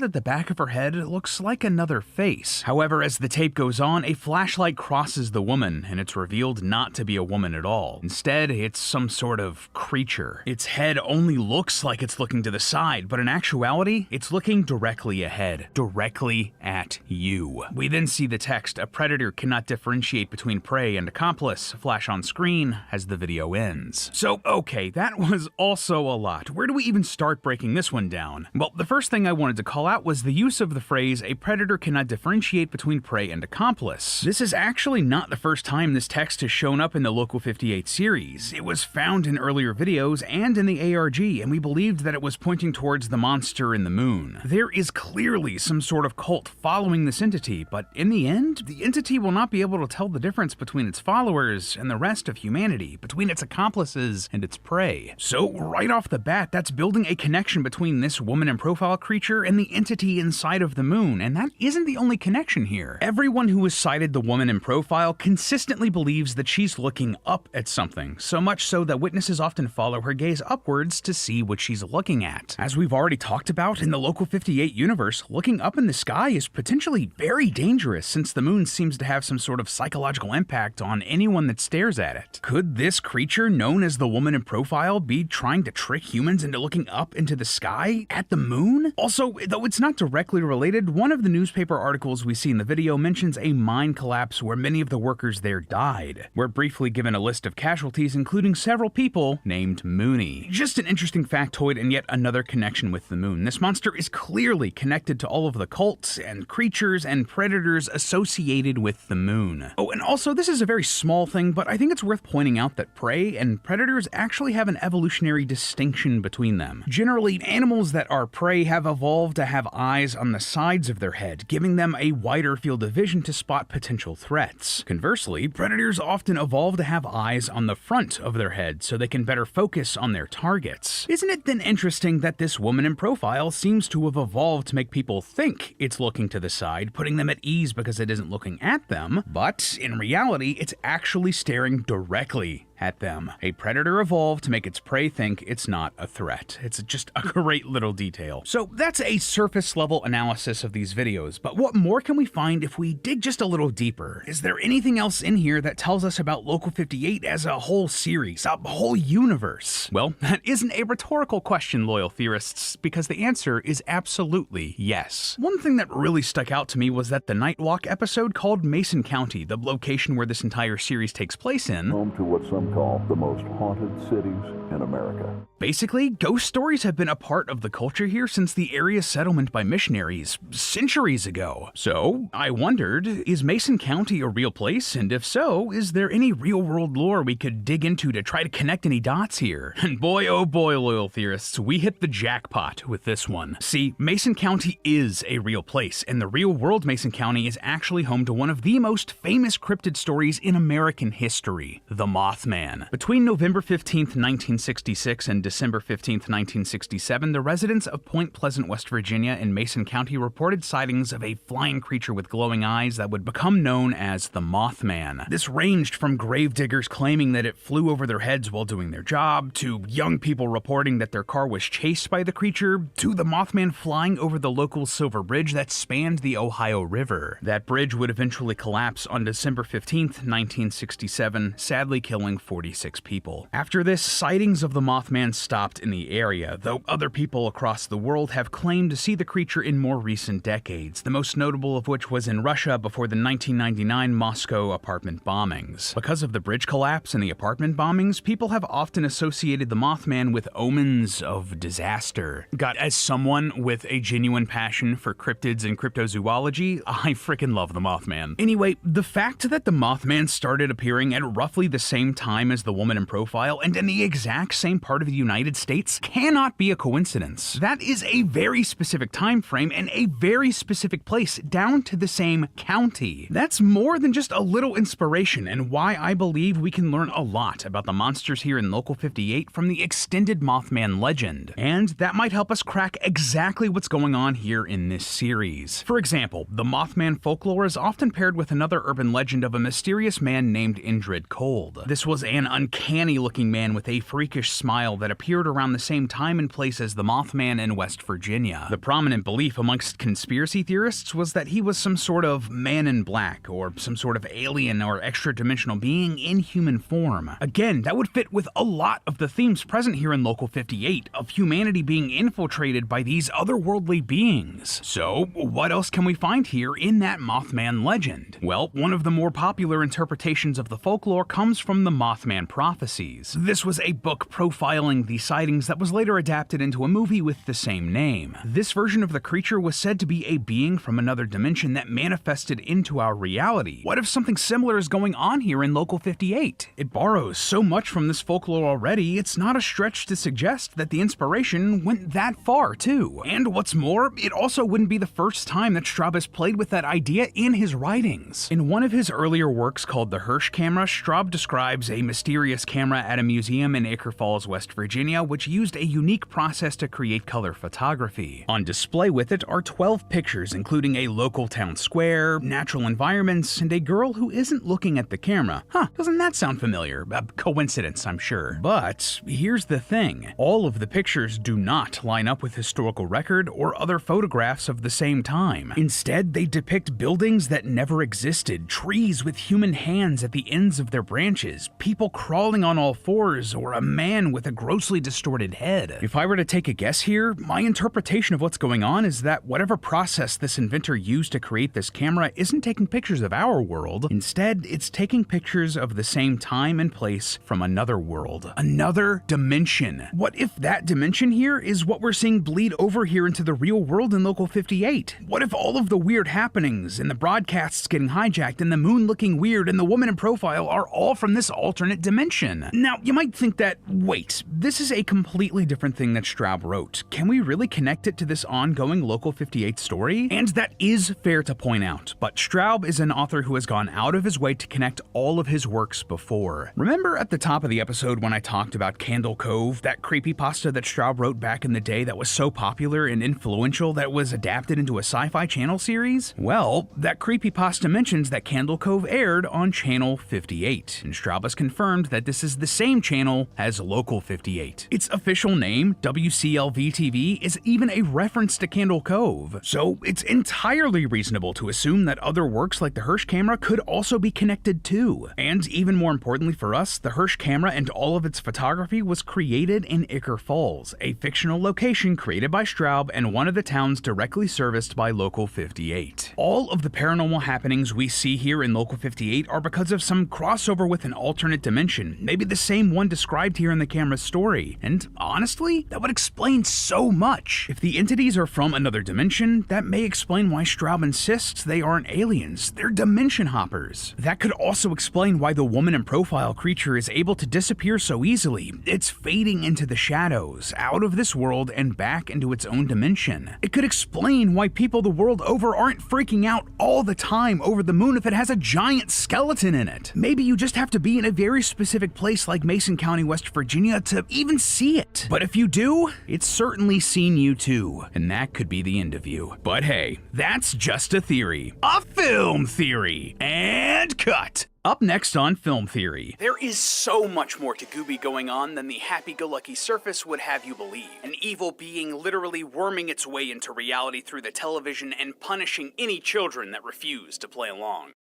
that the back of her head looks like another face. However, as the tape goes on, a flashlight crosses the woman, and it's revealed not to be a woman at all. Instead, it's some sort of creature. Its head only looks like it's looking to the side, but in actuality, it's looking directly ahead, directly at you. We then see the text, "A predator cannot differentiate between prey and accomplice," flash on screen as the video ends. So, okay, that was also a lot. Where do we even start breaking this one down? Well, the first thing I wanted to call out was the use of the phrase, "a predator cannot differentiate between prey and accomplice." This is actually not the first time this text has shown up in the Local 58 series. It was found in earlier videos and in the ARG, and we believed that it was pointing towards the monster in the moon. There is clearly some sort of cult following this entity, but in the end, the entity will not be able to tell the difference between its followers and the rest of humanity, between its accomplices and its prey. So right off the bat, that's building a connection between this woman in profile creature and the entity inside of the moon, and that isn't the only connection here. Everyone who has cited the woman in profile consistently believes that she's looking up at something, so much so that witnesses often follow her gaze upwards to see what she's looking at. As we've already talked about, in the Local 58 universe, looking up in the sky is potentially very dangerous since the moon seems to have some sort of psychological impact on anyone that stares at it. Could this creature known as the woman in profile be trying to trick humans into looking up into the sky at the moon? Also, though it's not directly related, one of the newspaper articles we see in the video mentions a mine collapse where many of the workers there died. We're briefly given a list of casualties, including several people named Mooney. Just an interesting factoid and yet another connection with the moon. This monster is clearly connected to all of the cults and creatures and predators associated with the moon. Oh, and also this is a very small thing, but I think it's worth pointing out that prey and predators actually have an evolutionary distinction between them. Generally, animals that are prey have evolved to have eyes on the sides of their head, giving them a wider field of vision to spot potential threats. Conversely, predators often evolve to have eyes on the front of their head so they can better focus on their targets. Isn't it then interesting that this woman in profile seems to have evolved to make people think it's looking to the side, putting them at ease because it isn't looking at them, but in reality, it's actually staring directly at them. A predator evolved to make its prey think it's not a threat. It's just a great little detail. So that's a surface level analysis of these videos, but what more can we find if we dig just a little deeper? Is there anything else in here that tells us about Local 58 as a whole series, a whole universe? Well, that isn't a rhetorical question, loyal theorists, because the answer is absolutely yes. One thing that really stuck out to me was that the Night Walk episode called Mason County, the location where this entire series takes place in, home to what some call the most haunted cities in America. Basically, ghost stories have been a part of the culture here since the area's settlement by missionaries centuries ago. So, I wondered, is Mason County a real place? And if so, is there any real-world lore we could dig into to try to connect any dots here? And boy, oh boy, loyal theorists, we hit the jackpot with this one. See, Mason County is a real place, and the real-world Mason County is actually home to one of the most famous cryptid stories in American history, the Mothman. Between November 15th, 1966 and December 15th, 1967, the residents of Point Pleasant, West Virginia in Mason County reported sightings of a flying creature with glowing eyes that would become known as the Mothman. This ranged from gravediggers claiming that it flew over their heads while doing their job, to young people reporting that their car was chased by the creature, to the Mothman flying over the local Silver Bridge that spanned the Ohio River. That bridge would eventually collapse on December 15th, 1967, sadly killing 46 people. After this, sightings of the Mothman stopped in the area, though other people across the world have claimed to see the creature in more recent decades, the most notable of which was in Russia before the 1999 Moscow apartment bombings. Because of the bridge collapse and the apartment bombings, people have often associated the Mothman with omens of disaster. As someone with a genuine passion for cryptids and cryptozoology, I freaking love the Mothman. Anyway, the fact that the Mothman started appearing at roughly the same time as the woman in profile and in the exact same part of the United States cannot be a coincidence. That is a very specific time frame and a very specific place, down to the same county. That's more than just a little inspiration, and why I believe we can learn a lot about the monsters here in Local 58 from the extended Mothman legend. And that might help us crack exactly what's going on here in this series. For example, the Mothman folklore is often paired with another urban legend of a mysterious man named Indrid Cold. This was an uncanny-looking man with a freaky rakish smile that appeared around the same time and place as the Mothman in West Virginia. The prominent belief amongst conspiracy theorists was that he was some sort of man in black, or some sort of alien or extra-dimensional being in human form. Again, that would fit with a lot of the themes present here in Local 58, of humanity being infiltrated by these otherworldly beings. So, what else can we find here in that Mothman legend? Well, one of the more popular interpretations of the folklore comes from the Mothman prophecies. This was a book profiling the sightings that was later adapted into a movie with the same name. This version of the creature was said to be a being from another dimension that manifested into our reality. What if something similar is going on here in Local 58? It borrows so much from this folklore already, it's not a stretch to suggest that the inspiration went that far too. And what's more, it also wouldn't be the first time that Straub has played with that idea in his writings. In one of his earlier works called The Hirsch Camera, Straub describes a mysterious camera at a museum in Acre Falls, West Virginia, which used a unique process to create color photography. On display with it are 12 pictures, including a local town square, natural environments, and a girl who isn't looking at the camera. Huh, doesn't that sound familiar? A coincidence, I'm sure. But here's the thing. All of the pictures do not line up with historical record or other photographs of the same time. Instead, they depict buildings that never existed, trees with human hands at the ends of their branches, people crawling on all fours, or a man with a grossly distorted head. If I were to take a guess here, my interpretation of what's going on is that whatever process this inventor used to create this camera isn't taking pictures of our world. Instead, it's taking pictures of the same time and place from another world. Another dimension. What if that dimension here is what we're seeing bleed over here into the real world in Local 58? What if all of the weird happenings and the broadcasts getting hijacked and the moon looking weird and the woman in profile are all from this alternate dimension? Now, you might think that, wait, this is a completely different thing that Straub wrote. Can we really connect it to this ongoing Local 58 story? And that is fair to point out, but Straub is an author who has gone out of his way to connect all of his works before. Remember at the top of the episode when I talked about Candle Cove, that creepypasta that Straub wrote back in the day that was so popular and influential that it was adapted into a Sci-Fi Channel series? Well, that creepypasta mentions that Candle Cove aired on Channel 58, and Straub has confirmed that this is the same channel as Local 58. Its official name, WCLV-TV, is even a reference to Candle Cove, so it's entirely reasonable to assume that other works like the Hirsch camera could also be connected too. And even more importantly for us, the Hirsch camera and all of its photography was created in Acre Falls, a fictional location created by Straub and one of the towns directly serviced by Local 58. All of the paranormal happenings we see here in Local 58 are because of some crossover with an alternate dimension, maybe the same one described here in the camera's story. And honestly, that would explain so much. If the entities are from another dimension, that may explain why Straub insists they aren't aliens, they're dimension hoppers. That could also explain why the woman in profile creature is able to disappear so easily. It's fading into the shadows, out of this world and back into its own dimension. It could explain why people the world over aren't freaking out all the time over the moon if it has a giant skeleton in it. Maybe you just have to be in a very specific place like Mason County, West Virginia to even see it. But if you do, it's certainly seen you too, and that could be the end of you. But hey, that's just a theory. A film theory! And cut! Up next on Film Theory. There is so much more to Gooby going on than the happy-go-lucky surface would have you believe. An evil being literally worming its way into reality through the television and punishing any children that refuse to play along.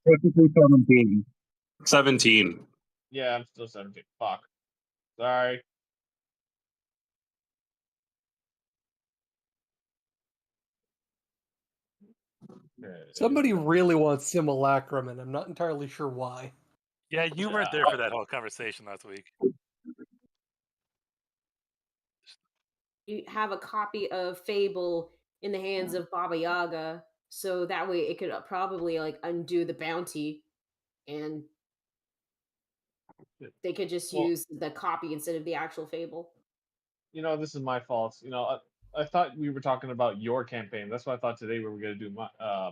Technically 17. 17. Yeah, I'm still 17. Fuck. Sorry. Somebody really wants Simulacrum, and I'm not entirely sure why. Yeah, you weren't there for that whole conversation last week. You have a copy of Fable in the hands of Baba Yaga, so that way it could probably like undo the bounty, and they could just use the copy instead of the actual Fable. You know, this is my fault. You know, I thought we were talking about your campaign. That's why I thought today we were gonna do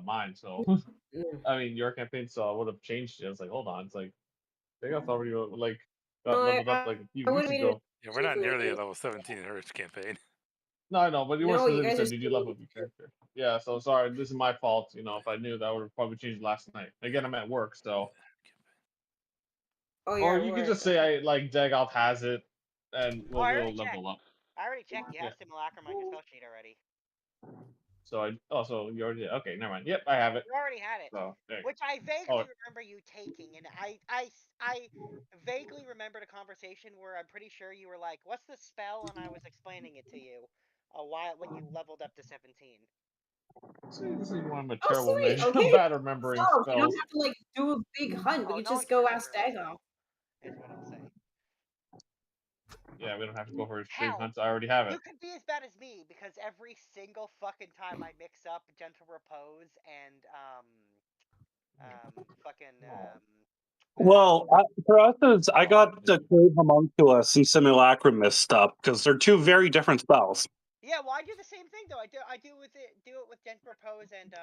mine. So, I mean, your campaign. So I would have changed it. I was like, hold on. It's like they got already like got leveled up like a few weeks ago. Yeah, we're not nearly at level 17 in her campaign. No, I know, but you were No, you specifically guys said are did you level up your character? Yeah. So sorry. This is my fault. You know, if I knew that, I would have probably changed last night. Again, I'm at work, so. Oh, Or yeah, you could just say I like Dagoth has it, and Oh, I we'll already checked. level up. I already checked. You have Simulacrum on your spell sheet already. So so you already did. Okay, never mind. Yep, I have it. You already had it. So Which I vaguely remember you taking, and I vaguely remembered a conversation where I'm pretty sure you were like, "What's the spell?" and I was explaining it to you a while when you leveled up to 17. See, this is one of my terrible sweet. names. Okay. Bad remembering So, spells. you don't have to like do a big hunt. We Oh, could no just one can go remember ask everything, Dago. is what I'll say. Yeah, we don't have to go for big Hell, hunts. I already have you it. could be as bad as me because every single fucking time I mix up Gentle Repose and Well, for us, I got the Crave Homunculus and Simulacrum mixed up because they're two very different spells. Yeah, well, I do the same thing though. I do it with Gentle Repose and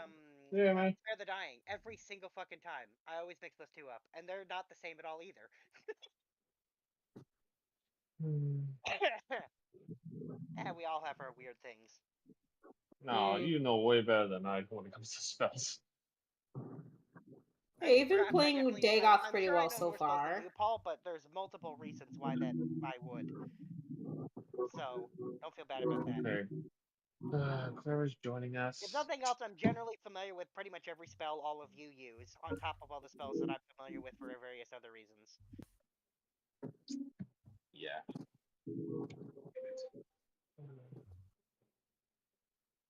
Yeah, man. Spare the Dying every single fucking time. I always mix those two up, and they're not the same at all either. Yeah, we all have our weird things. No, you know way better than I when it comes to spells. Hey, you've been playing with Dagoth pretty well so far. You, Paul, but there's multiple reasons why that I would. So don't feel bad about that. Okay. Whoever's joining us. If nothing else, I'm generally familiar with pretty much every spell all of you use, on top of all the spells that I'm familiar with for various other reasons. Yeah.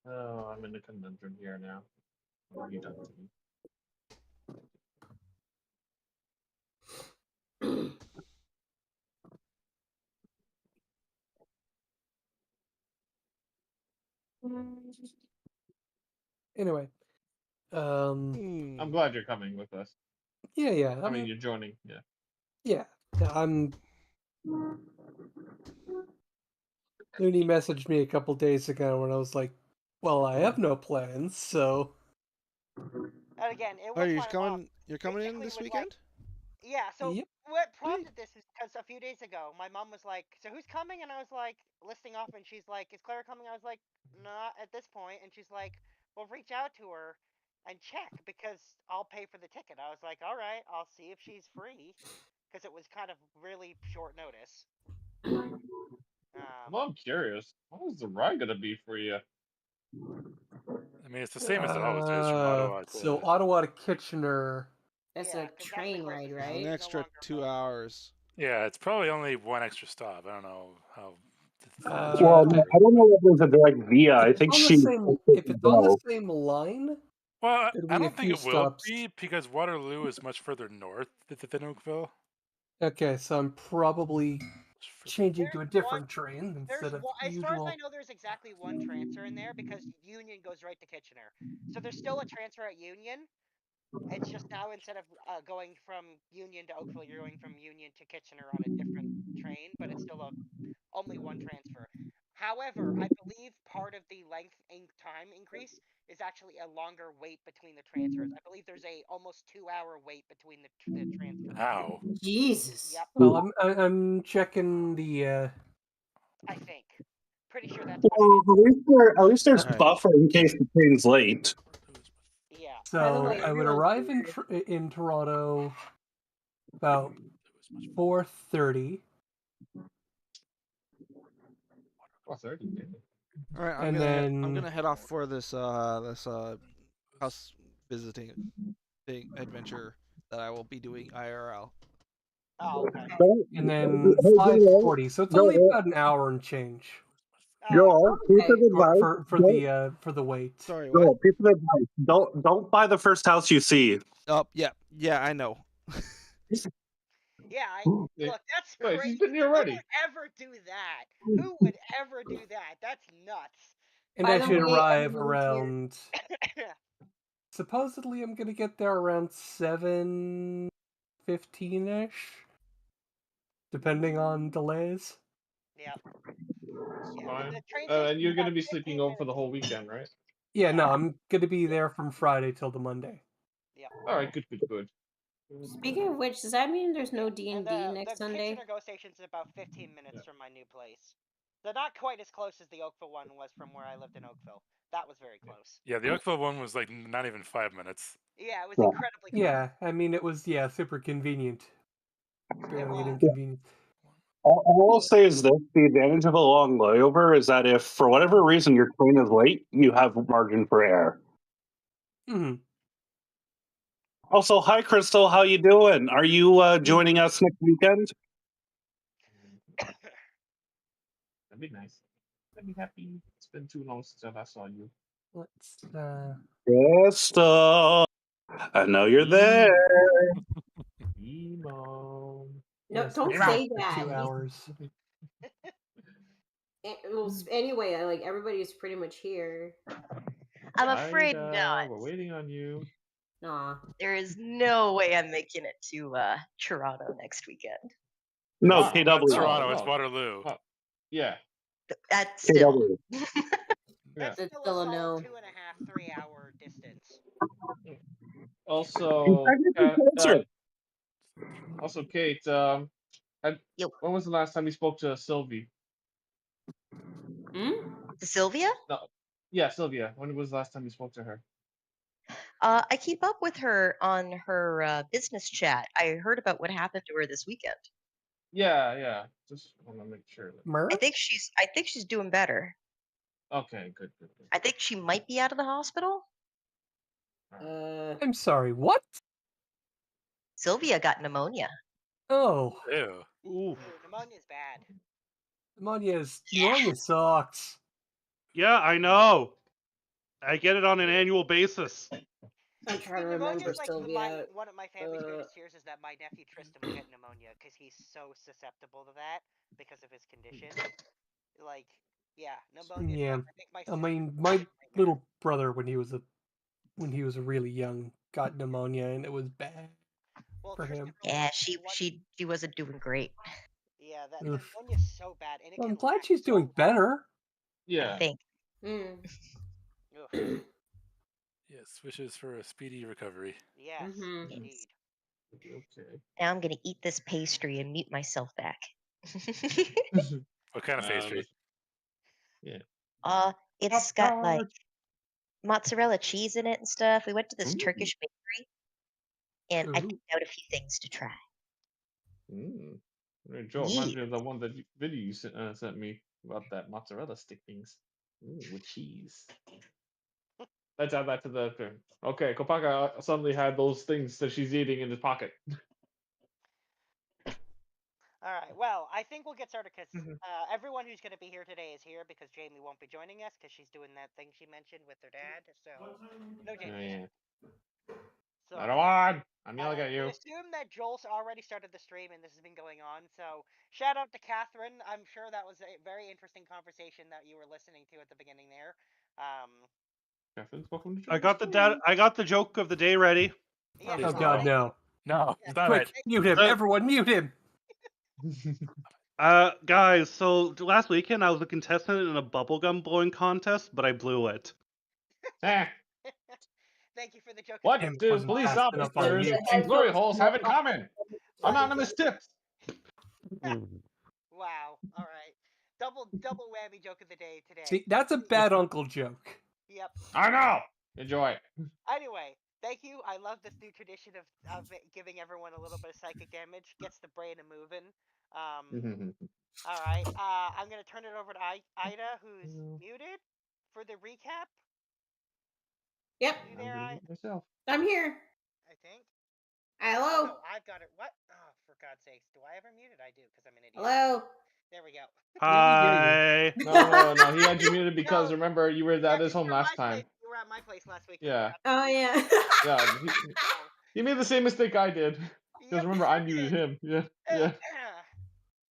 Oh, I'm in a conundrum here now. What have you done to me? Anyway, I'm glad you're coming with us. Yeah. I mean, you're joining. Yeah. Yeah, Looney messaged me a couple days ago when I was like, "Well, I have no plans, so." And again, it was Oh, you're coming in this weekend? Yeah, so Yep. what prompted this is because a few days ago, my mom was like, "So who's coming?" And I was like, listing off, and she's like, "Is Clara coming?" I was like, "Not at this point." And she's like, "Well, reach out to her and check because I'll pay for the ticket." I was like, "All right, I'll see if she's free," because it was kind of really short notice. Well, I'm curious. What is the ride gonna be for you? I mean, it's the same as it always is from Ottawa to... So Ottawa to Kitchener. That's a train ride, right? An extra 2 hours. Yeah, it's probably only one extra stop. I don't know how... Well, I don't know if there's a direct via. I think If it's on the same line. Well, it'll I be a don't think few it will stops. be because Waterloo is much further north than Oakville. Okay, so I'm probably changing to a different train instead of the as far as usual. I know, there's exactly one transfer in there because Union goes right to Kitchener. So there's still a transfer at Union. It's just now instead of going from Union to Oakville, you're going from Union to Kitchener on a different train, but it's still only one transfer. However, I believe part of the length and time increase is actually a longer wait between the transfers. I believe there's a almost 2-hour wait between the transfers. Wow. Jesus. Yep. Well, I'm checking the. I think. Pretty sure that's Well, at least there's buffer in case the train's late. Yeah. So I would arrive in Toronto about 4:30. 4:30. All right, And I'm gonna head off for this house visiting. big adventure that I will be doing IRL. Oh, okay. And then 5:40, so it's only about an hour and change. Joel, piece of advice. For the wait. Sorry, what? Joel, piece of advice. Don't buy the first house you see. Oh, yeah, I know. Yeah, Wait, look, that's wait, crazy. she's been here Who already. would ever do that? Who would ever do that? That's nuts. And By I the should way, arrive everyone's here. around. Supposedly, I'm gonna get there around 7:15ish, depending on delays. Yep. Yeah, Fine. the train And station's you're gonna about be 15 sleeping over for the minutes. whole weekend, right? Yeah, Yeah. no, I'm gonna be there from Friday till the Monday. Yep. All right, good. Speaking of which, does that mean there's no And D&D next the Sunday? Kitchener Go Station's about 15 minutes from my new place. They're not quite as close as the Oakville one was from where I lived in Oakville. That was very close. Yeah, the Oakville one was like not even 5 minutes. Yeah, it was incredibly close. Yeah, I mean, it was, super convenient. Barely an was. inconvenience. All I'll say is this: the advantage of a long layover is that if, for whatever reason, your train is late, you have margin for error. Mhm. Also, hi Crystal, how you doing? Are you joining us next weekend? That'd be nice. I'd be happy. It's been too long since I last saw you. Let's, Crystal, I know you're there. Emo. No, yes, don't it's say for that. 2 hours. Anyway, like everybody's pretty much here. I'm afraid Ida, not. We're waiting on you. Nah. There is no way I'm making it to Toronto next weekend. No, Wow. KW. Not No, Toronto, it's no. Waterloo. Oh, yeah. That's still. KW. That's It's still still a a no. solid 2.5-3 hour distance. Also, Kate, when was the last time you spoke to Sylvie? Hmm? To Sylvia? No. Yeah, Sylvia. When was the last time you spoke to her? I keep up with her on her business chat. I heard about what happened to her this weekend. Yeah. Just want to make sure. I think she's doing better. Okay, good. I think she might be out of the hospital. I'm sorry, what? Sylvia got pneumonia. Oh. Ew. Ooh. Pneumonia's bad. Pneumonia sucks. Yeah, I know. I get it on an annual basis. I'm trying to remember Like Sylvia. one of my family's greatest fears is that my nephew Tristan will get pneumonia because he's so susceptible to that because of his condition. Like, yeah, pneumonia. Yeah, I mean, my little brother when he was really young got pneumonia and it was bad for him. Yeah, she wasn't doing great. Yeah, that Oof. pneumonia's so bad, and it Well, can I'm glad last she's so doing long. better. I think. Yes, wishes for a speedy recovery. Yes, indeed. Okay. Now I'm gonna eat this pastry and mute myself back. What kind of pastry? Yeah. It's got like mozzarella cheese in it and stuff. We went to this Turkish bakery, and I picked out a few things to try. Joe, reminds me of the one that video you sent me about that mozzarella stick things. With cheese. Let's add that to the thing. Okay, Kopaka suddenly had those things that she's eating in his pocket. All right. Well, I think we'll get started because everyone who's going to be here today is here because Jamie won't be joining us because she's doing that thing she mentioned with her dad. So, no Jamie. So, I don't want. I'm yelling at I you. assume that Joel's already started the stream and this has been going on. So, shout out to Catherine. I'm sure that was a very interesting conversation that you were listening to at the beginning there. Catherine's welcome to I got the joke of the day ready. Yeah, Oh God, no! No, stop Quick, it. mute him! Everyone, mute him! Guys, so last weekend I was a contestant in a bubblegum blowing contest, but I blew it. Thank you for the joke. What do police officers and glory holes have in common? Anonymous tips. Wow. All right. Double whammy joke of the day today. See, that's a bad uncle joke. Yep. I know. Enjoy. Anyway, thank you. I love this new tradition of giving everyone a little bit of psychic damage. Gets the brain a moving. All right. I'm gonna turn it over to Ida, who's muted, for the recap. Yep. You there, myself. I'm here. think. Hello? No, I've got it. What? Oh, for God's sakes. Do I ever mute it? I do, because I'm an idiot. Hello? There we go. Hi. No. He had you muted because remember you were at his home last time. You were at my place last week. Yeah. Oh, yeah. Yeah. He made the same mistake I did. Because remember, I muted him. Yeah.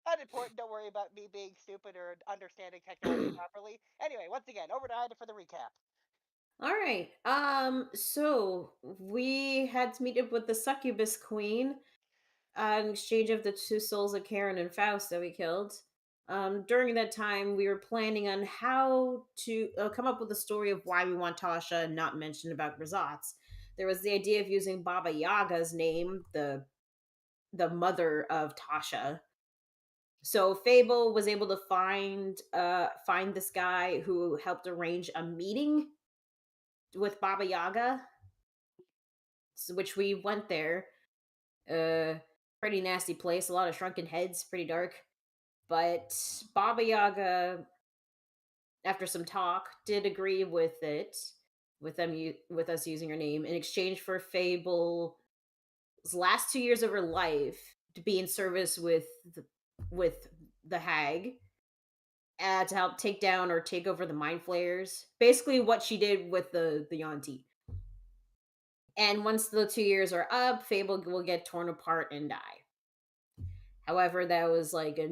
Unimportant. Don't worry about me being stupid or understanding technology properly. Anyway, once again, over to Ida for the recap. All right. So we had to meet up with the succubus queen in exchange of the two souls of Karen and Faust that we killed. During that time, we were planning on how to come up with a story of why we want Tasha and not mention about Grisats. There was the idea of using Baba Yaga's name, the mother of Tasha. So Fable was able to find this guy who helped arrange a meeting with Baba Yaga, which we went there. Pretty nasty place, a lot of shrunken heads, pretty dark. But Baba Yaga, after some talk, did agree with it, with us using her name in exchange for Fable's last 2 years of her life to be in service with the Hag, to help take down or take over the Mind Flayers. Basically, what she did with the Yonti. And once the 2 years are up, Fable will get torn apart and die. However, that was like a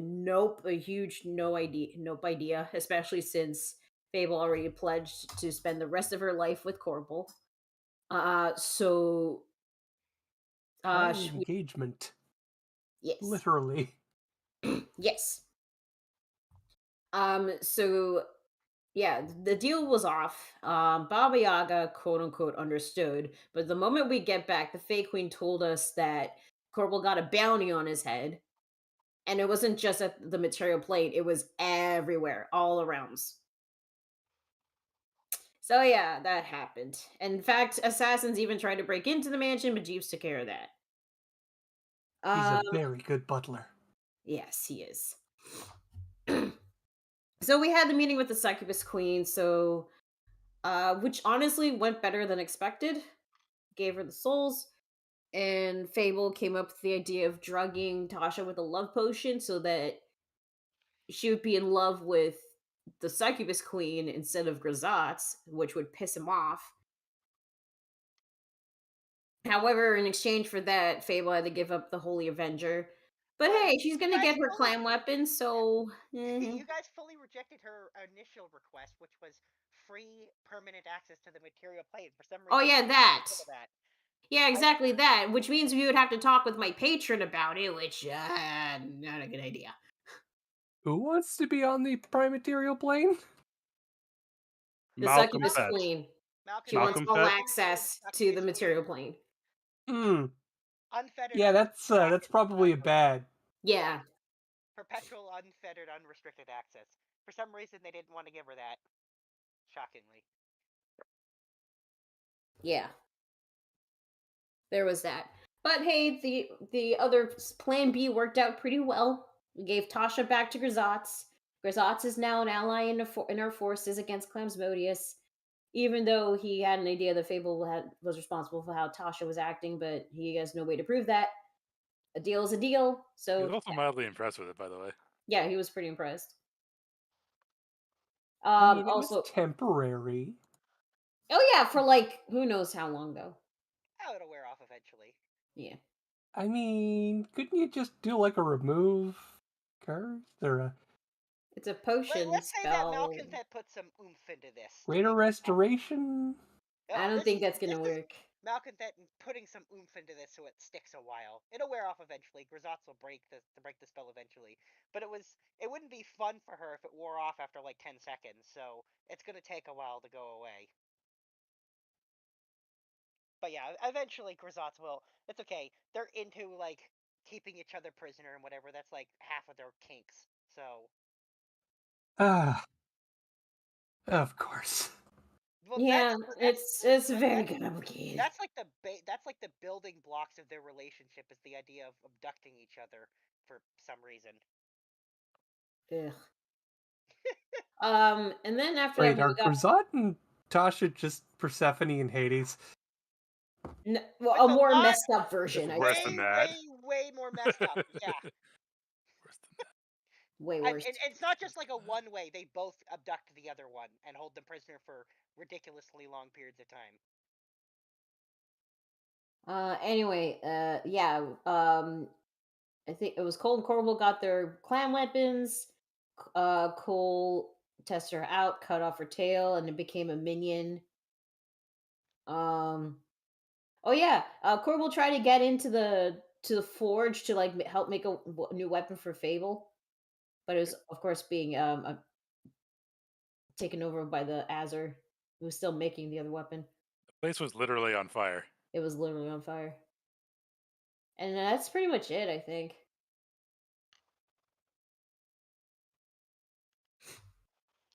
huge nope idea, especially since Fable already pledged to spend the rest of her life with Korbal. Engagement. Yes. Literally. Yes. So yeah, the deal was off. Baba Yaga, quote unquote, understood. But the moment we get back, the Fey Queen told us that Korbal got a bounty on his head. And it wasn't just at the material plane, it was everywhere, all around. So yeah, that happened. In fact, assassins even tried to break into the mansion, but Jeeves took care of that. He's a very good butler. Yes, he is. So we had the meeting with the succubus queen, which honestly went better than expected. Gave her the souls, and Fable came up with the idea of drugging Tasha with a love potion so that she would be in love with the succubus queen instead of Grisats, which would piss him off. However, in exchange for that, Fable had to give up the Holy Avenger. But hey, she's gonna get her clam weapon, so You guys fully rejected her initial request, which was free permanent access to the material plane. For some reason, oh yeah, that. Yeah, exactly that. Which means we would have to talk with my patron about it, which not a good idea. Who wants to be on the prime material plane? The succubus queen. She wants all Fett? access to the material plane. Unfettered. Yeah, that's probably a bad. Yeah. Perpetual, unfettered, unrestricted access. For some reason, they didn't want to give her that. Shockingly. Yeah. There was that. But hey, the other plan B worked out pretty well. We gave Tasha back to Grisats. Grisats is now an ally in our forces against Clamsmodius, even though he had an idea that Fable was responsible for how Tasha was acting, but he has no way to prove that. A deal is a deal. So he was also mildly impressed with it, by the way. Yeah, he was pretty impressed. I mean, it also was temporary. Oh yeah, for like who knows how long though. Oh, it'll wear off eventually. Yeah. I mean, couldn't you just do like a remove curse or a It's a potion Let's say spell. that Malcontent put some oomph into this. greater restoration? I don't think that's gonna work. Malcontent putting some oomph into this so it sticks a while. It'll wear off eventually. Grisats will break the spell eventually. But it wouldn't be fun for her if it wore off after like 10 seconds. So it's gonna take a while to go away. But yeah, eventually Grisats will. It's okay. They're into like keeping each other prisoner and whatever. That's like half of their kinks. So. Of course. Well, yeah, it's very complicated. That's like the building blocks of their relationship is the idea of abducting each other for some reason. Ugh. And then after Wait, that, are Grisat and Tasha just Persephone and Hades? Well, With a a more lot messed up version. It's worse way, than that. way more messed up. Yeah. Worse than that. Way worse. And it's not just like a one-way. They both abduct the other one and hold them prisoner for ridiculously long periods of time. Anyway, yeah. I think it was Cole and Korbal got their clan weapons. Cole tested her out, cut off her tail, and it became a minion. Oh yeah, Korbal tried to get into the forge to like help make a new weapon for Fable, but it was of course being taken over by the Azur, who was still making the other weapon. The place was literally on fire. It was literally on fire, and that's pretty much it, I think.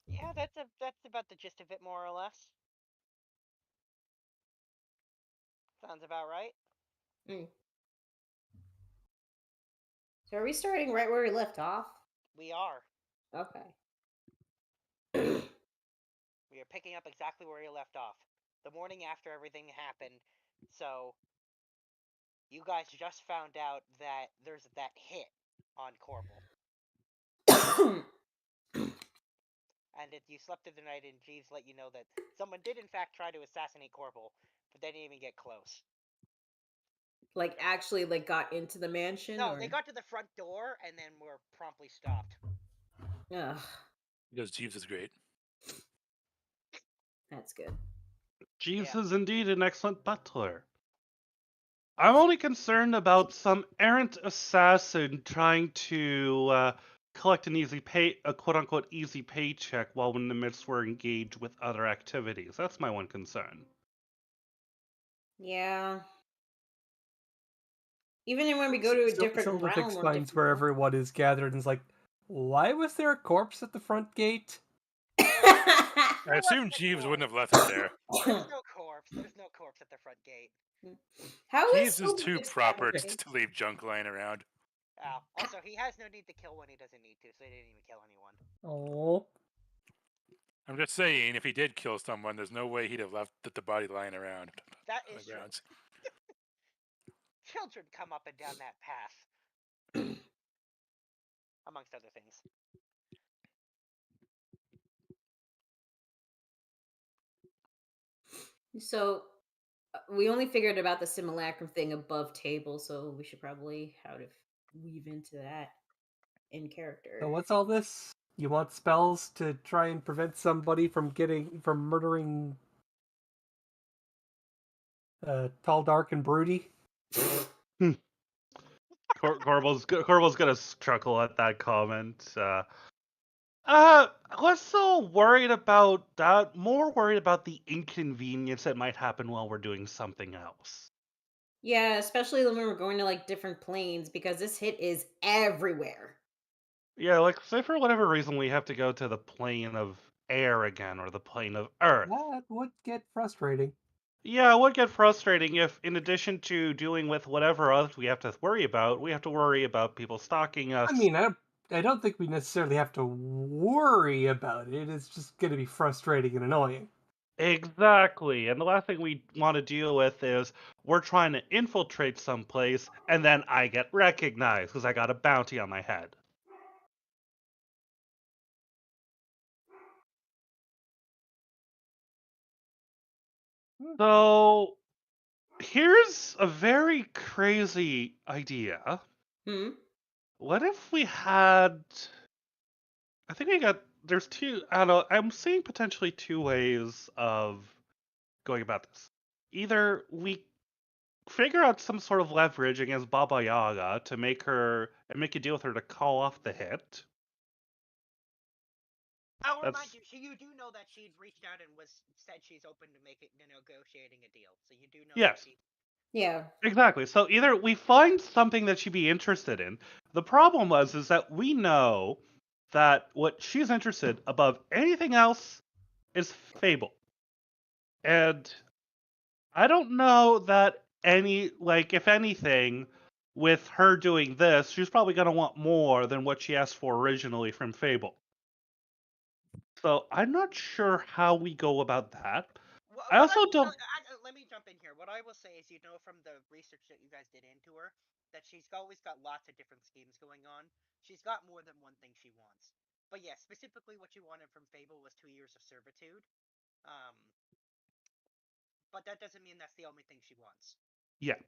Yeah, that's about the gist of it, more or less. Sounds about right. Mm. So are we starting right where we left off? We are. Okay. We are picking up exactly where you left off. The morning after everything happened. So, you guys just found out that there's that hit on Korbal. And you slept through the night, and Jeeves let you know that someone did in fact try to assassinate Korbal, but they didn't even get close. Like actually like got into the mansion? No, or... they got to the front door and then were promptly stopped. Ugh. Because Jeeves is great. That's good. Jeeves is indeed an excellent butler. I'm only concerned about some errant assassin trying to collect an a quote-unquote easy paycheck while in the midst we're engaged with other activities. That's my one concern. Yeah. Even when we go to a different realm Silverfix or finds different where everyone is gathered and is like, why was there a corpse at the front gate? I assume Jeeves wouldn't have left it there. There's no corpse. There's no corpse at the front gate. How Jeeves is Silverfix too that proper okay? to leave junk lying around. Also, he has no need to kill when he doesn't need to, so he didn't even kill anyone. Oh. I'm just saying, if he did kill someone, there's no way he'd have left the body lying around. That is true. Children come up and down that path. Amongst other things. So we only figured about the simulacrum thing above table, so we should probably how to weave into that in character. So what's all this? You want spells to try and prevent somebody from murdering Tall, Dark, and Broody? Korbal's gonna chuckle at that comment. Less so worried about that, more worried about the inconvenience that might happen while we're doing something else. Yeah, especially when we're going to like different planes, because this hit is everywhere. Yeah, like say for whatever reason we have to go to the plane of air again or the plane of earth. That would get frustrating. Yeah, it would get frustrating if, in addition to dealing with whatever else we have to worry about people stalking us. I mean, I don't think we necessarily have to worry about it. It's just going to be frustrating and annoying. Exactly, and the last thing we want to deal with is we're trying to infiltrate someplace, and then I get recognized because I got a bounty on my head. So, here's a very crazy idea. What if we had... I think there's two... I don't know, I'm seeing potentially two ways of going about this. Either we figure out some sort of leverage against Baba Yaga to make a deal with her to call off the hit. I'll remind you, you do know that she'd reached out and said she's open to negotiating a deal. So you do know that she... Yeah. Exactly. So either we find something that she'd be interested in. The problem is that we know that what she's interested above anything else is Fable. And I don't know that if anything, with her doing this, she's probably going to want more than what she asked for originally from Fable. So I'm not sure how we go about that. Well, I also don't... let me jump in here. What I will say is, from the research that you guys did into her, that she's always got lots of different schemes going on. She's got more than one thing she wants. But yeah, specifically what you wanted from Fable was 2 years of servitude. But that doesn't mean that's the only thing she wants. Yeah.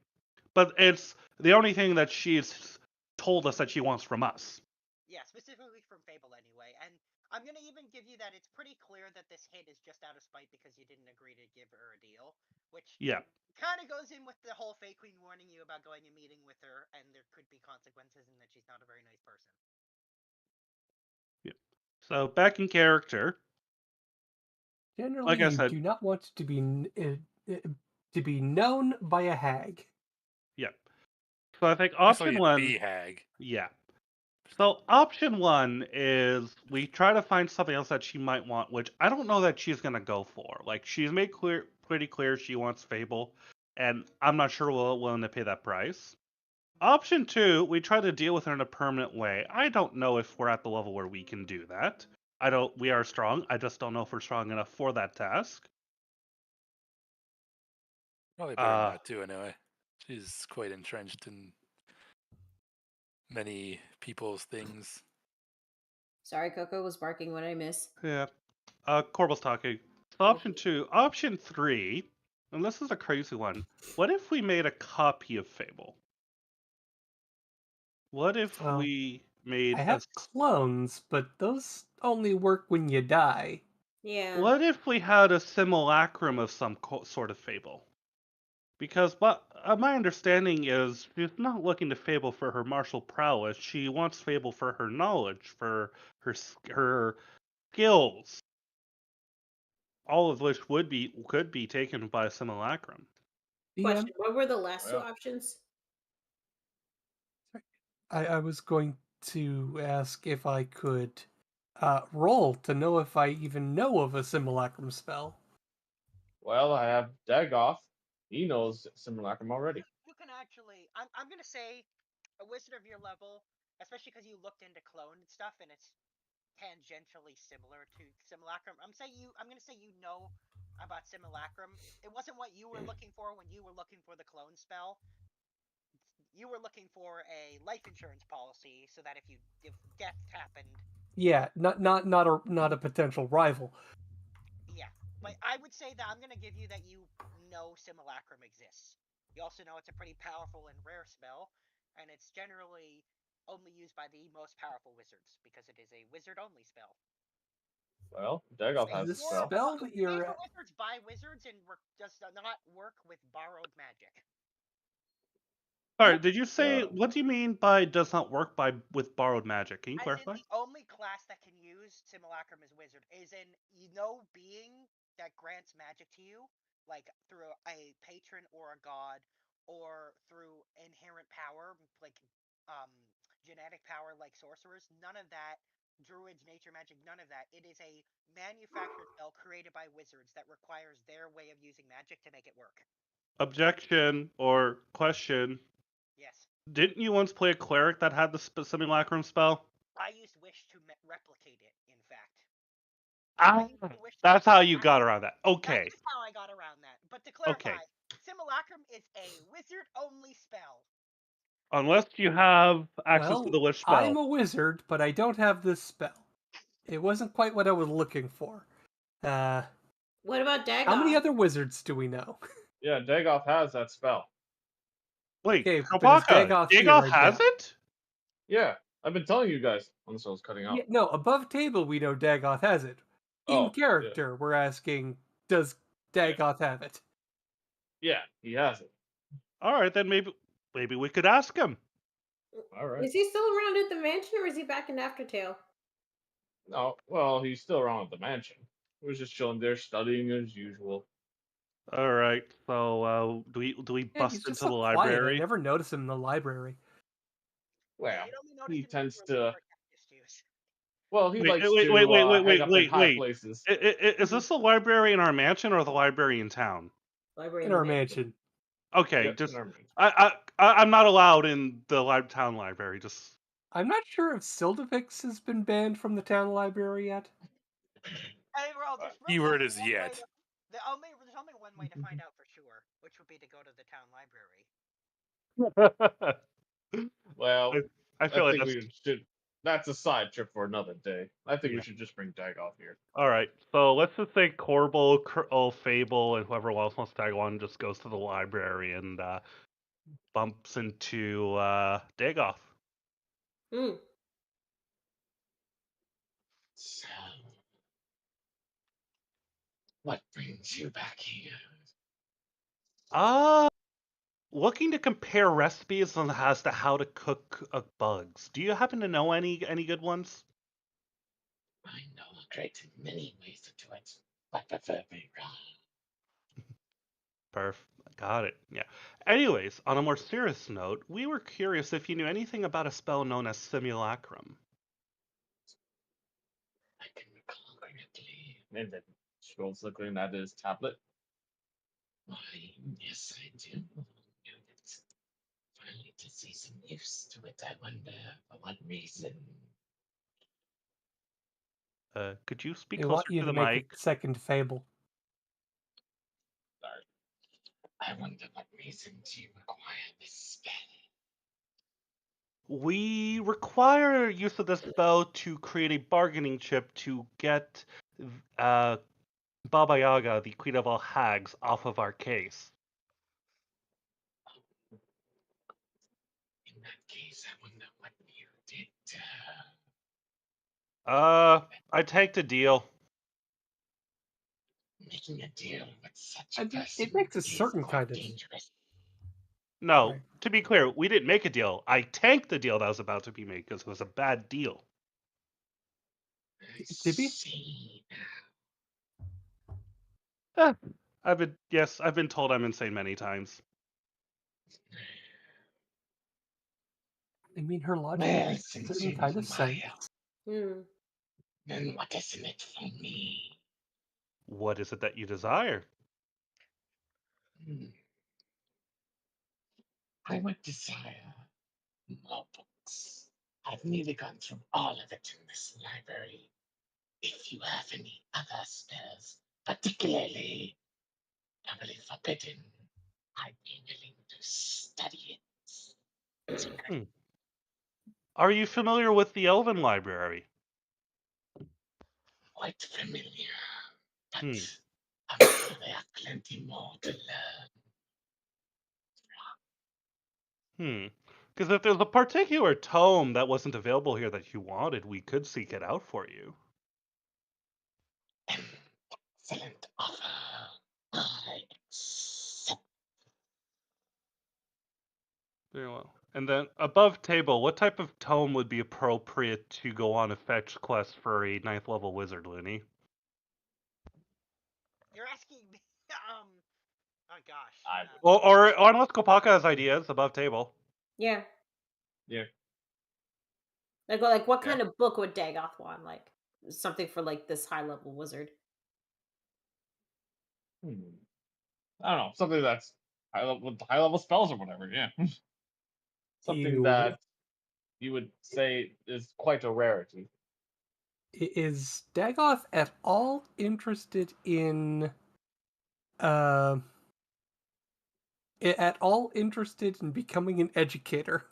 But it's the only thing that she's told us that she wants from us. Yeah, specifically from Fable anyway. And I'm going to even give you that it's pretty clear that this hit is just out of spite because you didn't agree to give her a deal. Which kind of goes in with the whole Fey Queen warning you about going and meeting with her, and there could be consequences and that she's not a very nice person. Yeah. So back in character. Generally, like I you said, do not want to be known by a hag. Yeah. So I think option one. Be hag. Yeah. So option one is we try to find something else that she might want, which I don't know that she's gonna go for. Like she's made pretty clear she wants Fable, and I'm not sure we're willing to pay that price. Option two, we try to deal with her in a permanent way. I don't know if we're at the level where we can do that. We are strong. I just don't know if we're strong enough for that task. Probably better not to, anyway. She's quite entrenched in many people's things. Sorry, Coco was barking. What did I miss? Yeah. Korbal's talking. So option two. Option three, and this is a crazy one. What if we made a copy of Fable? What if we made I have clones, but those only work when you die. Yeah. What if we had a simulacrum of some sort of Fable? Because my understanding is she's not looking to Fable for her martial prowess. She wants Fable for her knowledge, for her skills. All of which could be taken by a simulacrum. Question: what were the last two options? I was going to ask if I could roll to know if I even know of a simulacrum spell. Well, I have Dagoth. He knows simulacrum already. You can actually. I'm gonna say a wizard of your level, especially because you looked into clone and stuff, and it's tangentially similar to simulacrum. I'm gonna say you know about simulacrum. It wasn't what you were looking for when you were looking for the clone spell. You were looking for a life insurance policy so that if death happened. Yeah, not a potential rival. Yeah, but I would say that I'm gonna give you that you know simulacrum exists. You also know it's a pretty powerful and rare spell, and it's generally only used by the most powerful wizards because it is a wizard-only spell. Well, Dagoth has a spell. Made for wizards by wizards and does not work with borrowed magic. Sorry, did you say what do you mean by does not work with borrowed magic? Can you clarify? The only class that can use simulacrum as wizard is being that grants magic to you, like through a patron or a god, or through inherent power, like genetic power, like sorcerers. None of that. Druids, nature magic, none of that. It is a manufactured spell created by wizards that requires their way of using magic to make it work. Objection or question. Yes. Didn't you once play a cleric that had the simulacrum spell? I used Wish to replicate it, in fact. That's how you got around that. Okay. That's how I got around that. But to clarify, simulacrum is a wizard-only spell. Unless you have access to the wish spell. I'm a wizard, but I don't have this spell. It wasn't quite what I was looking for. What about Dagoth? How many other wizards do we know? Yeah, Dagoth has that spell. Wait, okay, Dagoth has it? Yeah, I've been telling you guys. Unless I was cutting out. Yeah, no, above table we know Dagoth has it. In character, we're asking, does Dagoth have it? Yeah, he has it. All right, then maybe we could ask him. All right. Is he still around at the mansion, or is he back in Aftertale? No, well, he's still around at the mansion. He was just chilling there, studying as usual. All right, so do we bust into the library? Quiet. I never noticed him in the library. Well, he tends to. Well, he likes to hang up in high places. Is this the library in our mansion or the library in town? Library in our mansion. Okay, just I'm not allowed in the town library. Just I'm not sure if Sildavix has been banned from the town library yet. Hey, Keyword is yet. There's only one way to find out for sure. which would be to go to the town library. Well, I feel I like think that's we should. That's a side trip for another day. I think we should just bring Dagoth here. all right. So let's just say Korbal, Fable, and whoever else wants to tag along just goes to the library and bumps into Dagoth. Hmm. So, what brings you back here? Looking to compare recipes as to how to cook bugs. Do you happen to know any good ones? I know a great many ways to do it, but prefer me raw. Got it. Yeah. Anyways, on a more serious note, we were curious if you knew anything about a spell known as Simulacrum. I can recall correctly. And then scrolls looking at his tablet. Why, yes, I do. And finally to see some use to it, I wonder for what reason. Could you speak They closer want you to to the make mic? a second Fable. Sorry. I wonder what reason do you require this spell? We require use of this spell to create a bargaining chip to get Baba Yaga, the Queen of all hags, off of our case. In that case, I wonder what you did. I take the deal. Making a deal with such a person It makes a is certain quite kind of. dangerous. No, Right. to be clear, we didn't make a deal. I tanked the deal that was about to be made because it was a bad deal. Tibby? See. I've been told I'm insane many times. I mean, her logic Well, makes a since certain you kind know of my sense. help, Hmm. then what is in it for me? What is it that you desire? I would desire more books. I've nearly gone through all of it in this library. If you have any other spells, particularly heavily forbidden, I'd be willing to study it. Are you familiar with the Elven Library? Quite familiar, but Hmm. I'm sure there are plenty more to learn. Because if there's a particular tome that wasn't available here that you wanted, we could seek it out for you. Excellent offer. I accept. Very well. And then above table, what type of tome would be appropriate to go on a fetch quest for a 9th level wizard, Looney? You're asking me. Oh gosh. Or unless Kopaka has ideas above table. Yeah. Yeah. Like what kind of book would Dagoth want? Like something for like this high level wizard. I don't know, something that's with high level spells or whatever. Yeah. Something that you would say is quite a rarity. Is Dagoth at all interested in becoming an educator?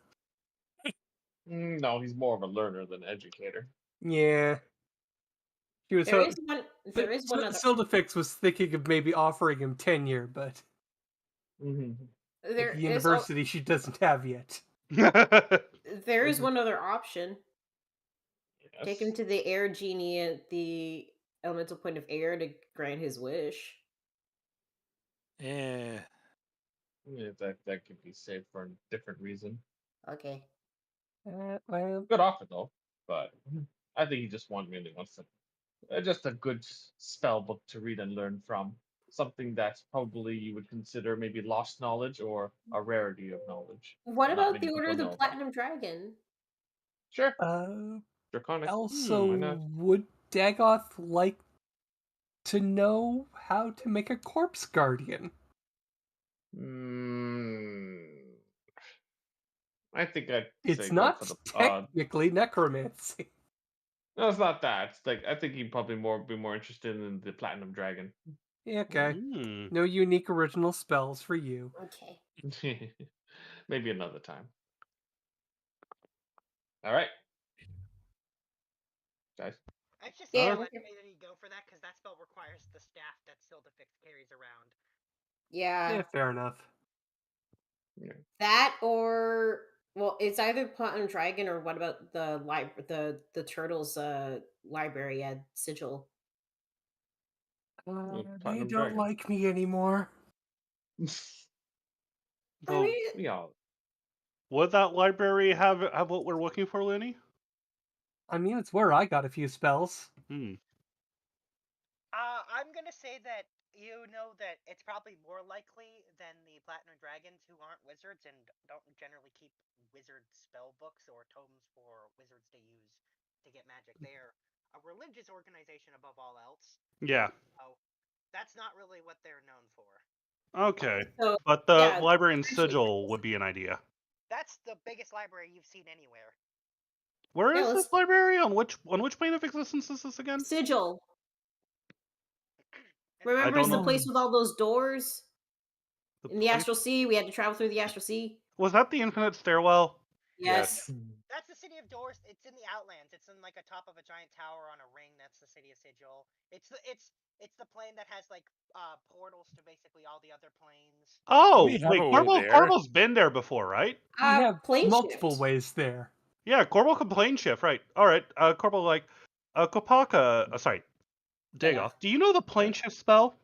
No, he's more of a learner than educator. Yeah. There is one other. Sildafix was thinking of maybe offering him tenure, but at the university she doesn't have yet. There is one other option. Yes. Take him to the air genie at the elemental point of air to grant his wish. Yeah. That could be saved for a different reason. Okay. Well, good offer though, but I think he just really wants to just a good spell book to read and learn from. Something that's probably you would consider maybe lost knowledge or a rarity of knowledge. What Not about many the Order people of the know about. Platinum Dragon? Sure. Draconic. Why Also, not? would Dagoth like to know how to make a corpse guardian? I think I'd It's say not go for the technically necromancy. No, it's not that. It's like I think he'd probably be more interested in the Platinum Dragon. Yeah, okay. Mm. No unique original spells for you. Okay. Maybe another time. All right, guys. I just Yeah, not okay. ready to go for that because that spell requires the staff that Sildafix carries around. Yeah, Yeah. fair enough. Yeah. That or well, it's either Platinum Dragon or what about the Turtles library at Sigil? They Platinum don't Dragon. like me anymore. I So, mean, We all. would that library have what we're looking for, Looney? I mean, it's where I got a few spells. I'm gonna say that you know that it's probably more likely than the Platinum Dragons who aren't wizards and don't generally keep wizard spell books or tomes for wizards to use to get magic. They're a religious organization above all else. Yeah. So that's not really what they're known for. Okay. so But the yeah, library in essentially- Sigil would be an idea. That's the biggest library you've seen anywhere. Where Yeah, is let's- this library? On which plane of existence is this again? Sigil. And Remember, don't it's the know. place with all those doors in the place- Astral Sea. We had to travel through the Astral Sea. Was that the infinite stairwell? Yes. That's the city of Doors. It's in the Outlands. It's in like a top of a giant tower on a ring. That's the city of Sigil. It's the plane that has like portals to basically all the other planes. Oh, We have wait, a way there. Korbal's been there before, right? We have plane multiple shift. ways there. Yeah, Korbal can plane shift, right. Alright, Korbal, like, Kopaka, sorry, Dagoth, do you know the plane shift spell?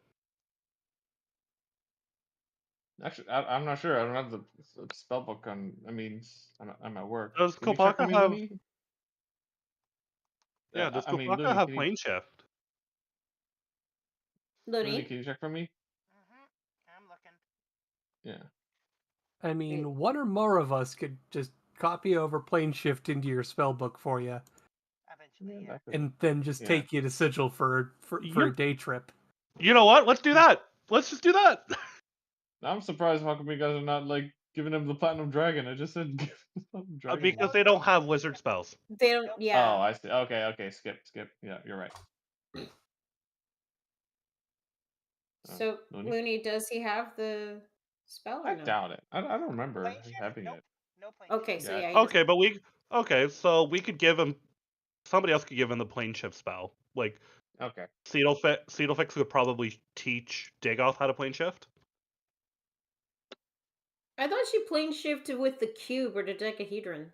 Actually, I'm not sure. I don't have the spell book on. I mean, I'm at work. Does Can you check for Kopaka me, have... Looney? Yeah, does I mean, Kopaka Looney, have can you, plane shift? Looney, Looney. can you check for me? I'm looking. Yeah. I mean, one or more of us could just copy over plane shift into your spell book for you, Eventually, yeah. and then just take you to Sigil for a day trip. You know what? Let's do that. Let's just do that. I'm surprised how come you guys are not like giving him the Platinum Dragon. I just said give him the Platinum Dragon. Because they don't have wizard spells. They don't. Yeah. Oh, I see. Okay, skip. Yeah, you're right. So Looney, does he have the spell or I no? doubt it. I don't remember Plane shift? having Nope. it. No plane Okay, shift. so yeah. Okay, but so we could give him... Somebody else could give him the plane shift spell. Like, Okay. Cedelfix could probably teach Dagoth how to plane shift. I thought she plane shifted with the cube or the dodecahedron.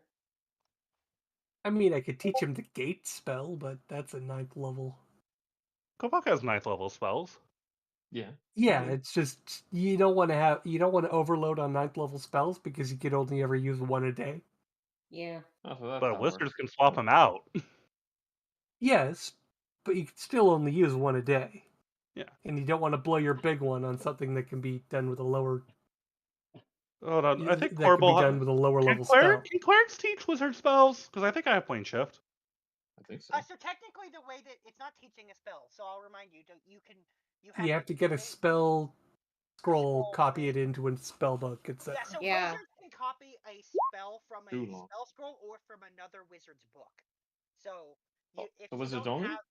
I mean, I could teach him the gate spell, but that's a 9th level. Kopaka has 9th level spells. Yeah. Yeah, it's just you don't want to overload on 9th level spells because you could only ever use one a day. Yeah. Oh, so that's But how it wizards works. can swap them out. Yes, but you could still only use one a day. Yeah. And you don't want to blow your big one on something that can be done with a lower. Hold on, I think that can be Korbal done with a lower level spell. Can clerics teach wizard spells? Because I think I have plane shift. I think so. So technically, the way that it's not teaching a spell. So I'll remind you. You have to get a spell scroll, copy it into a spell book. It's Yeah, so wizards can copy a spell from a spell scroll or from another wizard's book. So if you wizards don't only? have,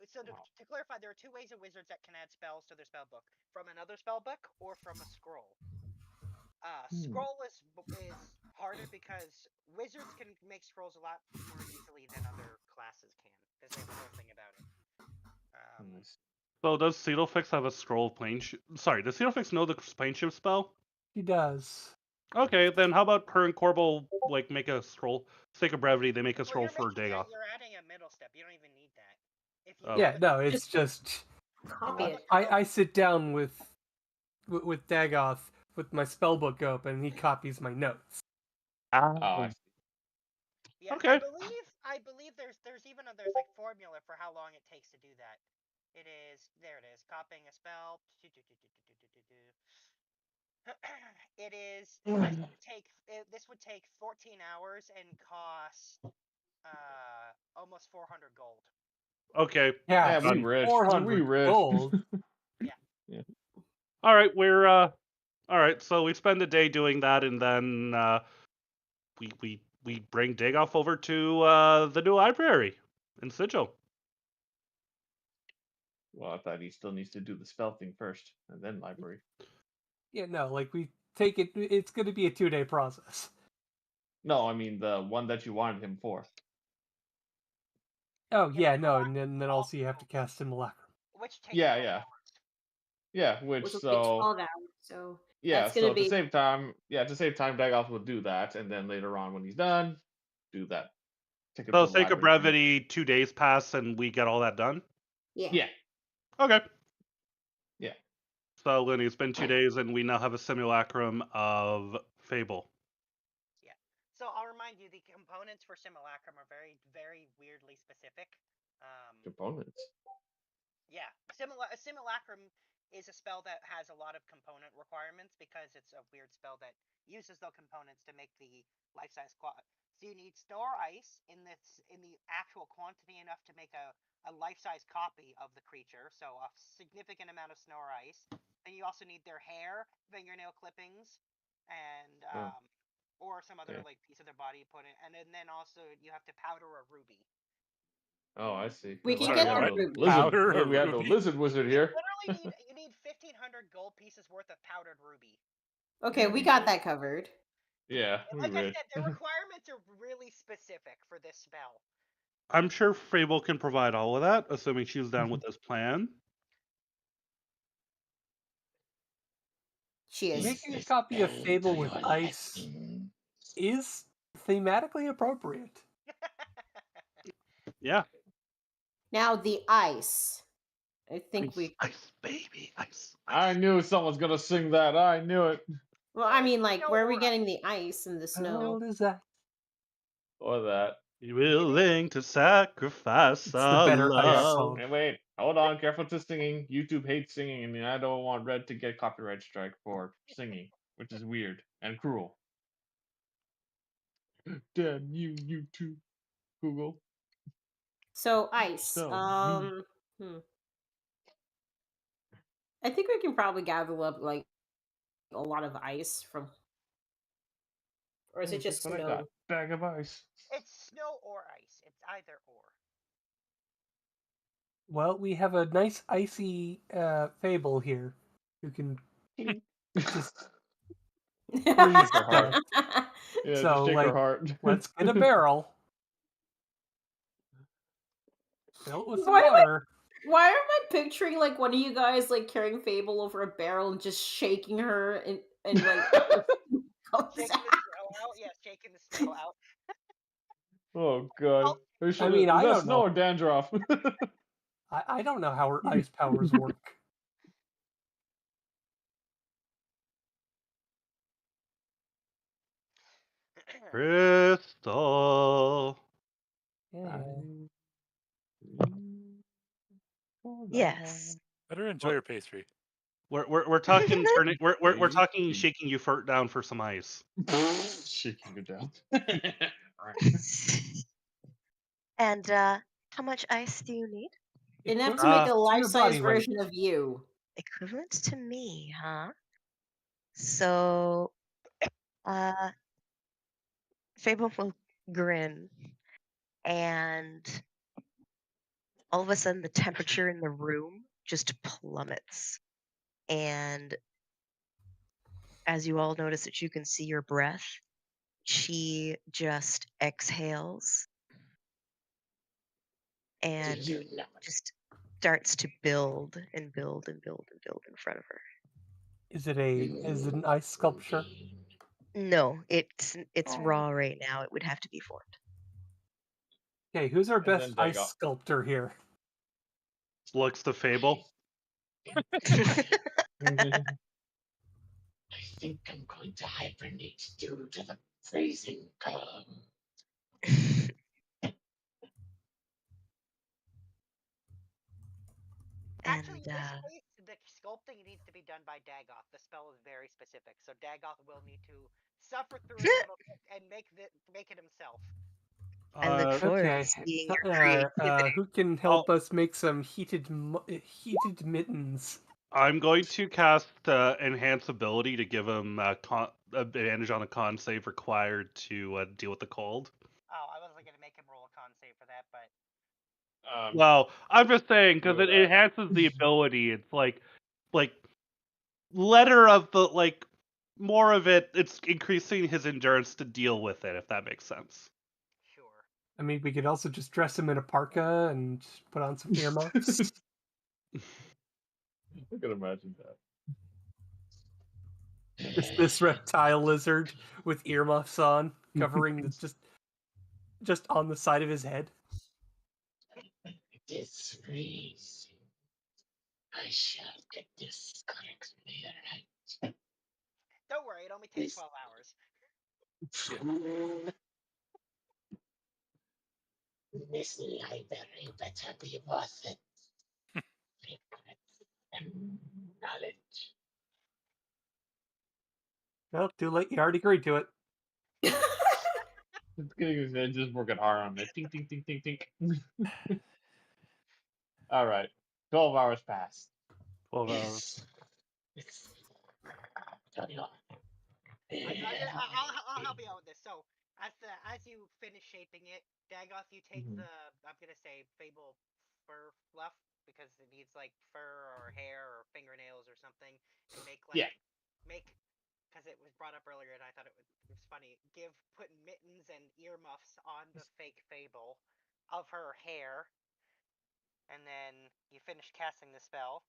so to clarify, there are two ways of wizards that can add spells to their spell book: from another spell book or from a scroll. Scroll is harder because wizards can make scrolls a lot more easily than other classes can because they have a whole thing about it. So does Cedelfix have a scroll of plane shift? Sorry, does Cedelfix know the plane shift spell? He does. Okay, then how about her and Korbal like make a scroll? Sake of brevity, they make a scroll for Dagoth. You're adding a middle step. You don't even need that. If Oh. Yeah, no, it's just copy it. I sit down with Dagoth with my spellbook open, and he copies my notes. Oh, I see. Yeah, okay. I believe there's like formula for how long it takes to do that. It is copying a spell. It is this would take 14 hours and cost almost 400 gold. Okay. Yeah, we rich. 400 gold. Yeah. All right, we're all right. So we spend a day doing that, and then we bring Dagoth over to the new library in Sigil. Well, I thought he still needs to do the spell thing first, and then library. Yeah, no, like we take it. It's going to be a 2-day process. No, I mean the one that you wanted him for. Oh yeah, no, and then also you have to cast Simulacrum. Which takes Yeah. Which Which will take so 12 hours. So yeah, that's gonna so be to save time, Dagoth will do that, and then later on when he's done, do that. Take it So, to the sake of library. brevity, 2 days pass and we get all that done? yeah. Okay. Yeah. So, Lenny, it's been 2 days and we now have a simulacrum of Fable. Yeah. So I'll remind you, the components for Simulacrum are very, very weirdly specific. Components. Yeah, Simulacrum is a spell that has a lot of component requirements because it's a weird spell that uses the components to make the life-size So you need snow or ice in the actual quantity enough to make a life-size copy of the creature, so a significant amount of snow or ice. And you also need their hair, fingernail clippings, and or some other like piece of their body you put in, and then also you have to powder a ruby. Oh, I see. We can Sorry, get we the have no ruby. lizard. We have no lizard wizard here. Literally you need 1,500 gold pieces worth of powdered ruby. Okay, we got that covered. Yeah. And like I said, the requirements are really specific for this spell. I'm sure Fable can provide all of that, assuming she's down with this plan. She is. Making a copy of Fable with ice is thematically appropriate. Yeah. Now the ice. I think ice, baby, ice. I knew someone's gonna sing that. I knew it. Well, I mean, like, where are we getting the ice and the How snow? old is that? Or that. You willing to sacrifice It's the better ice love. song. And wait, hold on, careful to singing. YouTube hates singing, and I don't want Red to get copyright strike for singing, which is weird and cruel. Damn you, YouTube, Google. So ice. I think we can probably gather up like a lot of ice from, or is it just what I snow? got? Bag of ice. It's snow or ice. It's either or. Well, we have a nice icy Fable here who can just freeze her heart. Yeah, so just shake like, her heart. let's get a barrel. Fill it with some Why am water. Why am I picturing like one of you guys like carrying Fable over a barrel and just shaking her and like shaking the snow out? Yeah, shaking the snow out. Oh god. I mean, is I that don't snow know. or dandruff? I don't know how her ice powers work. Crystal. Yes. Better enjoy your pastry. We're talking turning. We're talking shaking you down for some ice. Shaking you down. And how much ice do you need? enough to make a your life-size body weight. version of you. Equivalent to me, huh? So, Fable will grin, and all of a sudden the temperature in the room just plummets. And as you all notice that you can see your breath, she just exhales and just starts to build and build and build and build in front of her. Is it an ice sculpture? No, it's raw right now. It would have to be formed. Okay, who's our best then ice sculptor here? Looks to Fable. I think I'm going to hibernate due to the freezing cold. Actually, in this case, the sculpting needs to be done by Dagoth. The spell is very specific, so Dagoth will need to suffer through it a little bit and make it himself. I look forward to seeing your creativity. Who can help us make some heated mittens? I'm going to cast Enhance Ability to give him advantage on a con save required to deal with the cold. Oh, I wasn't going to make him roll a con save for that, but Well, I'm just saying because it enhances the ability. It's like letter of the more of it. It's increasing his endurance to deal with it. If that makes sense. Sure. I mean, we could also just dress him in a parka and put on some earmuffs. I can imagine that. This reptile lizard with earmuffs on, covering just on the side of his head. It is freezing. I shall get this correctly right. Don't worry, it only takes 12 hours. This library better be worth it. Secrets and knowledge. Well, too late. You already agreed to it. It's getting his head just working hard on it. Tink, tink, tink, tink, tink. All right. 12 hours passed. 12 hours. I'll help you out with this. So as you finish shaping it, Dagoth, you take the I'm gonna say Fable fur fluff because it needs like fur or hair or fingernails or something, and make because it was brought up earlier and I thought it was funny. Put mittens and earmuffs on the fake Fable of her hair, and then you finish casting the spell.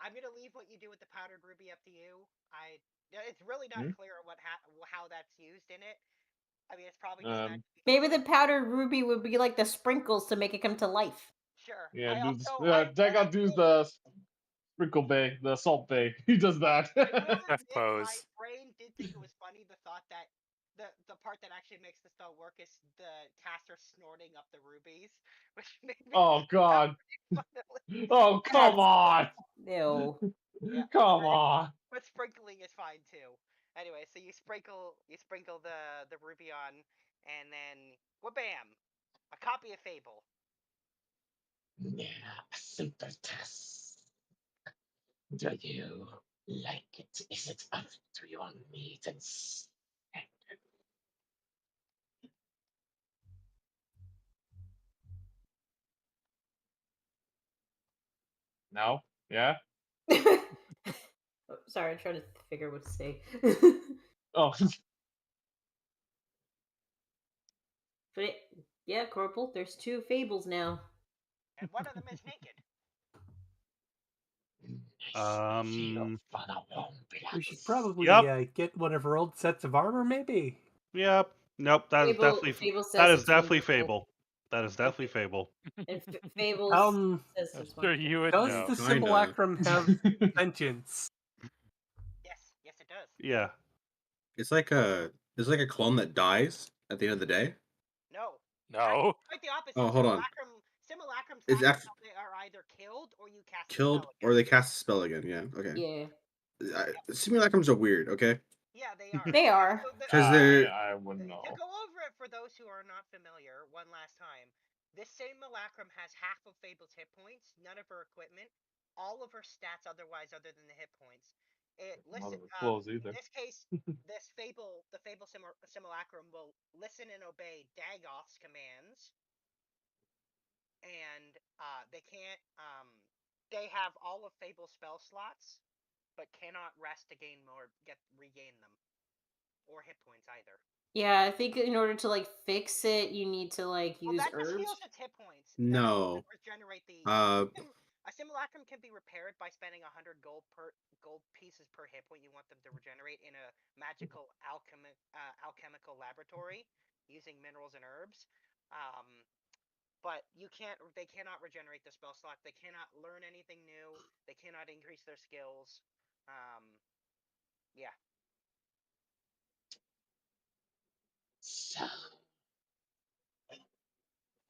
I'm gonna leave what you do with the powdered ruby up to you. It's really not clear how that's used in it. I mean, it's probably just meant to be Maybe the powdered ruby would be like the sprinkles to make it come to life. Sure. Yeah, Dagoth does the sprinkle bay, the salt bay. He does that. My brain did think it was funny. The thought that the part that actually makes the spell work is the caster snorting up the rubies, which made me. Oh God! Oh come on! No. Yeah, come on! But sprinkling is fine too. Anyway, so you sprinkle the ruby on, and then wha-bam, a copy of Fable. Yeah, a simple test. Do you like it? Is it up to your needs and standard? No? Yeah? Oh, sorry, I'm trying to figure what to say. Oh. But yeah, Korbal, there's 2 fables now. And one of them is naked. We should probably Yep. get one of her old sets of armor, maybe. Yep. Nope. That is definitely Fable says that is it's definitely wonderful. Fable. That is definitely Fable. And Fable says it's sure you would Does know. the simulacrum have sentience? Yes, it does. Yeah. It's like a clone that dies at the end of the day. No. No. Quite the opposite. Oh, hold on. Simulacrums It's they are either killed or you cast killed or they cast a spell again. Yeah. Okay. Yeah. Simulacrums are weird. Okay. Yeah, they are. They are. Because they're. I wouldn't know. To go over it for those who are not familiar, one last time. This same Malacrum has half of Fable's hit points, none of her equipment, all of her stats otherwise other than the hit points. Either. In this case, the Fable Simulacrum will listen and obey Dagoth's commands, and they can't. They have all of Fable's spell slots, but cannot rest to regain them, or hit points either. Yeah, I think in order to fix it, you need to use that herbs. just heals its hit points. No. Regenerate the. A simulacrum can be repaired by spending 100 gold pieces per hit point you want them to regenerate in a magical alchemical laboratory using minerals and herbs. But they cannot regenerate the spell slot. They cannot learn anything new. They cannot increase their skills. Yeah. So,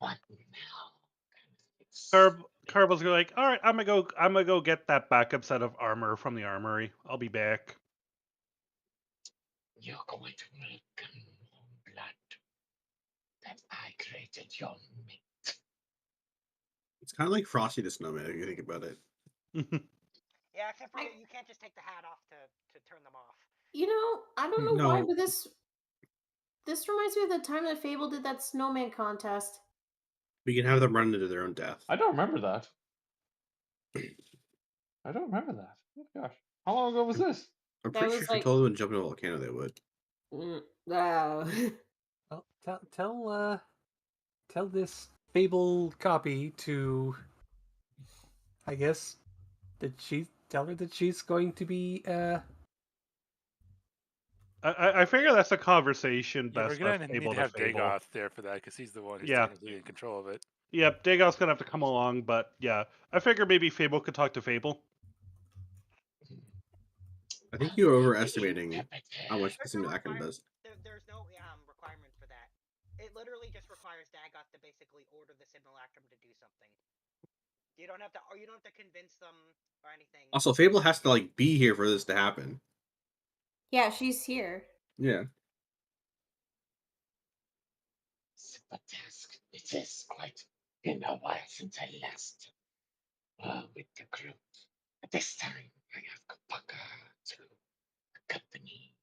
what now? Karbal's like, all right, I'm gonna go get that backup set of armor from the armory. I'll be back. You're going to make blood that I created your meat. It's kind of like Frosty the Snowman if you think about it. Yeah, except for you can't just take the hat off to turn them off. I don't know why, but this reminds me of the time that Fable did that snowman contest. We can have them run into their own death. I don't remember that. I don't remember that. Oh gosh, how long ago was this? I'm That pretty sure was if you like. told them to jump in a volcano, they would. Oh. Well, tell this Fable copy to, I guess, tell her that she's going to be I figure that's a conversation Yeah, we're best gonna left need Fable to to have Fable. Dagoth there for that because he's the one who's Yeah. technically in control of it. Yep, Dagoth's gonna have to come along, but yeah, I figure maybe Fable could talk to Fable. I think you're overestimating how much the simulacrum does. There's no requirement for that. It literally just requires Dagoth to basically order the simulacrum to do something. You don't have to convince them or anything. Also, Fable has to like be here for this to happen. Yeah, she's here. Yeah. Simple task. It is quite been a while since I last with the group. At this time, I have Kopaka to accompany.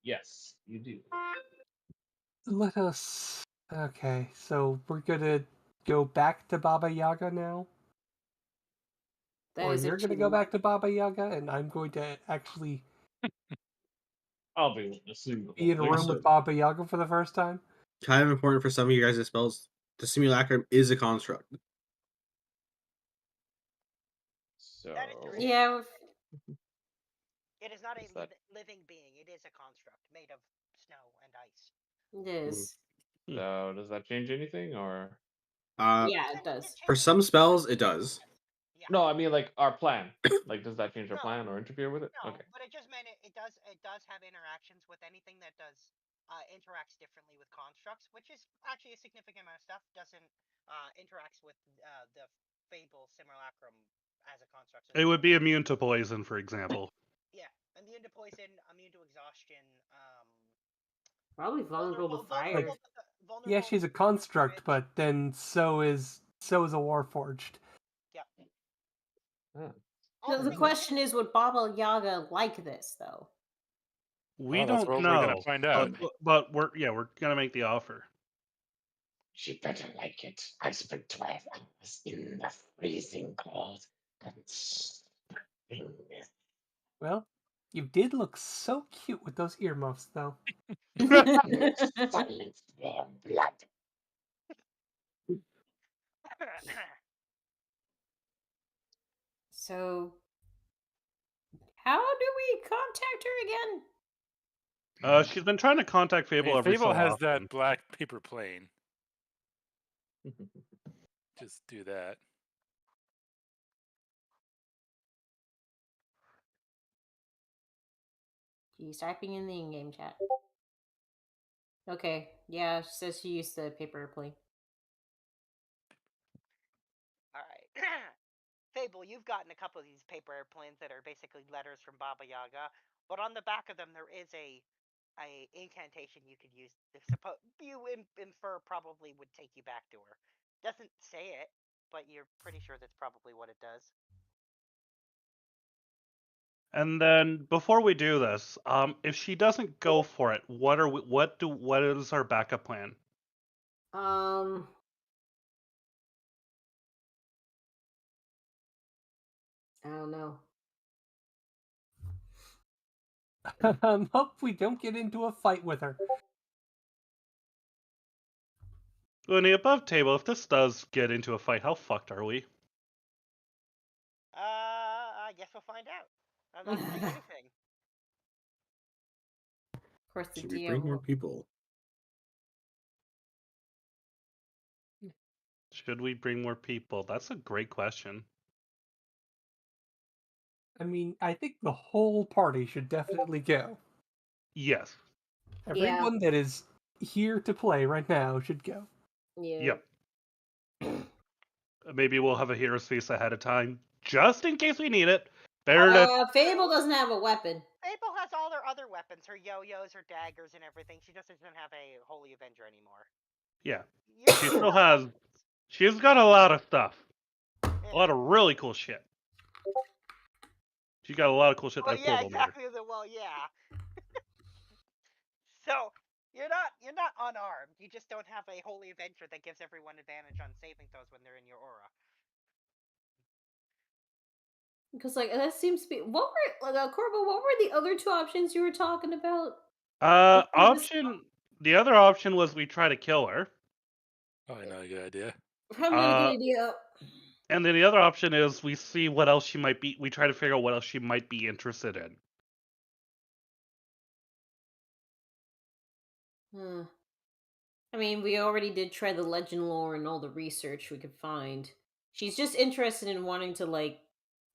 Yes, you do. let us. Okay, so we're gonna go back to Baba Yaga now. That Or is a you're gonna go back to Baba Yaga, and I'm going to actually I'll be witnessing the be in a whole room thing. with Baba Yaga for the first time. Kind of important for some of you guys' spells. The simulacrum is a construct. So Yeah. It is not a living being. It is a construct made of snow and ice. It is. So does that change anything, or? Yeah, it does. For some spells, it does. Yeah. No, I mean like our plan. Like, does that change our plan or interfere with it? No, Okay. but it just meant it does have interactions with anything that does interacts differently with constructs, which is actually a significant amount of stuff. Doesn't interacts with the Fable simulacrum as a construct. So It would be immune to poison, for example. yeah, immune to poison, immune to exhaustion. Probably vulnerable to fire. Yeah, she's a construct, but then so is a Warforged. Yep. So the question is, would Baba Yaga like this though? We Well, that's don't what know. we're gonna find out. But we're gonna make the offer. She better like it. I spent 12 hours in the freezing cold constructing this. Well, you did look so cute with those earmuffs, though. Silence their blood. So, how do we contact her again? She's been trying to contact Fable Hey, every Fable so has often. that black paper plane. Just do that. She's typing in the in-game chat. Okay, yeah, she says she used the paper plane. All right. Fable, you've gotten a couple of these paper airplanes that are basically letters from Baba Yaga, but on the back of them there is a incantation you could use. You infer probably would take you back to her. Doesn't say it, but you're pretty sure that's probably what it does. And then before we do this, if she doesn't go for it, what is our backup plan? I don't know. Hope we don't get into a fight with her. On the above table, if this does get into a fight, how fucked are we? I guess we'll find out. I'm not saying anything. Of course, the Should we DM bring more people? Should we bring more people? That's a great question. I mean, I think the whole party should definitely go. Yes. Everyone that is here to play right now should go. Yeah. Yep. Maybe we'll have a hero's feast ahead of time, just in case we need it. Better to... Fable doesn't have a weapon. Fable has all her other weapons, her yo-yos, her daggers, and everything. She just doesn't have a Holy Avenger anymore. Yeah. She still has... She's got a lot of stuff. A lot of really cool shit. She got a lot of cool shit that yeah, Fable exactly. Well, yeah. So, You're not unarmed. You just don't have a holy adventure that gives everyone advantage on saving throws when they're in your aura. Because like that seems to be what were Korbal, what were the other two options you were talking about? The other option was we try to kill her. Probably not a good idea. Probably not a good idea. And then the other option is we see what else she might be. We try to figure out what else she might be interested in. I mean, we already did try the legend lore and all the research we could find. She's just interested in wanting to like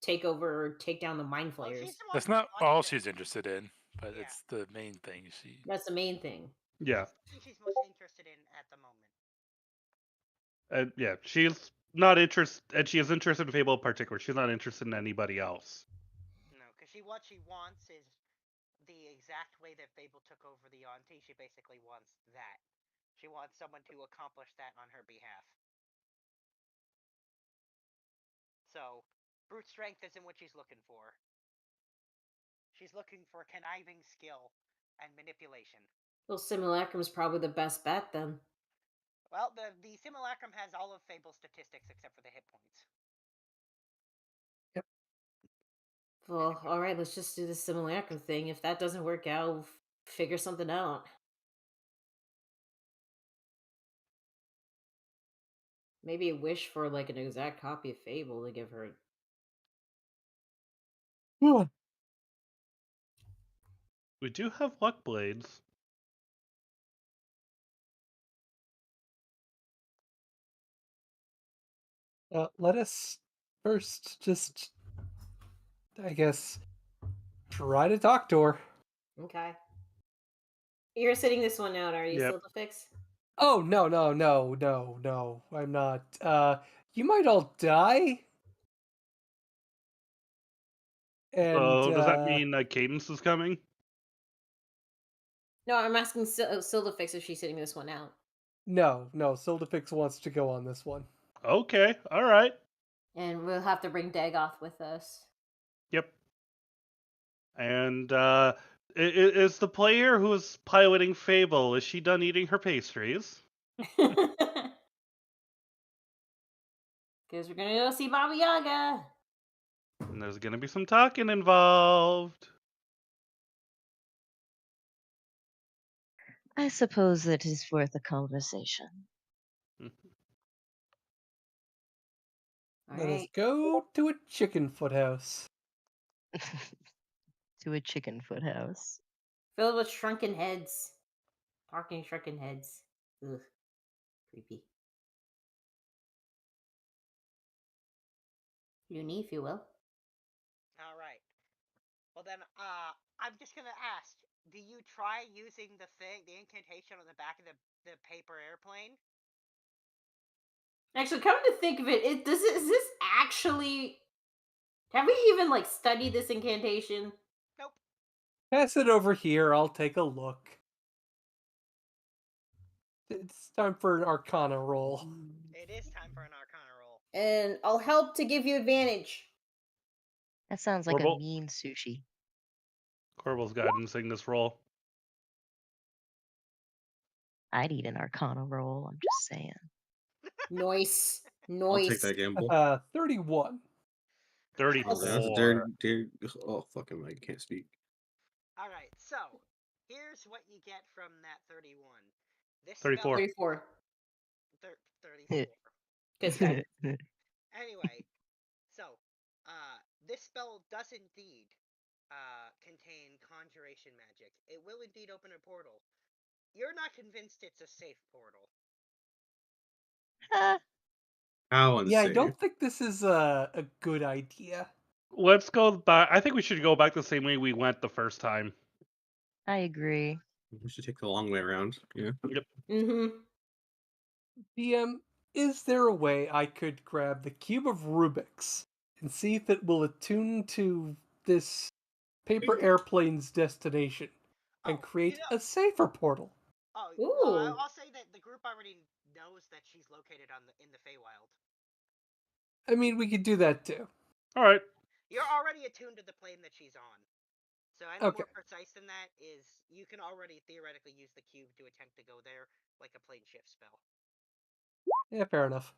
take over or take down the mind flayers. That's not all she's interested in, but it's the main thing. That's the main thing. Yeah. She's most interested in at the moment. Yeah, she's not interested, and she is interested in Fable in particular. She's not interested in anybody else. No, because what she wants is the exact way that Fable took over the Auntie. She basically wants that. She wants someone to accomplish that on her behalf. So, brute strength isn't what she's looking for. She's looking for conniving skill and manipulation. Well, Simulacrum's probably the best bet then. Well, the Simulacrum has all of Fable's statistics except for the hit points. Yep. Well, all right, let's just do the Simulacrum thing. If that doesn't work out, we'll figure something out. Maybe a wish for like an exact copy of Fable to give her. We do have luck blades. Let us first just, I guess, try to talk to her. Okay. You're sitting this one out, are you, Yep. Silverfix? Oh, no, I'm not. You might all die. And, So does that mean Cadence is coming? No, I'm asking Silverfix if she's sitting this one out. No, Silverfix wants to go on this one. Okay, all right. And we'll have to bring Dagoth with us. Yep. And is the player who is piloting Fable, is she done eating her pastries? Because we're gonna go see Baba Yagga. And there's gonna be some talking involved. I suppose it is worth a conversation. Let us go to a chicken foot house. To a chicken foot house. Filled with shrunken heads. Talking shrunken heads. Ugh. Creepy. Loony, if you will. Alright. Well then, I'm just gonna ask, do you try using the incantation on the back of the paper airplane? Actually, come to think of it, is this actually... Have we even, like, studied this incantation? Nope. Pass it over here, I'll take a look. It's time for an Arcana roll. It is time for an Arcana roll. And I'll help to give you advantage. That sounds like Korbal. a mean sushi. Korbal's guidancing this roll. I'd eat an Arcana roll, I'm just saying. Noise. I'll take that gamble. 31. 34. That's a dare. Oh, fucking I can't speak. Alright, so, here's what you get from that 31. This 34. 34. 34. Good spell. Anyway, so, this spell does indeed contain conjuration magic. It will indeed open a portal. You're not convinced it's a safe portal. How unsafe? Yeah, I don't think this is a good idea. Let's go back. I think we should go back the same way we went the first time. I agree. We should take the long way around. Yeah. Yep. Mm-hmm. DM, is there a way I could grab the cube of Rubik's and see if it will attune to this paper airplane's destination and create a safer portal? Oh, Ooh. I'll say that the group already knows that she's located in the Feywild. I mean, we could do that too. All right. You're already attuned to the plane that she's on. So any Okay. more precise than that is you can already theoretically use the cube to attempt to go there like a plane shift spell. Yeah, fair enough.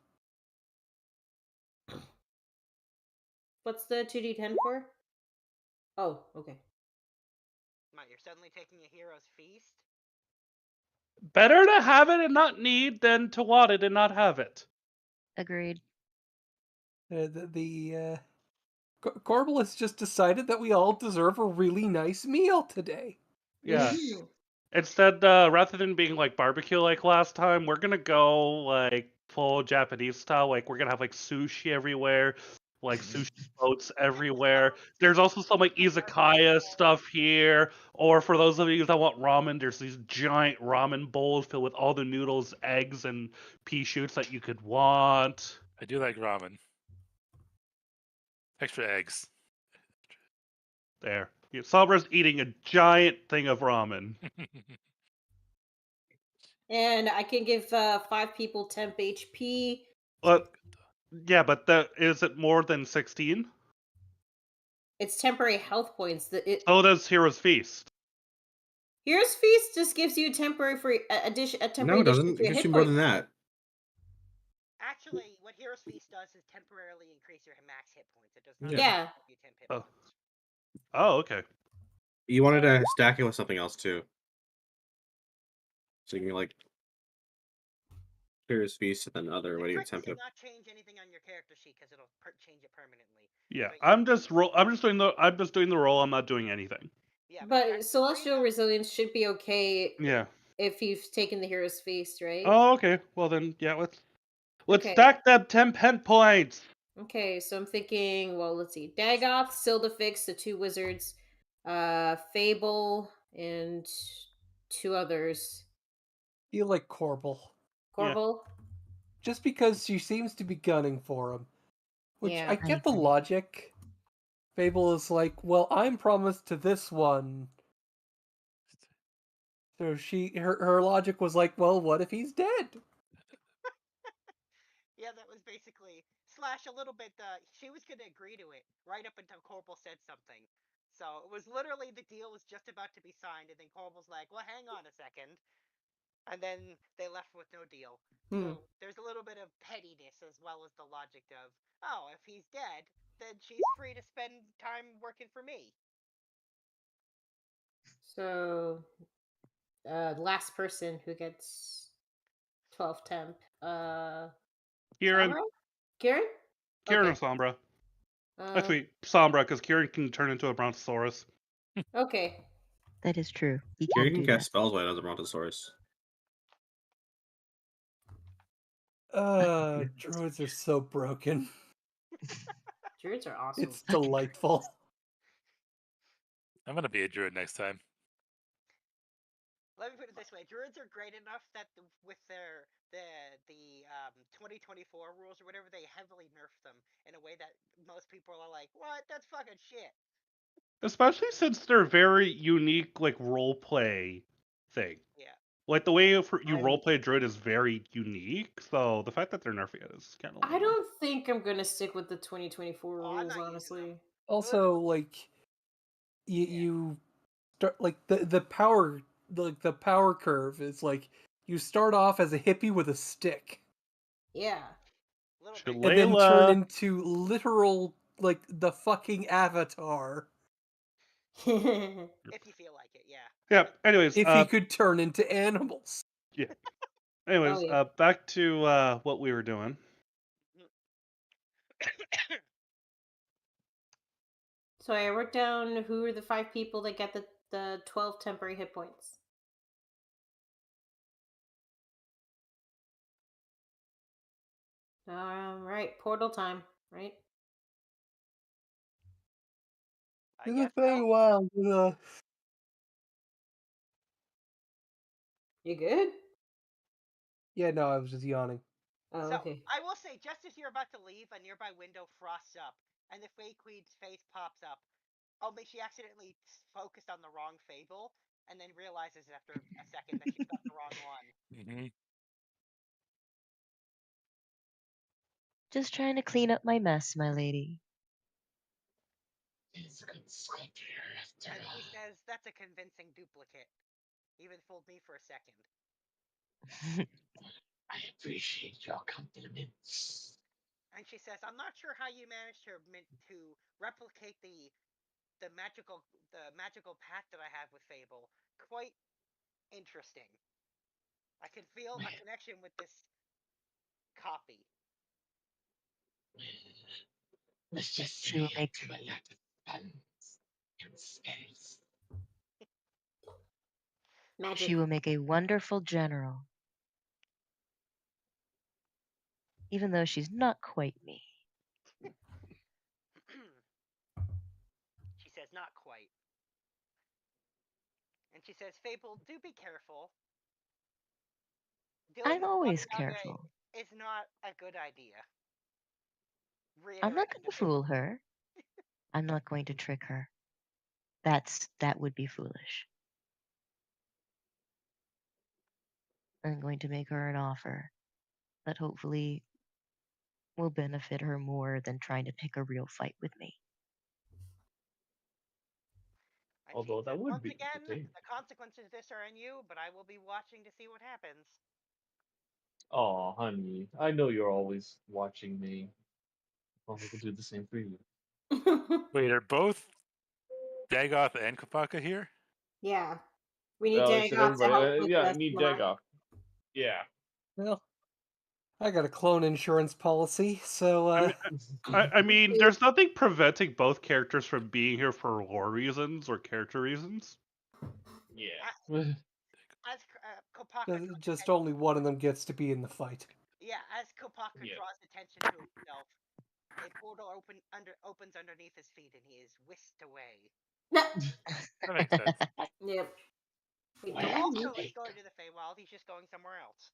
What's the 2d10 for? Oh, okay. What, you're suddenly taking a hero's feast? Better to have it and not need than to want it and not have it. Agreed. Korbal has just decided that we all deserve a really nice meal today. Yeah. Mhm. Instead, rather than being like barbecue like last time, we're gonna go like full Japanese style. Like we're gonna have like sushi everywhere, like sushi boats everywhere. There's also some like izakaya stuff here. Or for those of you that want ramen, there's these giant ramen bowls filled with all the noodles, eggs, and pea shoots that you could want. I do like ramen. Extra eggs. There. Sombra's eating a giant thing of ramen. And I can give 5 people temp HP. But yeah, but is it more than 16? It's temporary health points. Oh, that's Hero's Feast. Hero's Feast just gives you a temporary addition No, to it doesn't. your It gives hit you more points. than that. Actually, what Hero's Feast does is temporarily increase your max hit points. It does not Yeah. give you 10 hit points. Oh, okay. You wanted to stack it with something else too. So you can like Hero's Feast and then other. What do you Trick attempt does it? not change anything on your character sheet because it'll change it permanently. Yeah, But I'm just doing the roll. I'm not doing anything. yeah, But Celestial Resilience should be okay Yeah. if you've taken the Hero's Feast, right? Oh, okay. Well then, yeah. Let's Okay. stack them 10 pen points. Okay, so I'm thinking, well, let's see. Dagoth, Sildafix, the 2 wizards, Fable, and 2 others. Feel like Korbal. Korbal? Just because she seems to be gunning for him. Which Yeah. I get the logic. Fable is like, well, I'm promised to this one. So her logic was like, well, what if he's dead? yeah, that was basically slash a little bit. She was gonna agree to it right up until Korbal said something. So it was literally the deal was just about to be signed, and then Korbal's like, "Well, hang on a second. And then they left with no deal. So there's a little bit of pettiness as well as the logic of, oh, if he's dead, then she's free to spend time working for me. So, last person who gets 12 temp. Kieran. Sombra? Kieran? Kieran Okay. or Sombra. Actually, Sombra, because Kieran can turn into a Brontosaurus. Okay. That is true. He Yeah, can you can do cast that. spells while it has a Brontosaurus. Druids are so broken. Druids are awesome. It's delightful. I'm gonna be a druid next time. Let me put it this way: Druids are great enough that with their the 2024 rules or whatever, they heavily nerf them in a way that most people are like, "What? That's fucking shit." Especially since they're very unique, like role play thing. Yeah. Like the way you roleplay a druid is very unique. So the fact that they're nerfing it is kind of. I don't think I'm gonna stick with the 2024 rules, honestly. Also, like you start like the power the power curve is like you start off as a hippie with a stick. Yeah. And then turn into literal like the fucking Avatar. If you feel like it, yeah. Yeah. Anyways, If he could turn into animals. Yeah. Anyways, Oh, yeah. back to what we were doing. So I wrote down who are the 5 people that get the 12 temporary hit points. Right, portal time, right? It's a very wild. You good? Yeah, no, I was just yawning. Oh, So okay. I will say, just as you're about to leave, a nearby window frosts up, and the Fey Queen's face pops up. Only she accidentally focused on the wrong Fable, and then realizes after a second that she's got the wrong one. Mm-hmm. Just trying to clean up my mess, my lady. It's considered And he says, "That's a convincing duplicate. Even fooled me for a second." I appreciate your compliments. And she says, "I'm not sure how you managed to replicate the magical pact that I have with Fable. Quite interesting. I can feel a connection with this copy." Let's just She will make to a lot of puns and spells. Magic. she will make a wonderful general, even though she's not quite me. She says, "Not quite." And she says, "Fable, do be careful. Dealing I'm with always Baba Yagga careful. is not a good idea." I'm not Reiterating going to to fool Fable. her. I'm not going to trick her. That would be foolish. I'm going to make her an offer that hopefully will benefit her more than trying to pick a real fight with me. And she Although that says, would "Once be again, entertaining. the consequences of this are on you, but I will be watching to see what happens." Oh, honey, I know you're always watching me. Well, I could do the same for you. Wait, are both Dagoth and Kopaka here? Yeah. We need Oh, I said Dagoth to everybody. help with Yeah, I us need more. Dagoff. Yeah. Well, I got a clone insurance policy, so I mean, there's nothing preventing both characters from being here for lore reasons or character reasons. Yeah. As Kopaka draws just attention, only one of them gets to be in the fight. as Kopaka Yeah. draws attention to himself, a portal opens underneath his feet, and he is whisked away. That makes sense. Yep. Wait, Where don't to Also, he's take going to the Feywild. He's just going somewhere else.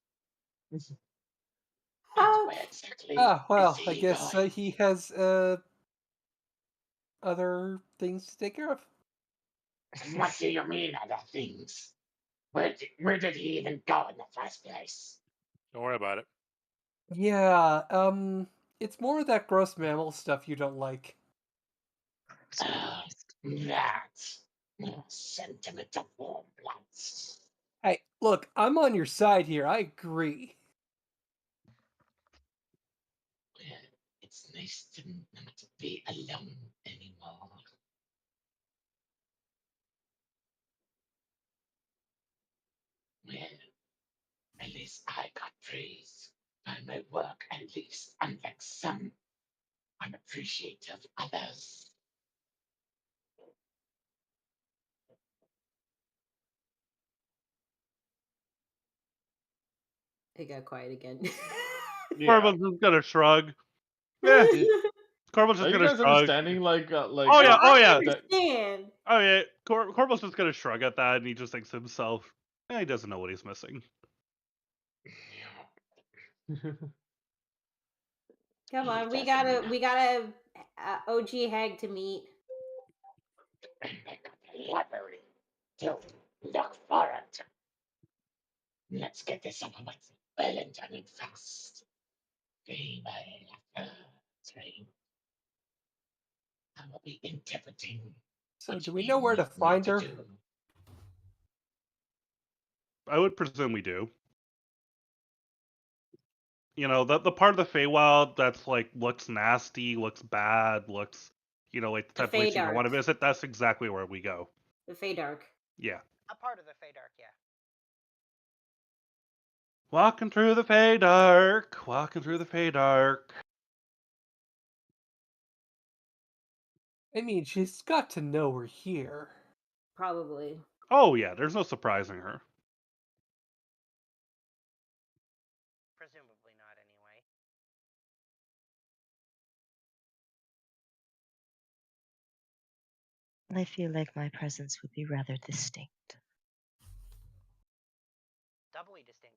and Oh, where exactly Ah, is well, I he guess going? he has other things to take care of. What do you mean other things? Where did he even go in the first place? Don't worry about it. Yeah, it's more of that gross mammal stuff you don't like. That sentiment of warm bloods. Hey, look, I'm on your side here. I agree. It's nice to not be alone anymore. Well, at least I got praise by my work, at least, unlike some unappreciative others. it got quiet again. Yeah. Corbal's just gonna shrug. Eh, Corbal's Are just you gonna guys shrug. understanding? Like, Oh yeah, oh I yeah, understand. oh yeah. Corbal's just gonna shrug at that, and he just thinks to himself, he doesn't know what he's missing. Come on, we got a OG hag to meet. And I got the library to look forward to. Let's get this over with. Well and done and fast. Game after train. I will be interpreting. So, what do we you know where to want me find to her? do. I would presume we do. You know, the part of the Feywild that's like looks nasty, looks bad, looks like the The type of place you don't want to Feydark. visit. That's exactly where we go. The Feydark. Yeah. A part of the Feydark, yeah. Walking through the Feydark, walking through the Feydark. I mean, she's got to know we're here. Probably. Oh yeah, there's no surprising her. Presumably not, anyway. I feel like my presence would be rather distinct. Doubly distinct.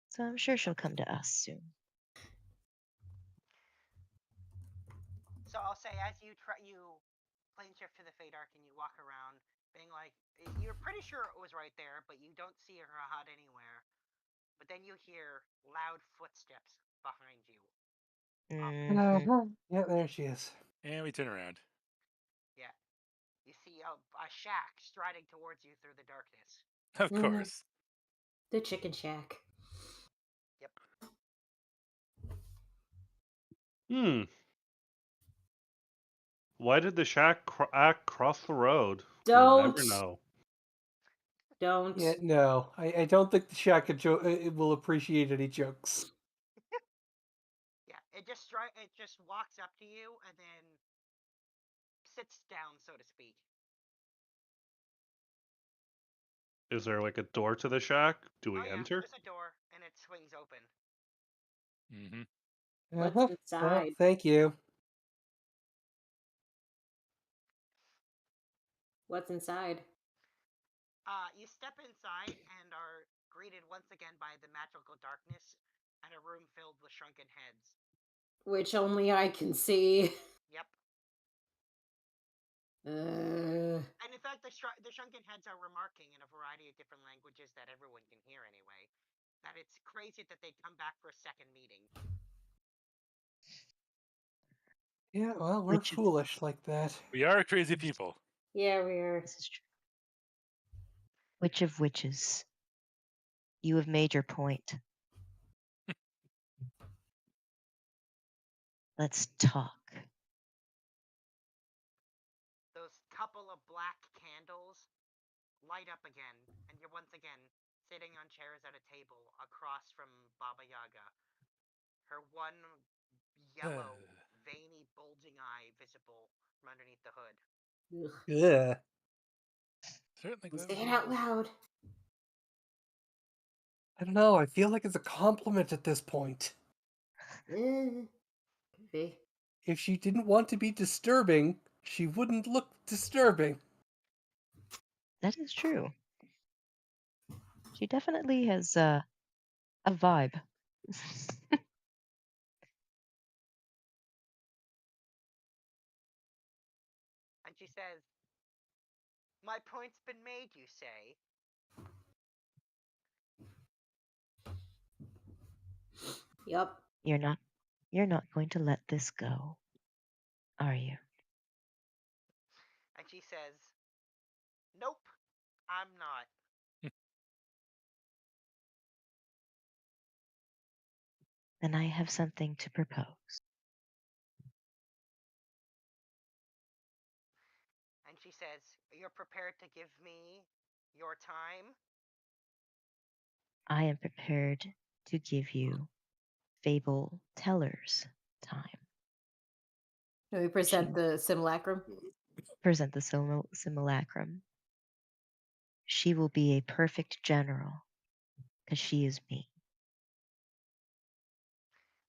So I'm sure she'll come to us soon. So I'll say, as you plane shift to the Feydark and you walk around, being like, you're pretty sure it was right there, but you don't see her hut anywhere. But then you hear loud footsteps behind you. Mhm. Yeah, there she is. And we turn around. Yeah. You see a shack striding towards you through the darkness. Of course. The chicken shack. Yep. Why did the shack cross the road? We'll never Don't. know. Don't. Yeah, no. I don't think the shack it will appreciate any jokes. Yeah. It just walks up to you and then sits down, so to speak. Is there like a door to the shack? Do we Oh yeah, enter? there's a door and it swings open. Mm-hmm. What's Well, inside? thank you. What's inside? You step inside and are greeted once again by the magical darkness and a room filled with shrunken heads. Which only I can see. Yep. Uh, And in fact, the shrunken heads are remarking in a variety of different languages that everyone can hear anyway, that it's crazy that they'd come back for a second meeting. Yeah, well, we're foolish like that. We are crazy people. yeah, we are. This is true. Which of witches? You have made your point. Let's talk. Those couple of black candles light up again, and you're once again sitting on chairs at a table across from Baba Yaga. Her one yellow, veiny, bulging eye visible from underneath the hood. Ugh. Yeah. Certainly glad Say we it did out this. loud. I don't know. I feel like it's a compliment at this point. Could be. If she didn't want to be disturbing, she wouldn't look disturbing. That is true. She definitely has a vibe. And she says, "My point's been made, you say?" Yup. You're not going to let this go, are you? And she says, "Nope, I'm not." Then I have something to propose. And she says, "You're prepared to give me your time?" I am prepared to give you Fable Teller's time. Can we present the simulacrum? Present the simulacrum. She will be a perfect general because she is me.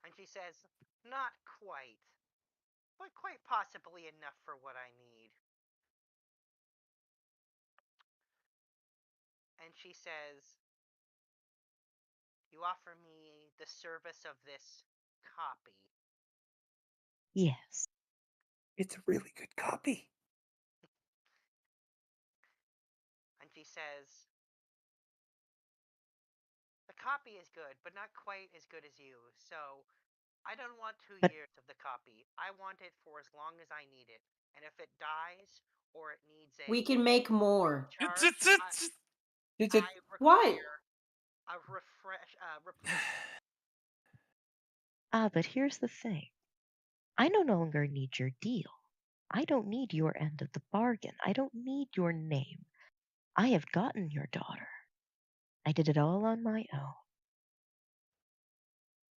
And she says, "Not quite, but quite possibly enough for what I need." And she says, "You offer me the service of this copy." Yes. It's a really good copy. And she says, "The copy is good, but not quite as good as you. So I don't want 2 years of the copy. I want it for as long as I need it. And if it dies or it needs a We can make more. charge, I What? require a replacement." But here's the thing. I no longer need your deal. I don't need your end of the bargain. I don't need your name. I have gotten your daughter. I did it all on my own.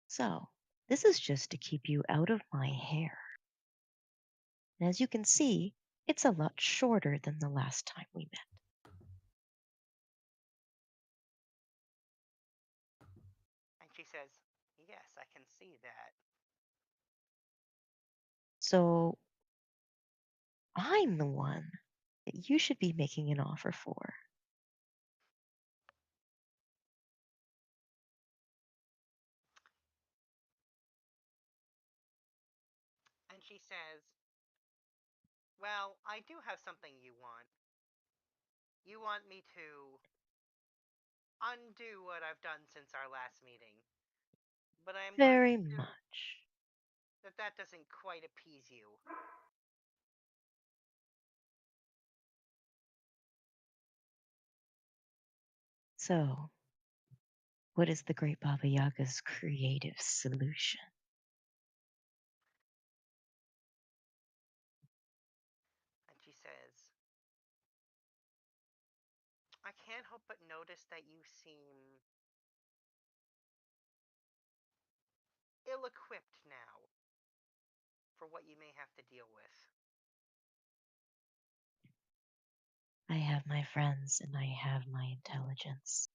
So, this is just to keep you out of my hair. And as you can see, it's a lot shorter than the last time we met. And she says, "Yes, I can see that." So, I'm the one that you should be making an offer for. And she says, "Well, I do have something you want. You want me to undo what I've done since our last meeting. But I'm going Very to much. that doesn't quite appease you. So, what is the great Baba Yaga's creative solution? And she says, I can't help but notice that you seem ill-equipped now for what you may have to deal with. I have my friends and I have my intelligence.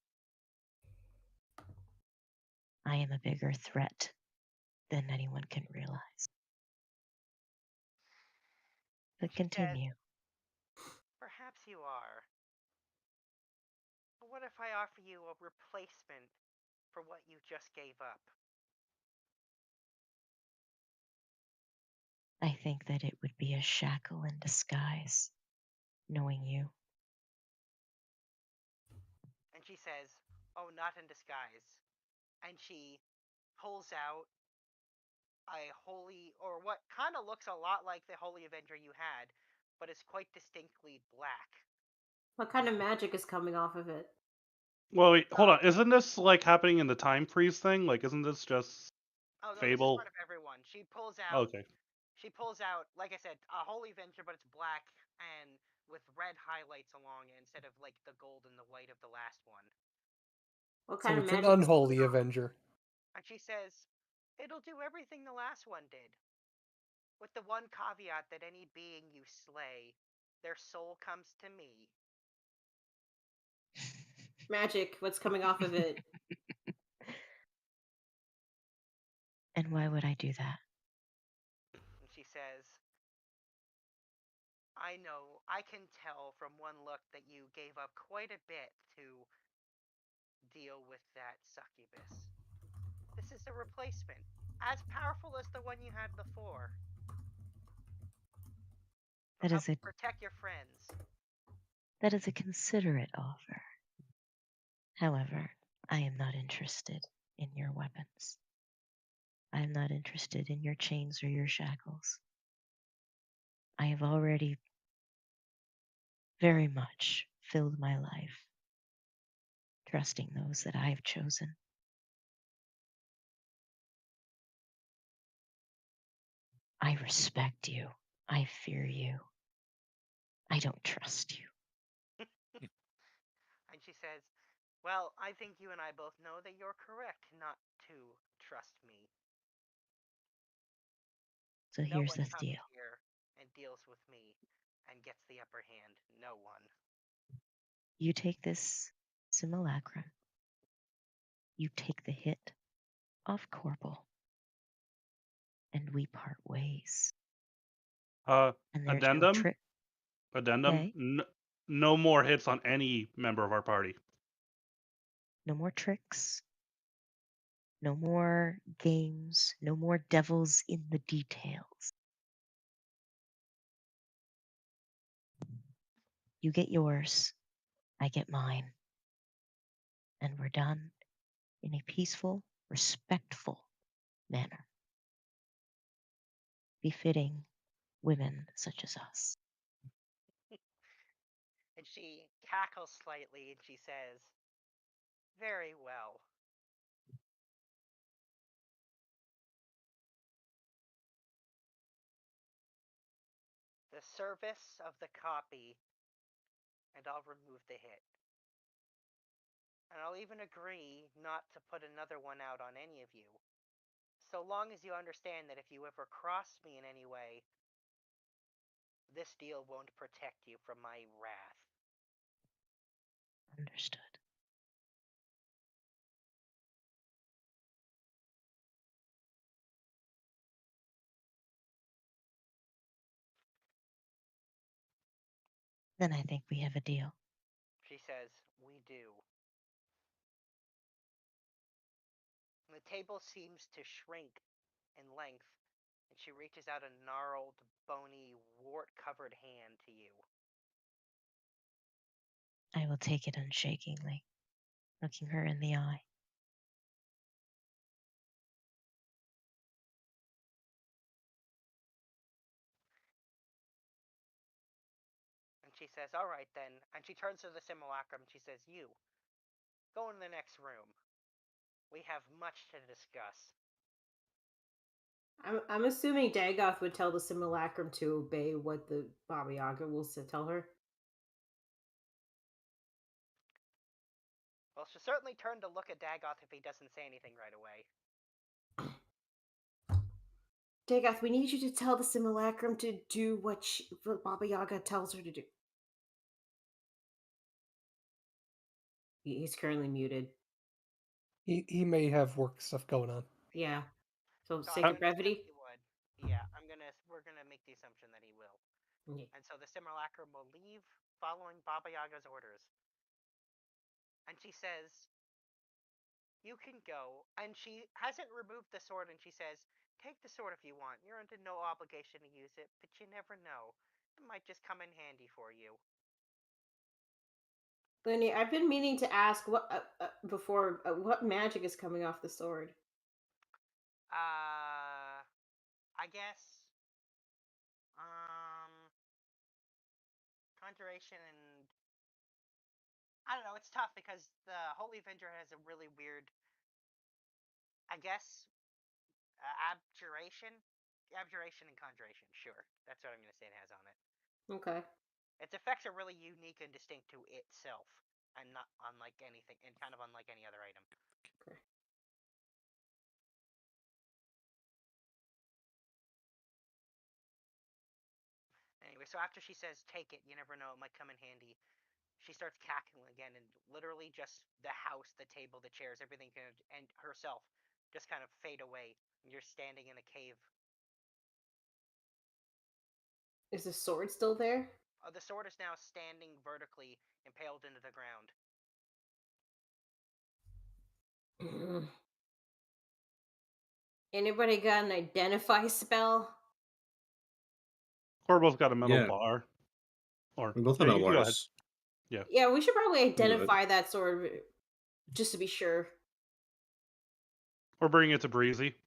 I am a bigger threat than anyone can realize. But She says, continue. perhaps you are. But what if I offer you a replacement for what you just gave up? I think that it would be a shackle in disguise, knowing you. And she says, oh, not in disguise. And she pulls out a holy, or what kind of looks a lot like the Holy Avenger you had, but is quite distinctly black. What kind of magic is coming off of it? Well, wait, hold on. Isn't this like happening in the time freeze thing? Like, isn't this just Oh no, Fable? this is part of everyone. She pulls out. Okay. She pulls out, like I said, a Holy Avenger, but it's black and with red highlights along it instead of like the gold and the white of the last one. What So kind of it's an magic? unholy Avenger. And she says, it'll do everything the last one did. With the one caveat that any being you slay, their soul comes to me. Magic, what's coming off of it? And why would I do that? And she says, I know, I can tell from one look that you gave up quite a bit to deal with that succubus. This is a replacement, as powerful as the one you had before. That is a protect your friends. That is a considerate offer. However, I am not interested in your weapons. I am not interested in your chains or your shackles. I have already very much filled my life trusting those that I have chosen. I respect you. I fear you. I don't trust you. And she says, well, I think you and I both know that you're correct not to trust me. So no here's one the comes deal. here and deals with me and gets the upper hand. No one. You take this simulacrum. You take the hit off Korbal. And we part ways. And there's Addendum? no trick. Addendum? Okay. No more hits on any member of our party. No more tricks. No more games. No more devils in the details. You get yours. I get mine. And we're done in a peaceful, respectful manner, befitting women such as us. And she cackles slightly and she says, very well. The service of the copy, and I'll remove the hit. And I'll even agree not to put another one out on any of you. So long as you understand that if you ever cross me in any way, this deal won't protect you from my wrath. Understood. Then I think we have a deal. She says, we do. The table seems to shrink in length, and she reaches out a gnarled, bony, wart-covered hand to you. I will take it unshakingly, looking her in the eye. says, all right then. And she turns to the simulacrum and she says, you, go in the next room. We have much to discuss. I'm assuming Dagoth would tell the simulacrum to obey what the Baba Yaga will tell her. Well, she'll certainly turn to look at Dagoth if he doesn't say anything right away. Dagoth, we need you to tell the simulacrum to do what Baba Yaga tells her to do. He's currently muted. He may have work stuff going on. Yeah. So So sake of brevity. He would. Yeah, we're gonna make the assumption that he will. Okay. And so the simulacrum will leave following Baba Yaga's orders. And she says, you can go. And she hasn't removed the sword, and she says, take the sword if you want. You're under no obligation to use it, but you never know. It might just come in handy for you. Lenny, I've been meaning to ask what what magic is coming off the sword. I guess conjuration and I don't know, it's tough because the Holy Avenger has a really weird, I guess, abjuration and conjuration. Sure, that's what I'm gonna say it has on it. Okay. Its effects are really unique and distinct to itself, and not unlike anything, and kind of unlike any other item. Okay. Anyway, so after she says, take it, you never know, it might come in handy, she starts cackling again, and literally just the house, the table, the chairs, everything, and herself just kind of fade away. You're standing in a cave. Is the sword still there? The sword is now standing vertically, impaled into the ground. Anybody got an identify spell? Korbal's got a metal bar. Or we both have metal bars. Yeah. Yeah, we should probably identify that sword just to be sure. Or bring it to Breezy.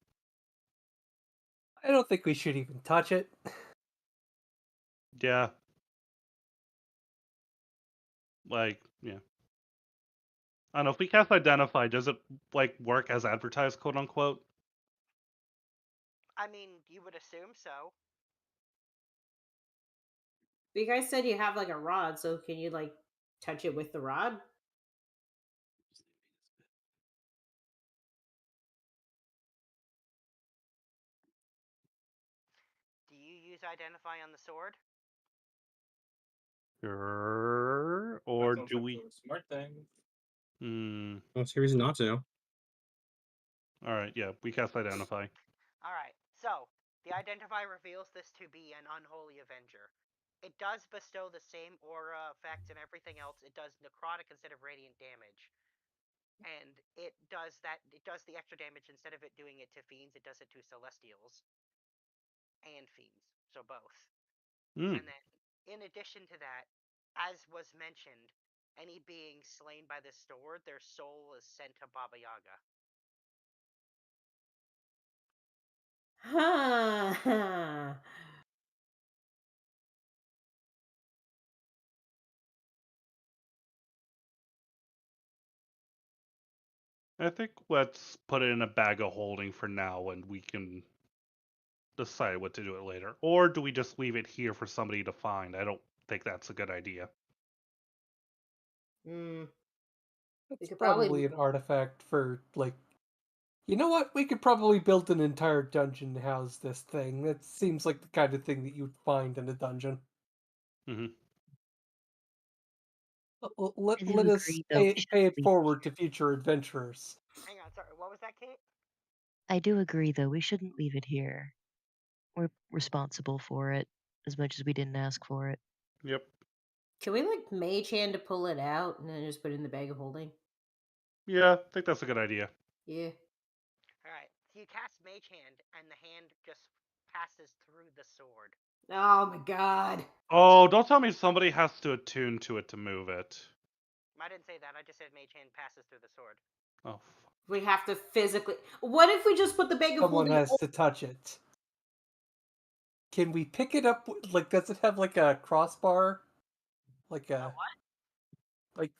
I don't think we should even touch it. Yeah. Like, yeah. I don't know, if we cast Identify, does it, like, work as advertised, quote-unquote? I mean, you would assume so. But you guys said you have, like, a rod, so can you, like, touch it with the rod? Do you use Identify on the sword? Sure. Or do we... Smart thing. What's the reason not to? Alright, yeah, we cast Identify. Alright, so, the Identify reveals this to be an unholy avenger. It does bestow the same aura effects and everything else. It does necrotic instead of radiant damage. And it does the extra damage. Instead of it doing it to fiends, it does it to celestials. And fiends, so both. And then, in addition to that, as was mentioned, any being slain by this sword, their soul is sent to Baba Yaga. Huh. I think let's put it in a bag of holding for now, and we can decide what to do it later. Or do we just leave it here for somebody to find? I don't think that's a good idea. It's probably an artifact for, like... You know what? We could probably build an entire dungeon to house this thing. That seems like the kind of thing that you'd find in a dungeon. Mm-hmm. Let us pay it forward to future adventurers. Hang on, sorry, what was that, Kate? I do agree, though. We shouldn't leave it here. We're responsible for it, as much as we didn't ask for it. Yep. Can we, like, mage hand to pull it out and then just put it in the bag of holding? Yeah, I think that's a good idea. Yeah. Alright, so you cast Mage Hand, and the hand just passes through the sword. Oh my god. Oh, don't tell me somebody has to attune to it to move it. I didn't say that, I just said Mage Hand passes through the sword. Oh, We have to physically... What if we just put the bag of holding... Someone has to touch it. Can we pick it up? Like, does it have, like, a crossbar? Like A what?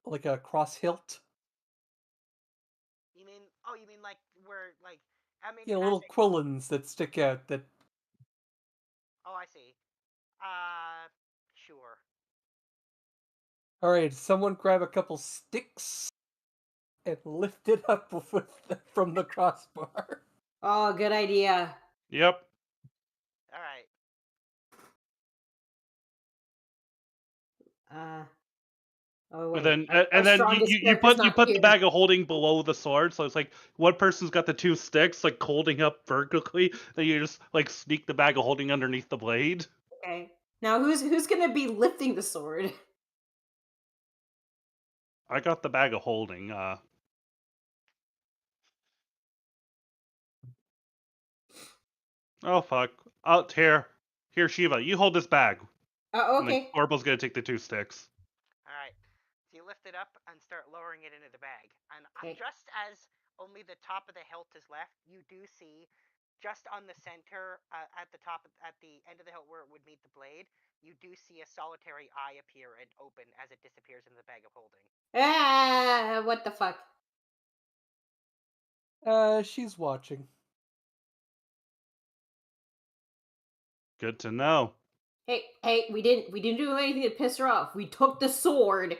like a cross hilt. You mean? Oh, you mean like where like? I mean, You know, as little in, quillins that stick out that oh, I see. Sure. Alright, someone grab a couple sticks and lift it up from the crossbar. Oh, good idea. Yep. All right. Oh And wait, then our and then strongest you character's put not the here. bag of holding below the sword, so it's like one person's got the two sticks like holding up vertically, then you just like sneak the bag of holding underneath the blade. Okay. Now who's gonna be lifting the sword? I got the bag of holding. Oh fuck. Out here. Here, Shiva, you hold this bag. And then Okay. Korbal's gonna take the two sticks. All right. So you lift it up and start lowering it into the bag. And Okay. just as only the top of the hilt is left, you do see just on the center, at the top, at the end of the hilt where it would meet the blade, you do see a solitary eye appear and open as it disappears in the bag of holding. What the fuck? She's watching. Good to know. Hey, we didn't do anything to piss her off. We took the sword.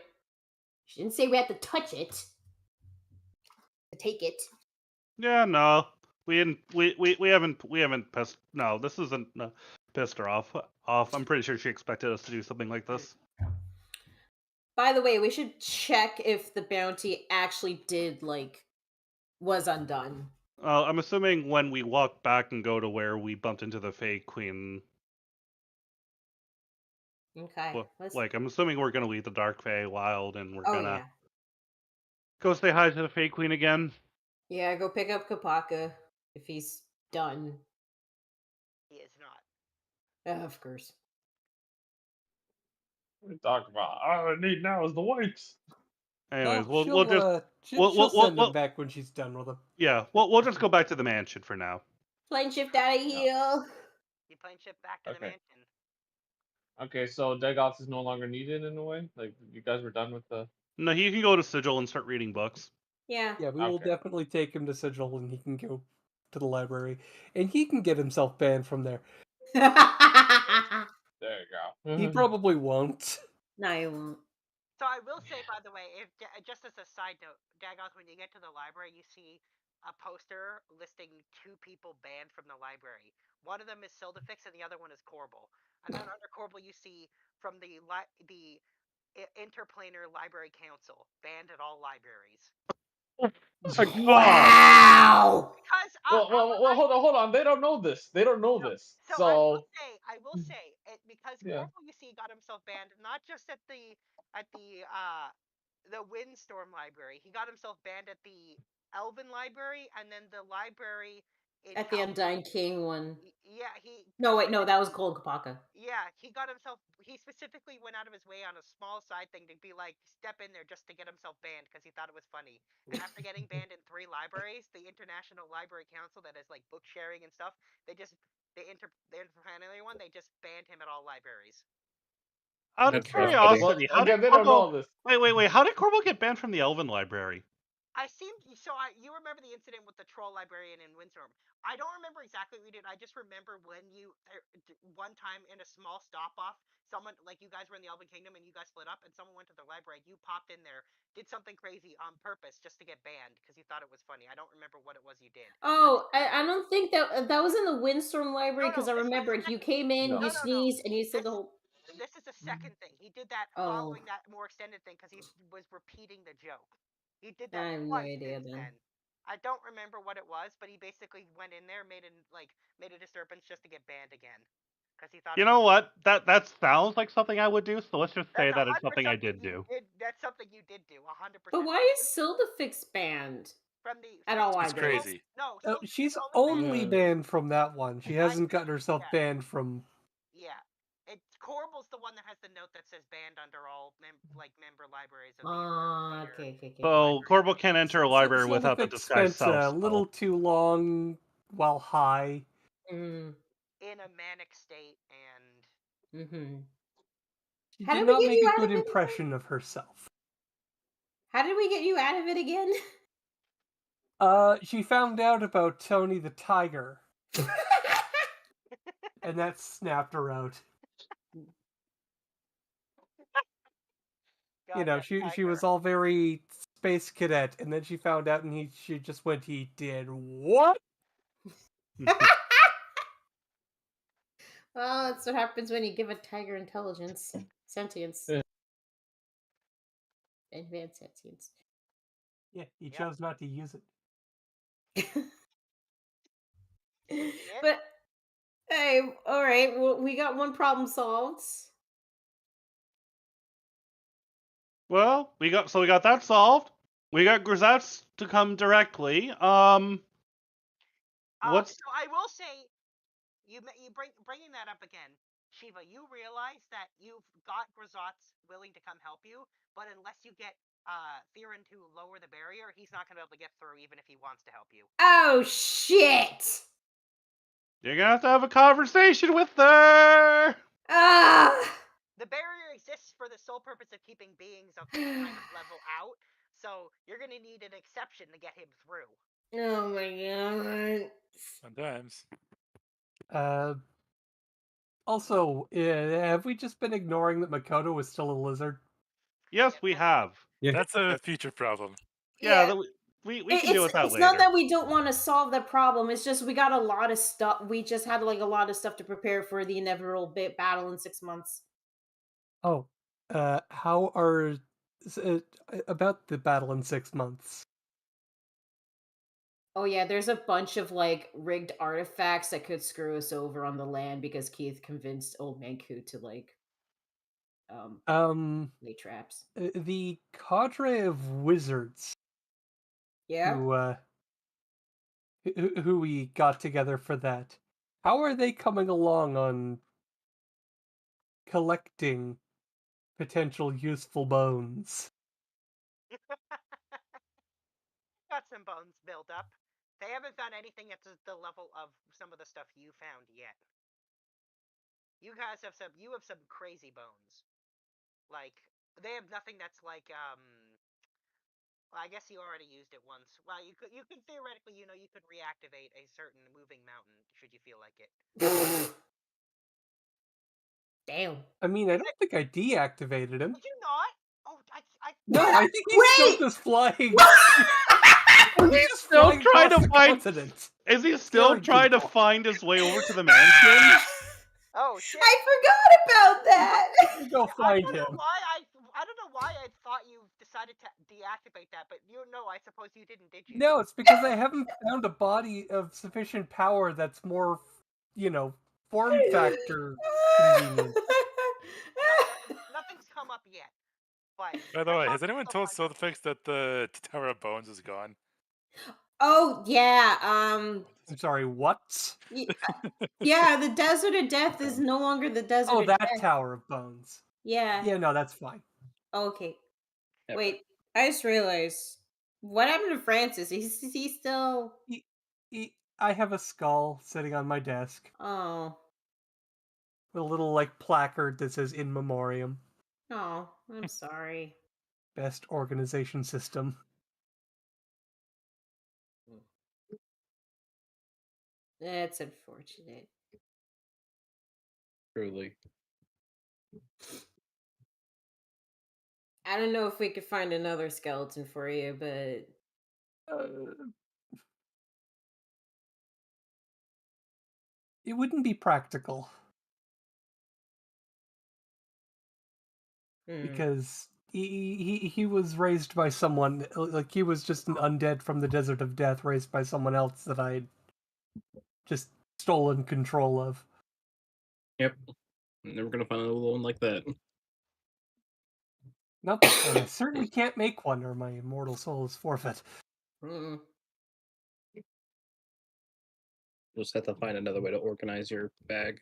She didn't say we had to touch it. To take it. Yeah, no. We didn't we haven't pissed no, this isn't pissed her off. I'm pretty sure she expected us to do something like this. By the way, we should check if the bounty actually was undone. I'm assuming when we walk back and go to where we bumped into the Fey Queen. Okay. Well, like, I'm assuming we're gonna leave the Dark Fey Wild and we're Oh gonna yeah. go say hi to the Fey Queen again. Yeah, go pick up Kapaka if he's done. He is not. Of course. What are you talking about? All I need now is the wipes. Anyways, Oh, we'll just she'll send him back when she's done with him. yeah, we'll just go back to the mansion for now. Plane shift out of here. You plane ship back to the Okay. mansion. Okay, so Dagoth is no longer needed in a way. Like you guys were done with the. No, he can go to Sigil and start reading books. Yeah. Yeah, we will Okay. definitely take him to Sigil and he can go to the library. And he can get himself banned from there. There you go. He probably won't. No, he won't. So I will say, by the way, if just as a side note, Dagoth, when you get to the library, you see a poster listing 2 people banned from the library. One of them is Sildafix, and the other one is Korbal. And then under Korbal, you see from the Interplanar Library Council, banned at all libraries. Wow. Because well, hold on. They don't know this. They don't know this. So I will say, because Yeah. Korbal, you see, got himself banned not just at the Windstorm Library. He got himself banned at the Elven Library, and then the library in At the Undying King one. Yeah, he. No, wait, no, that was Gold Kapaka. Yeah, he got himself. He specifically went out of his way on a small side thing to be like step in there just to get himself banned because he thought it was funny. And after getting banned in 3 libraries, the International Library Council that is like book sharing and stuff, the Interplanetary one, they just banned him at all libraries. Out of That's very curiosity, Well, again, they don't know all this. Wait, how did Korbal get banned from the Elven Library? You remember the incident with the troll librarian in Windstorm. I don't remember exactly what you did. I just remember when one time in a small stop off, someone, like, you guys were in the Elven Kingdom and you guys split up and someone went to the library, you popped in there, did something crazy on purpose just to get banned because you thought it was funny. I don't remember what it was you did. Oh, I don't think that was in the Windstorm Library because I this was the remembered you second- came in, No. you sneezed, and you said the whole. This is the second thing. He did that Oh. following that more extended thing because he was repeating the joke. He did I that have no twice idea since then. then. I don't remember what it was, but he basically went in there, made a disturbance just to get banned again, because he thought. You know what? That sounds like something I would do. So let's just say that it's That's something I did do. That's something you did do, 100%. But why is Sildafix banned? At all It's libraries? crazy. No, She's only banned from that one. She hasn't gotten herself banned from. Yeah, Korbal's the one that has the note that says banned under all member libraries of the. Okay. So Korbal can't enter a library without the Sildafix disguise spent self. a little too long while high. In a manic state and. She How did did we not get make you a out good of it? impression of herself. How did we get you out of it again? She found out about Tony the Tiger. And that snapped her out. You know, she was all very space cadet, and then she found out, and she just went, he did what? Well, that's what happens when you give a tiger intelligence, sentience, advanced sentience. Yeah, he chose not to use it. But hey, all right, well, we got one problem solved. Well, we got that solved. We got Grisettes to come directly. What's So I will say, you bringing that up again, Shiva. You realize that you've got Grisettes willing to come help you, but unless you get Theron to lower the barrier, he's not going to be able to get through, even if he wants to help you. Oh shit! You're gonna have a conversation with her. Ah! The barrier exists for the sole purpose of keeping beings of this kind of level out, so you're going to need an exception to get him through. Oh my god. Sometimes. Also, have we just been ignoring that Makoto is still a lizard? Yes, we have. Yeah. That's a future problem. Yeah, we can deal with that It's later. not that we don't want to solve the problem. It's just we got a lot of stuff. We just had like a lot of stuff to prepare for the inevitable battle in 6 months. Oh, how are about the battle in 6 months? Oh yeah, there's a bunch of like rigged artifacts that could screw us over on the land because Keith convinced Old Man Koo to like lay traps. The cadre of wizards. Yeah. Who we got together for that. How are they coming along on collecting potential useful bones? Got some bones built up. They haven't found anything at the level of some of the stuff you found yet. You guys have some crazy bones. Like, they have nothing that's like, well, I guess you already used it once. Well, you could theoretically, you could reactivate a certain moving mountain should you feel like it. Damn. I mean, I don't think I deactivated him. Did you not? Oh, No, I think he's still just flying. He's still trying to find. Continent. Is he still trying to find his way over to the mansion? Oh shit! I forgot about that. Go find him. I don't know why I thought you decided to deactivate that, but I suppose you didn't, did you? No, it's because I haven't found a body of sufficient power that's more, form factor convenient. Nothing's come up yet. But by the way, has anyone told Soulfix that the Tower of Bones is gone? Oh yeah. I'm sorry. What? Yeah, the Desert of Death is no longer the Desert Oh, of that Death. Tower of Bones. Yeah. Yeah, no, that's fine. Okay. Wait, I just realized. What happened to Francis? Is he still... I have a skull sitting on my desk. Oh. With a little, placard that says In Memoriam. Oh, I'm sorry. Best organization system. That's unfortunate. Truly. I don't know if we could find another skeleton for you, but... It wouldn't be practical. Because he was raised by someone, he was just an undead from the Desert of Death raised by someone else that I'd just stolen control of. Yep. Never gonna find another one like that. Nope, and I certainly can't make one or my immortal soul is forfeit. You'll just have to find another way to organize your bag.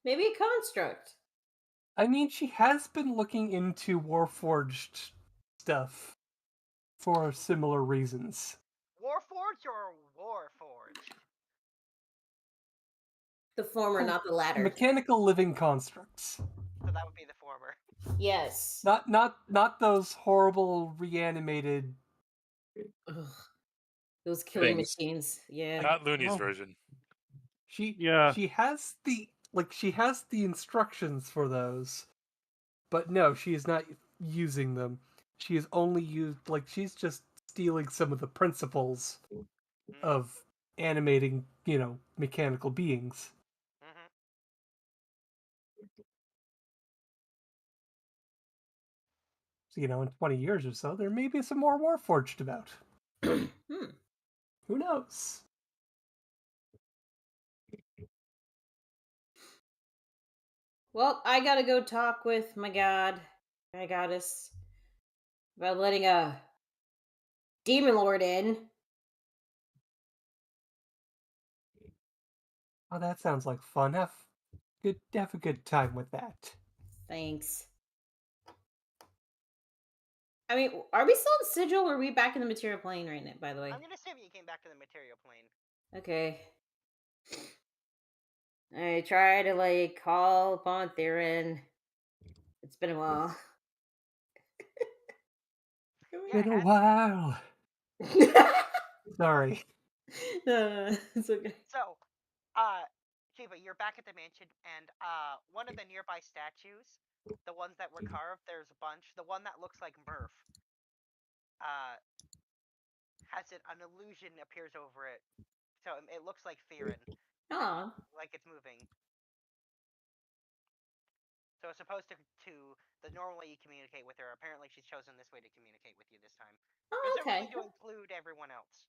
Maybe a construct. I mean, she has been looking into Warforged stuff for similar reasons. Warforged or Warforged? The former, not the latter. Mechanical living constructs. So that would be the former. Yes. Not those horrible reanimated. Ugh. Those killing Things. machines. Yeah. Not Looney's version. She has the instructions for those, but no, she is not using them. She is only she's just stealing some of the principles of animating, mechanical beings. So, in 20 years or so, there may be some more Warforged about. Who knows? Well, I gotta go talk with my goddess, about letting a demon lord in. Oh, that sounds like fun. Have a good time with that. Thanks. I mean, are we still in Sigil or are we back in the material plane right now, by the way? I'm gonna assume you came back to the material plane. Okay. I try to, call upon Theron. It's been a while. Been a while. Sorry. No, it's okay. So, Shiva, you're back at the mansion, and one of the nearby statues, the ones that were carved, there's a bunch. The one that looks like Murph, has an illusion appears over it, so it looks like Theron. Oh. Like it's moving. So as opposed to the normal way you communicate with her, apparently she's chosen this way to communicate with you this time. Oh, Presumably okay. to include everyone else.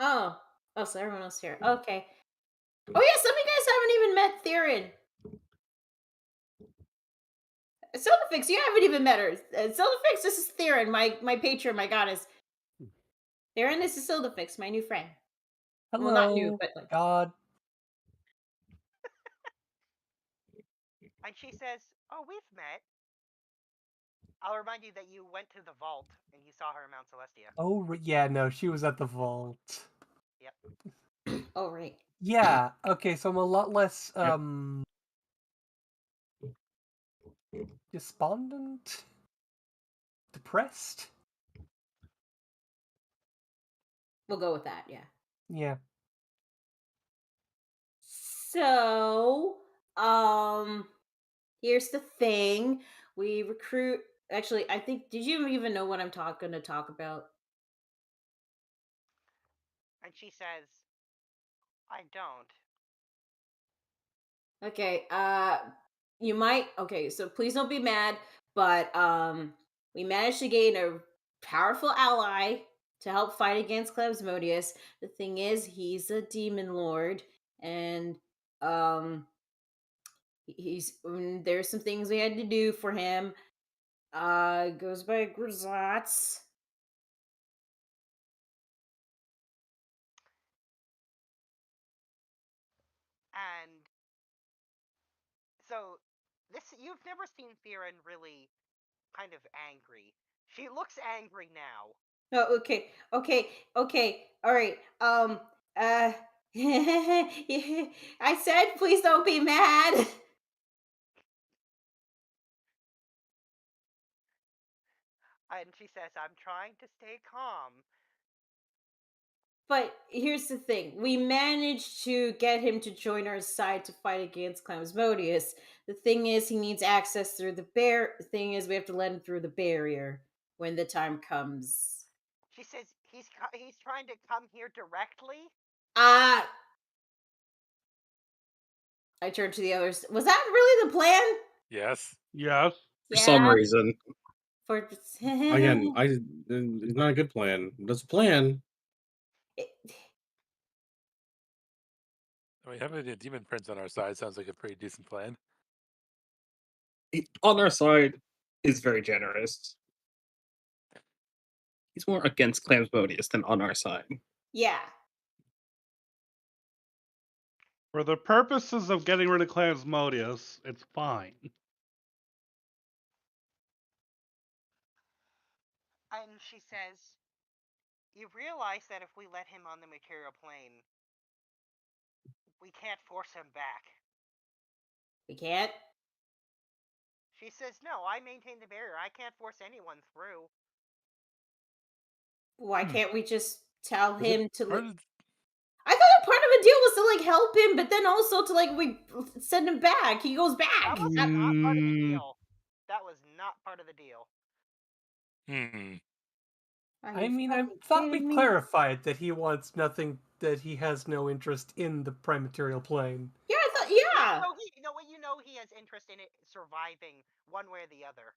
Oh, so everyone else here. Okay. Oh yeah, some of you guys haven't even met Theron. Silverfix, you haven't even met her. Silverfix, this is Theron, my patron, my goddess. Theron, this is Silverfix, my new friend. Hello. Well, not new, but God. And she says, "Oh, we've met." I'll remind you that you went to the vault and you saw her in Mount Celestia. Oh, yeah, no, she was at the vault. Yep. Oh, right. Yeah, okay, so I'm a lot less, despondent? Depressed? We'll go with that, yeah. Yeah. So, here's the thing. We recruit. Actually, I think. Did you even know what I'm going to talk about? And she says, "I don't." Okay. You might. Okay, so please don't be mad, but we managed to gain a powerful ally to help fight against Clamsmodius. The thing is, he's a demon lord, and there's some things we had to do for him. Goes by Grisats. And so you've never seen Theron really kind of angry. She looks angry now. Oh, okay. All right. I said, please don't be mad. And she says, "I'm trying to stay calm." But here's the thing. We managed to get him to join our side to fight against Clamsmodius. The thing is, he needs access through the The thing is, we have to let him through the barrier when the time comes. She says, he's trying to come here directly? I turned to the others. Was that really the plan? Yes. Yes. For some reason. For Again, it's not a good plan. That's a plan. I mean, having a demon prince on our side sounds like a pretty decent plan. On our side is very generous. He's more against Clamsmodius than on our side. Yeah. For the purposes of getting rid of Clamsmodius, it's fine. And she says, "You realize that if we let him on the material plane, we can't force him back." We can't? She says, no, I maintain the barrier. I can't force anyone through. Why can't we just tell him to... Part of- I thought part of a deal was to, like, help him, but then also to, like, we send him back. He goes back. That was not part of the deal. That was not part of the deal. I mean, I thought we clarified that he wants nothing, that he has no interest in the prime material plane. Yeah, I thought, yeah. You know he has interest in it surviving one way or the other.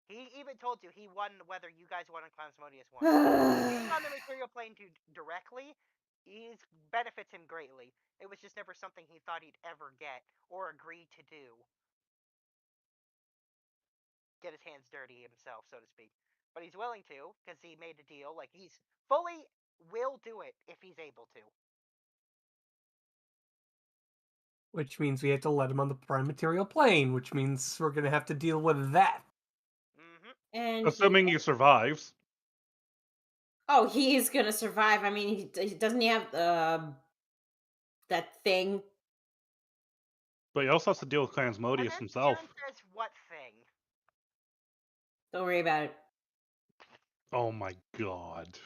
He even told you he won whether you guys won and Clamsmodius won. Being on the material plane directly, he benefits him greatly. It was just never something he thought he'd ever get or agree to do. Get his hands dirty himself, so to speak. But he's willing to, because he made a deal. Like, he's fully will do it if he's able to. Which means we have to let him on the prime material plane, which means we're going to have to deal with that. And assuming he survives. Oh, he is gonna survive. I mean, he doesn't he have that thing. But he also has to deal with Clamsmodius himself. Says what thing? Don't worry about it. Oh my god.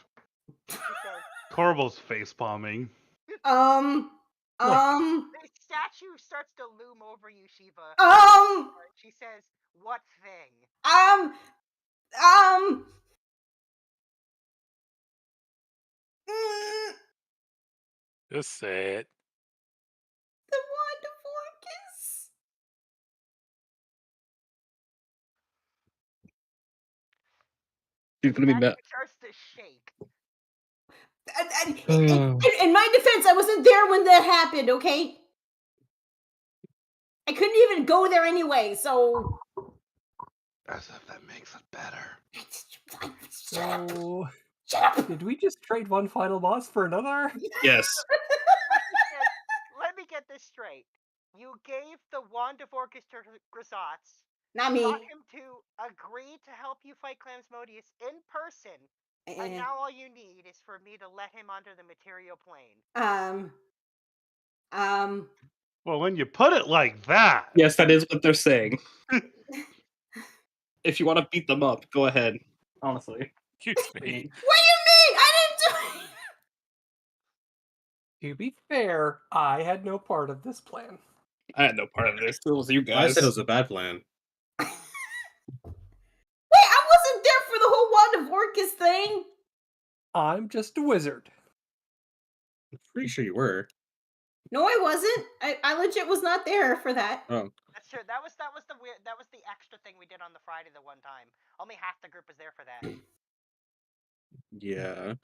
Korbal's face palming. The statue starts to loom over you, Shiva. She says, "What thing?" Just say it. The Wand of Orcus. She's gonna be mad. Starts to shake. In my defense, I wasn't there when that happened, okay? I couldn't even go there anyway, so... As if that makes it better. So... Shut up! Did we just trade one final boss for another? Yes. Let me get this straight. You gave the Wand of Orcus to Grisatz. Not me. Got him to agree to help you fight Clamsmodius in person. And now all you need is for me to let him onto the material plane. Well, when you put it like that. Yes, that is what they're saying. If you want to beat them up, go ahead. Honestly. Excuse me. What do you mean? I didn't do it! To be fair, I had no part of this plan. I had no part of this. It was you guys. I said it was a bad plan. Wait, I wasn't there for the whole Wand of Orcus thing! I'm just a wizard. I'm pretty sure you were. No, I wasn't. I legit was not there for that. Oh. That's true. That was the weird. That was the extra thing we did on the Friday the one time. Only half the group was there for that. Yeah.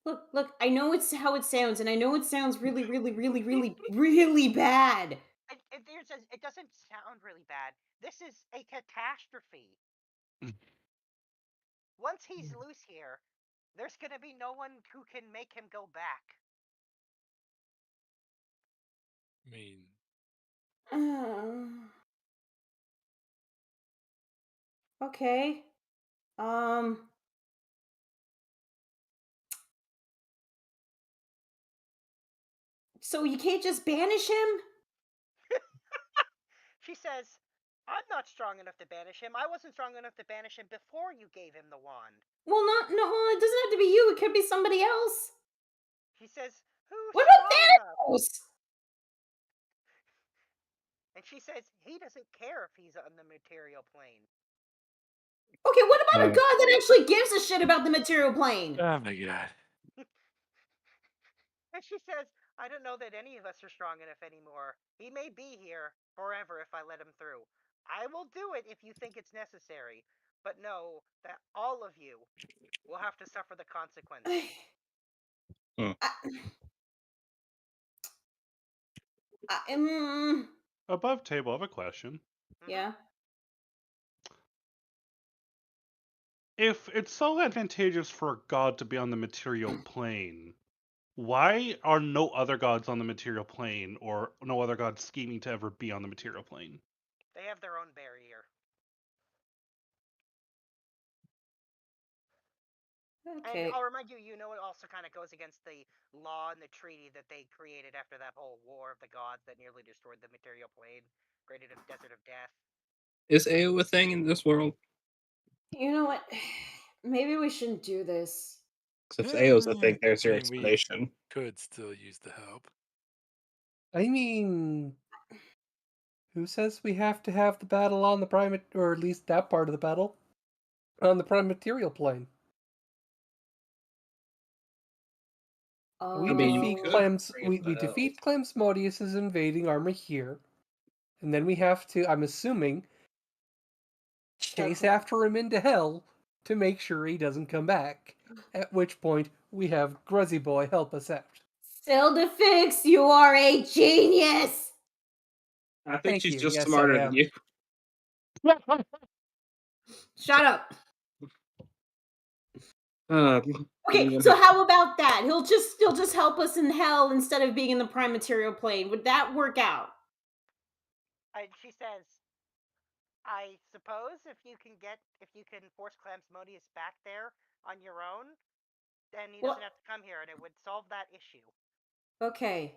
Look, I know it's how it sounds, and I know it sounds really, really, really, really, really bad. It doesn't sound really bad. This is a catastrophe. Once he's loose here, there's gonna be no one who can make him go back. I mean... Okay. So you can't just banish him? She says, I'm not strong enough to banish him. I wasn't strong enough to banish him before you gave him the wand. Well, well, it doesn't have to be you. It could be somebody else. She says, who's what about Thanos? And she says, he doesn't care if he's on the material plane. Okay, what about a god that actually gives a shit about the material plane? Oh my god. And she says, I don't know that any of us are strong enough anymore. He may be here forever if I let him through. I will do it if you think it's necessary. But know that all of you will have to suffer the consequences. Above table, I have a question. Yeah. If it's so advantageous for a god to be on the material plane, why are no other gods on the material plane, or no other gods scheming to ever be on the material plane? They have their own barrier. Okay. And I'll remind you, it also kind of goes against the law and the treaty that they created after that whole War of the Gods that nearly destroyed the material plane, created a desert of death. Is AO a thing in this world? You know what? Maybe we shouldn't do this. Because if AO's a thing, there's your I mean, we explanation. could still use the help. I mean, who says we have to have the battle on the prime, or at least that part of the battle, on the prime material plane? We I mean, defeat could Clem's. bring We it to defeat Clem's Modius's invading army here, and then we have to. I'm assuming chase after him into hell to make sure he doesn't come back. At which point we have Gruzzy Boy help us out. Sildefix, you are a genius. I think Thank she's you. just Yes, smarter I than am. you. Shut up. Okay, You so know, how about that? He'll just help us in hell instead of being in the prime material plane. Would that work out? And she says, I suppose if you can force Clamsmodius back there on your own, then he doesn't have to come here, and it would solve that issue. Okay.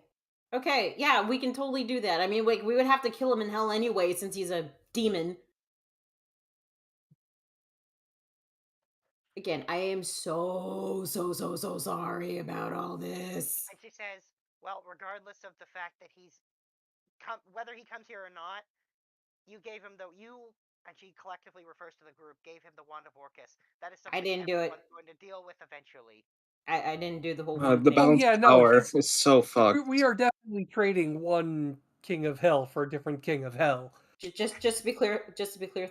Okay, yeah, we can totally do that. I mean, we would have to kill him in hell anyway since he's a demon. Again, I am so sorry about all this. And she says, well, regardless of the fact that whether he comes here or not, you gave him and she collectively refers to the group, gave him the Wand of Orcus. That is something didn't do it. everyone's going to deal with eventually. I didn't do the whole the thing. balance of power is so fucked. We are definitely trading one king of hell for a different king of hell. Just to be clear,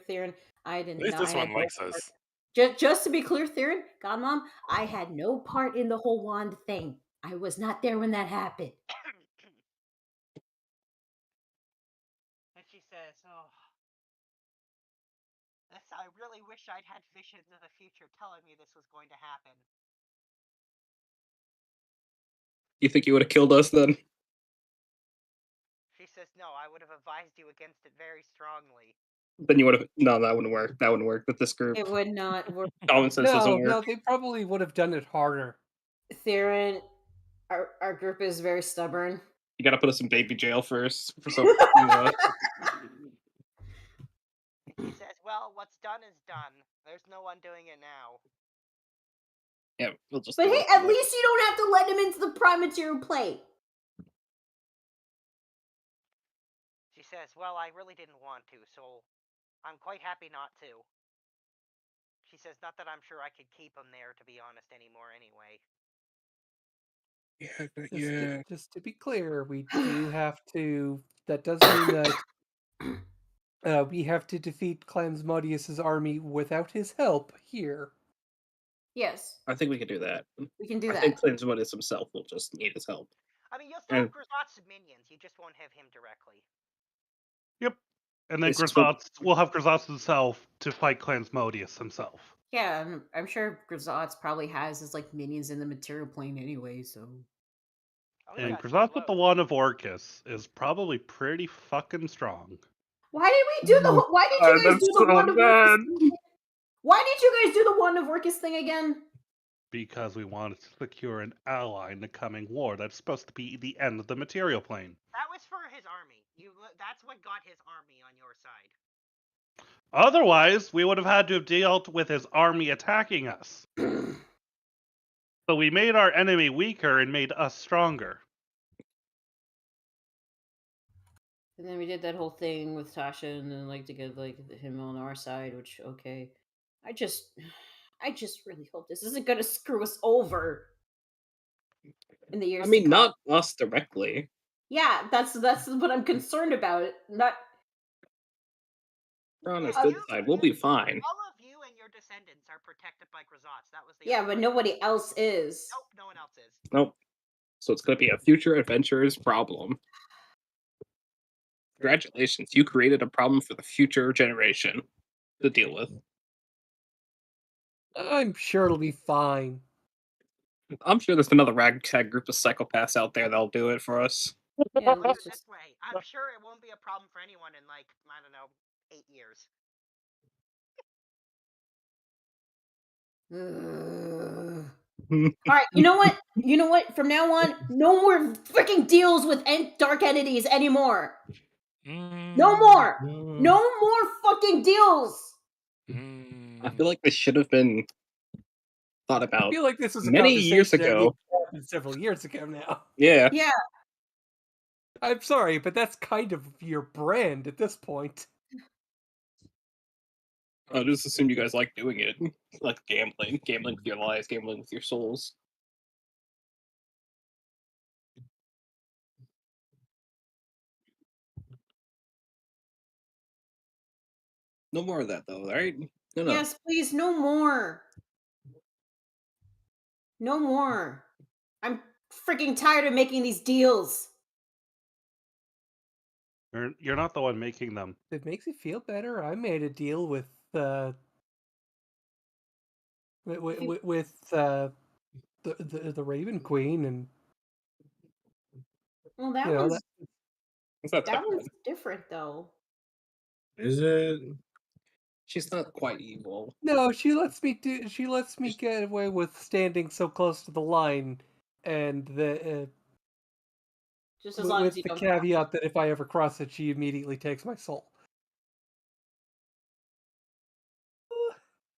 Theron, I didn't. At least this one likes us. Just to be clear, Theron, Godmom, I had no part in the whole wand thing. I was not there when that happened. And she says, "Oh, I really wish I'd had visions of the future telling me this was going to happen." You think you would have killed us then? She says, "No, I would have advised you against it very strongly." Then you would have. No, that wouldn't work. That wouldn't work with this group. It would not work. Common sense doesn't work. No, they probably would have done it harder. Theron, our group is very stubborn. You gotta put us in baby jail first for some. He says, "Well, what's done is done. There's no undoing it now." Yeah, we'll just. But hey, at least you don't have to let him into the prime material plane. She says, "Well, I really didn't want to, so I'm quite happy not to." She says, "Not that I'm sure I could keep him there, to be honest, anymore anyway." Just to be clear, we do have to. That does mean that we have to defeat Clamsmodius's army without his help here. Yes. I think we can do that. We can do I that. think Clamsmodius himself will just need his help. I mean, you'll still have Grisot's minions. You just won't have him directly. Yep. And then It's just we'll have Grisot's himself to fight Clamsmodius himself. Yeah, I'm sure Grisot's probably has his minions in the material plane anyway, so. And Grisot's with the Wand of Orcus is probably pretty fucking strong. Why did we do the? Why did you guys do the Wand of Orcus? Why did you guys do the Wand of Orcus thing again? Because we wanted to secure an ally in the coming war that's supposed to be the end of the material plane. That was for his army. That's what got his army on your side. Otherwise, we would have had to have dealt with his army attacking us. So we made our enemy weaker and made us stronger. And then we did that whole thing with Tasha, and then to get him on our side. Which okay, I just really hope this isn't gonna screw us over in the years. I mean, not us directly. Yeah, that's what I'm concerned about. Not. We're on his good side. We'll be fine. All of you and your descendants are protected by Grisot's. That was the. Yeah, but nobody else is. Nope, no one else is. Nope. So it's going to be a future adventurer's problem. Congratulations, you created a problem for the future generation to deal with. I'm sure it'll be fine. I'm sure there's another ragtag group of psychopaths out there that'll do it for us. Yeah, this way. I'm sure it won't be a problem for anyone in I don't know, 8 years. All right, you know what? You know what? From now on, no more freaking deals with dark entities anymore. No more. No more fucking deals. I feel like this should have been thought I about feel like this was a many years conversation that ago. happened several years ago now. Yeah. Yeah. I'm sorry, but that's kind of your brand at this point. I just assumed you guys like doing it. Like gambling. Gambling with your lives, gambling with your souls. No more of that, though, right? No. Yes, please, no more. No more. I'm freaking tired of making these deals. You're not the one making them. It makes you feel better. I made a deal with the Raven Queen, and Well, that you know was It's not that that was bad. different though. Is it? She's not quite evil. no, she lets me do. She lets me get away with standing so close to the line, and Just as long as with you the don't have caveat that if I ever cross it, she immediately takes my soul.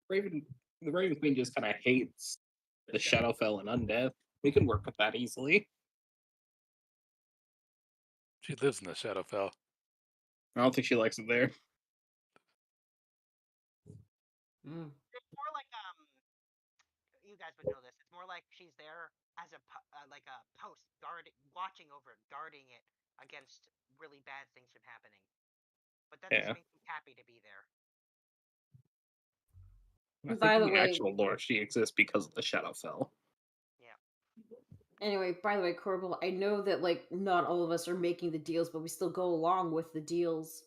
The Raven Queen just kind of hates the Shadowfell and Undeath. We can work with that easily. She lives in the Shadowfell. I don't think she likes it there. It's more like you guys would know this. It's more like she's there as like a post watching over it, guarding it against really bad things from happening. But that doesn't Yeah. make me happy to be there. I By think the in way- actual lore, she exists because of the Shadowfell. Anyway, by the way, Korbal, I know that like not all of us are making the deals, but we still go along with the deals.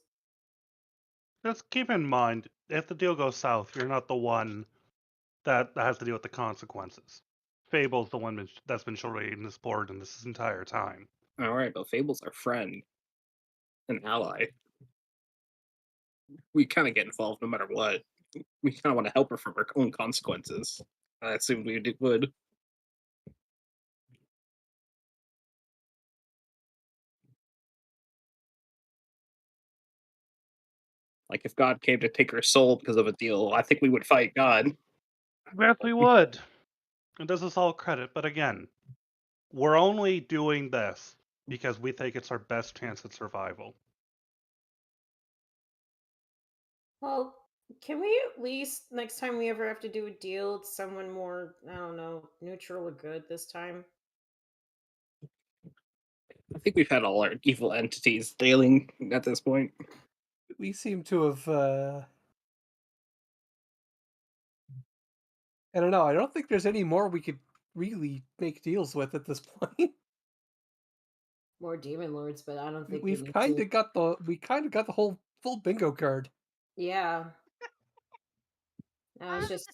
Just keep in mind, if the deal goes south, you're not the one that has to deal with the consequences. Fable's the one that's been showing this board in this entire time. All right, but Fable's our friend, an ally. We kind of get involved no matter what. We kind of want to help her from her own consequences. I assumed we would. Like if God came to take her soul because of a deal, I think we would fight God. Yes, we would. And this is all credit, but again, we're only doing this because we think it's our best chance at survival. Well, can we at least next time we ever have to do a deal, it's someone more, I don't know, neutral or good this time? I think we've had all our evil entities dealing at this point. We seem to have. I don't know. I don't think there's any more we could really make deals with at this point. More demon lords, but I don't think We've we need kind to. of got the whole full bingo card. Yeah. No, it's just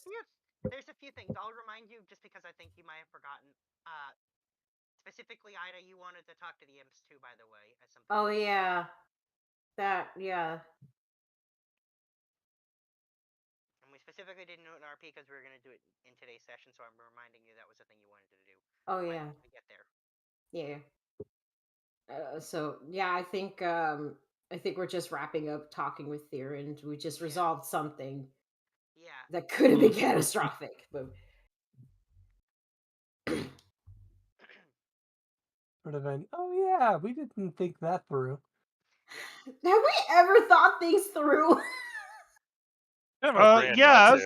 There's a few things. I'll remind you just because I think you might have forgotten. Specifically, Ida, you wanted to talk to the imps too, by the way, at some point. Oh yeah. Yeah. And we specifically didn't do it in RP because we were going to do it in today's session, so I'm reminding you that was a thing you wanted to do. Oh yeah. When we get there. Yeah. So yeah, I think we're just wrapping up talking with Thea, and we just resolved something. Yeah. That could have been catastrophic, but Would have been. Oh yeah, we didn't think that through. have we ever thought things through? Yes.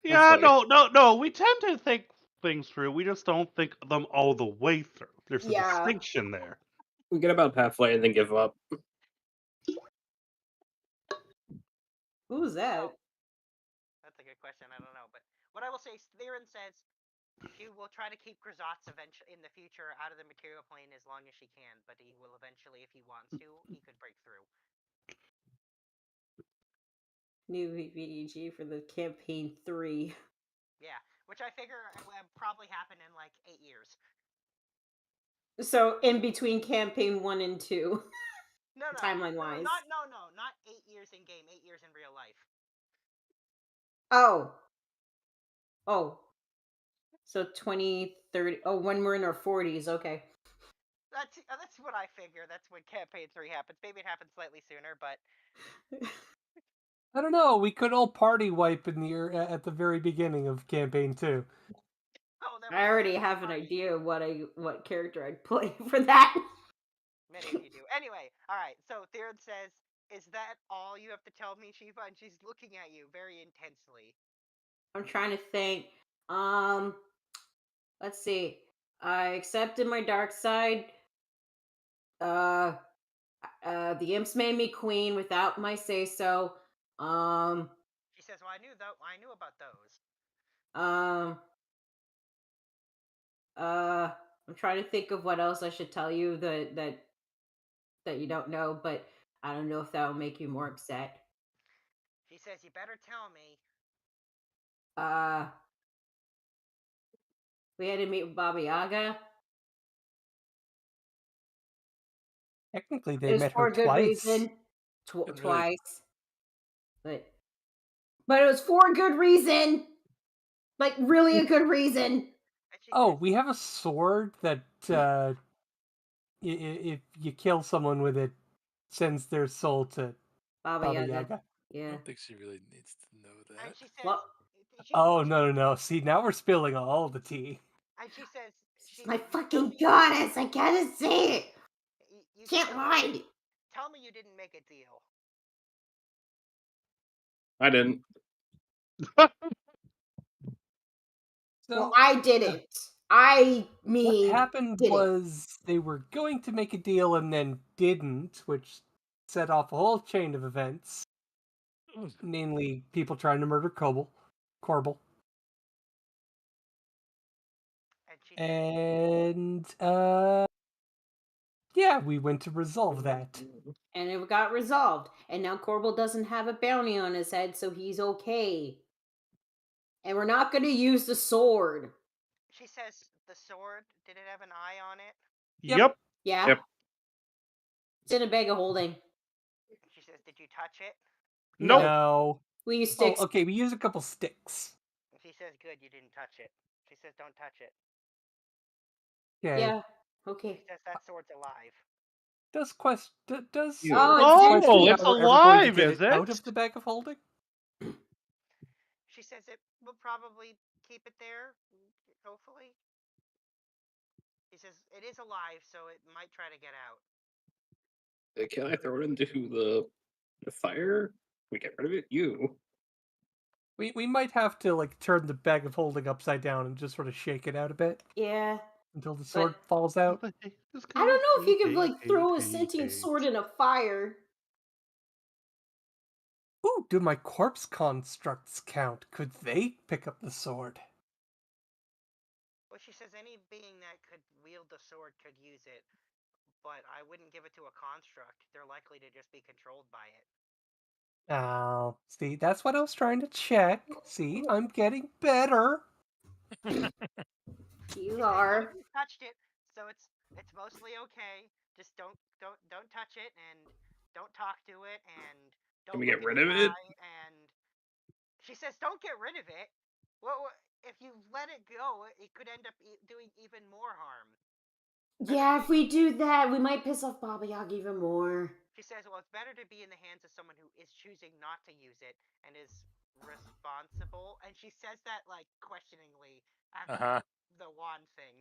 Yeah, Hopefully. no. We tend to think things through. We just don't think them all the way through. There's a Yeah. distinction there. We get about halfway and then give up. Who was that? That's a good question. I don't know, but what I will say is, Theron says she will try to keep Grzotz eventually in the future out of the material plane as long as she can, but he will eventually, if he wants to, he could break through. New VDG for the campaign 3. Yeah, which I figure will probably happen in like 8 years. So in between campaign 1 and 2. No. Timeline wise. Not 8 years in game, 8 years in real life. Oh. So 20, 30. Oh, when we're in our 40s. Okay. That's what I figure. That's when campaign 3 happens. Maybe it happens slightly sooner, but I don't know. We could all party wipe in the at the very beginning of campaign 2. I already have an idea of what character I'd play for that. Many of you do. Anyway, all right. So Theron says, "Is that all you have to tell me, Shiva?" And she's looking at you very intensely. I'm trying to think. Let's see. I accepted my dark side. The imps made me queen without my say so. She says, "Well, I knew about those." I'm trying to think of what else I should tell you that you don't know, but I don't know if that will make you more upset. She says, "You better tell me." We had to meet with Baba Yagga. Technically, It they was met for her a good twice. reason. Really- Twice. But it was for a good reason. Like, really a good reason. Oh, we have a sword that if you kill someone with it, sends their soul to Baba Baba Yagga. Yaga. I Yeah. don't think she really needs to know that. And she says, Well, Oh, no. See, now we're spilling all the tea. and she says, my fucking goddess, I gotta say it. You Can't lie. Tell me you didn't make a deal. I didn't. Well, I didn't. I What happened did it. was they were going to make a deal and then didn't, which set off a whole chain of events. Namely, people trying to murder Korbal. And yeah, we went to resolve that. And it got resolved. And now Korbal doesn't have a bounty on his head, so he's okay. And we're not going to use the sword. She says, "The sword, did it have an eye on it?" Yep. Yeah. Yep. It's in a bag of holding. She says, "Did you touch it?" Nope. No. We use sticks. Oh, okay, we use a couple sticks. She says, "Good, you didn't touch it." She says, "Don't touch it." Okay. Yeah. Okay. She says, "That sword's alive." Does quest does Oh, Question it's Power ever going to alive, get is it out it? of the bag of holding? She says it will probably keep it there, hopefully. He says it is alive, so it might try to get out. Can I throw it into the fire? We get rid of it. You. We might have to like turn the bag of holding upside down and just sort of shake it out a bit. Yeah. Until the sword falls out. I don't know if you could like throw a sentient sword in a fire. Ooh, do my corpse constructs count? Could they pick up the sword? Well, she says any being that could wield the sword could use it, but I wouldn't give it to a construct. They're likely to just be controlled by it. Oh, see, that's what I was trying to check. See, I'm getting better. You are. You touched it, so it's mostly okay. Just don't touch it, and don't talk to it, and don't Can we look get in rid its of it? eye. And she says, "Don't get rid of it. Well, if you let it go, it could end up doing even more harm." Yeah, if we do that, we might piss off Baba Yagga even more. She says, "Well, it's better to be in the hands of someone who is choosing not to use it and is responsible." And she says that like questioningly after the wand thing.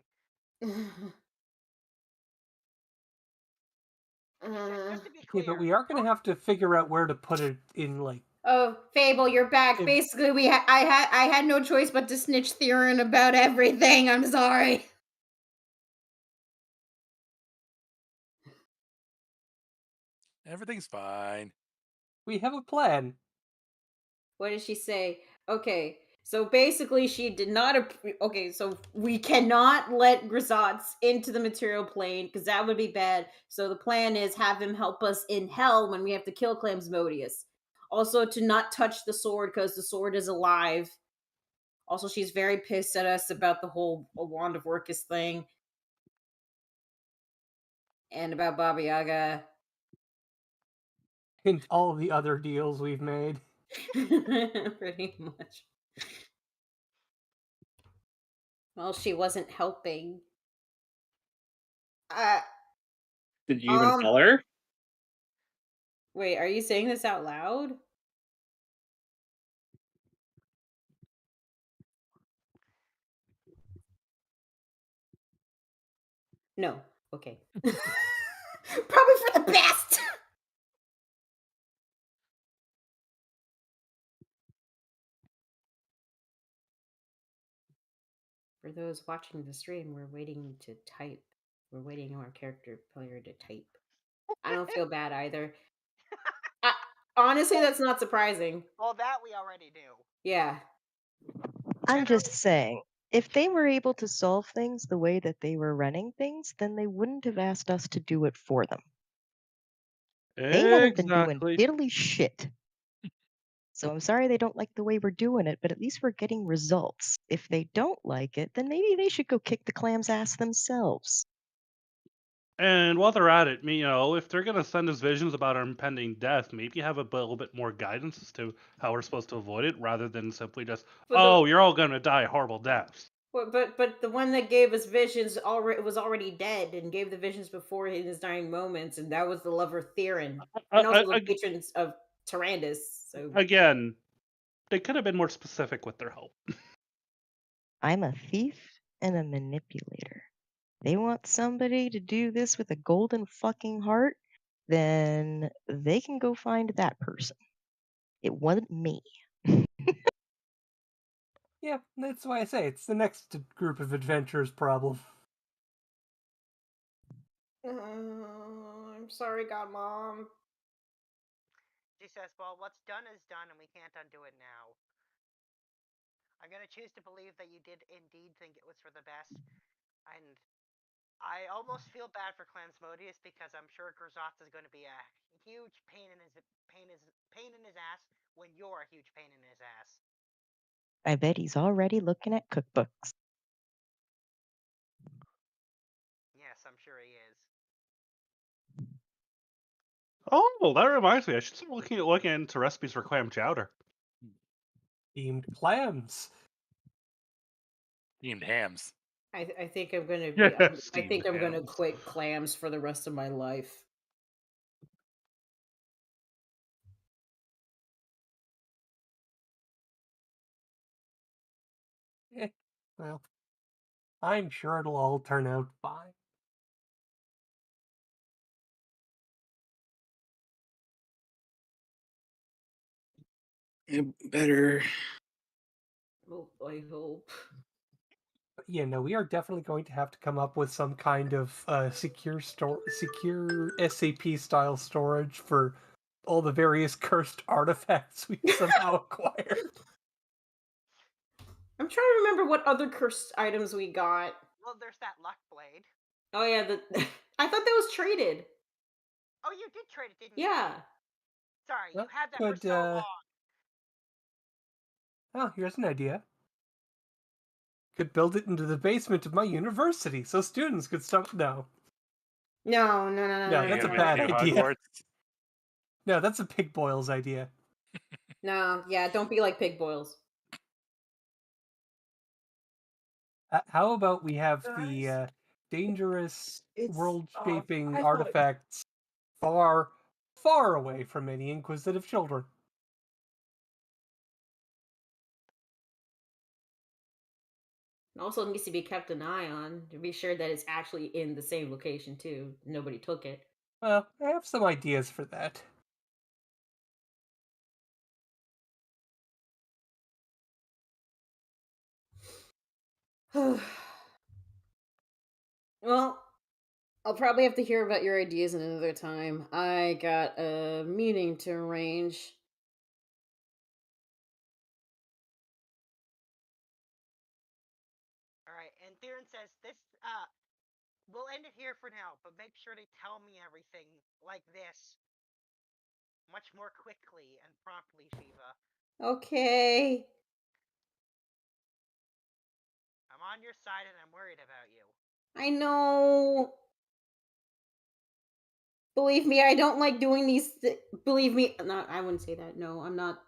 Just to be clear, Okay, but we are going to have to figure out where to put it in, like. Oh, Fable, you're back. If- Basically, I had no choice but to snitch Theron about everything. I'm sorry. Everything's fine. We have a plan. What did she say? Okay, so basically, she did not. Okay, so we cannot let Grisotz into the material plane because that would be bad. So the plan is have him help us in hell when we have to kill Clamsmodius. Also, to not touch the sword because the sword is alive. Also, she's very pissed at us about the whole Wand of Orcus thing. And about Baba Yaga. And all the other deals we've made. Pretty much. Well, she wasn't helping. Did you even tell her? Wait, are you saying this out loud? No. Okay. Probably for the best. For those watching the stream, we're waiting to type. We're waiting on our character player to type. I don't feel bad either. Honestly, that's not surprising. Well, that we already knew. Yeah. I'm just saying, if they were able to solve things the way that they were running things, then they wouldn't have asked us to do it for them. They haven't been doing diddly shit. So I'm sorry they don't like the way we're doing it, but at least we're getting results. If they don't like it, then maybe they should go kick the clam's ass themselves. And while they're at it, if they're gonna send us visions about our impending death, maybe have a little bit more guidance as to how we're supposed to avoid it, rather than simply just, you're all gonna die horrible deaths. But the one that gave us visions was already dead and gave the visions before his dying moments, and that was the lover Theron, and also the patrons of Tyrannus. So again, they could have been more specific with their help. I'm a thief and a manipulator. They want somebody to do this with a golden fucking heart, then they can go find that person. It wasn't me. Yeah, that's why I say it's the next group of adventurers problem. I'm sorry, Godmom. She says, well, what's done is done, and we can't undo it now. I'm going to choose to believe that you did indeed think it was for the best. And I almost feel bad for Clansmodius, because I'm sure Grzotz is going to be a huge pain in his ass when you're a huge pain in his ass. I bet he's already looking at cookbooks. Yes, I'm sure he is. Oh, that reminds me. I should start looking into recipes for clam chowder. Themed clams. Themed hams. I think I'm gonna. Yes, I think I'm gonna hams. quit clams for the rest of my life. Well, I'm sure it'll all turn out fine. It better. Oh, I hope. Yeah, no, we are definitely going to have to come up with some kind of secure SAP style storage for all the various cursed artifacts we somehow acquired. I'm trying to remember what other cursed items we got. Well, there's that luck blade. Oh yeah, I thought that was traded. Oh, you did trade it, didn't you? Yeah. Sorry, you had that for But, so long. Oh, here's an idea. Could build it into the basement of my university so students could stop. No. No, that's a bad idea. No, that's a Pig Boils idea. No, yeah, don't be like Pig Boils. How about we have the dangerous, world-shaping artifacts far, far away from any inquisitive children? It also needs to be kept an eye on to be sure that it's actually in the same location too. Nobody took it. Well, I have some ideas for that. Well, I'll probably have to hear about your ideas another time. I got a meeting to arrange. Alright, and Theron says, we'll end it here for now, but make sure to tell me everything like this much more quickly and promptly, Shiva. Okay. I'm on your side and I'm worried about you. I know. Believe me, I don't like doing these. Believe me, I wouldn't say that. No, I'm not.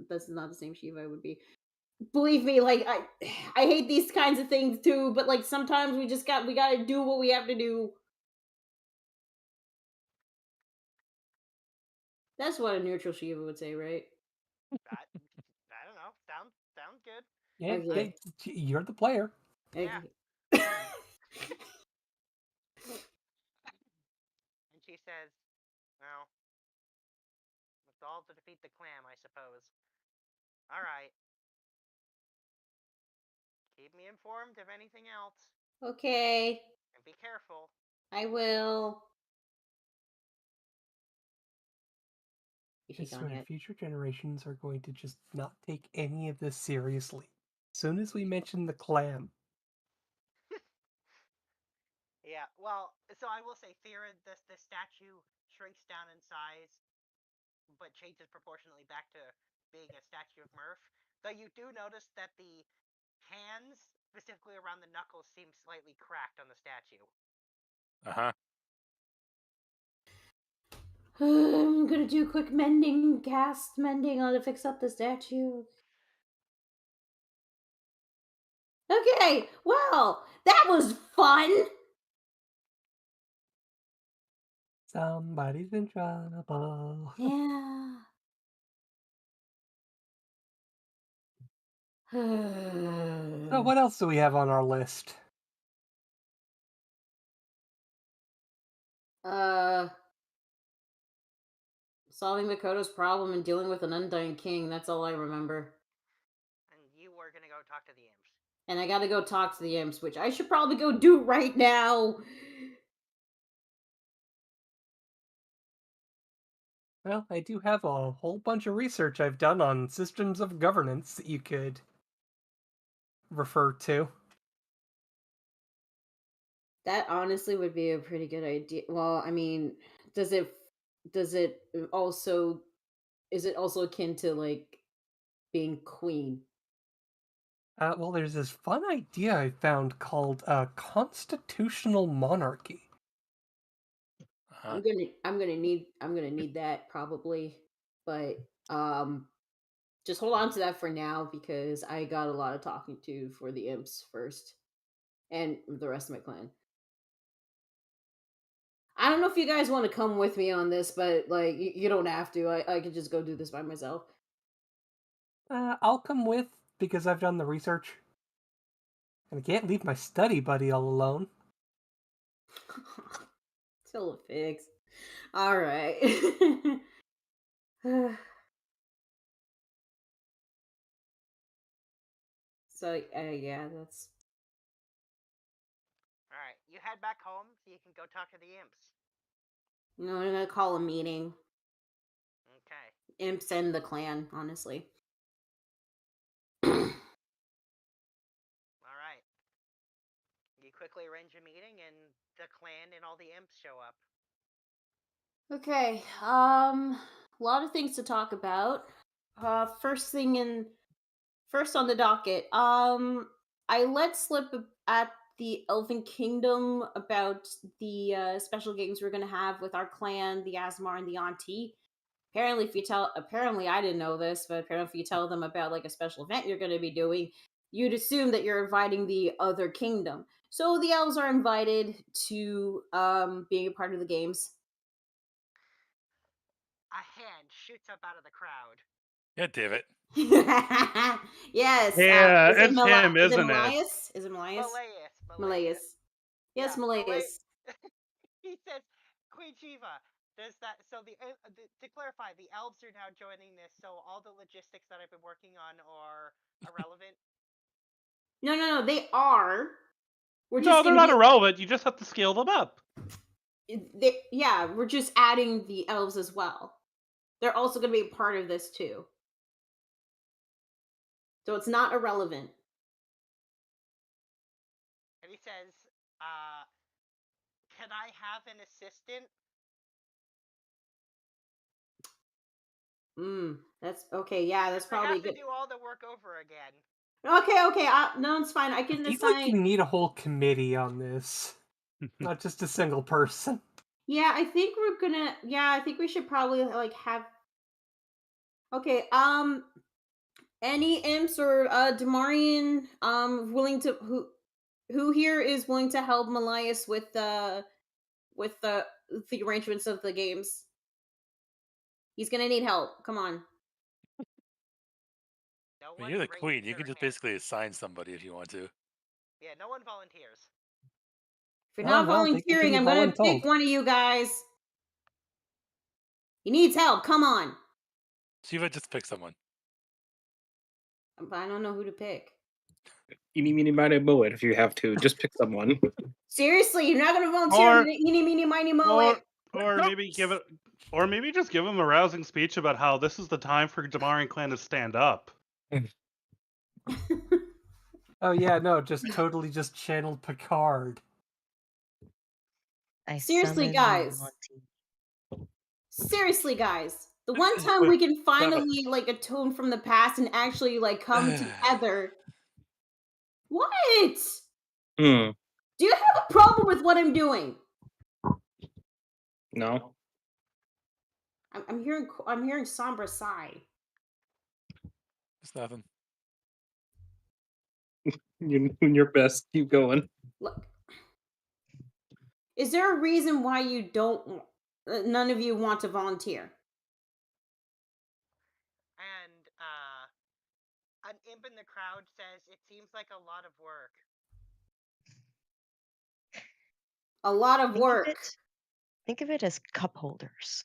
That's not the same Shiva I would be. believe me, like I hate these kinds of things too, but like sometimes we gotta do what we have to do. That's what a neutral Shiva would say, right? I don't know. Sounds good. Yeah, Okay. you're the player. Yeah. Okay. And she says, "Well, it's all to defeat the clam, I suppose. All right. Keep me informed of anything else, Okay, and be careful." I will. Is she I gone swear, yet? future generations are going to just not take any of this seriously. As soon as we mention the clam. Yeah. Well, so I will say, Thera, the statue shrinks down in size, but changes proportionately back to being a statue of Murph. Though you do notice that the hands, specifically around the knuckles, seem slightly cracked on the statue. Uh-huh. I'm gonna do a quick cast mending on to fix up the statue. Okay, well, that was fun. Somebody's in trouble. Yeah. So what else do we have on our list? Solving Makoto's problem and dealing with an undying king. That's all I remember. And you were gonna go talk to the imps. And I gotta go talk to the imps, which I should probably go do right now. Well, I do have a whole bunch of research I've done on systems of governance that you could refer to. That honestly would be a pretty good idea. Well, I mean, does it also is it also akin to like being queen? Well, there's this fun idea I found called constitutional monarchy. I'm gonna need that probably, but just hold on to that for now because I got a lot of talking to for the imps first, and the rest of my clan. I don't know if you guys want to come with me on this, but like you don't have to. I could just go do this by myself. I'll come with because I've done the research. And I can't leave my study buddy all alone. Still a fix. All right. So yeah, that's. All right, you head back home so you can go talk to the imps. No, I'm gonna call a meeting. Okay. Imps and the clan, honestly. All right. You quickly arrange a meeting, and the clan and all the imps show up. Okay. A lot of things to talk about. First on the docket. I let slip at the Elven Kingdom about the special games we're gonna have with our clan, the Asmar and the Auntie. Apparently I didn't know this, but apparently if you tell them about like a special event you're gonna be doing, you'd assume that you're inviting the other kingdom. So the elves are invited to being a part of the games. A hand shoots up out of the crowd. Yeah, David. Yes. Yeah, Is it it's him, Is it isn't it? Malleus? Is it Malleus? Malleus. Yes, Yeah, Malleus. He says, "Queen Shiva, does that?" So to clarify, the elves are now joining this. So all the logistics that I've been working on are irrelevant. No. They are. No, they're not irrelevant. You just have to scale them up. Yeah, we're just adding the elves as well. They're also going to be a part of this too. So it's not irrelevant. And he says, "Can I have an assistant?" That's okay. Yeah, that's probably have good. to do all the work over again. Okay. No, it's fine. I can I feel assign. like you need a whole committee on this, not just a single person. Yeah, I think we're gonna. Yeah, I think we should probably like have. Okay. Any imps or Damarian willing to who here is willing to help Malias with the arrangements of the games? He's gonna need help. Come on. No When one you're the raises queen, you their can just hand. basically assign somebody if you want to. Yeah, no one volunteers. If you're not well, they can volunteering, be I'm gonna pick voluntold. one of you guys. He needs help. Come on. Shiva, just pick someone. But I don't know who to pick. Eeny, meeny, miny, moe it if you have to. Just pick someone. Seriously, you're not gonna volunteer? Or- Eeny, meeny, miny, moe it. Or maybe just give him a rousing speech about how this is the time for Damarian clan to stand up. Oh yeah, no, just totally just channeled Picard. Seriously, guys. Seriously, guys. The one time Wait, we can Baba. finally like atone from the past and actually like come together. What? Hmm. Do you have a problem with what I'm doing? No. I'm hearing Sombra sigh. It's nothing. You're doing your best. Keep going. Look, is there a reason why you don't? None of you want to volunteer? And an imp in the crowd says it seems like a lot of work. A lot of work. Think of it as cup holders.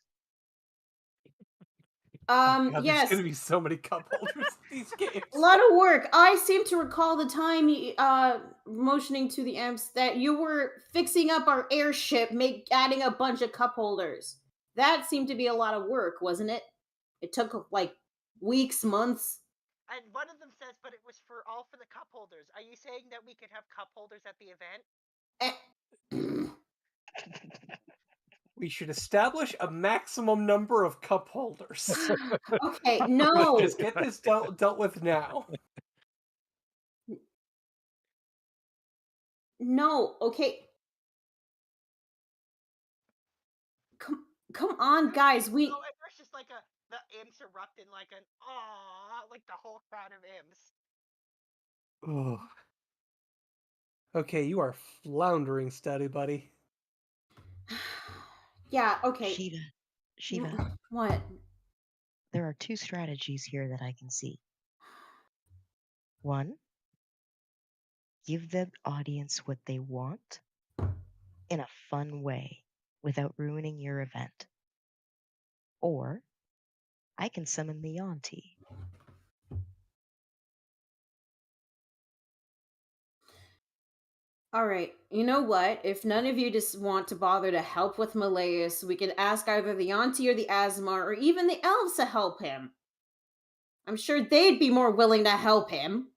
God, Yes. There's gonna be so many cup holders in these games. A lot of work. I seem to recall the time motioning to the imps that you were fixing up our airship, adding a bunch of cup holders. That seemed to be a lot of work, wasn't it? It took like weeks, months. And one of them says, but it was all for the cup holders. Are you saying that we could have cup holders at the event? We should establish a maximum number of cup holders. Okay, no. Just get this dealt with now. No, okay. Come on, guys. No, and there's just like the imps erupting like an like the whole crowd of imps. Oh. Okay, you are floundering, study buddy. Yeah, okay. Shiva. What? There are two strategies here that I can see. One, give the audience what they want in a fun way without ruining your event. Or I can summon the auntie. All right. You know what? If none of you just want to bother to help with Malleus, we could ask either the auntie or the Asmar or even the elves to help him. I'm sure they'd be more willing to help him.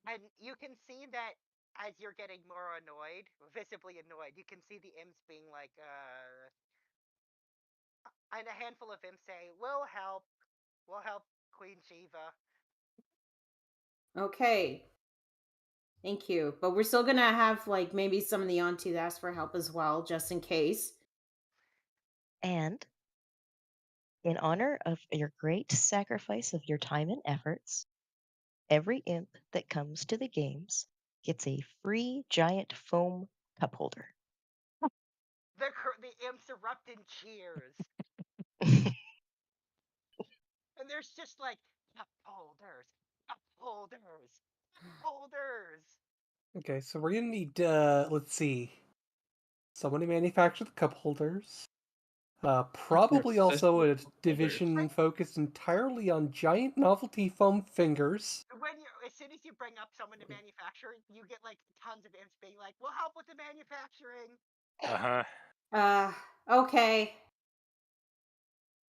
And you can see that as you're getting more annoyed, visibly annoyed, you can see the imps being like, and a handful of imps say, we'll help Queen Shiva. Okay. Thank you. But we're still gonna have like maybe some of the aunties ask for help as well, just in case. And in honor of your great sacrifice of your time and efforts, every imp that comes to the games gets a free giant foam cup holder. The imps erupt in cheers. And there's just like, cup holders, cup holders, cup holders. Okay, so we're gonna need, let's see, someone to manufacture the cup holders. Probably also a division focused entirely on giant novelty foam fingers. As soon as you bring up someone to manufacture, you get like tons of imps being like, we'll help with the manufacturing. Okay.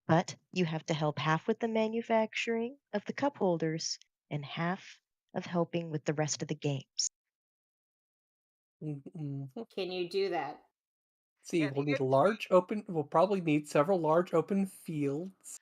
But you have to help half with the manufacturing of the cup holders and half of helping with the rest of the games. Can you do that? See, we'll need we'll probably need several large open fields.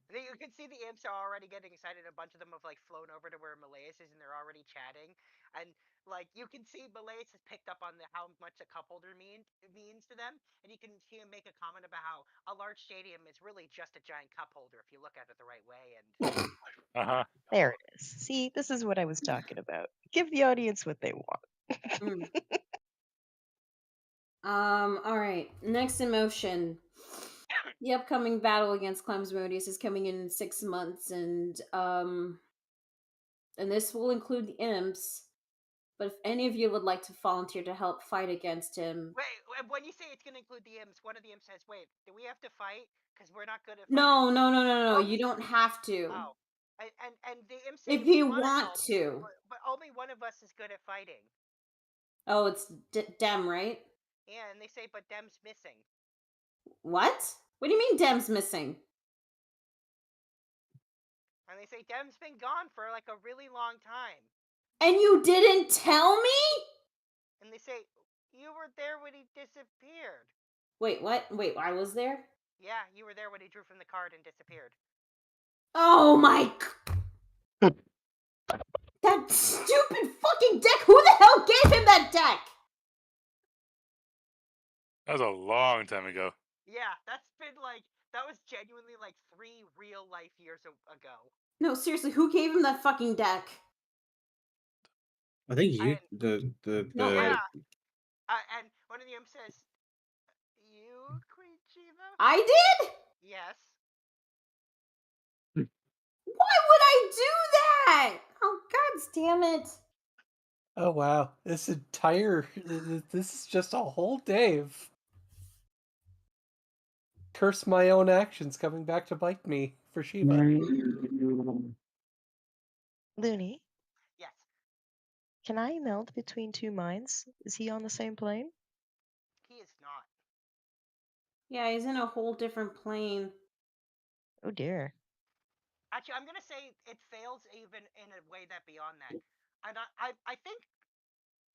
You can see the imps are already getting excited. A bunch of them have like flown over to where Malleus is and they're already chatting. And like you can see Blaze has picked up on how much a cup holder means to them, and you can see him make a comment about how a large stadium is really just a giant cup holder if you look at it the right way. And there it is. See, this is what I was talking about. Give the audience what they want. All right. Next emotion. The upcoming battle against Clemsmodius is coming in 6 months, and this will include the imps. But if any of you would like to volunteer to help fight against him, wait, when you say it's going to include the imps, one of the imps says, "Wait, do we have to fight? Because we're not good at fighting." No. You don't have to. Oh, and the imps say If we you wanna want help, to. but only one of us is good at fighting. Oh, it's Dem, right? Yeah, and they say, but Dem's missing. What? What do you mean Dem's missing? And they say Dem's been gone for like a really long time. And you didn't tell me? And they say, you were there when he disappeared. Wait, what? Wait, I was there? Yeah, you were there when he drew from the card and disappeared. Oh my... That stupid fucking deck! Who the hell gave him that deck? That was a long time ago. Yeah, that's been like... That was genuinely like 3 real life years ago. No, seriously, who gave him that fucking deck? I think you... No, yeah. And one of the imps says, you, Queen Shiva? I did? Yes. Why would I do that? Oh, god damn it. Oh, wow. This is just a whole day of curse my own actions coming back to bite me for Shiva. Looney? Yes. Can I meld between 2 minds? Is he on the same plane? He is not. Yeah, he's in a whole different plane. Oh dear. Actually, I'm gonna say it fails even in a way that beyond that. And I think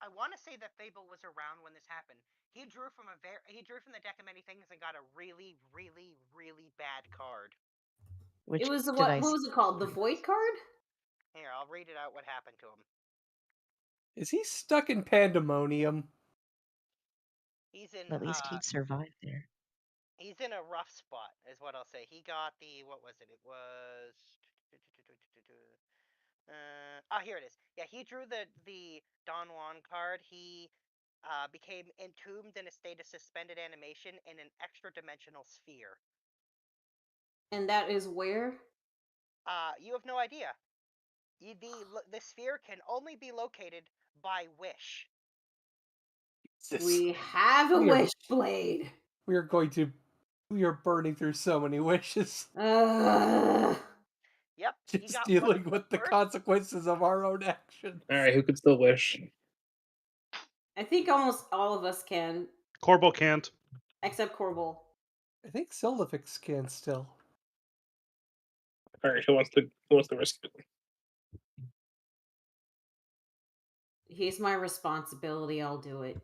I want to say that Fable was around when this happened. He drew from the deck of many things and got a really, really, really bad card. Which it was what was it called? The Void card? Here, I'll read it out what happened to him. Is he stuck in pandemonium? He's in At least he'd survive there. He's in a rough spot, is what I'll say. He got the, what was it? It was... here it is. Yeah, he drew the Don Juan card. He became entombed in a state of suspended animation in an extra-dimensional sphere. And that is where? You have no idea. The sphere can only be located by wish. We have a wish blade. We are burning through so many wishes. Yep. Just dealing with the consequences of our own actions. Alright, who could still wish? I think almost all of us can. Korbal can't. Except Korbal. I think Sildifix can still. Alright, who wants to risk it? He's my responsibility, I'll do it.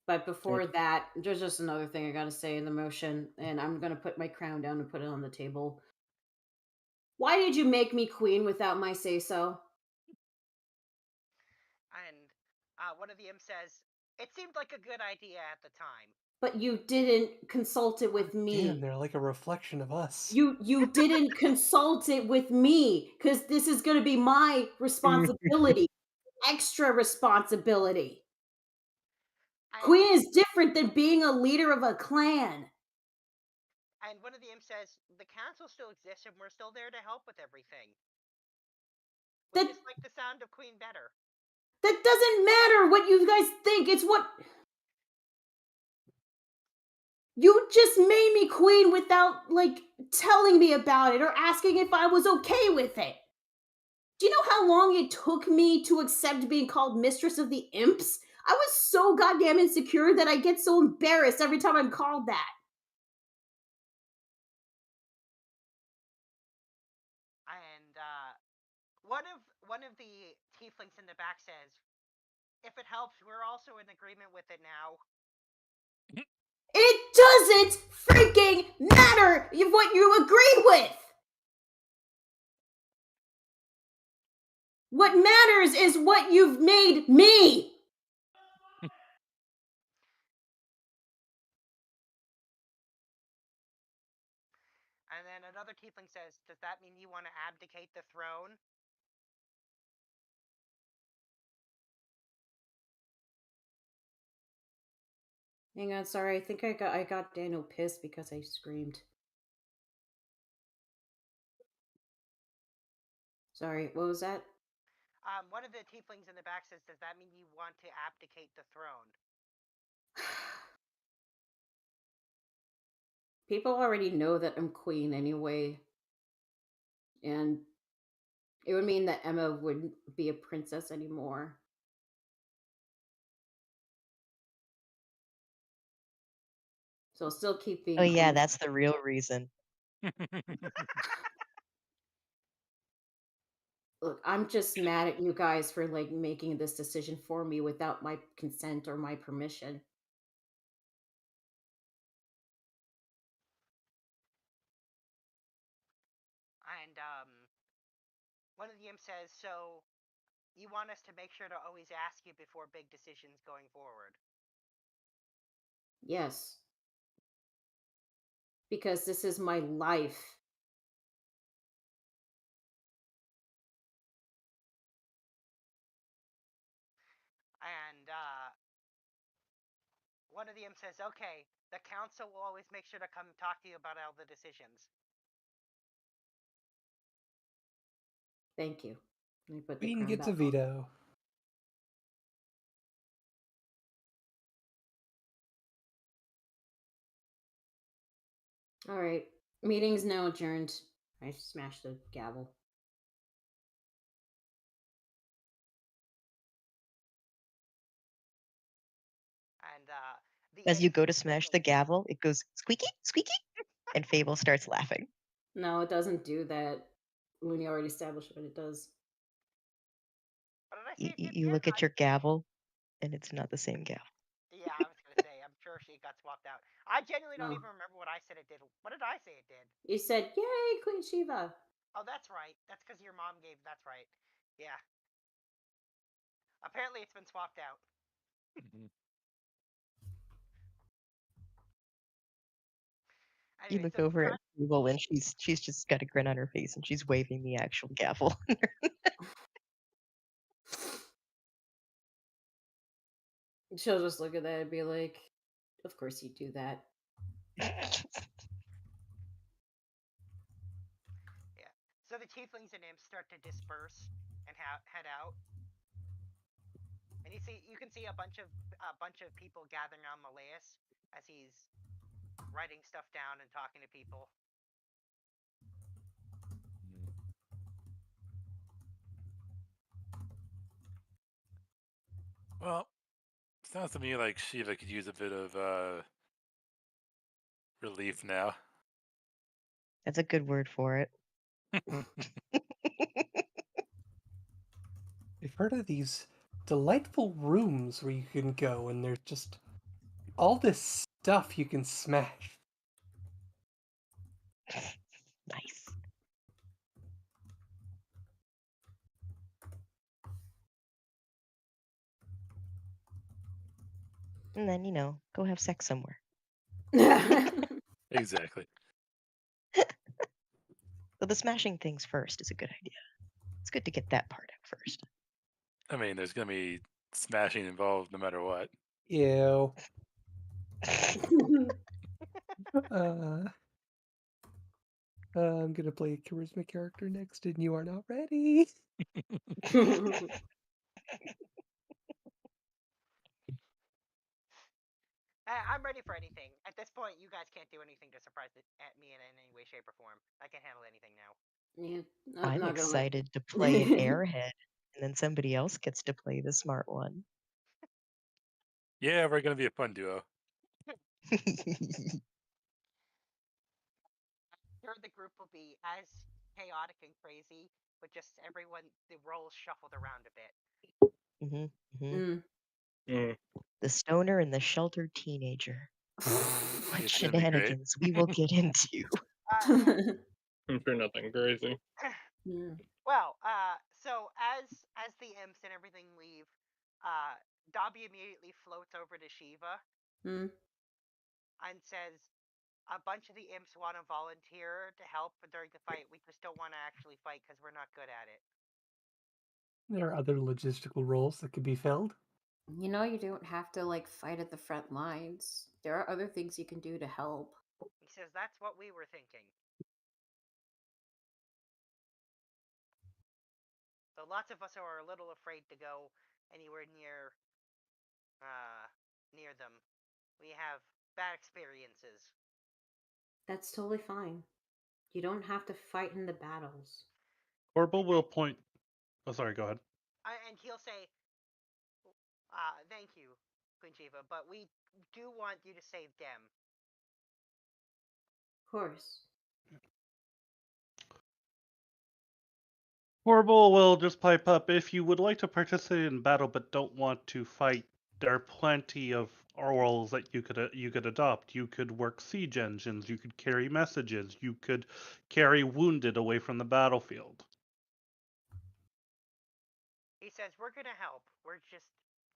But before that, there's just another thing I gotta say in the motion, and I'm gonna put my crown down and put it on the table. Why did you make me queen without my say-so? And one of the imps says, it seemed like a good idea at the time. But you didn't consult it with me. Damn, they're like a reflection of us. You didn't consult it with me, because this is gonna be my responsibility. Extra responsibility. Queen is different than being a leader of a clan. And one of the imps says, the council still exists and we're still there to help with everything. We just like the sound of Queen better. That doesn't matter what you guys think. It's what... You just made me queen without, like, telling me about it or asking if I was okay with it. Do you know how long it took me to accept being called Mistress of the Imps? I was so goddamn insecure that I get so embarrassed every time I'm called that. And one of the tieflings in the back says, if it helps, we're also in agreement with it now. It doesn't freaking matter what you agree with! What matters is what you've made me! And then another tiefling says, does that mean you want to abdicate the throne? Hang on, sorry. I think I got Daniel pissed because I screamed. Sorry, what was that? One of the tieflings in the back says, does that mean you want to abdicate the throne? People already know that I'm queen anyway. And it would mean that Emma wouldn't be a princess anymore. So I'll still keep being Oh yeah, queen. that's the real reason. Look, I'm just mad at you guys for like making this decision for me without my consent or my permission. And one of the imps says, so you want us to make sure to always ask you before big decisions going forward? Yes. Because this is my life. And one of the imps says, okay, the council will always make sure to come talk to you about all the decisions. Thank you. Let me put the Queen crown gets back a veto. on. All right. Meeting's now adjourned. I smashed the gavel. And As you go to smash the gavel, it goes squeaky, squeaky, and Fable starts laughing. No, it doesn't do that. When you already established what it does. What did I say? You look at your gavel, and it's not the same gavel. Yeah, I was gonna say. I'm sure she got swapped out. I genuinely don't No. even remember what I said it did. What did I say it did? You said, "Yay, Queen Shiva." Oh, that's right. That's because your mom gave. That's right. Yeah. Apparently, it's been swapped out. You Anyway, look so over at Fable, and she's just got a grin on her face, and she's waving the actual gavel. She'll just look at that and be like, "Of course you do that." Yeah. So the tieflings and imps start to disperse and head out. And you can see a bunch of people gathering around Malleus as he's writing stuff down and talking to people. Well, sounds to me like Shiva could use a bit of relief now. That's a good word for it. We've heard of these delightful rooms where you can go and there's just all this stuff you can smash. Nice. And then, go have sex somewhere. Exactly. So the smashing things first is a good idea. It's good to get that part out first. I mean, there's going to be smashing involved no matter what. Ew. I'm gonna play a charisma character next, and you are not ready. I'm ready for anything. At this point, you guys can't do anything to surprise at me in any way, shape, or form. I can handle anything now. Yeah, I'm excited to play an airhead, and then somebody else gets to play the smart one. Yeah, we're going to be a fun duo. Sure, the group will be as chaotic and crazy, but just the roles shuffled around a bit. The stoner and the sheltered teenager. What It's shenanigans we will get into. I'm sure nothing crazy. Well, So as the imps and everything leave, Dobby immediately floats over to Shiva Hmm. and says, "A bunch of the imps want to volunteer to help during the fight. We just don't want to actually fight because we're not good at it." There are other logistical roles that could be filled. You know, you don't have to like fight at the front lines. There are other things you can do to help. He says, "That's what we were thinking." So lots of us are a little afraid to go anywhere near them. We have bad experiences. That's totally fine. You don't have to fight in the battles. Korbal will point. Oh, sorry. Go ahead. And he'll say, "Thank you, Queen Shiva, but we do want you to save Dem." Of course. Korbal will just pipe up. If you would like to participate in battle but don't want to fight, there are plenty of roles that you could adopt. You could work siege engines. You could carry messages. You could carry wounded away from the battlefield. He says, "We're gonna help. We're just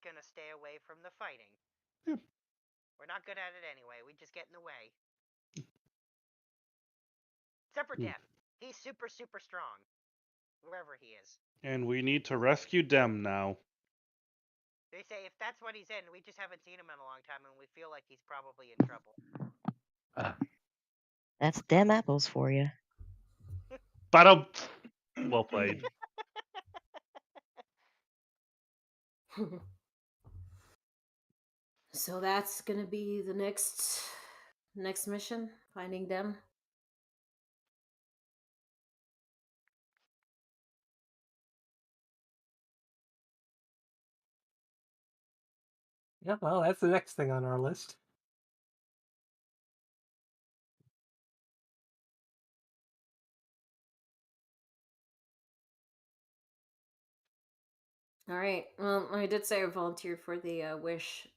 gonna stay away from the fighting. Yeah. We're not good at it anyway. We just get in the way." Except for Hmm. Dem. He's super, super strong. Wherever he is. And we need to rescue Dem now. They say if that's what he's in, we just haven't seen him in a long time and we feel like he's probably in trouble. That's Dem apples for you. But well played. So that's gonna be the next mission, finding them. Yeah, well, that's the next thing on our list. All right. Well, I did say I volunteered for the wish.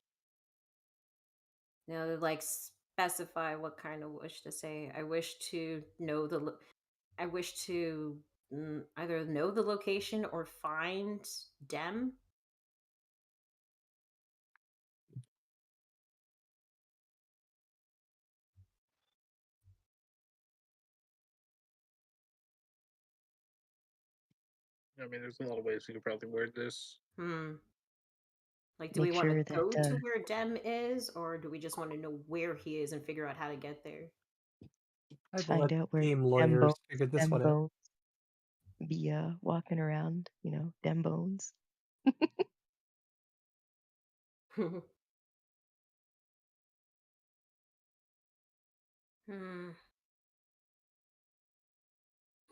Now, like specify what kind of wish to say. I wish to know the. I wish to either know the location or find Dem. I mean, there's a lot of ways you could probably word this. Like, do Make we want sure to go that to where Dem is, or do we just want to know where he is and figure out how to get there? I'd find let out where game Dem lawyers Bones, figure this Dem one out. Bones be walking around, Dem Bones.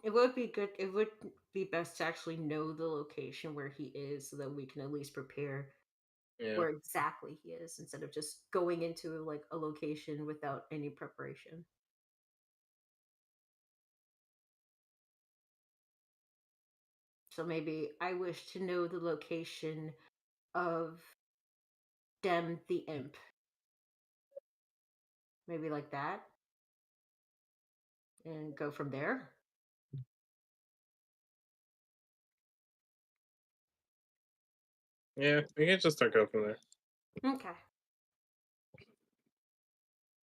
It would be good. It would be best to actually know the location where he is, so that we can at least prepare where exactly he is, instead of just going into like a location without any preparation. So maybe I wish to know the location of Dem the Imp. Maybe like that. And go from there. Yeah, we can just start going from there. Okay.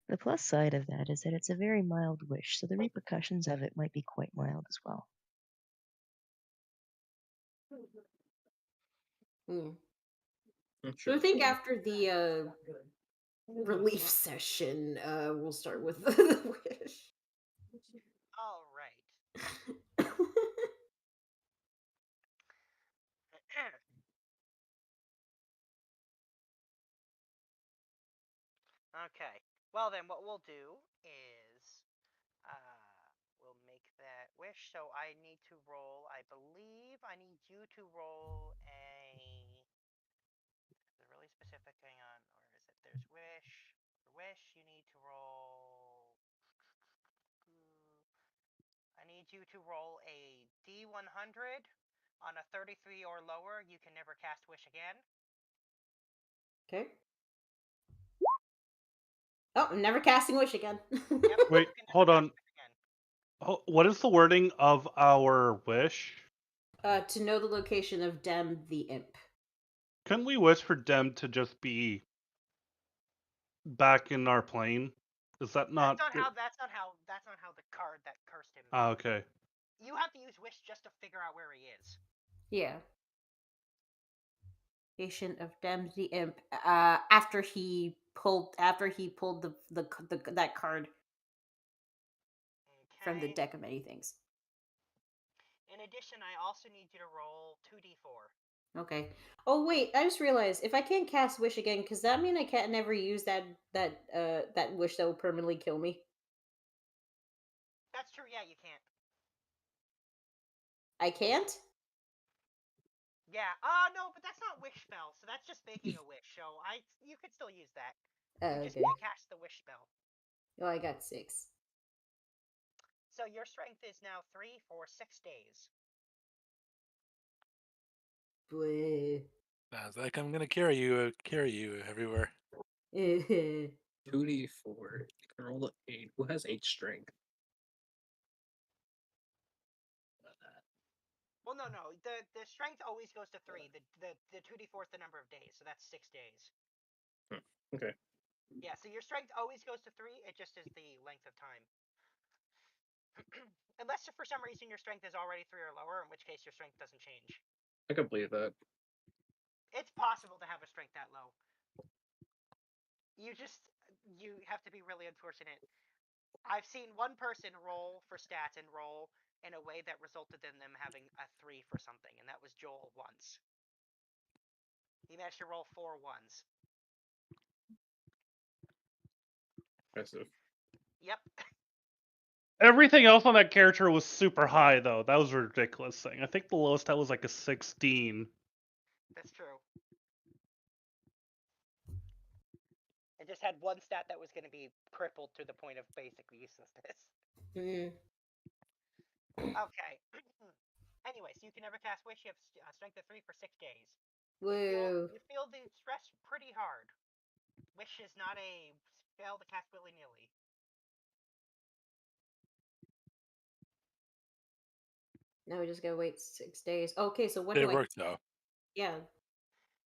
The plus side of that is that it's a very mild wish, so the repercussions of it might be quite mild as well. So I think after the relief session, we'll start with the wish. All right. Okay. Well, then what we'll do is we'll make that wish. So I need to roll, I believe I need you to roll a really specific, hang on, where is it? There's wish. For wish, you need to roll, I need you to roll a D100. On a 33 or lower, you can never cast wish again. Okay. Oh, I'm never casting wish again. Yep, Wait, hold on. Oh, what is the wording of our wish? To know the location of Dem the imp. Couldn't we wish for Dem to just be back in our plane? Is that not? That's not how the card that cursed him. Ah, okay. You have to use wish just to figure out where he is. Yeah. Patient of Dem the imp. After he pulled that card from the deck of many things. In addition, I also need you to roll 2d4. Okay. Oh wait, I just realized if I can't cast wish again, does that mean I can't never use that wish that will permanently kill me? That's true. Yeah, you can't. I can't. Yeah. No, but that's not wish spell, so that's just making a wish. So you could still use that. You just can't cast the wish spell. Oh, I got 6. So your strength is now 3 for 6 days. Sounds like I'm gonna carry you everywhere. 2d4. You can roll 8. Who has 8 strength? Well, no. The strength always goes to 3. The 2d4 is the number of days, so that's 6 days. Okay. Yeah, so your strength always goes to 3. It just is the length of time. Unless for some reason your strength is already 3 or lower, in which case your strength doesn't change. I can believe that. It's possible to have a strength that low. You have to be really unfortunate. I've seen one person roll for stats and roll in a way that resulted in them having a 3 for something, and that was Joel once. He managed to roll 4 ones. Impressive. Yep. Everything else on that character was super high, though. That was a ridiculous thing. I think the lowest that was like a 16. That's true. It just had one stat that was going to be crippled to the point of basic uselessness. Okay. Anyways, you can never cast wish. You have strength of 3 for 6 days. Woo. You feel the stress pretty hard. Wish is not a spell to cast willy-nilly. Now we just gotta wait 6 days. Okay, so what It do I? worked though. Yeah.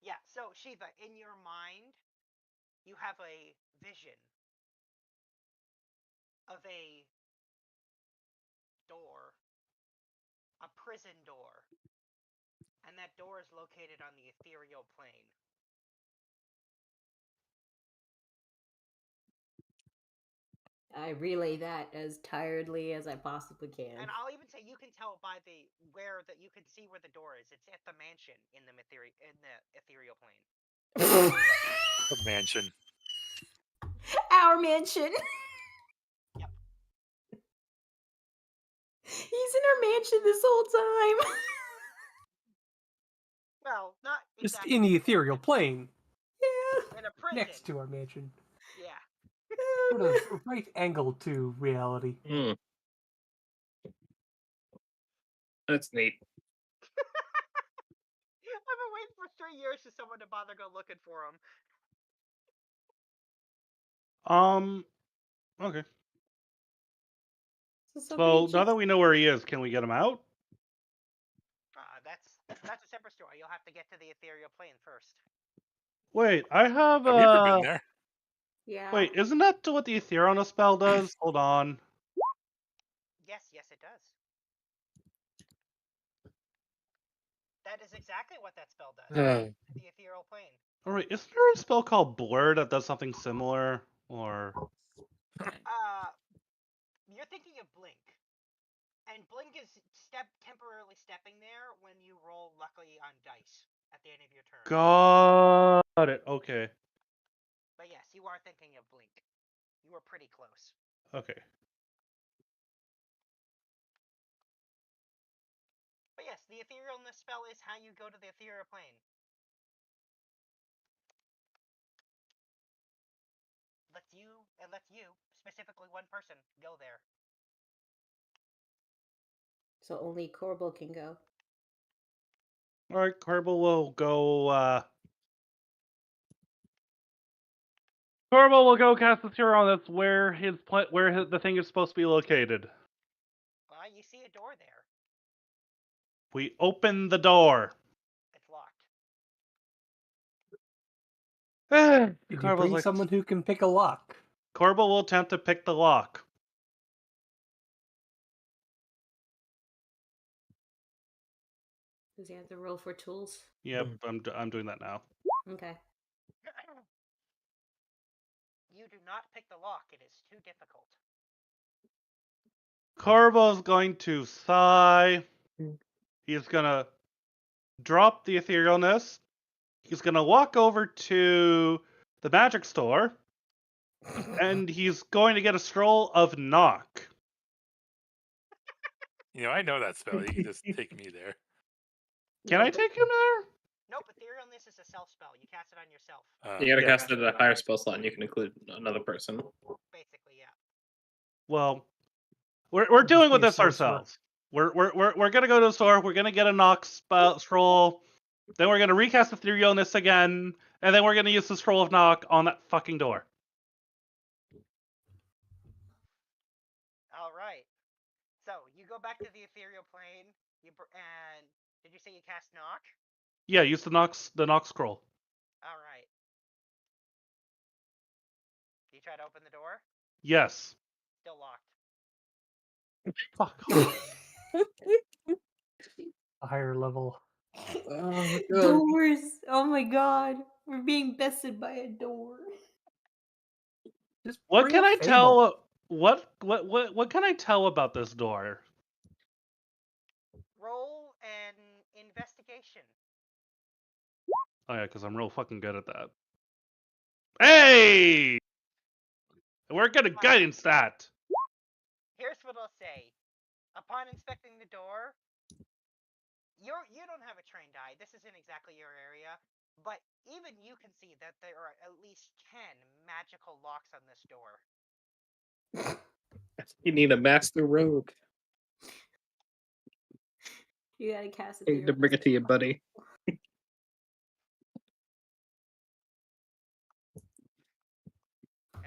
Yeah. So Shiva, in your mind, you have a vision of a door, a prison door, and that door is located on the ethereal plane. I relay that as tiredly as I possibly can. And I'll even say you can tell by you can see where the door is. It's at the mansion in the ethereal plane. The mansion. Our mansion. Yep. He's in our mansion this whole time. Well, not Just exactly. in the ethereal plane. Yeah. In a prison. Next to our mansion. Yeah. Sort of right angle to reality. That's neat. I've been waiting for 3 years for someone to bother go looking for him. Okay. So now that we know where he is, can we get him out? That's a separate story. You'll have to get to the ethereal plane first. Wait, I have. Have we ever been there? Yeah. Wait, isn't that what the Ethereal spell does? Hold on. Yes, it does. That is exactly what that spell does. The ethereal plane. Alright, isn't there a spell called Blur that does something similar? Or. You're thinking of Blink. And Blink is temporarily stepping there when you roll luckily on dice at the end of your turn. Got it, okay. But yes, you are thinking of Blink. You were pretty close. Okay. But yes, the etherealness spell is how you go to the ethereal plane. It lets you, specifically one person, go there. So only Korbal can go. Alright, Korbal will go, Korbal will go cast the Huron. That's where the thing is supposed to be located. You see a door there. We open the door. It's locked. Did you Korbal bring someone who can pick a lock? Korbal will attempt to pick the lock. Does he have to roll for tools? Yep, I'm doing that now. Okay. You do not pick the lock. It is too difficult. Korbal's going to sigh. He's gonna drop the etherealness. He's gonna walk over to the magic store, and he's going to get a scroll of knock. You know, I know that spell. You can just take me there. Can I take him there? Nope, etherealness is a self spell. You cast it on yourself. You gotta cast it at a higher spell slot, and you can include another person. Basically, yeah. Well, we're doing with this ourselves. We're gonna go to the store. We're gonna get a knock scroll. Then we're gonna recast etherealness again, and then we're gonna use the scroll of knock on that fucking door. All right. So you go back to the ethereal plane. And did you say you cast knock? Yeah, use the knock scroll. All right. You try to open the door. Yes. Still locked. Fuck. A higher level. Oh, doors. Oh my god. We're being bested by a door. Just What bring can a I Fable. tell? What can I tell about this door? Roll an investigation. Oh yeah, because I'm real fucking good at that. Hey! We're gonna guidance that. Here's what I'll say. Upon inspecting the door, you don't have a trained eye. This isn't exactly your area, but even you can see that there are at least 10 magical locks on this door. You need a master rogue. You gotta cast I need to bring it to you, buddy. And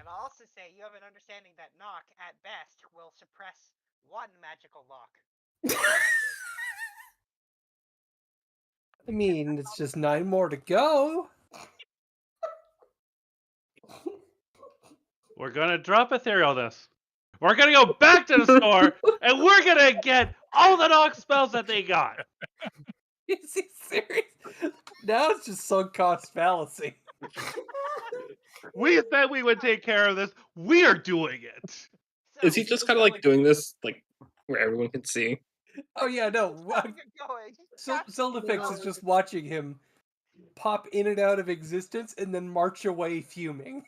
I'll also say you have an understanding that knock, at best, will suppress one magical lock. I mean, it's just 9 more to go. We're gonna drop etherealness. We're gonna go back to the store, and we're gonna get all the knock spells that they got. Is he serious? Now it's just sunk cost fallacy. We said we would take care of this. We are doing it. Is he just kind of like doing this, like where everyone can see? Oh yeah, no. Zildafix is just watching him pop in and out of existence and then march away fuming.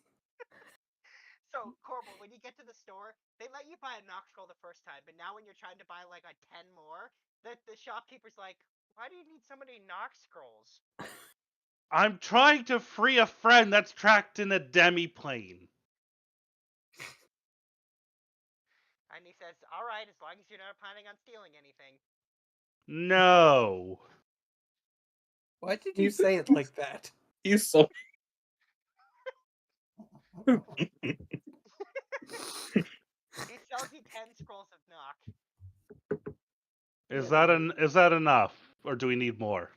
So, Korbal, when you get to the store, they let you buy a knock scroll the first time, but now when you're trying to buy like a 10 more, the shopkeeper's like, why do you need so many knock scrolls? I'm trying to free a friend that's trapped in a demi-plane. And he says, all right, as long as you're not planning on stealing anything. No. Why did you say it like that? He's so... He sells you 10 scrolls of knock. Is that enough, or do we need more?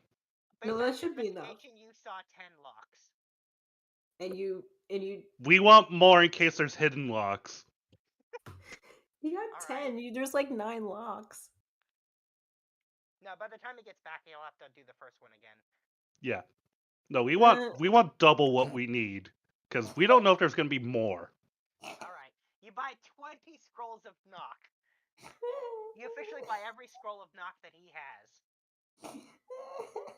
No, that should be enough. You saw 10 locks. And you. We want more in case there's hidden locks. You got 10. There's like 9 locks. No, by the time he gets back, he'll have to do the first one again. Yeah. No, we want double what we need, because we don't know if there's gonna be more. All right, you buy 20 scrolls of knock. You officially buy every scroll of knock that he has.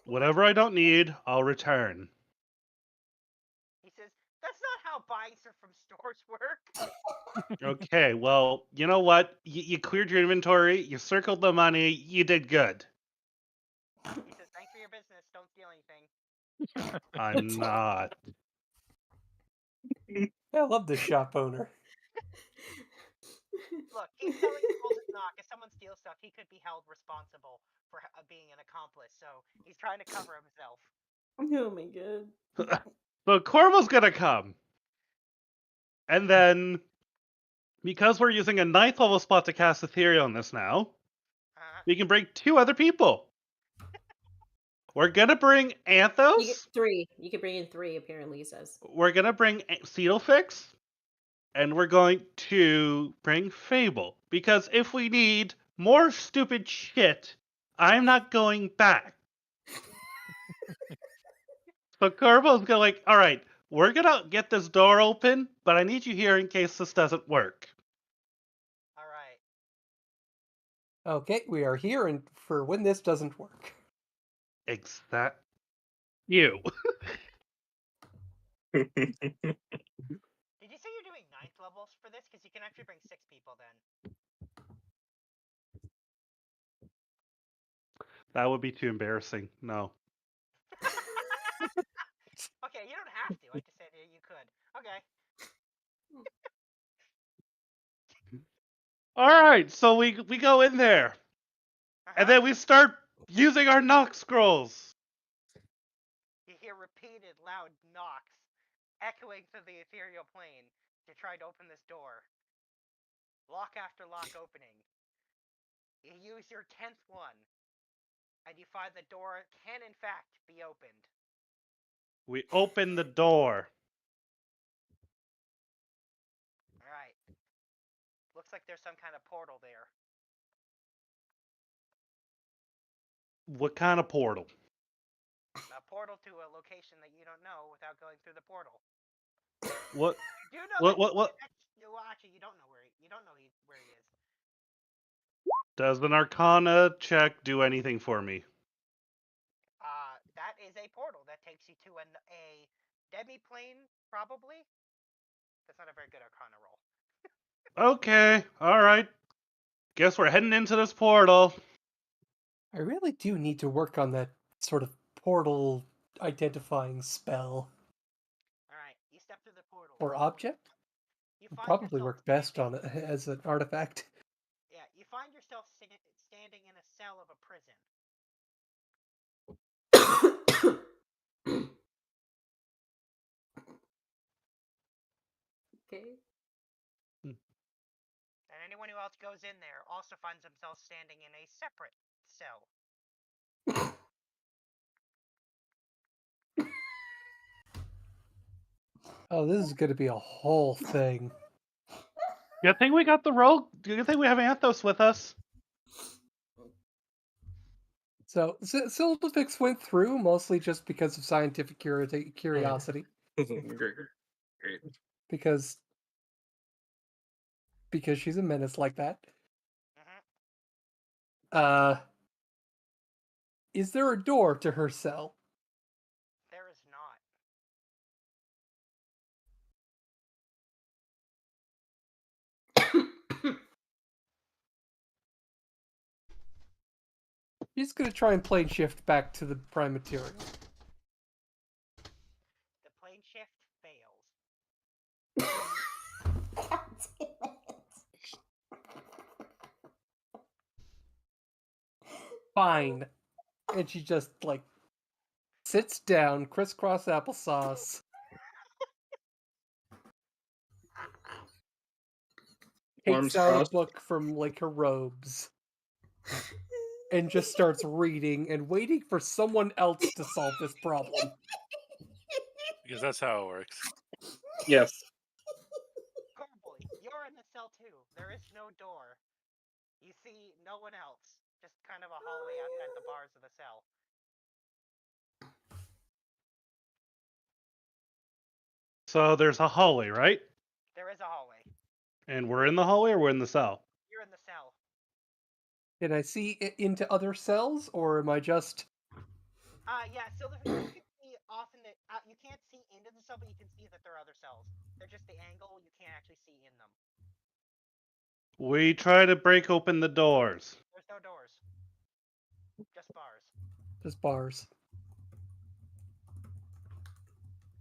Whatever I don't need, I'll return. He says, that's not how buying stuff from stores work. Okay, well, you know what? You cleared your inventory, you circled the money, you did good. He says, thanks for your business, don't steal anything. I'm not. I love this shop owner. Look, he's selling scrolls of knock. If someone steals stuff, he could be held responsible for being an accomplice, so he's trying to cover himself. Oh my god. So Korbal's gonna come. And then, because we're using a 9th level spot to cast Ethereal on this now, we can bring 2 other people. We're gonna bring You get Anthos. 3. You can bring in 3. Apparently, he says. We're gonna bring Cedelfix, and we're going to bring Fable because if we need more stupid shit, I'm not going back. So Korbal's gonna like, all right, we're gonna get this door open, but I need you here in case this doesn't work. All right. Okay, we are here and for when this doesn't work. Exact. You. Did you say you're doing 9th levels for this? Because you can actually bring 6 people then. That would be too embarrassing. No. Okay, you don't have to. I just said you could. Okay. All right, so we go in there, and then we start using our knock scrolls. You hear repeated loud knocks echoing through the ethereal plane to try to open this door. Lock after lock opening. You use your 10th one, and you find the door can in fact be opened. We open the door. Alright. Looks like there's some kind of portal there. What kind of portal? A portal to a location that you don't know without going through the portal. What? You know What? No, actually, you don't know where he is. Does an Arcana check do anything for me? That is a portal that takes you to a demi-plane, probably. That's not a very good Arcana roll. Okay, all right. Guess we're heading into this portal. I really do need to work on that sort of portal identifying spell. Alright, you step through the portal. Or object? You Would find probably yourself work best on it as an artifact. Yeah, you find yourself standing in a cell of a prison. Okay. And anyone who else goes in there also finds themselves standing in a separate cell. Oh, this is going to be a whole thing. Good thing we got the rogue. Good thing we have Anthos with us. So, Silverfix went through mostly just because of scientific curiosity. Great. Because she's a menace like that. Is there a door to her cell? There is not. She's gonna try and plane shift back to the prime material. The plane shift fails. Fine. And she just, like, sits down, crisscross applesauce. Takes out a book from, like, her robes. And just starts reading and waiting for someone else to solve this problem. Because that's how it works. Yes. Korbal, you're in the cell too. There is no door. You see no one else. Just kind of a hallway outside the bars of the cell. So there's a hallway, right? There is a hallway. And we're in the hallway or we're in the cell? You're in the cell. Can I see into other cells, or am I just... Yeah, so you can see often that you can't see into the cell, but you can see that there are other cells. They're just the angle, you can't actually see in them. We try to break open the doors. There's no doors. Just bars. Just bars.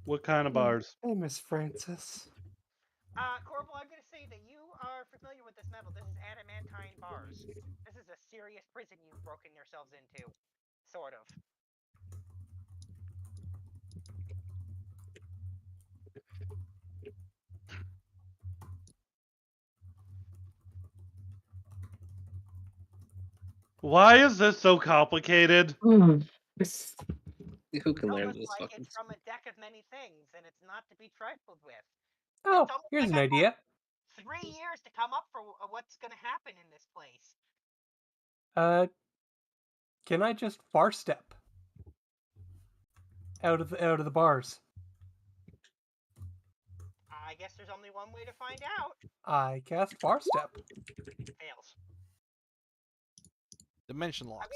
What kind of bars? Hey, Miss Francis. Korbal, I'm going to say that you are familiar with this metal. This is adamantine bars. This is a serious prison you've broken yourselves into. Sort of. Why is this so complicated? Who can land Almost this like fucking? it's from a deck of many things, and it's not to be trifled with. Oh, It's almost here's like an I idea. had 3 years to come up for what's going to happen in this place. Can I just bar step out of the bars? I guess there's only one way to find out. I cast bar step. Fails. Dimension locks.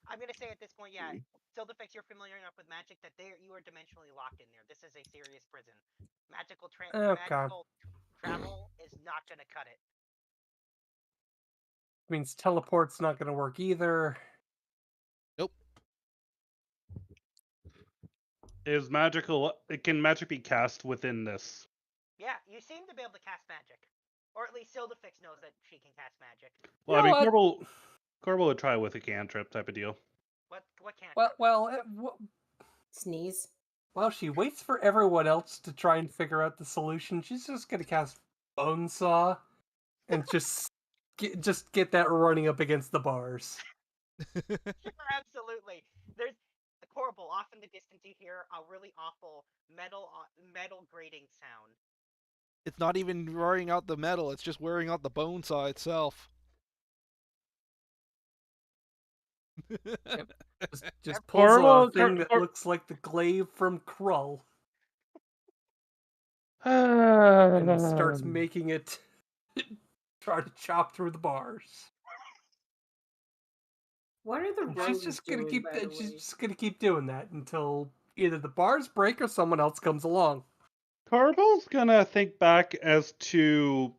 I'm gonna say at this point, yeah. Still defects, you're familiar enough with magic that you are dimensionally locked in there. This is a serious prison. Magical travel is not gonna cut it. Means teleport's not going to work either. Nope. Is magical? Can magic be cast within this? Yeah, you seem to be able to cast magic, or at least Sildefix knows that she can cast magic. Well, I mean, Korbal would try with a cantrip type of deal. What cantrip? Sneeze. While she waits for everyone else to try and figure out the solution, she's just going to cast Bone Saw and just get that running up against the bars. Sure, absolutely. There's the Korbal off in the distance. You hear a really awful metal grating sound. It's not even wearing out the metal, it's just wearing out the bone saw itself. Yep. Just pulls Korbal, a thing that looks like the glaive from Krull. And starts making it try to chop through the bars. What are the rogues She's just gonna doing, keep by the she's way? just gonna keep doing that until either the bars break or someone else comes along. Korbal's gonna think back as to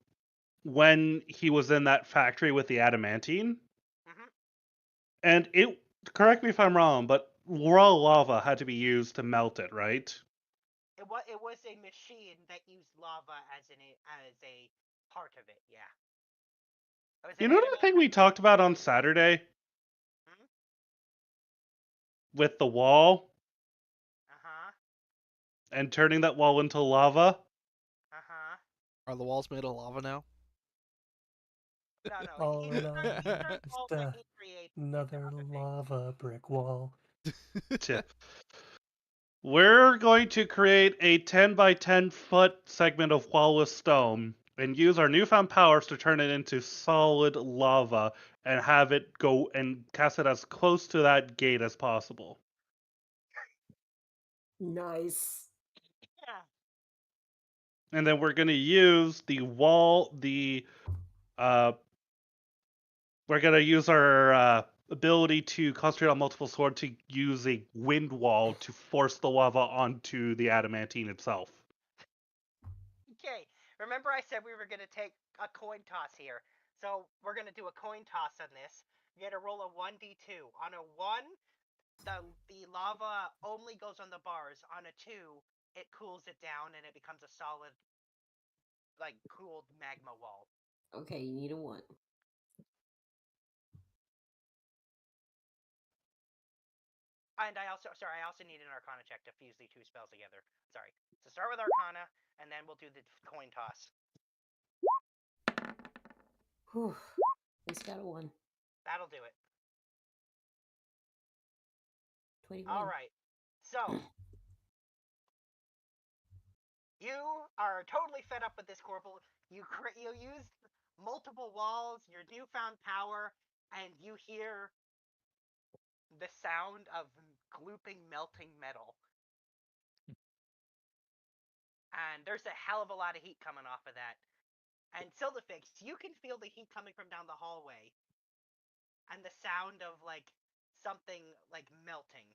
when he was in that factory with the adamantine. And correct me if I'm wrong, but raw lava had to be used to melt it, right? It was a machine that used lava as a part of it. Yeah. You know the thing we talked about on Saturday? With the wall? And turning that wall into lava? Are the walls made of lava now? All in all, another lava brick wall. We're going to create a 10 by 10 foot segment of wallless stone and use our newfound powers to turn it into solid lava and have it go and cast it as close to that gate as possible. Nice. Yeah. And then we're going to use we're going to use our ability to concentrate on multiple swords to use a wind wall to force the lava onto the adamantine itself. Okay. Remember I said we were going to take a coin toss here. So we're going to do a coin toss on this. You're going to roll a 1d2. On a 1, the lava only goes on the bars. On a 2, it cools it down and it becomes a solid, like, cooled magma wall. Okay, you need a 1. And I also need an Arcana check to fuse the 2 spells together. Sorry. So start with Arcana, and then we'll do the coin toss. Whew. He's got a 1. That'll do it. 21. All right. So you are totally fed up with this Korbal. You use multiple walls, your newfound power, and you hear the sound of glooping, melting metal. And there's a hell of a lot of heat coming off of that. And Sildefix, you can feel the heat coming from down the hallway. And the sound of, like, something, like, melting.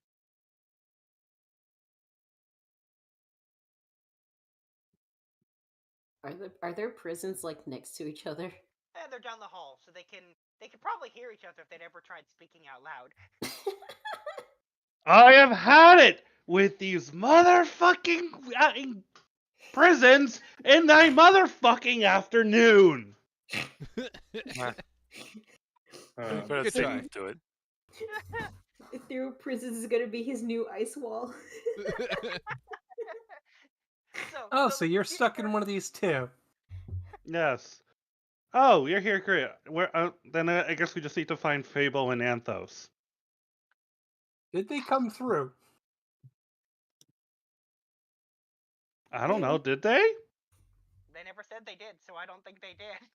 Are there prisons, like, next to each other? Yeah, they're down the hall, so they can probably hear each other if they'd ever tried speaking out loud. I have had it with these motherfucking prisons in the motherfucking afternoon. Good try. To it. Through prisons is gonna be his new ice wall. So you're stuck in one of these too. Yes. Oh, you're here, great. Then I guess we just need to find Fable and Anthos. Did they come through? I don't know. Did they? They never said they did, so I don't think they did.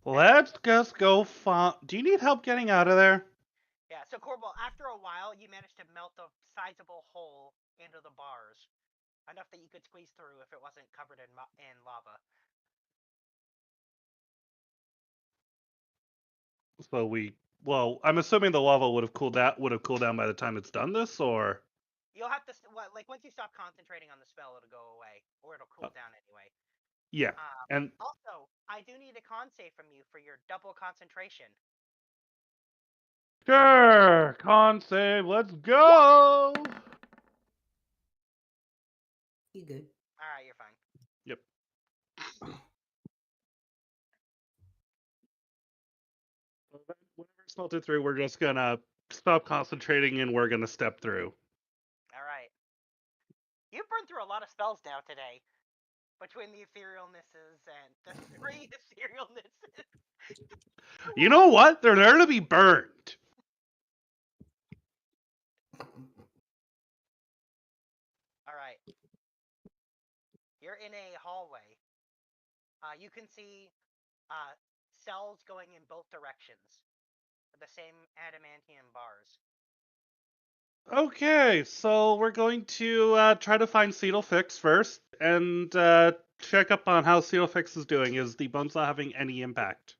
Let's just go find. Do you need help getting out of there? Yeah, so Korbal, after a while, you managed to melt a sizable hole into the bars. Enough that you could squeeze through if it wasn't covered in lava. So well, I'm assuming the lava would have cooled down by the time it's done this, or You'll have to, like, once you stop concentrating on the spell, it'll go away, or it'll cool down anyway. yeah. And also, I do need a con save from you for your double concentration. sure, con save. Let's go. You good? All right, you're fine. Yep. Whenever it's melted through, we're just gonna stop concentrating and we're gonna step through. All right. You've burned through a lot of spells now today, between the etherealnesses and the 3 etherealnesses. You know what? They're there to be burned. All right. You're in a hallway. You can see cells going in both directions. The same adamantium bars. Okay, so we're going to try to find Fix first and check up on how Fix is doing. Is the bone saw having any impact?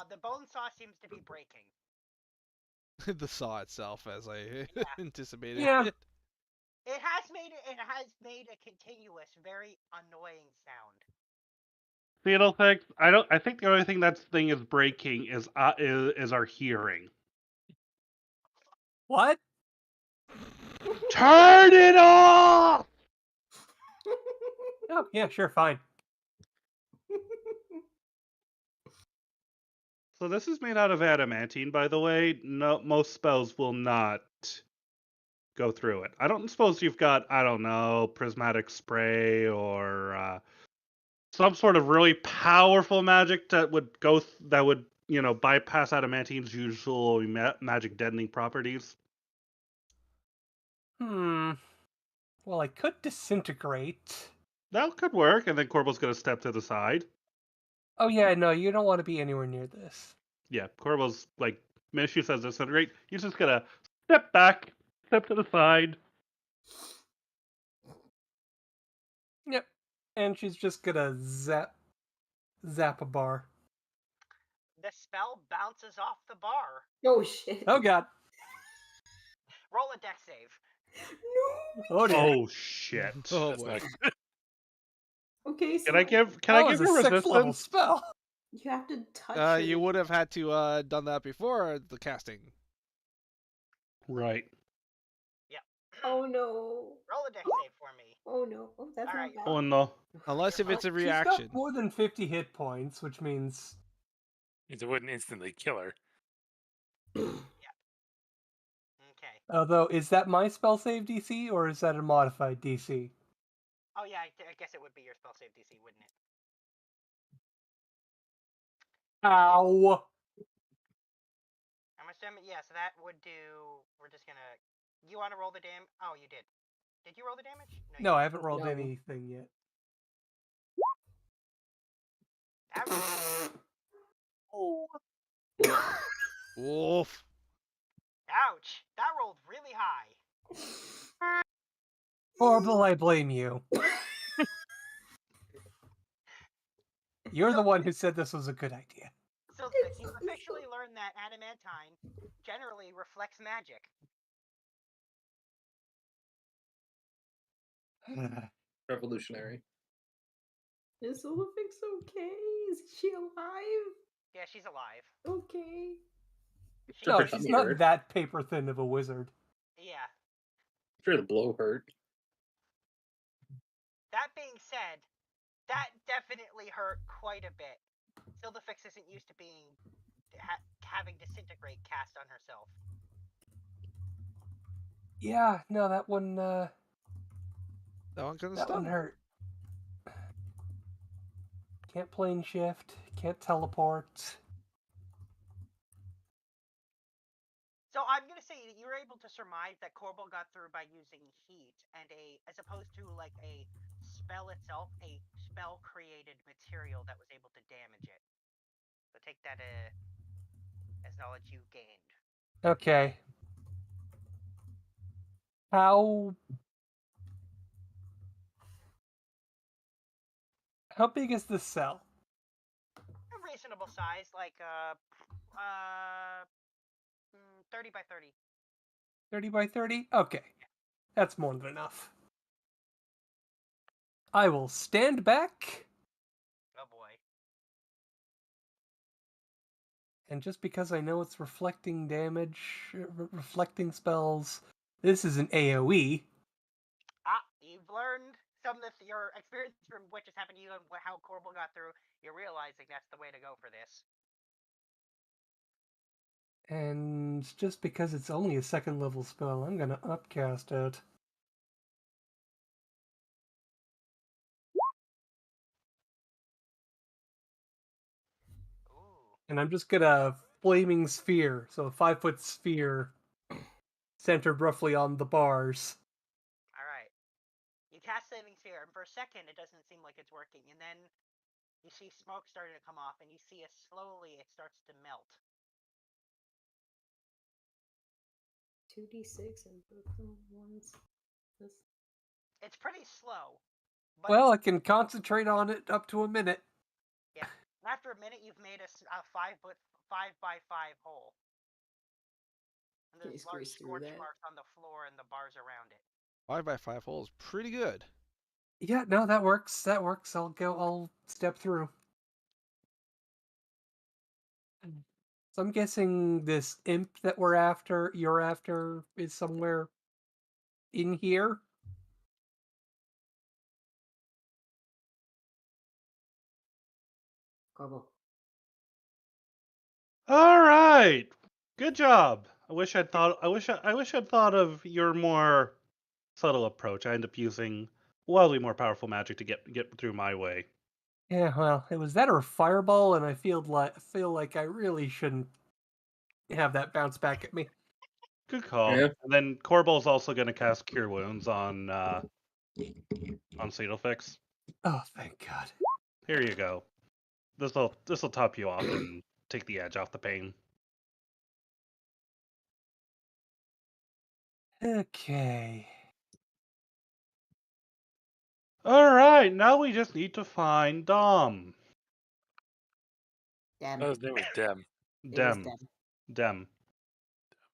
The bone saw seems to be breaking. The saw itself, as I anticipated. Yeah. It has made a continuous, very annoying sound. Fix, I think the only thing that thing is breaking is our hearing. What? Turn it off! Oh, yeah, sure, fine. So this is made out of adamantine, by the way. No, most spells will not go through it. I don't suppose you've got, I don't know, prismatic spray or some sort of really powerful magic that would bypass adamantine's usual magic deadening properties. Well, I could disintegrate. That could work, and then Korbal's gonna step to the side. Oh yeah, no, you don't want to be anywhere near this. Yeah, Korbal's like, Mishu says disintegrate. He's just gonna step back, step to the side. Yep. And she's just gonna zap a bar. The spell bounces off the bar. Oh shit. Oh god. Roll a dex save. No. Oh dear. Oh shit. Oh boy. Okay, so Can I give a you sixth level resistance? spell. you have to touch You would have had to done that before the casting. Right. Yeah. Oh no. Roll a dex save for me. Oh no. Oh, that's Alright, not bad. Oh no. Unless if it's a She's reaction. got more than 50 hit points, which means It wouldn't instantly kill her. Okay. although is that my spell save DC or is that a modified DC? Oh yeah, I guess it would be your spell save DC, wouldn't it? Ow. I'm assuming, yeah, so that would do, we're just gonna, you want to roll the oh, you did. Did you roll the damage? No, I haven't rolled anything yet. Ouch. Oh. Oof. Ouch. That rolled really high. Horrible, I blame you. You're the one who said this was a good idea. So you've officially learned that adamantine generally reflects magic. Revolutionary. Is Olafix okay? Is she alive? Yeah, she's alive. Okay. No, she's not that paper thin of a wizard. Yeah. Sure, the blow hurt. That being said, that definitely hurt quite a bit. Silverfix isn't used to being having disintegrate cast on herself. Yeah, no, that one. That one kind of That one hurt. Can't plane shift. Can't teleport. So I'm gonna say that you're able to surmise that Korbal got through by using heat and as opposed to like a spell itself, a spell created material that was able to damage it. So take that as knowledge you gained. Okay. How big is this cell? A reasonable size, like 30 by 30. 30 by 30? Okay. That's more than enough. I will stand back. Oh boy. And just because I know it's reflecting damage, reflecting spells, this is an AoE. You've learned some of your experience from what just happened to you and how Korbal got through. You're realizing that's the way to go for this. And just because it's only a second level spell, I'm gonna upcast it. Ooh. And I'm just gonna flaming sphere, so a 5-foot sphere centered roughly on the bars. Alright. You cast Saving Sphere, and for a second it doesn't seem like it's working, and then you see smoke starting to come off, and you see slowly it starts to melt. 2d6 and both ones. It's pretty slow. But Well, I can concentrate on it up to a minute. yeah. After a minute, you've made a 5 by 5 hole. And there's large scorch marks on the floor and the bars around it. 5 by 5 holes, pretty good. Yeah, no, that works. That works. I'll step through. So I'm guessing this imp that you're after, is somewhere in here. Korbal. All right, good job. I wish I'd thought of your more subtle approach. I end up using wildly more powerful magic to get through my way. Yeah, well, it was that or fireball, and I feel like I really shouldn't have that bounce back at me. Good call. Yeah. And then Korbal's also going to cast Cure Wounds on Seedlefix. Oh, thank God. Here you go. This'll top you off and take the edge off the pain. Okay. All right, now we just need to find Dom. Dem. Oh, his name was Dem. Dem.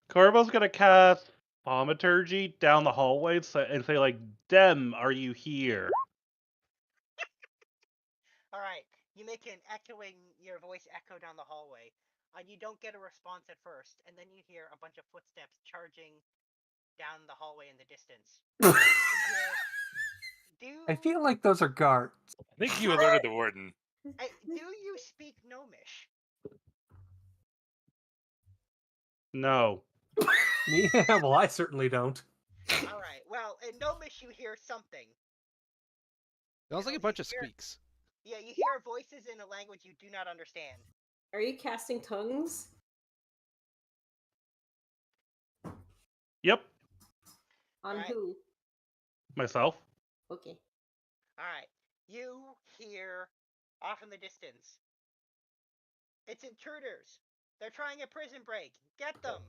Korbal's gonna cast Thaumaturgy down the hallway and say like, Dem, are you here? Alright. You make your voice echo down the hallway. And you don't get a response at first, and then you hear a bunch of footsteps charging down the hallway in the distance. I feel like those are guards. I think you alerted the warden. Do you speak Gnomish? No. Yeah, well, I certainly don't. Alright, well, in Gnomish you hear something. Sounds like a bunch of squeaks. Yeah, you hear voices in a language you do not understand. Are you casting tongues? Yep. On who? Myself. Okay. Alright. You hear off in the distance. It's intruders. They're trying a prison break. Get them.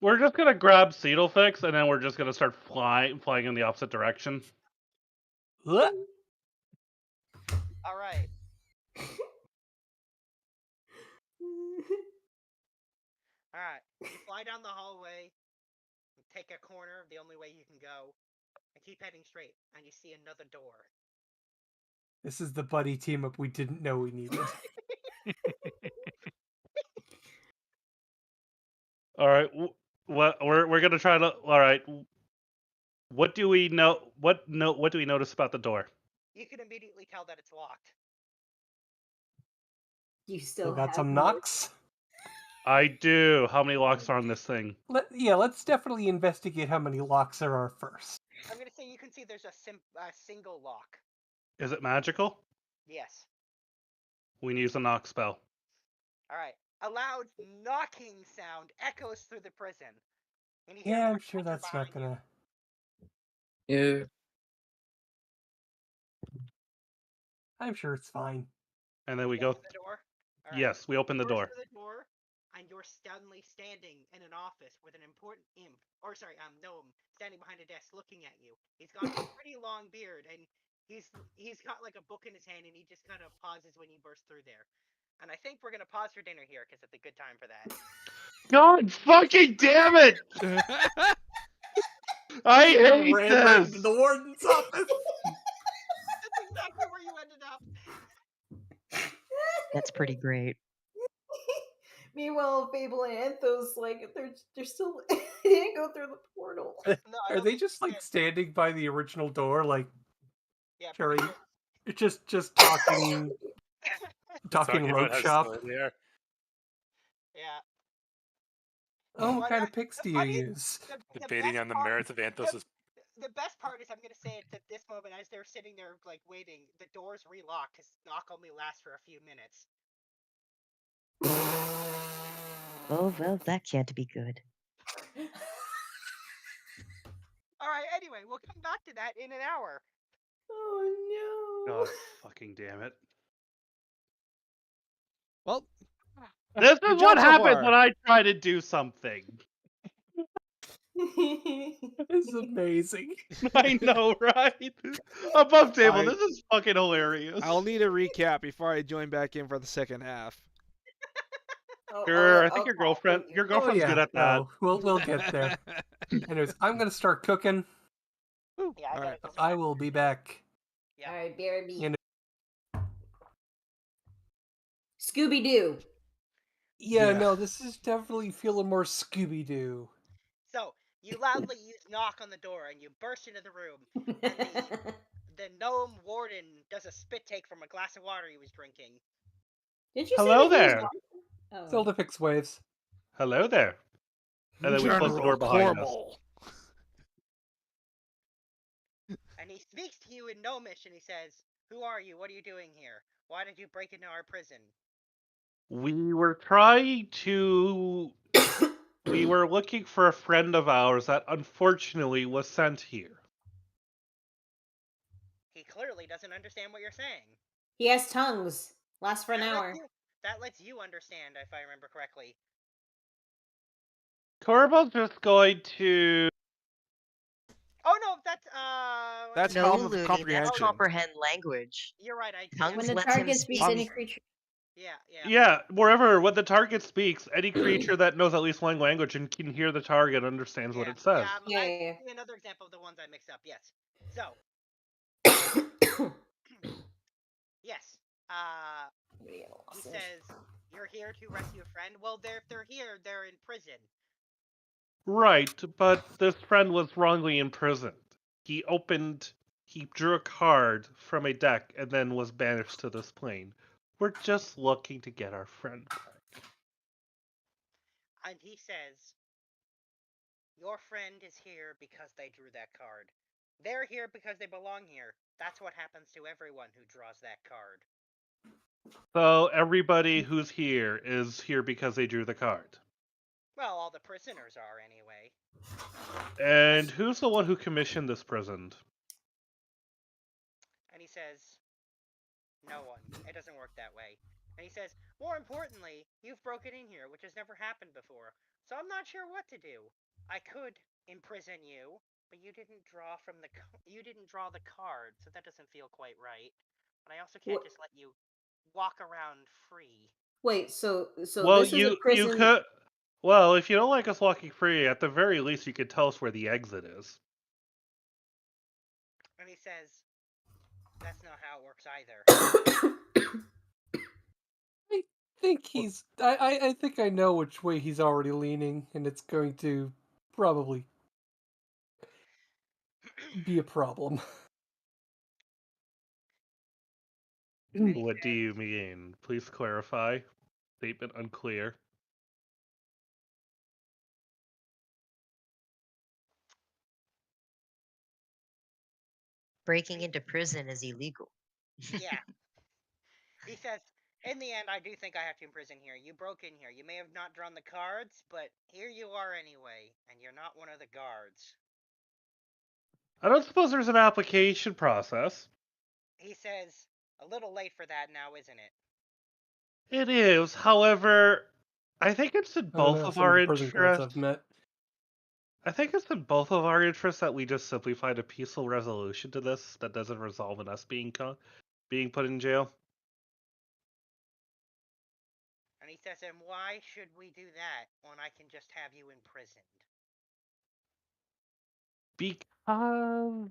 We're just gonna grab Seedlefix and then we're just gonna start flying in the opposite direction. Alright. Alright. You fly down the hallway, take a corner, the only way you can go, and keep heading straight, and you see another door. This is the buddy team up we didn't know we needed. All right, we're gonna try to. All right, what do we know? What do we notice about the door? You can immediately tell that it's locked. You still got some knocks? I do. How many locks are on this thing? Let's definitely investigate how many locks there are first. I'm gonna say you can see there's a single lock. Is it magical? Yes. We use a knock spell. All right. A loud knocking sound echoes through the prison. And you hear Yeah, more I'm sure knocking that's not behind you. gonna. Yeah. I'm sure it's fine. And then we Open go. the door. All right. Yes, we open the Burst door. through the door, and you're suddenly standing in an office with an important imp, or sorry, gnome, standing behind a desk looking at you. He's got a pretty long beard, and he's got like a book in his hand, and he just kind of pauses when you burst through there. And I think we're gonna pause for dinner here because it's a good time for that. God fucking damn it! I hate Ran right into this. the warden's office. That's exactly where you ended up. That's pretty great. Meanwhile, Fable and Anthos, like, they're still they didn't go through the portal. No, I Are don't they think just they like did. standing by the original door, like Yeah, Jerry, pretty sure. just talking, talking about rope how shop? silly they are. Yeah. Oh, what But kind of picks do you funny- use? Debating on the merits of Anthos' The best part is I'm gonna say it's at this moment as they're sitting there like waiting, the doors relock because knock only lasts for a few minutes. Oh, well, that can't be good. All right. Anyway, we'll come back to that in an hour. Oh no! God fucking damn it! Well, This is good what job so happens far. when I try to do something. This is amazing. I know, right? Above table, I- this is fucking hilarious. I'll need a recap before I join back in for the second half. Sure, I think your I'll girlfriend's good at that. No, we'll get there. Anyways, I'm gonna start cooking. Ooh, Yeah, I all got right. it. I will be back. Yeah. All right, BRB. You know- Scooby Doo. Yeah, Yeah. no, this is definitely feeling more Scooby Doo. So you loudly knock on the door and you burst into the room, and the gnome warden does a spit take from a glass of water he was drinking. Did you Hello say that he was there. Oh. Zelda picks waves. Hello there. And then we close the door behind us. Korbal. And he speaks to you in gnomish and he says, "Who are you? What are you doing here? Why did you break into our prison?" We were trying to. We were looking for a friend of ours that unfortunately was sent here. He clearly doesn't understand what you're saying. He has tongues. Lasts for an hour. That lets you understand, if I remember correctly. Korbal's just going to. Oh no, that's No, common Looney, comprehension. that's comprehend language. You're right. Tongues When the lets him target speaks speak. any creature. Yeah. Yeah, wherever when the target speaks, any creature that knows at least one language and can hear the target understands what it says. Yeah. Another example of the ones I mixed up. Yes. So. Yes. He says you're here to rescue a friend. Well, if they're here, they're in prison. Right, but this friend was wrongly imprisoned. He drew a card from a deck and then was banished to this plane. We're just looking to get our friend back. And he says, your friend is here because they drew that card. They're here because they belong here. That's what happens to everyone who draws that card. So everybody who's here is here because they drew the card. Well, all the prisoners are anyway. And who's the one who commissioned this prison? And he says, no one. It doesn't work that way. And he says, more importantly, you've broken in here, which has never happened before. So I'm not sure what to do. I could imprison you, but you didn't draw the card, so that doesn't feel quite right. But I also can't just let you walk around free. Wait, so well, this is a prison. You could. Well, if you don't like us walking free, at the very least, you could tell us where the exit is. And he says, that's not how it works either. I think I know which way he's already leaning, and it's going to probably be a problem. What do you mean? Please clarify. Statement unclear. Breaking into prison is illegal. Yeah. He says, in the end, I do think I have to imprison here. You broke in here. You may have not drawn the cards, but here you are anyway, and you're not one of the guards. I don't suppose there's an application process. He says, a little late for that now, isn't it? It is, however, I think it's in I don't both know, of some of our the prison guards interests. I've met. I think it's in both of our interests that we just simply find a peaceful resolution to this that doesn't result in us being put in jail. And he says, and why should we do that when I can just have you imprisoned? Because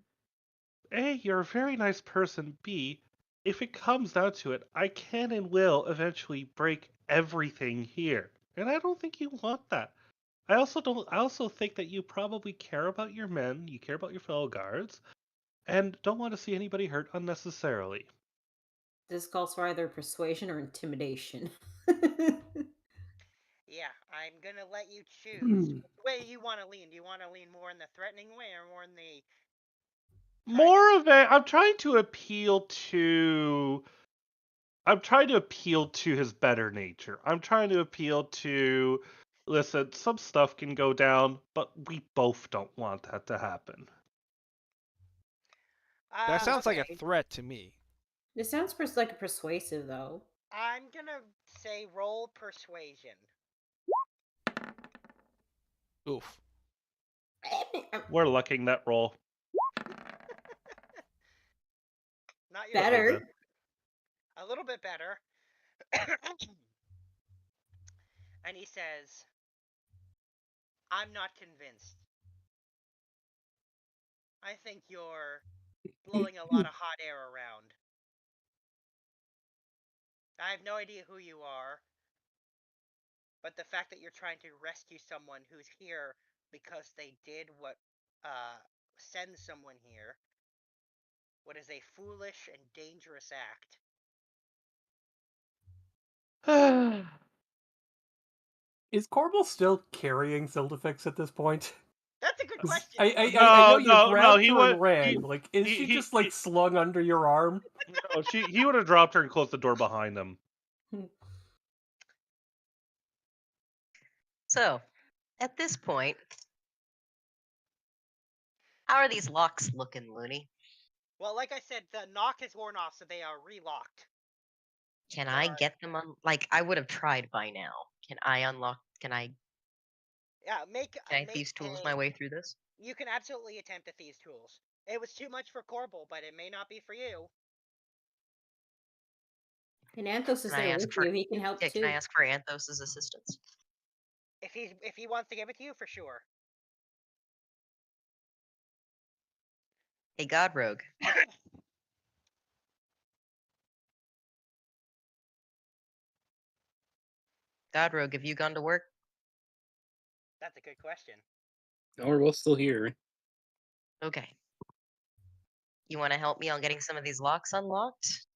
A, you're a very nice person. B, if it comes down to it, I can and will eventually break everything here. And I don't think you want that. I also think that you probably care about your men, you care about your fellow guards, and don't want to see anybody hurt unnecessarily. This calls for either persuasion or intimidation. Yeah, I'm gonna let you choose. Which way you want to lean? Do you want to lean more in the threatening way or more in the... I'm trying to appeal to his better nature. I'm trying to appeal to, listen, some stuff can go down, but we both don't want that to happen. That sounds like a threat to me. It sounds like a persuasive, though. I'm gonna say roll persuasion. Oof. We're lucking that roll. Not your better. A little bit better. And he says, I'm not convinced. I think you're blowing a lot of hot air around. I have no idea who you are, but the fact that you're trying to rescue someone who's here because they did what send someone here, what is a foolish and dangerous act. Is Korbal still carrying Sildifix at this point? That's a good question. I know you grabbed her and ran. Is she just slung under your arm? No, he would have dropped her and closed the door behind him. So, at this point, how are these locks looking, Looney? Well, like I said, the knock is worn off, so they are relocked. Can I get them on? I would have tried by now. Can I unlock? Can I? Yeah, Can I thieves tools my way through this? You can absolutely attempt a thieves tools. It was too much for Korbal, but it may not be for you. And Anthos is there with you. He can help too. Can I ask for Anthos' assistance? If he wants to give it to you, for sure. Hey, God Rogue. God Rogue, have you gone to work? That's a good question. No, we're both still here. Okay. You want to help me on getting some of these locks unlocked?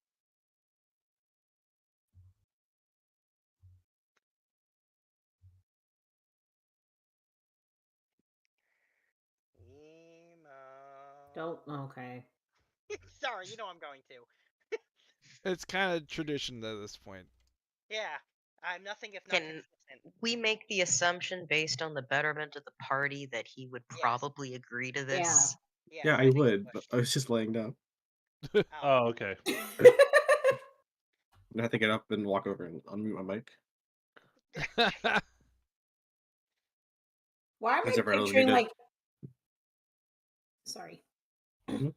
Don't. Okay. Sorry, you know I'm going to. It's kind of tradition at this point. Yeah, I'm nothing if not consistent. We make the assumption based on the betterment of the party that he would probably agree to this. Yeah, I would, but I was just laying down. Oh, okay. I have to get up and walk over and unmute my mic. Why am I Has everyone else picturing muted? Sorry. All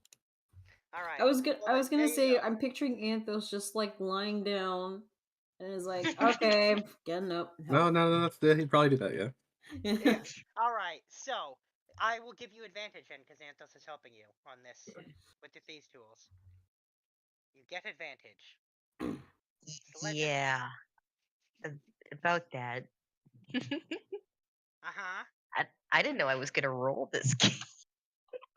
right. I was gonna say I'm picturing Anthos just lying down, and is okay, I'm getting up. No, he'd probably do that, yeah. Yeah. All right, so I will give you advantage then, because Anthos is helping you on this with the thieves tools. You get advantage. Yeah. About that. Uh-huh. I didn't know I was gonna roll this game.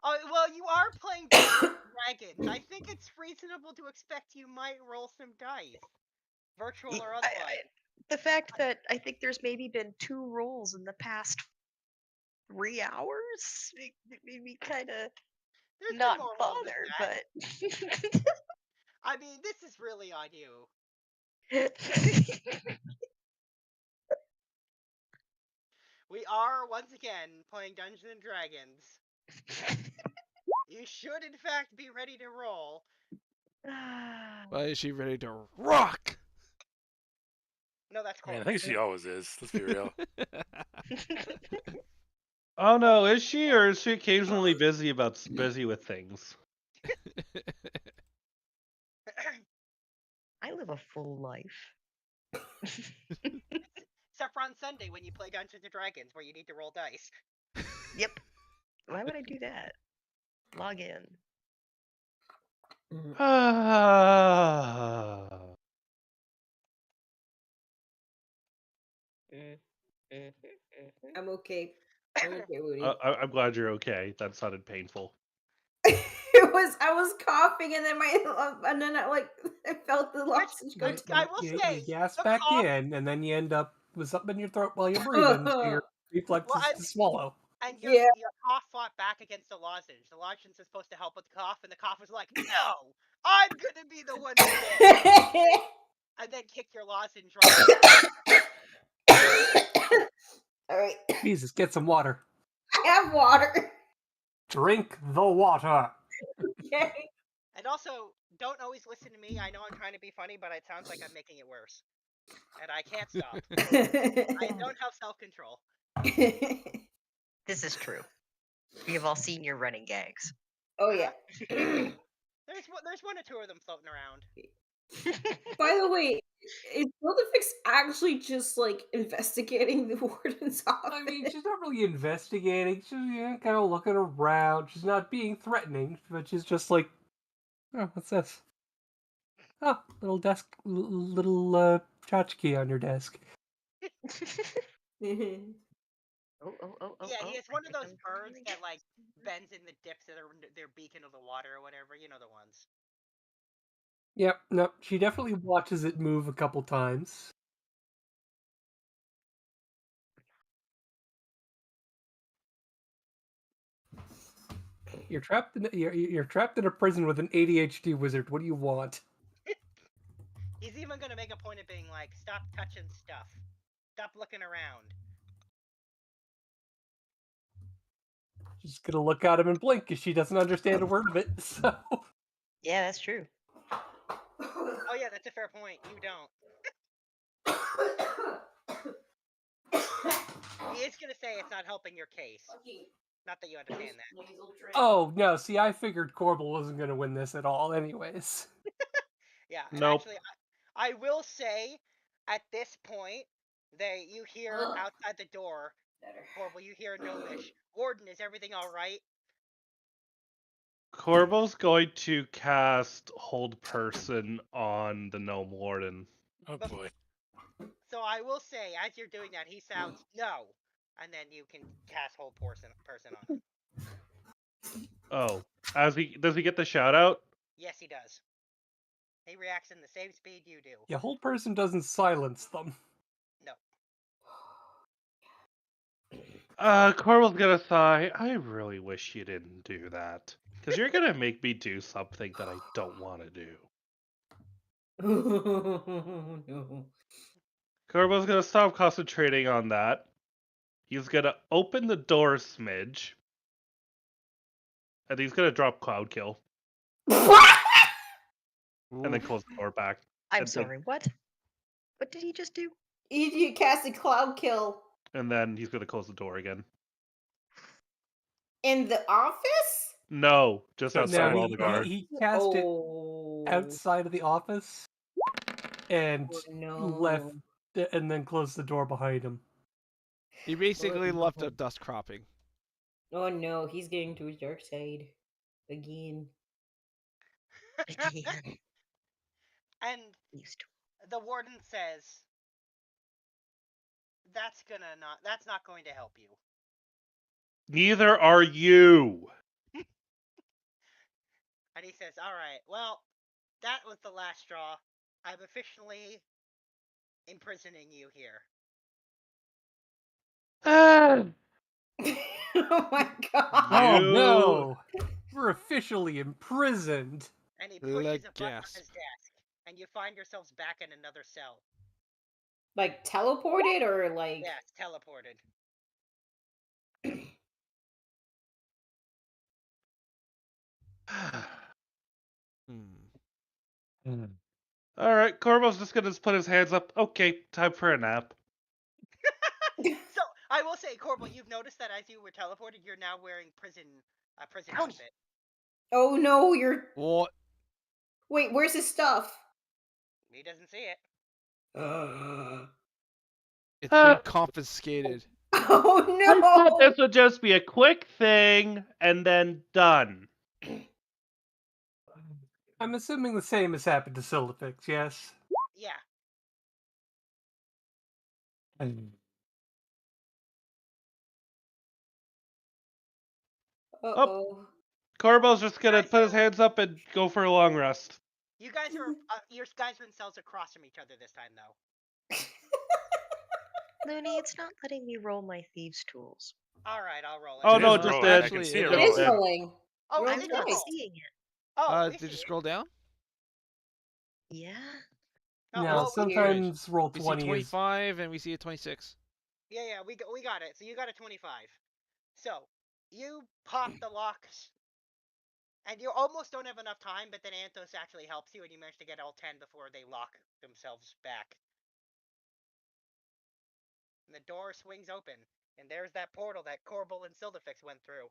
Oh, well, you are playing Dragons. I think it's reasonable to expect you might roll some dice. Virtual or otherwise. The fact that I think there's maybe been 2 rolls in the past 3 hours it made me kind of not bother, but I mean, this is really on you. We are, once again, playing Dungeons and Dragons. You should, in fact, be ready to roll. Why is she ready to rock? No, that's cool. Man, I think she always is. Let's be real. Oh no, is she, or is she occasionally busy with things? I live a full life. Except for on Sunday when you play Dungeons and Dragons, where you need to roll dice. Yep. Why would I do that? Log in. I'm okay. I'm okay, Woody. I'm glad you're okay. That sounded painful. I was coughing and then I felt the lozenge go I will say, you gas the back cough- in, and then you end up with something in your throat while you're breathing, so your reflex is to swallow. And your cough fought back against the lozenge. The lozenge is supposed to help with the cough, and the cough was like, no, I'm gonna be the one to get. And then kick your lozenge right. All right. Jesus, get some water. I have water. Drink the water. Okay. And also, don't always listen to me. I know I'm trying to be funny, but it sounds like I'm making it worse. And I can't stop. I don't have self-control. This is true. We have all seen your running gags. Oh yeah. There's one or two of them floating around. By the way, is Build-A-Fix actually just like investigating the warden's office? I mean, she's not really investigating. She's kind of looking around. She's not being threatening, but she's just like, oh, what's this? Oh, little desk, little tchotchke on your desk. Yeah, he is one of those birds that like bends in the dips of their beak into the water or whatever. You know the ones. Yep, no, she definitely watches it move a couple times. You're trapped in a prison with an ADHD wizard. What do you want? He's even gonna make a point of being like, stop touching stuff. Stop looking around. She's gonna look at him and blink because she doesn't understand a word of it. So. Yeah, that's true. Oh yeah, that's a fair point. You don't. He is gonna say it's not helping your case. Not that you understand that. Oh no! See, I figured Korbal wasn't gonna win this at all, anyways. Yeah. And Nope. actually, I will say, at this point, you hear outside the door, Korbal, you hear Gnomish. Warden, is everything all right? Korbal's going to cast Hold Person on the Gnome Warden. Oh boy. So I will say, as you're doing that, he sounds no, and then you can cast Hold Person on him. Oh, does he get the shout out? Yes, he does. He reacts in the same speed you do. Yeah, Hold Person doesn't silence them. No. Korbal's gonna sigh. I really wish you didn't do that. Because you're gonna make me do something that I don't want to do. No. Korbal's gonna stop concentrating on that. He's gonna open the door a smidge. And he's gonna drop Cloud Kill. And then close the door back. I'm sorry, what? What did he just do? He casted Cloud Kill And then he's gonna close the door again. in the office? No, just outside No, the guard. he cast it outside of the office and left, and then closed the door behind him. He basically left a dust cropping. Oh no, he's getting to his dark side again. And the warden says, that's not going to help you. Neither are you. And he says, all right, well, that was the last straw. I'm officially imprisoning you here. Oh my god. Oh no! We're officially imprisoned. And he pushes Like a button on gas. his desk, and you find yourselves back in another cell. Like teleported or like? Yes, teleported. All right, Corbal's just gonna put his hands up. Okay, time for a nap. So I will say, Korbal, you've noticed that as you were teleported, you're now wearing prison outfit. Oh no, you're. What? Wait, where's his stuff? He doesn't see it. It's been confiscated. Oh I thought no! this would just be a quick thing and then done. I'm assuming the same has happened to Silifix, yes? Yeah. Uh-oh. Corbal's just gonna put his hands up and go for a long rest. You guys are your guys are in cells across from each other this time, though. Looney, it's not letting me roll my thieves' tools. All right, I'll roll it. Oh It no, is it just rolling. I did. can see it It is rolling. rolling. Oh, I'm it not roll. seeing it. Oh, we Did see you it. scroll down? Yeah. Oh, Yeah, well, sometimes roll We see 20 is... 25 and we see a 26. Yeah, we got it. So you got a 25. So you pop the locks, and you almost don't have enough time, but then Anthos actually helps you, and you manage to get all 10 before they lock themselves back. And the door swings open, and there's that portal that Korbal and Silifix went through.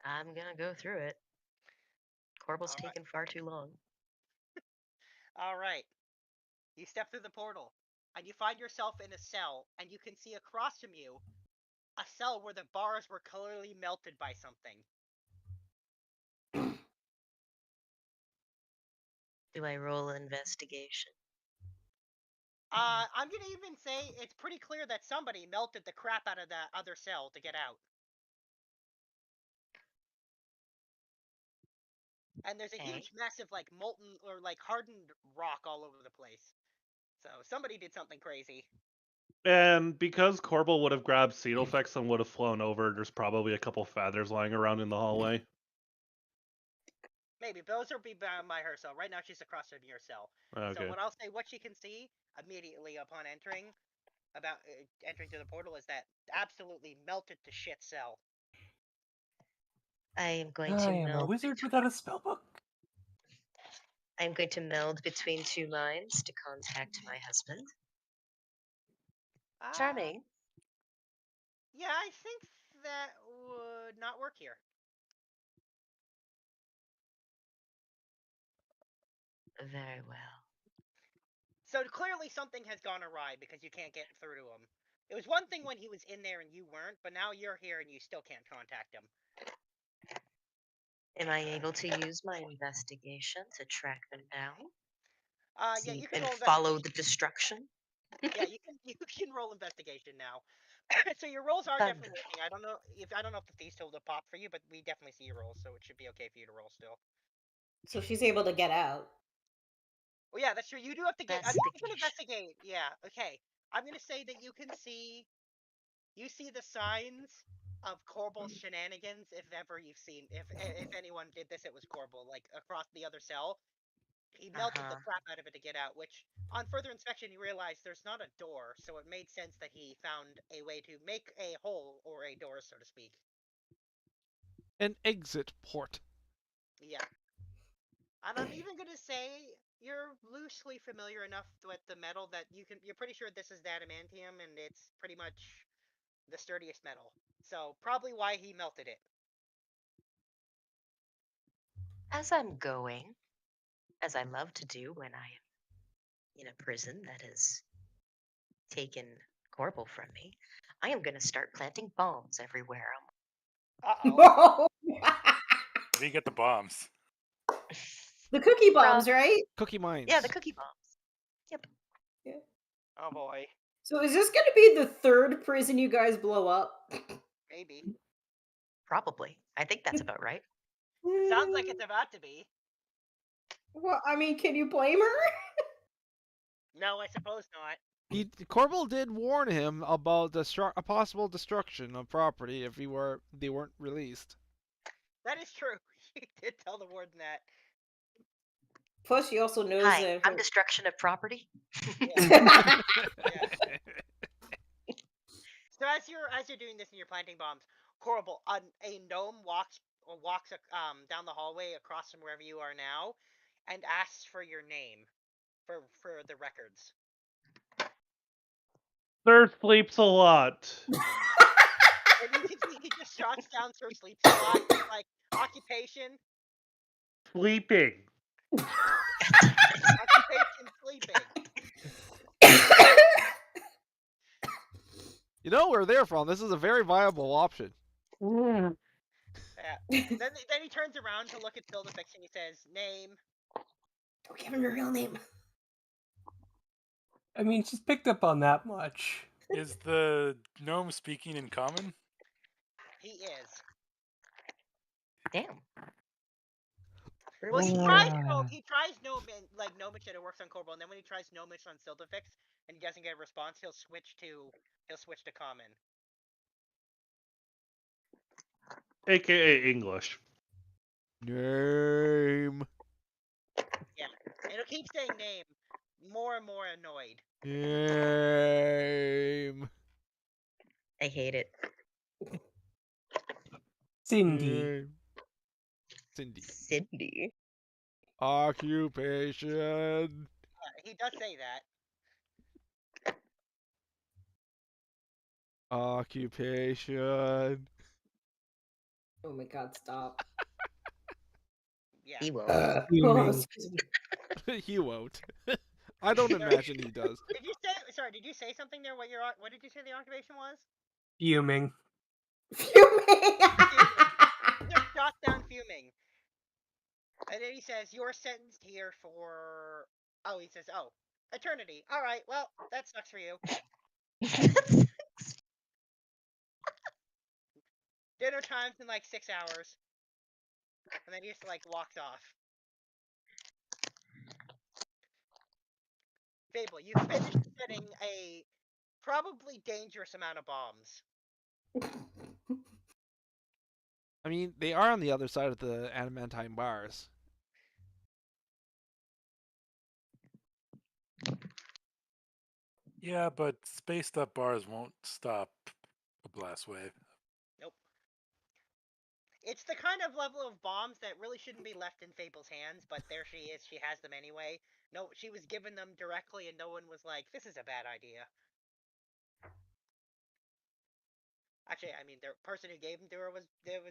I'm gonna go through it. Korbal's taken far too long. All right. You step through the portal, and you find yourself in a cell, and you can see across from you a cell where the bars were clearly melted by something. Do I roll investigation? I'm gonna even say it's pretty clear that somebody melted the crap out of that other cell to get out. And there's a huge, massive, like, molten or, like, hardened rock all over the place. So somebody did something crazy. And because Korbal would have grabbed Cedelfex and would have flown over, there's probably a couple feathers lying around in the hallway. Maybe, but those will be bound by her cell. Right now she's across from your cell. Okay. So what I'll say, what she can see immediately upon entering, entering through the portal, is that absolutely melted to shit cell. I am going to I am a meld. wizard without a spellbook. I'm going to meld between two minds to contact my husband. Charming. Yeah, I think that would not work here. Very well. So clearly something has gone awry because you can't get through to him. It was one thing when he was in there and you weren't, but now you're here and you still can't contact him. Am I able to use my investigation to track them down? Yeah, you can and roll follow the destruction. Yeah, you can roll investigation now. So your rolls are definitely working. I don't know if the thieves told to pop for you, but we definitely see your rolls, so it should be okay for you to roll still. So she's able to get out. Well, yeah, that's true. You do have to get. You can investigate. Yeah. Okay. I'm gonna say that you can see. You see the signs of Korbal's shenanigans. If ever you've seen, if anyone did this, it was Korbal. Like across the other cell, he melted the crap out of it to get out. Which, on further inspection, you realize there's not a door, so it made sense that he found a way to make a hole or a door, so to speak. An exit port. Yeah. And I'm even gonna say you're loosely familiar enough with the metal that you're pretty sure this is adamantium, and it's pretty much the sturdiest metal. So probably why he melted it. As I'm going, as I love to do when I am in a prison that has taken Korbal from me, I am going to start planting bombs everywhere. Uh-oh. Where do you get the bombs? The cookie bombs, right? Cookie mines. Yeah, the cookie bombs. Yep. Yeah. Oh boy. So is this going to be the third prison you guys blow up? Maybe. Probably. I think that's about right. It sounds like it's about to be. Well, I mean, can you blame her? No, I suppose not. Korbal did warn him about a possible destruction of property if they weren't released. That is true. She did tell the warden that. Plus, she also knows Hi, that. I'm destruction of property. Yeah. So as you're doing this and you're planting bombs, Korbal, a gnome walks down the hallway across from wherever you are now, and asks for your name for the records. Sir sleeps a lot. And you can see he just shots down Sir Sleeps a lot, like occupation. Sleeping. Occupation sleeping. You know where they're from. This is a very viable option. Yeah. then he turns around to look at Silverfix and he says, "Name." Don't give him your real name. I mean, she's picked up on that much. Is the gnome speaking in common? He is. Damn. Well, he tries Gnomish and it works on Korbal, and then when he tries Gnomish on Silverfix and he doesn't get a response, he'll switch to common. AKA English. Name. Yeah. And he'll keep saying name, more and more annoyed. Name. I hate it. Cindy. Cindy. Occupation. He does say that. Occupation. Oh my god, stop. Yeah. He won't. He won't. I don't imagine he does. Did you say something there? What did you say the occupation was? Fuming. Fuming. Just jot down fuming. And then he says, "You're sentenced here for..." Oh, he says, "Oh, eternity. All right, well, that sucks for you." Dinner time's in like 6 hours. And then he just walks off. Fable, you finished setting a probably dangerous amount of bombs. I mean, they are on the other side of the adamantine bars. Yeah, but spaced up bars won't stop a blast wave. Nope. It's the kind of level of bombs that really shouldn't be left in Fable's hands, but there she is. She has them anyway. No, she was given them directly, and no one was like, "This is a bad idea." Actually, I mean, the person who gave them to her was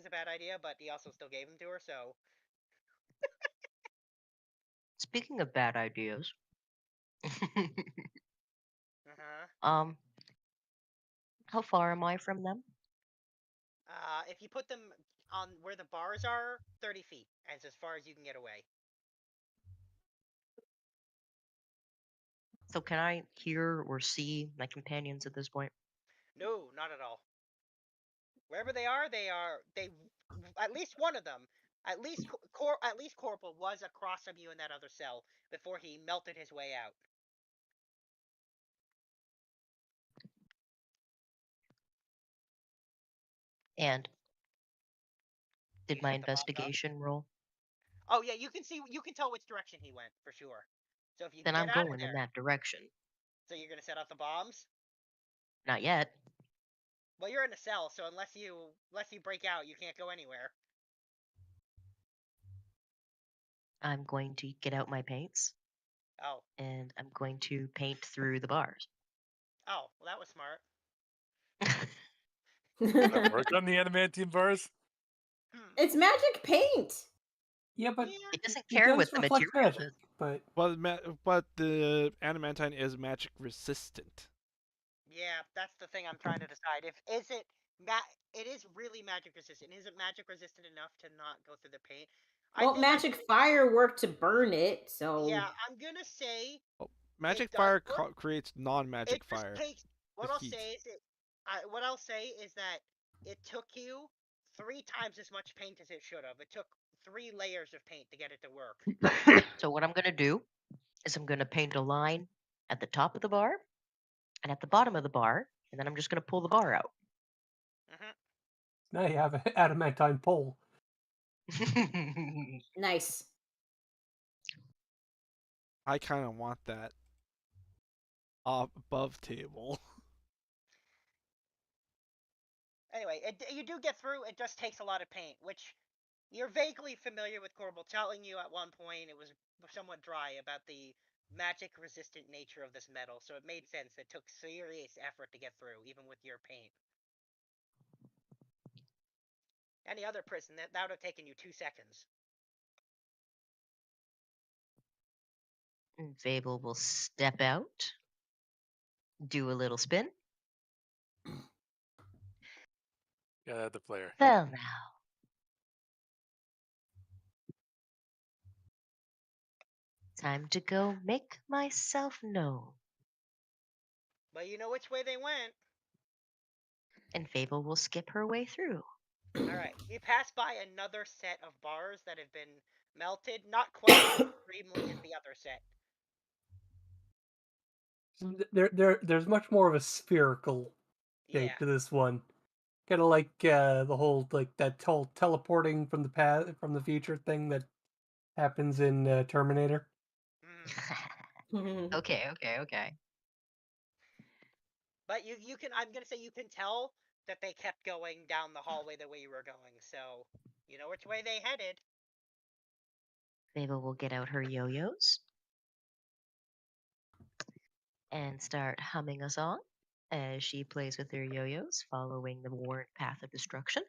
a bad idea, but he also still gave them to her, so... Speaking of bad ideas. Uh-huh. How far am I from them? If you put them on where the bars are, 30 feet, as far as you can get away. So can I hear or see my companions at this point? No, not at all. Wherever they are, at least one of them, at least Korbal was across from you in that other cell before he melted his way out. And did my investigation roll? Oh yeah, you can tell which direction he went for sure. So if you Then get I'm out of going there, in that direction. So you're gonna set off the bombs? Not yet. Well, you're in a cell, so unless you break out, you can't go anywhere. I'm going to get out my paints. Oh. And I'm going to paint through the bars. Oh, well, that was smart. That worked on the adamantium bars? It's magic paint. Yeah, but it doesn't care what the material magic, is. But the adamantine is magic resistant. Yeah, that's the thing I'm trying to decide. It is really magic resistant. Is it magic resistant enough to not go through the paint? Well, magic fire worked to burn it, so... Yeah, I'm gonna say... Magic fire creates non-magic fire. What I'll say is that it took you 3 times as much paint as it should have. It took 3 layers of paint to get it to work. So what I'm going to do is I'm going to paint a line at the top of the bar and at the bottom of the bar, and then I'm just going to pull the bar out. now you have an adamantine pole. Nice. I kind of want that above table. Anyway, you do get through. It just takes a lot of paint, which you're vaguely familiar with Korbal telling you at one point. It was somewhat dry about the magic-resistant nature of this metal, so it made sense. It took serious effort to get through, even with your paint. Any other prison, that would have taken you 2 seconds. And Fable will step out, do a little spin. Yeah, the player. Well, now. Time to go make myself known. But you know which way they went. And Fable will skip her way through. Alright, you pass by another set of bars that have been melted, not quite as extremely as the other set. There's much more of a spherical shape to this one. Kind of like the whole that whole teleporting from the past from the future thing that happens in Terminator. Okay. But you can, I'm gonna say you can tell that they kept going down the hallway the way you were going, so you know which way they headed. Fable will get out her yo-yos and start humming a song as she plays with her yo-yos, following the worn path of destruction.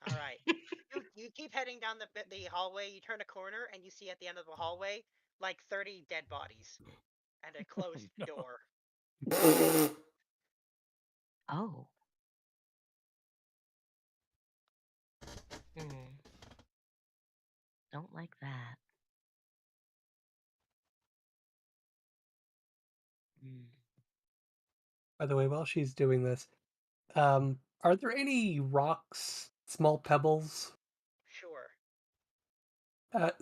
All right, you keep heading down the hallway. You turn a corner and you see at the end of the hallway like 30 dead bodies and a closed door. Oh. Don't like that. By the way, while she's doing this, are there any rocks, small pebbles? Sure.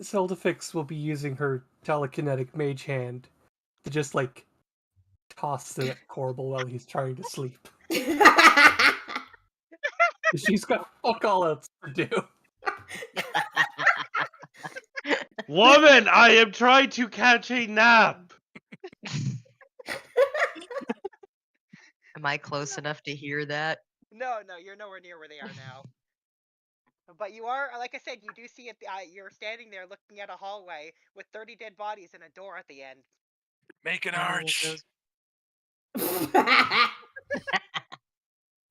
Sildafix will be using her telekinetic mage hand to just toss them at Korbal while he's trying to sleep. She's got fuck all else to do. Woman, I am trying to catch a nap. Am I close enough to hear that? No, you're nowhere near where they are now. But you are, like I said, you do see it. You're standing there looking at a hallway with 30 dead bodies and a door at the end. Make an arch.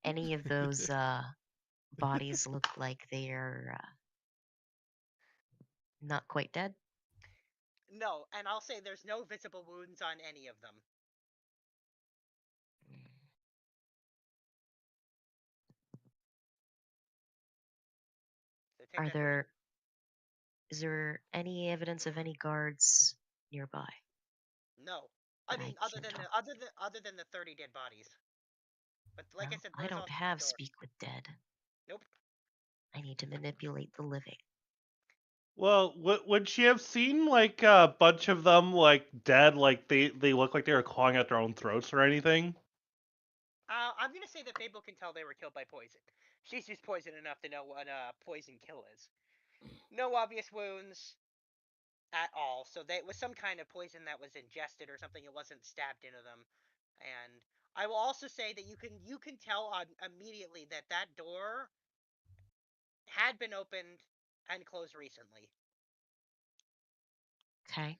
Any of those bodies look like they're not quite dead? No, and I'll say there's no visible wounds on any of them. So Is there any evidence of any guards nearby? No, I mean other than the 30 dead bodies. But like I said, I don't have speak with dead. Nope. I need to manipulate the living. Well, would she have seen a bunch of them dead, they look like they were clawing at their own throats or anything? I'm gonna say that Fable can tell they were killed by poison. She's used poison enough to know what a poison kill is. No obvious wounds at all, so it was some kind of poison that was ingested or something. It wasn't stabbed into them. And I will also say that you can tell immediately that door had been opened and closed recently. Okay.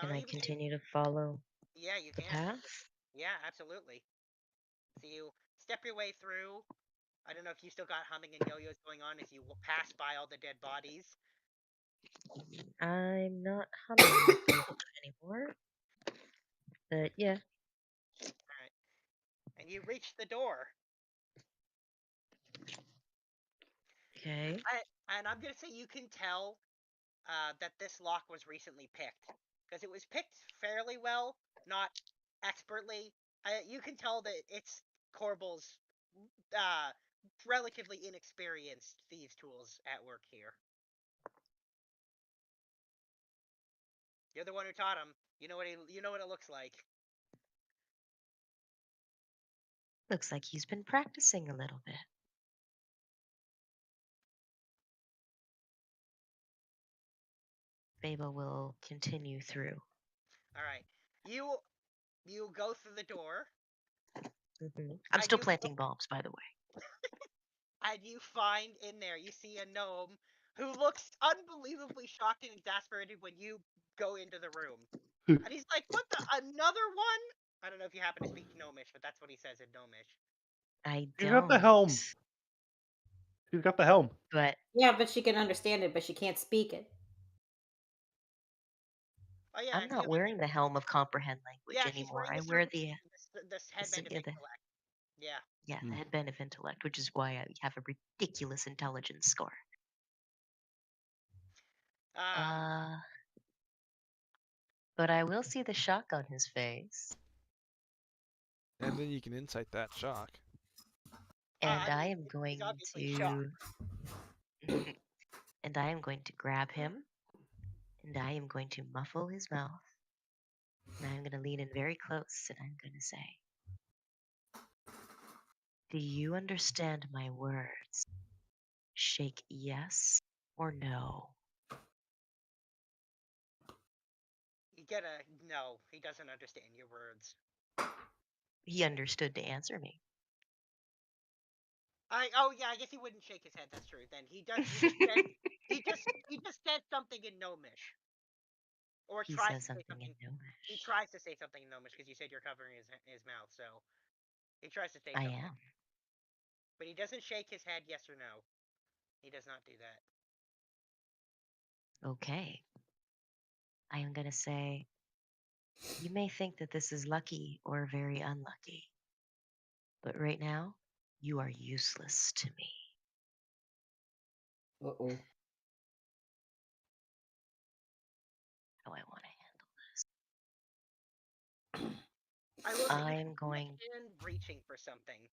Can I continue to follow you the can. path? Yeah, absolutely. So you step your way through. I don't know if you still got humming and yo-yos going on as you pass by all the dead bodies. I'm not humming anymore. But yeah. Alright. And you reach the door. Okay. And I'm gonna say you can tell that this lock was recently picked. Because it was picked fairly well, not expertly. You can tell that it's Korbal's relatively inexperienced thieves' tools at work here. You're the one who taught him. You know what it looks like. Looks like he's been practicing a little bit. Fable will continue through. All right. You go through the door. I'm still planting bombs, by the way. And you find in there, you see a gnome who looks unbelievably shocked and exasperated when you go into the room. And he's like, "What the? Another one?" I don't know if you happen to speak Gnomish, but that's what he says in Gnomish. I You don't. got the helm. She's got the helm. But yeah, but she can understand it, but she can't speak it. Oh yeah, I'm not wearing the helm of comprehend language yeah, she's anymore. wearing I the wear the headband of intellect. Yeah. Yeah, the headband of intellect, which is why I have a ridiculous intelligence score. But I will see the shock on his face. And then you can incite that shock. And I am going to and I am going to grab him, and I am going to muffle his mouth. And I'm going to lean in very close, and I'm going to say, "Do you understand my words? Shake yes or no." You get a no. He doesn't understand your words. He understood to answer me. Oh yeah, I guess he wouldn't shake his head. That's true. Then he does. He just said something in Gnomish. Or He tries says to say something in something. Gnomish. He tries to say something in Gnomish because you said you're covering his mouth, so he tries to say I something. am. But he doesn't shake his head yes or no. He does not do that. Okay. I am going to say, "You may think that this is lucky or very unlucky, but right now, you are useless to me." Uh-oh. How I want to handle this. I'm going. His hand reaching for something.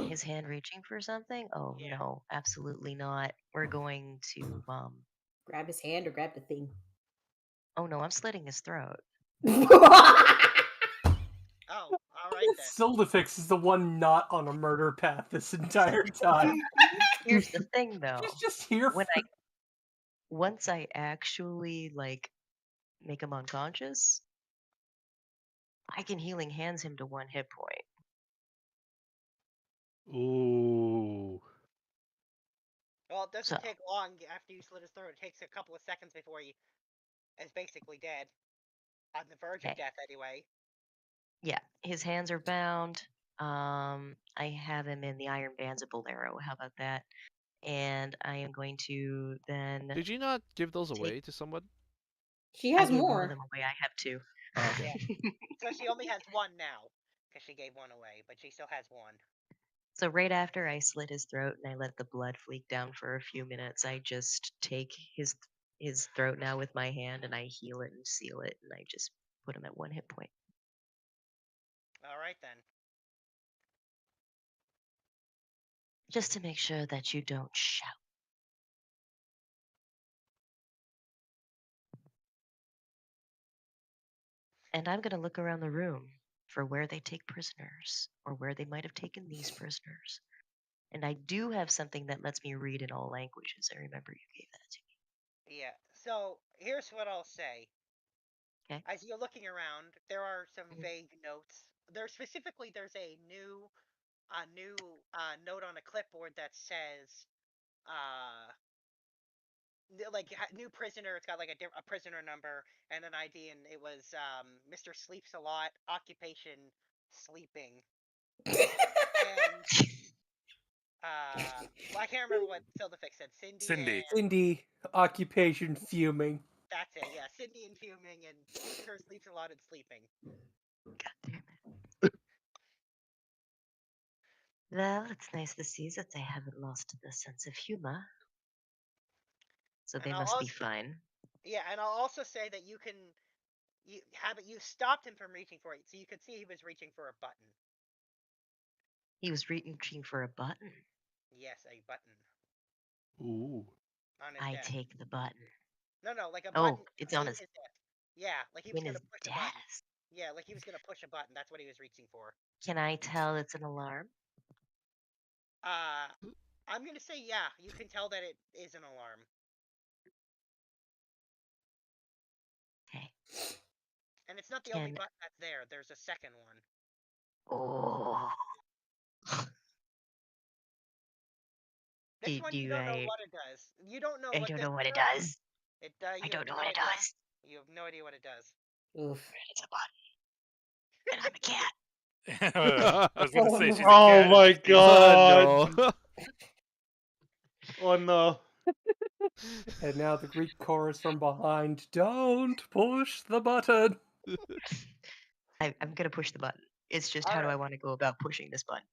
His hand reaching for something? Oh Yeah. no, absolutely not. We're going to grab his hand or grab the thing. Oh no, I'm slitting his throat. Oh, all right then. Sildifix is the one not on a murder path this entire time. Here's the thing, though. She's just here once I actually make him unconscious, I can healing hands him to 1 hit point. Ooh. Well, it doesn't take long after you slit his throat. It takes a couple of seconds before he is basically dead. On the verge of death, anyway. Yeah, his hands are bound. I have him in the Iron Bands of Bolero. How about that? And I am going to then. Did you not give those away to someone? She has I gave more. one of them away. I have 2. Yeah. So she only has 1 now because she gave 1 away, but she still has 1. So right after I slit his throat and I let the blood fleek down for a few minutes, I just take his throat now with my hand and I heal it and seal it, and I just put him at 1 hit point. All right then. Just to make sure that you don't shout. And I'm going to look around the room for where they take prisoners or where they might have taken these prisoners. And I do have something that lets me read in all languages. I remember you gave that to me. Yeah. So here's what I'll say. Okay. As you're looking around, there are some vague notes. There's a new note on a clipboard that says new prisoner. It's got like a prisoner number and an ID, and it was Mr. Sleeps a Lot, occupation sleeping. And I can't remember what Sildifix said. Cindy, occupation fuming. That's it. Yeah, Cindy and fuming, and Mr. Sleeps a Lot and sleeping. God damn it. Well, it's nice to see that they haven't lost the sense of humor. So they must be fine. Yeah, and I'll also say that you stopped him from reaching for it, so you could see he was reaching for a button. He was reaching for a button? Yes, a button. Ooh. On his I desk. take the button. No, like a button. Oh, it's on his desk. Yeah, like he was in gonna his push a button. desk. Yeah, like he was gonna push a button. That's what he was reaching for. Can I tell it's an alarm? I'm gonna say yeah. You can tell that it is an alarm. Okay. And it's not the only button that's there. There's a second one. Oh. This one you don't know what it does. You don't know I what don't this know what it does. does. I don't know what it does. You have no idea what it does. Oof. It's a button. And I'm a cat. I was going to say she's a Oh cat. my god! no. Oh no. And now the Greek chorus from behind. Don't push the button. I'm gonna push the button. It's just All how do I right. want to go about pushing this button?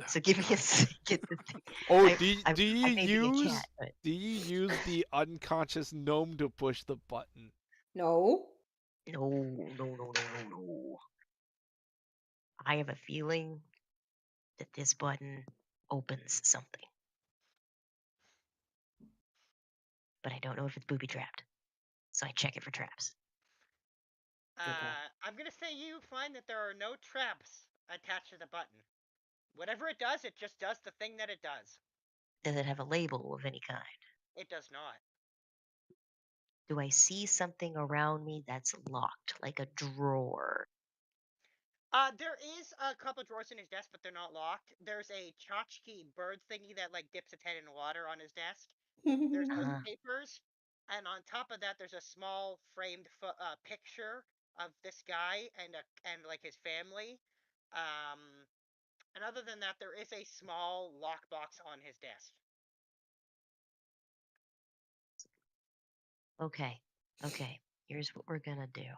So give me a get the thing. Oh, I- do you I'm maybe a use cat, but- do you use the unconscious gnome to push the button? No. No. I have a feeling that this button opens something. But I don't know if it's booby trapped. So I check it for traps. I'm gonna say you find that there are no traps attached to the button. Whatever it does the thing that it does. Does it have a label of any kind? It does not. Do I see something around me that's locked, like a drawer? There is a couple drawers in his desk, but they're not locked. There's a tchotchke bird thingy that like dips its head in water on his desk. There's those papers, and on top of that, there's a small framed picture of this guy and like his family. And other than that, there is a small lockbox on his desk. Okay. Here's what we're gonna do.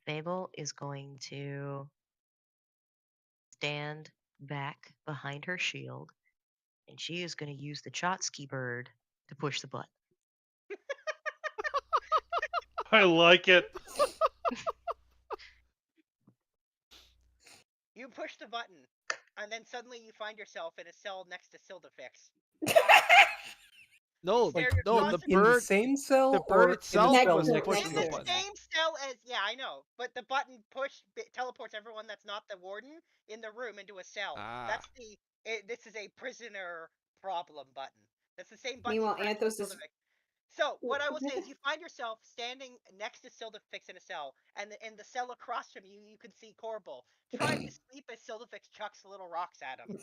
Fable is going to stand back behind her shield, and she is going to use the Chotsky bird to push the button. I like it. You push the button, and then suddenly you find yourself in a cell next to Sildafix. No, There the you're bird. In the same cell The bird or itself in the was cell next pushing in the the button. same cell as I know, but the button teleports everyone that's not the warden in the room into a cell. That's this is a prisoner problem button. That's the same button. Meanwhile, Anthos is. So what I will say is, you find yourself standing next to Sildafix in a cell, and in the cell across from you, you can see Korbal trying to sleep as Sildafix chucks little rocks at him.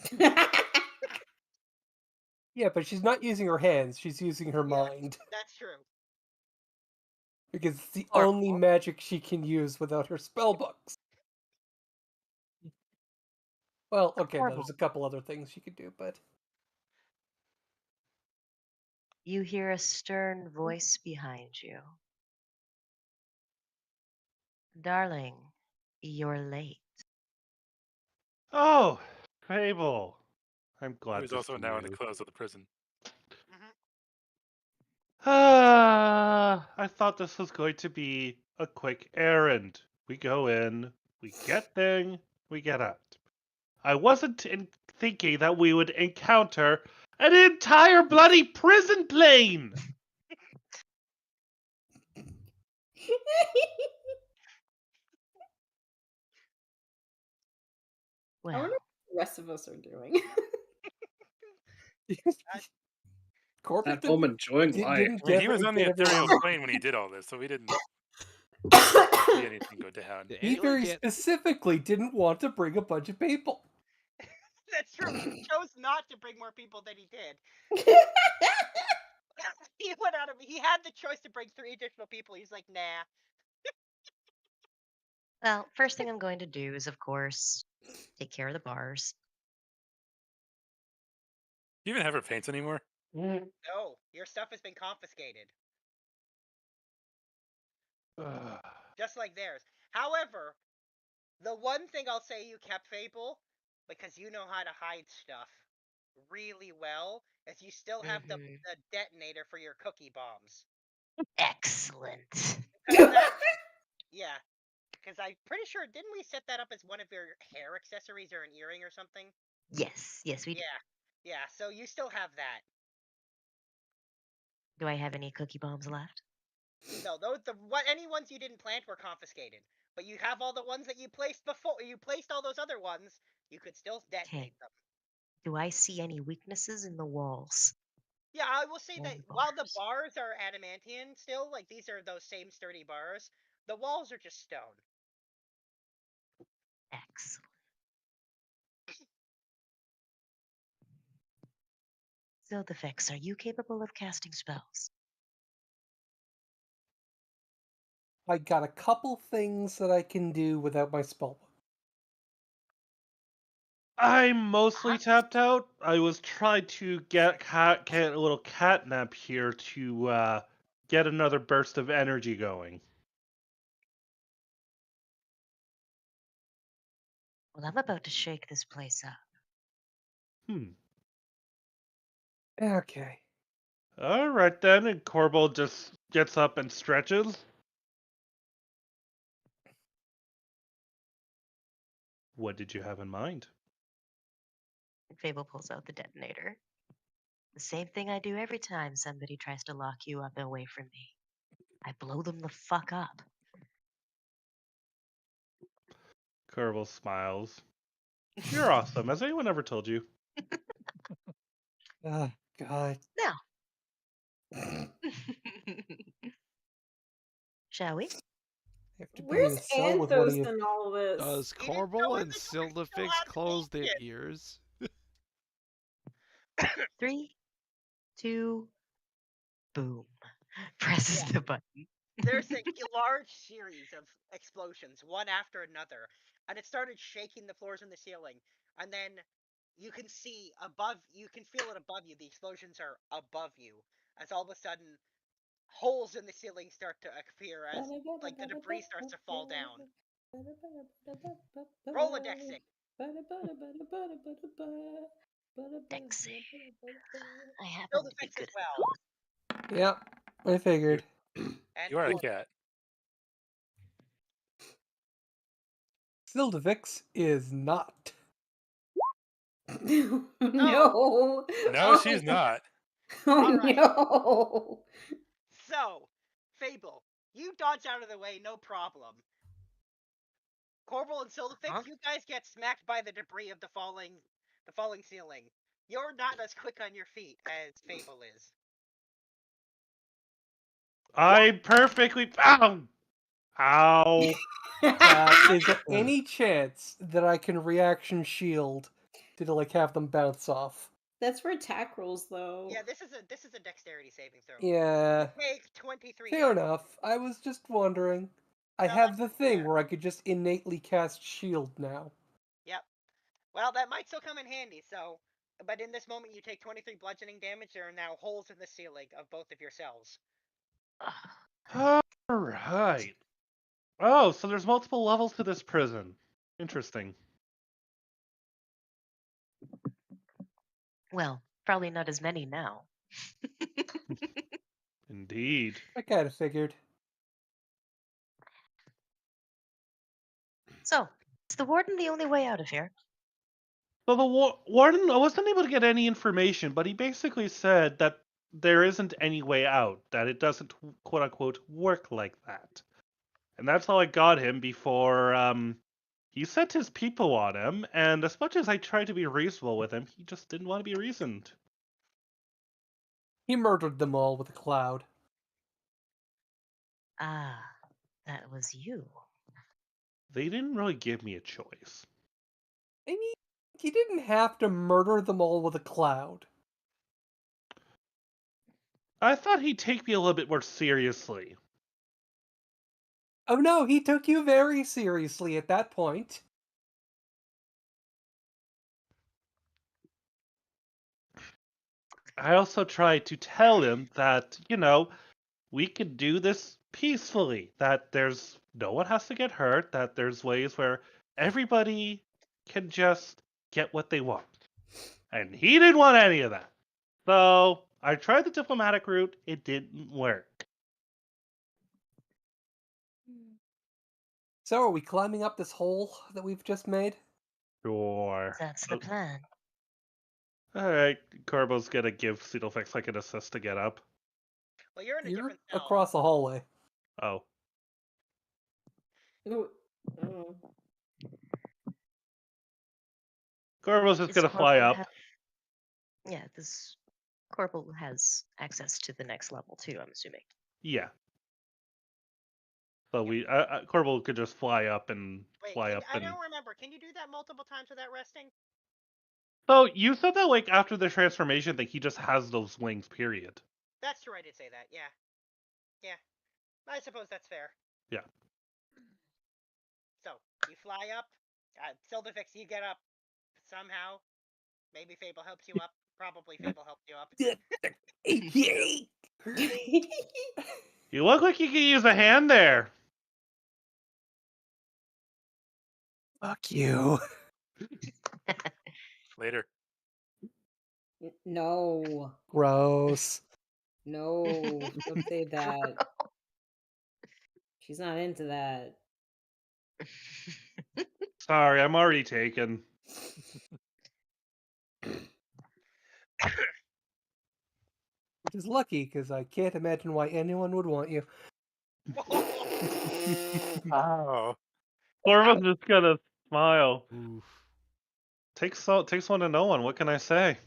Yeah, but she's not using her hands. She's using her mind. That's true. Because it's the only magic she can use without her spell books. Well, okay, there's a couple other things she could do, but... You hear a stern voice behind you. Darling, you're late. Oh, Fable. I'm glad He was to also see now in the you. clothes of the prison. I thought this was going to be a quick errand. We go in, we get thing, we get out. I wasn't thinking that we would encounter an entire bloody prison plane! I wonder what the rest of us are doing. At home enjoying life. I mean, he was on the ethereal plane when he did all this, so we didn't see anything go down. He very specifically didn't want to bring a bunch of people. That's true. He chose not to bring more people than he did. He went out of. He had the choice to bring 3 additional people. He's like, nah. Well, first thing I'm going to do is, of course, take care of the bars. Do you even have her paints anymore? No, your stuff has been confiscated. Just like theirs. However, the one thing I'll say you kept, Fable, because you know how to hide stuff really well, is you still have the detonator for your cookie bombs. Excellent. Yeah, because I'm pretty sure, didn't we set that up as one of your hair accessories or an earring or something? Yes, we do. Yeah, so you still have that. Do I have any cookie bombs left? No, any ones you didn't plant were confiscated. But you have all the ones that you placed before. You placed all those other ones. You could still detonate them. Do I see any weaknesses in the walls? Yeah, I will say that while the bars are adamantium still, like these are those same sturdy bars, the walls are just stone. Excellent. Zildafix, are you capable of casting spells? I got a couple things that I can do without my spell book. I'm mostly tapped out. I was trying to get a little catnap here to get another burst of energy going. Well, I'm about to shake this place up. Okay. All right then, and Korbal just gets up and stretches. What did you have in mind? Fable pulls out the detonator. The same thing I do every time somebody tries to lock you up away from me. I blow them the fuck up. Korbal smiles. You're awesome. Has anyone ever told you? Oh, God. Now. Shall we? Have to be Where's in a cell with one of Anthos you. in all this? Does Korbal and Zildafix close their ears? 3, 2, boom. Presses the button. There's a large series of explosions, one after another, and it started shaking the floors and the ceiling. And then you can see above, you can feel it above you. The explosions are above you, as all of a sudden holes in the ceiling start to appear as like the debris starts to fall down. Roll a dexing. Dexing. I happen Build to be effects good as well. Yep, I figured. And You are a cat. Zildafix is not. No. No, she's not. Oh, right. no. So, Fable, you dodge out of the way, no problem. Korbal and Zildafix, you guys get smacked by the debris of the falling ceiling. You're not as quick on your feet as Fable is. I perfectly. Ow! Ow! Is there any chance that I can reaction shield to like have them bounce off? That's for attack rolls, though. Yeah, this is a dexterity saving throw. Yeah. You take 23 Fair damage. enough. I was just wondering. I have the thing where I could just innately cast shield now. Yep. Well, that might still come in handy, so... But in this moment, you take 23 bludgeoning damage. There are now holes in the ceiling of both of your cells. Alright. Oh, so there's multiple levels to this prison. Interesting. Well, probably not as many now. Indeed. I kind of figured. So, is the warden the only way out of here? So the warden, I wasn't able to get any information, but he basically said that there isn't any way out, that it doesn't quote unquote work like that. And that's how I got him before he sent his people on him, and as much as I tried to be reasonable with him, he just didn't want to be reasoned. He murdered them all with a cloud. Ah, that was you. They didn't really give me a choice. I mean, he didn't have to murder them all with a cloud. I thought he'd take me a little bit more seriously. Oh no, he took you very seriously at that point. I also tried to tell him that, we could do this peacefully, that there's no one has to get hurt, that there's ways where everybody can just get what they want. And he didn't want any of that. So I tried the diplomatic route, it didn't work. So are we climbing up this hole that we've just made? Sure. That's the plan. Alright, Corbo's gonna give Cedelfix like an assist to get up. Well, you're in a different cell. Across the hallway. Oh. No. Oh. Korbal's just Is gonna fly Korbal up. Yeah, this Korbal has access to the next level too, I'm assuming. Yeah. So Korbal could just fly up and Wait, fly up I and. don't remember. Can you do that multiple times without resting? So you said that like after the transformation thing, he just has those wings. Period. That's true. I did say that. Yeah. Yeah. I suppose that's fair. Yeah. So you fly up. Silverfix, you get up somehow. Maybe Fable helps you up. Probably Fable helped you up. You look like you could use a hand there. Fuck you. Later. No. Gross. No. Don't say that. She's not into that. Sorry, I'm already taken. Which is lucky, because I can't imagine why anyone would want you. Oh. Korbal's just gonna smile. Oof. Takes one to know one. What can I say?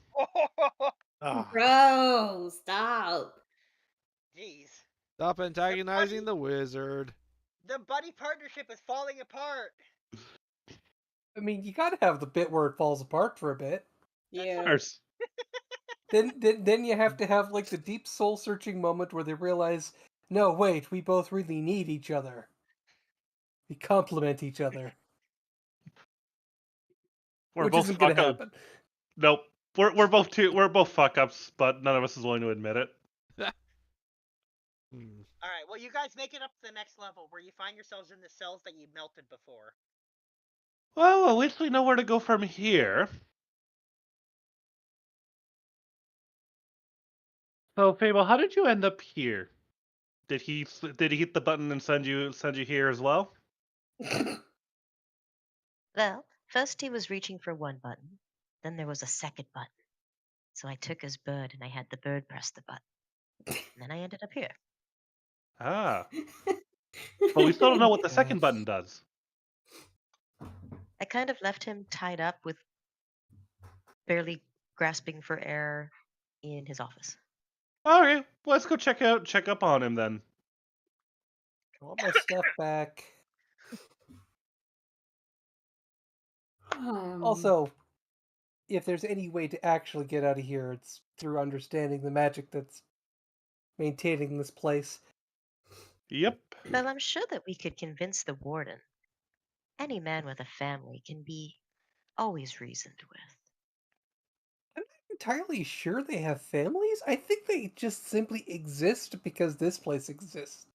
Bro, stop. Jeez. Stop antagonizing the wizard. The buddy partnership is falling apart. I mean, you gotta have the bit where it falls apart for a bit. Yeah. Then you have to have like the deep soul searching moment where they realize, no, wait, we both really need each other. We complement each other. Which isn't gonna happen. Nope. We're both fuck ups, but none of us is willing to admit it. All right. Well, you guys make it up to the next level where you find yourselves in the cells that you melted before. Well, at least we know where to go from here. So, Fable, how did you end up here? Did he hit the button and send you here as well? Well, first he was reaching for one button, then there was a second button. So I took his bird and I had the bird press the button. And then I ended up here. Ah. But we still don't know what the second button does. I kind of left him tied up with barely grasping for air in his office. Okay, let's go check up on him then. I want my stuff back. Also, if there's any way to actually get out of here, it's through understanding the magic that's maintaining this place. Yep. Well, I'm sure that we could convince the warden. Any man with a family can be always reasoned with. I'm not entirely sure they have families. I think they just simply exist because this place exists.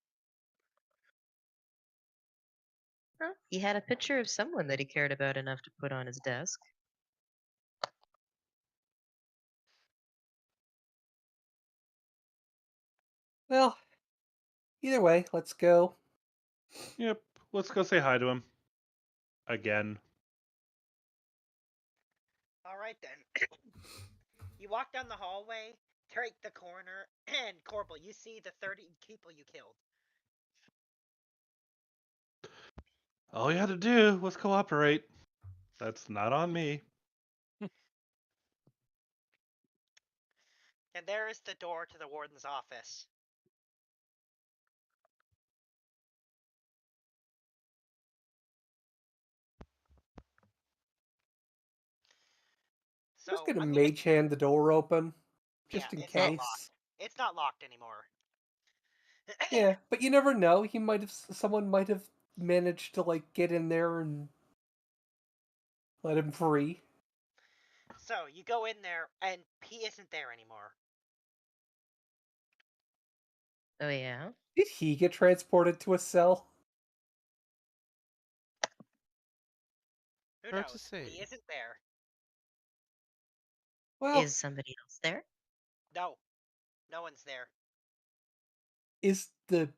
Huh? He had a picture of someone that he cared about enough to put on his desk. Well, either way, let's go. Yep. Let's go say hi to him. Again. All right then. You walk down the hallway, take the corner, and Korbal, you see the 30 people you killed. All you had to do was cooperate. That's not on me. And there is the door to the warden's office. I'm just gonna mage hand the door open, just in it's case. Not locked. It's not locked anymore. Yeah, but you never know. Someone might have managed to like get in there and let him free. So you go in there, and he isn't there anymore. Oh yeah? Did he get transported to a cell? Who Hard knows? to say. He isn't there. Well, Is somebody else there? No, no one's there. Is the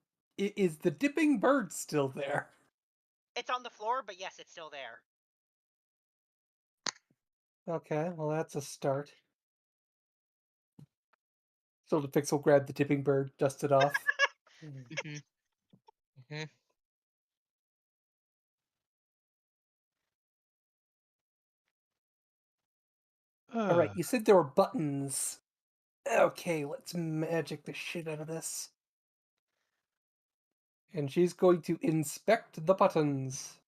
dipping bird still there? It's on the floor, but yes, it's still there. Okay, well that's a start. So the Pixel grabbed the dipping bird, dust it off. Mhm. All right, you said there were buttons. Okay, let's magic the shit out of this. And she's going to inspect the buttons.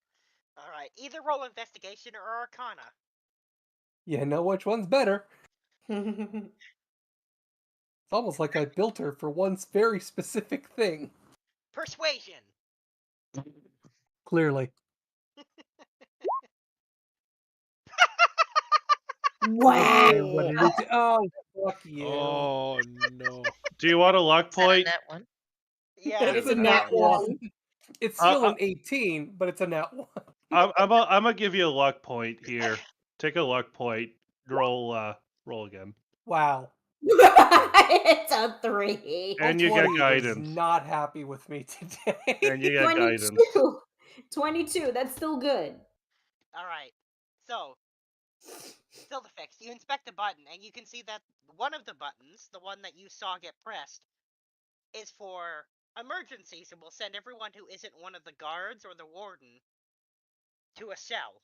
All right, either roll investigation or arcana. You know which one's better. It's almost like I built her for one very specific thing. Persuasion. Clearly. Wow. Okay, what did it do? Oh, fuck you. Oh no. Do you want a luck Is that a point? net one? Yeah, It's a a nat nat one. one. It's still an 18, but it's a nat one. I'm gonna give you a luck point here. Take a luck point. Roll again. Wow. It's a 3. And you get 20 is guidance. not happy with me today. And you get guidance. 22. 22. That's still good. All right. So, still the fix. You inspect the button, and you can see that one of the buttons, the one that you saw get pressed, is for emergencies and will send everyone who isn't one of the guards or the warden to a cell.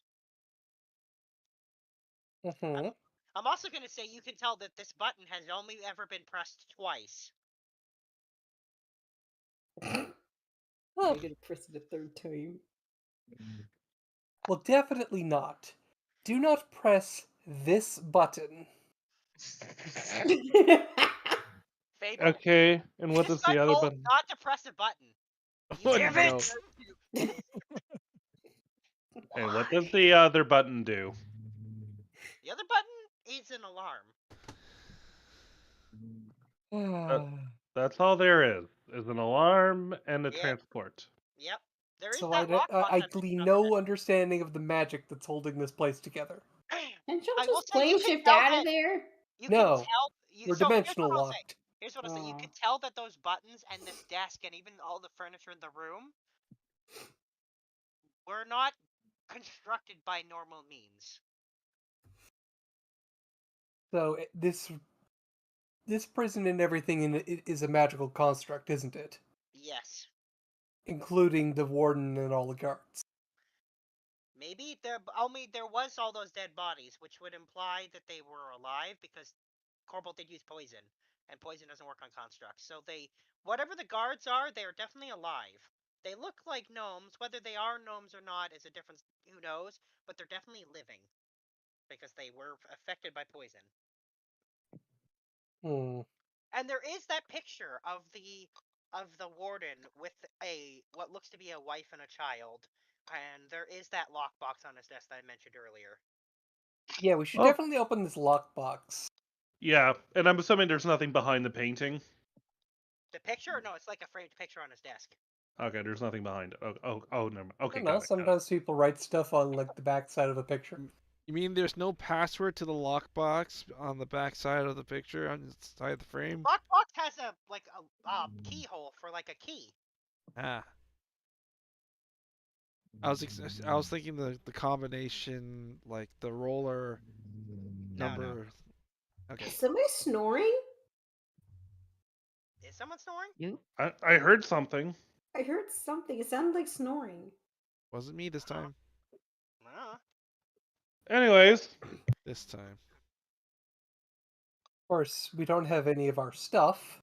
Mm-hmm. I'm also going to say you can tell that this button has only ever been pressed twice. I'm gonna press it a third time. Well, definitely not. Do not press this button. Fable. Okay, and what Just does the got other told button? not to press a button. Oh, Damn no. it! And what does the other button do? The other button is an alarm. That's all there is an alarm and a Yep. transport. Yep. There is So that I lockbox. glean no understanding of the magic that's holding this place together. Can't you I will just say you plane can shift tell out of that there? you can No, tell. we're So dimensional locked. Here's what I'll say. You Aw. can tell that those buttons and this desk and even all the furniture in the room were not constructed by normal means. So this prison and everything in it is a magical construct, isn't it? Yes. Including the warden and all the guards. Maybe there was all those dead bodies, which would imply that they were alive because Korbal did use poison, and poison doesn't work on constructs. So whatever the guards are, they are definitely alive. They look like gnomes. Whether they are gnomes or not is a difference. Who knows? But they're definitely living because they were affected by poison. And there is that picture of the warden with what looks to be a wife and a child, and there is that lockbox on his desk that I mentioned earlier. Yeah, we should definitely open this lockbox. Yeah, and I'm assuming there's nothing behind the painting. The picture? No, it's like a framed picture on his desk. Okay, there's nothing behind it. Oh, never mind. Okay, I don't know, sometimes people write stuff on like the back side of a picture. You mean there's no password to the lockbox on the back side of the picture on the side of the frame? Lockbox has a keyhole for like a key. Ah. I was thinking the combination, like the roller number. Okay. Is somebody snoring? Is someone snoring? You? I heard something. I heard something. It sounded like snoring. Wasn't me this time. Anyways. This time. Of course, we don't have any of our stuff.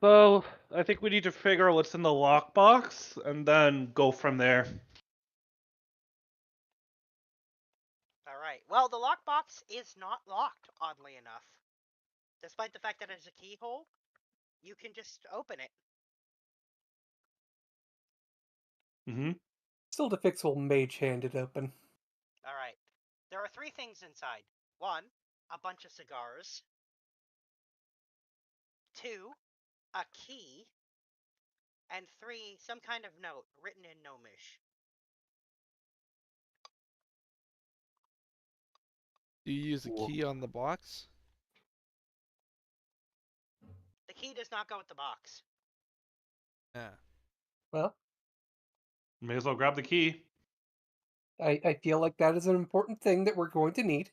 So, I think we need to figure out what's in the lockbox, and then go from there. Alright, well, the lockbox is not locked, oddly enough. Despite the fact that it's a keyhole, you can just open it. Mm-hmm. Still to fix will mage hand it open. Alright, there are 3 things inside. 1, a bunch of cigars. 2, a key. And 3, some kind of note written in Gnomish. Do you use the key on the box? The key does not go with the box. Yeah. Well, may as well grab the key. I feel like that is an important thing that we're going to need.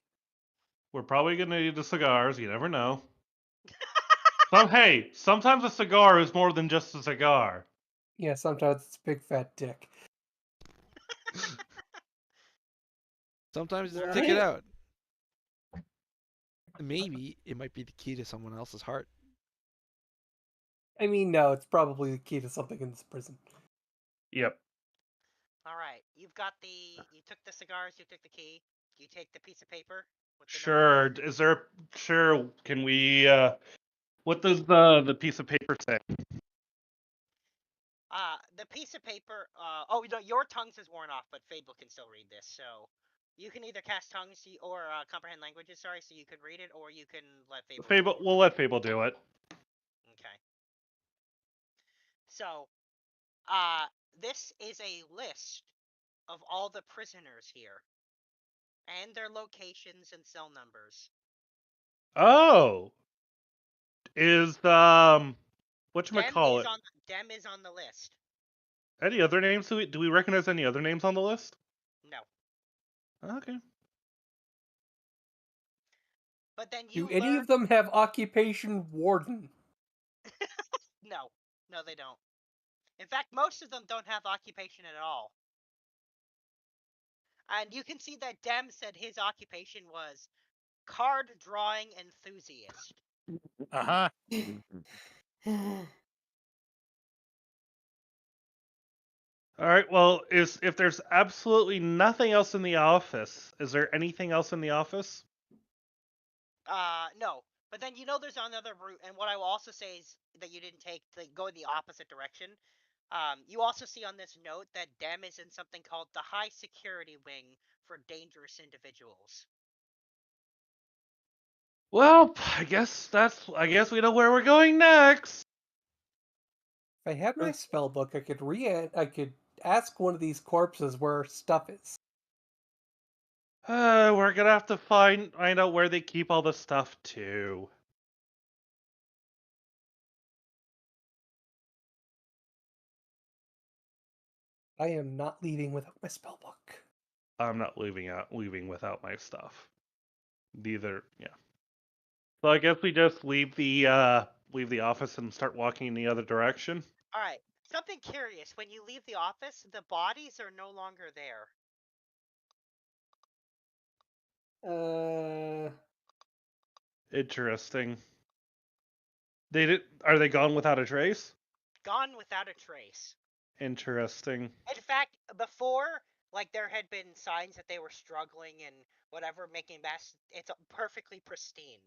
We're probably going to need the cigars. You never know. Hey, sometimes a cigar is more than just a cigar. Yeah, sometimes it's a big fat dick. Sometimes just Right. stick it out. Maybe it might be the key to someone else's heart. I mean, no, it's probably the key to something in this prison. Yep. All right, you took the cigars, you took the key. You take the piece of paper with the Sure. Can we? What does the piece of paper say? The piece of paper. Oh no, your tongues is worn off, but Fable can still read this. So you can either cast tongues or comprehend languages. Sorry, so you can read it, or you can let Fable. Fable. We'll let Fable do it. Okay. So, this is a list of all the prisoners here, and their locations and cell numbers. Oh. Is whatchamacallit? Dem is on the list. Any other names? Do we recognize any other names on the list? No. Okay. But then Do any of them have occupation warden? No, they don't. In fact, most of them don't have occupation at all. And you can see that Dem said his occupation was card drawing enthusiast. Uh-huh. All right. Well, if there's absolutely nothing else in the office, is there anything else in the office? No. But then there's another route, and what I will also say is that you didn't go in the opposite direction. You also see on this note that Dem is in something called the High Security Wing for Dangerous Individuals. Well, I guess we know where we're going next. If I had my spell book, I could ask one of these corpses where stuff is. We're gonna have to find out where they keep all the stuff too. I am not leaving without my spell book. I'm not leaving without my stuff. Neither, yeah. So I guess we just leave the office and start walking in the other direction. All right. Something curious: when you leave the office, the bodies are no longer there. Interesting. Are they gone without a trace? Gone without a trace. Interesting. In fact, before, there had been signs that they were struggling and whatever, making mess. It's perfectly pristine.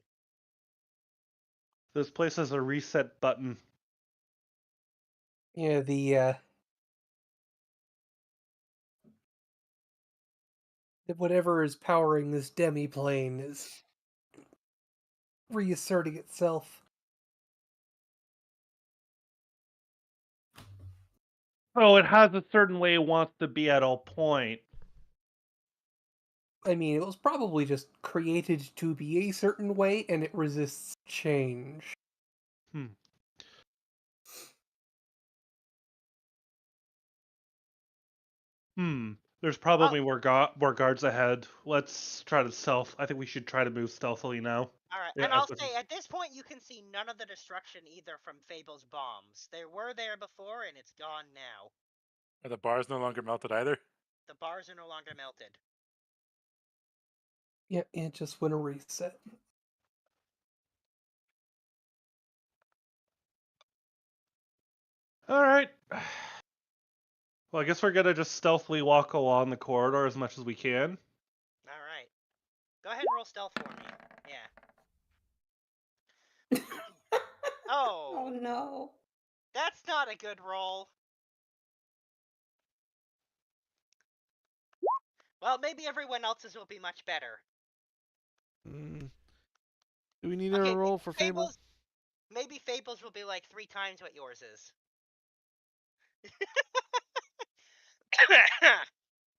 This place has a reset button. Yeah, whatever is powering this demi-plane is reasserting itself. Oh, it has a certain way it wants to be at all points. I mean, it was probably just created to be a certain way, and it resists change. There's probably more guards ahead. Let's try to stealth. I think we should try to move stealthily now. All right, and I'll say at this point you can see none of the destruction either from Fable's bombs. They were there before, and it's gone now. Are the bars no longer melted either? The bars are no longer melted. Yeah, it just went a reset. All right. Well, I guess we're gonna just stealthily walk along the corridor as much as we can. All right. Go ahead and roll stealth for me. Yeah. Oh no. That's not a good roll. Well, maybe everyone else's will be much better. Do we need a roll for Fable? Maybe Fable's will be like 3 times what yours is.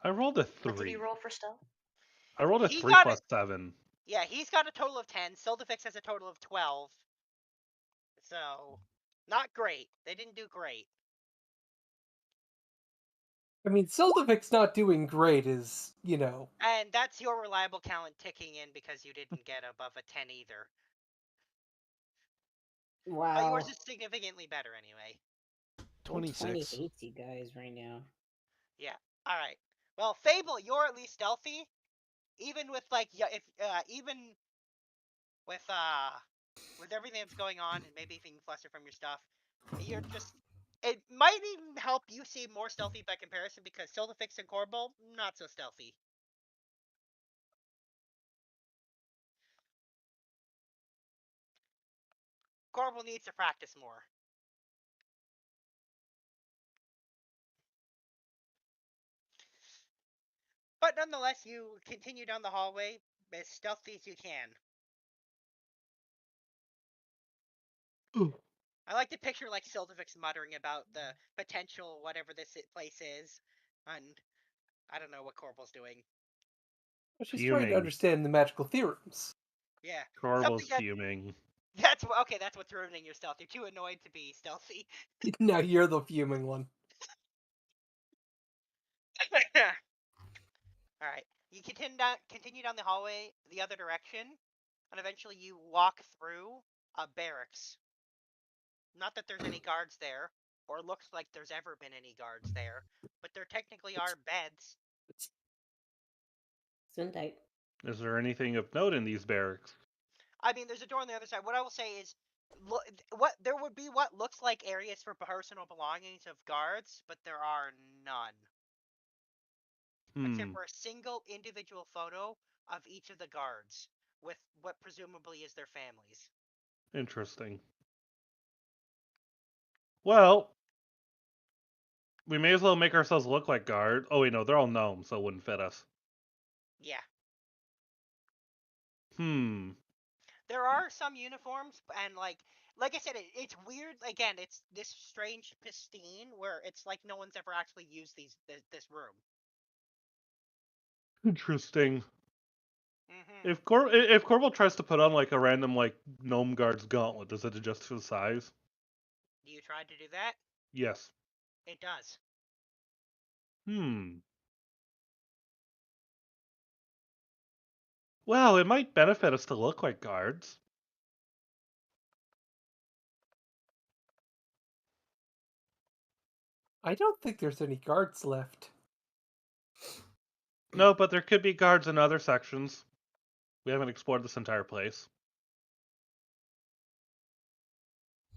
I rolled a 3. What did you roll for stealth? I rolled a 3 plus 7. Yeah, he's got a total of 10. Sildefix has a total of 12. So, not great. They didn't do great. I mean, Sildefix not doing great is, And that's your reliable talent ticking in because you didn't get above a 10 either. Wow. But yours is significantly better anyway. 26. 120 hates you guys right now. Yeah. All right. Well, Fable, you're at least stealthy, even with like even with everything that's going on, and maybe being flustered from your stuff, you're just. It might even help you seem more stealthy by comparison because Silverfix and Korbal, not so stealthy. Korbal needs to practice more. But nonetheless, you continue down the hallway as stealthy as you can. Ooh. I like to picture like Silverfix muttering about the potential whatever this place is, and I don't know what Korbal's doing. Well, she's trying to understand the magical theorems. Yeah. Korbal's fuming. That's what's ruining your stealth. You're too annoyed to be stealthy. Now you're the fuming one. All right. You continue down the hallway the other direction, and eventually you walk through a barracks. Not that there's any guards there, or looks like there's ever been any guards there, but there technically are beds. Sundite. Is there anything of note in these barracks? I mean, there's a door on the other side. What I will say is, there would be what looks like areas for personal belongings of guards, but there are none. Except for a single individual photo of each of the guards with what presumably is their families. Interesting. Well, we may as well make ourselves look like guard. Oh wait, no, they're all gnomes, so it wouldn't fit us. Yeah. There are some uniforms, and like I said, it's weird. Again, it's this strange pristine where it's like no one's ever actually used this room. Interesting. If Korbal tries to put on like a random like gnome guard's gauntlet, does it adjust for the size? Do you try to do that? Yes. It does. Well, it might benefit us to look like guards. I don't think there's any guards left. No, but there could be guards in other sections. We haven't explored this entire place.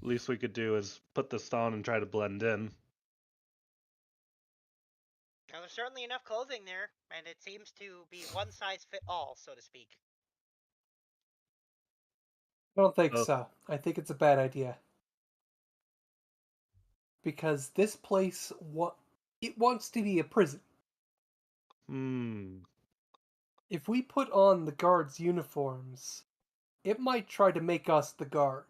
Least we could do is put this on and try to blend in. Now, there's certainly enough clothing there, and it seems to be one size fit all, so to speak. I don't think so. I think it's a bad idea. Because this place, it wants to be a prison. If we put on the guards' uniforms, it might try to make us the guard.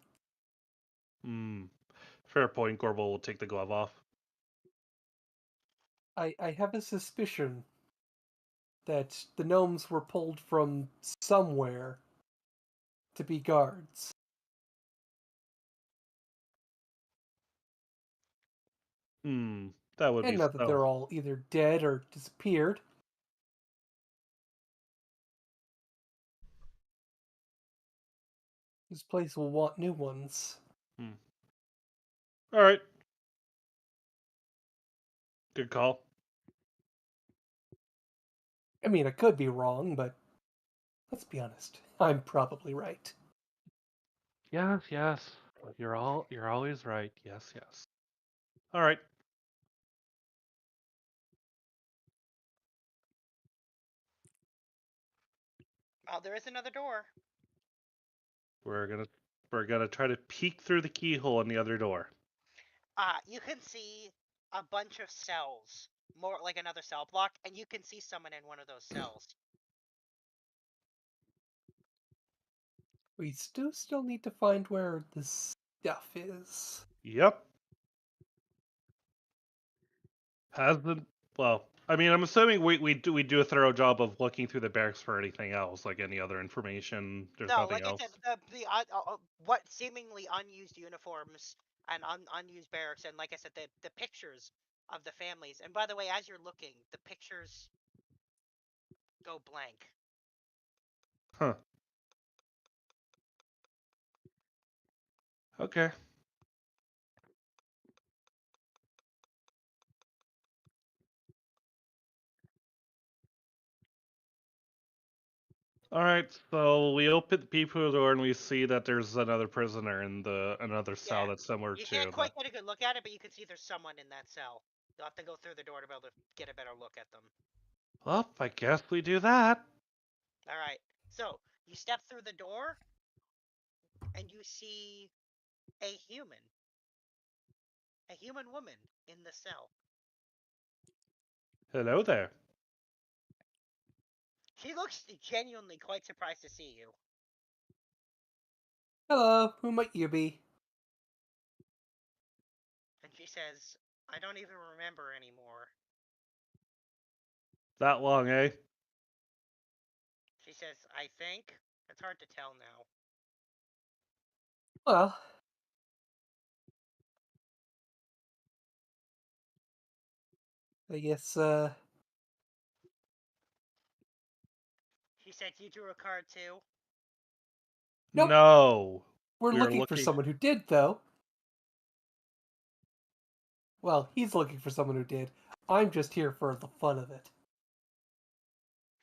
Fair point. Korbal will take the glove off. I have a suspicion that the gnomes were pulled from somewhere to be guards. That would be. And not that they're all either dead or disappeared. This place will want new ones. All right. Good call. I mean, I could be wrong, but let's be honest. I'm probably right. Yes. You're always right. Yes. All right. Oh, there is another door. We're gonna try to peek through the keyhole in the other door. You can see a bunch of cells, more like another cell block, and you can see someone in one of those cells. We still need to find where the stuff is. Yep. Well, I mean, I'm assuming we do a thorough job of looking through the barracks for anything else, like any other information. There's nothing else. I said, what seemingly unused uniforms and unused barracks, and like I said, the pictures of the families. And by the way, as you're looking, the pictures go blank. Huh. Okay. All right, so we open the people door and we see that there's another prisoner in another cell that's similar You to can't quite get a good look at it, but you can see there's someone in that cell. You'll have to go through the door to be able to get a better look at them. Well, I guess we do that. All right. So you step through the door, and you see a human woman in the cell. Hello there. She looks genuinely quite surprised to see you. Hello, who might you be? And she says, I don't even remember anymore. That long, eh? She says, I think. It's hard to tell now. Well, I guess, She said you drew a card too? Nope. No. We're looking for someone who did, though. Well, he's looking for someone who did. I'm just here for the fun of it.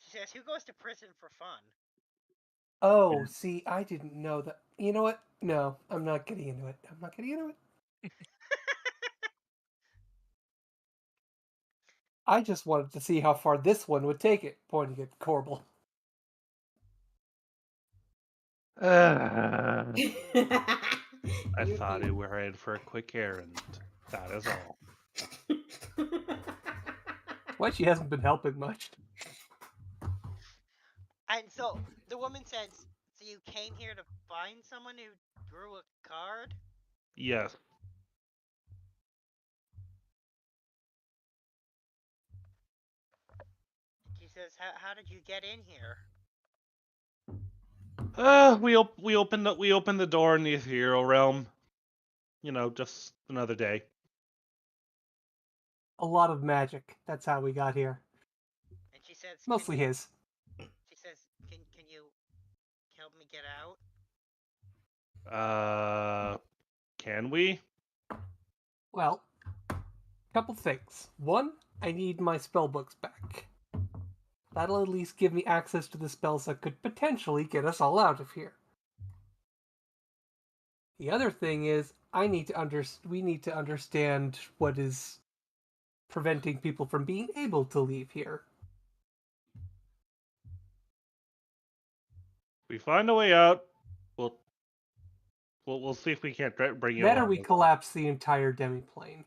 She says, who goes to prison for fun? Oh, see, I didn't know that. You know what? No, I'm not getting into it. I'm not getting into it. I just wanted to see how far this one would take it, pointing at Korbal. I thought we were in for a quick errand. That is all. Why she hasn't been helping much. And so the woman says, so you came here to find someone who drew a card? Yes. She says, how did you get in here? We opened the door in the ethereal realm. You know, just another day. A lot of magic. That's how we got here. And she says, mostly his. She says, can you help me get out? Can we? Well, couple things. One, I need my spellbooks back. That'll at least give me access to the spells that could potentially get us all out of here. The other thing is, we need to understand what is preventing people from being able to leave here. We find a way out. We'll see if we can't bring you. Better we collapse the entire demiplane.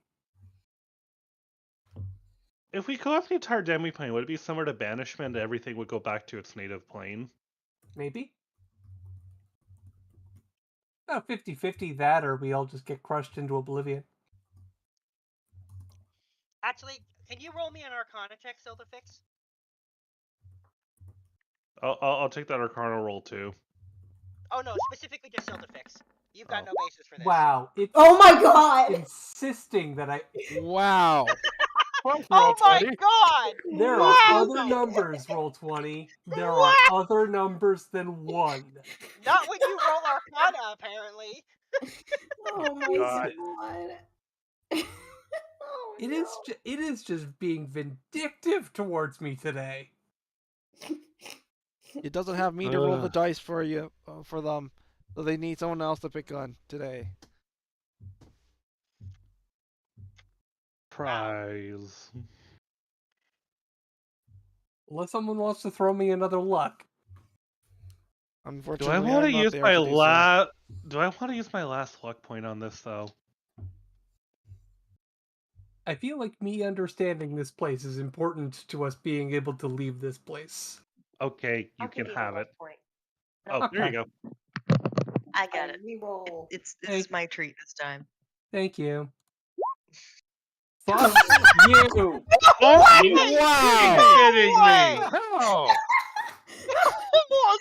If we collapse the entire demiplane, would it be similar to banishment? Everything would go back to its native plane. Maybe. About 50-50 that, or we all just get crushed into oblivion. Actually, can you roll me an Arcana check, Silverfix? I'll take that Arcana roll too. Oh no, specifically just Silverfix. You've got no basis for this. Wow. Oh my god! Insisting that I... Wow. Oh my god! There are other numbers, Roll20. There are other numbers than 1. Not when you roll Arcana, apparently. Oh my god. It is just being vindictive towards me today. It doesn't have me to roll the dice for you, for them. So they need someone else to pick on today. Prize. Unless someone wants to throw me another luck. Unfortunately, Do I want to use my last luck point on this though? I feel like me understanding this place is important to us being able to leave this place. Okay, you can have it. Oh, Okay. there you go. I got it. Reroll. It's my treat this time. Thank you. Fuck you! Oh, Wow! kidding me? Oh, Oh my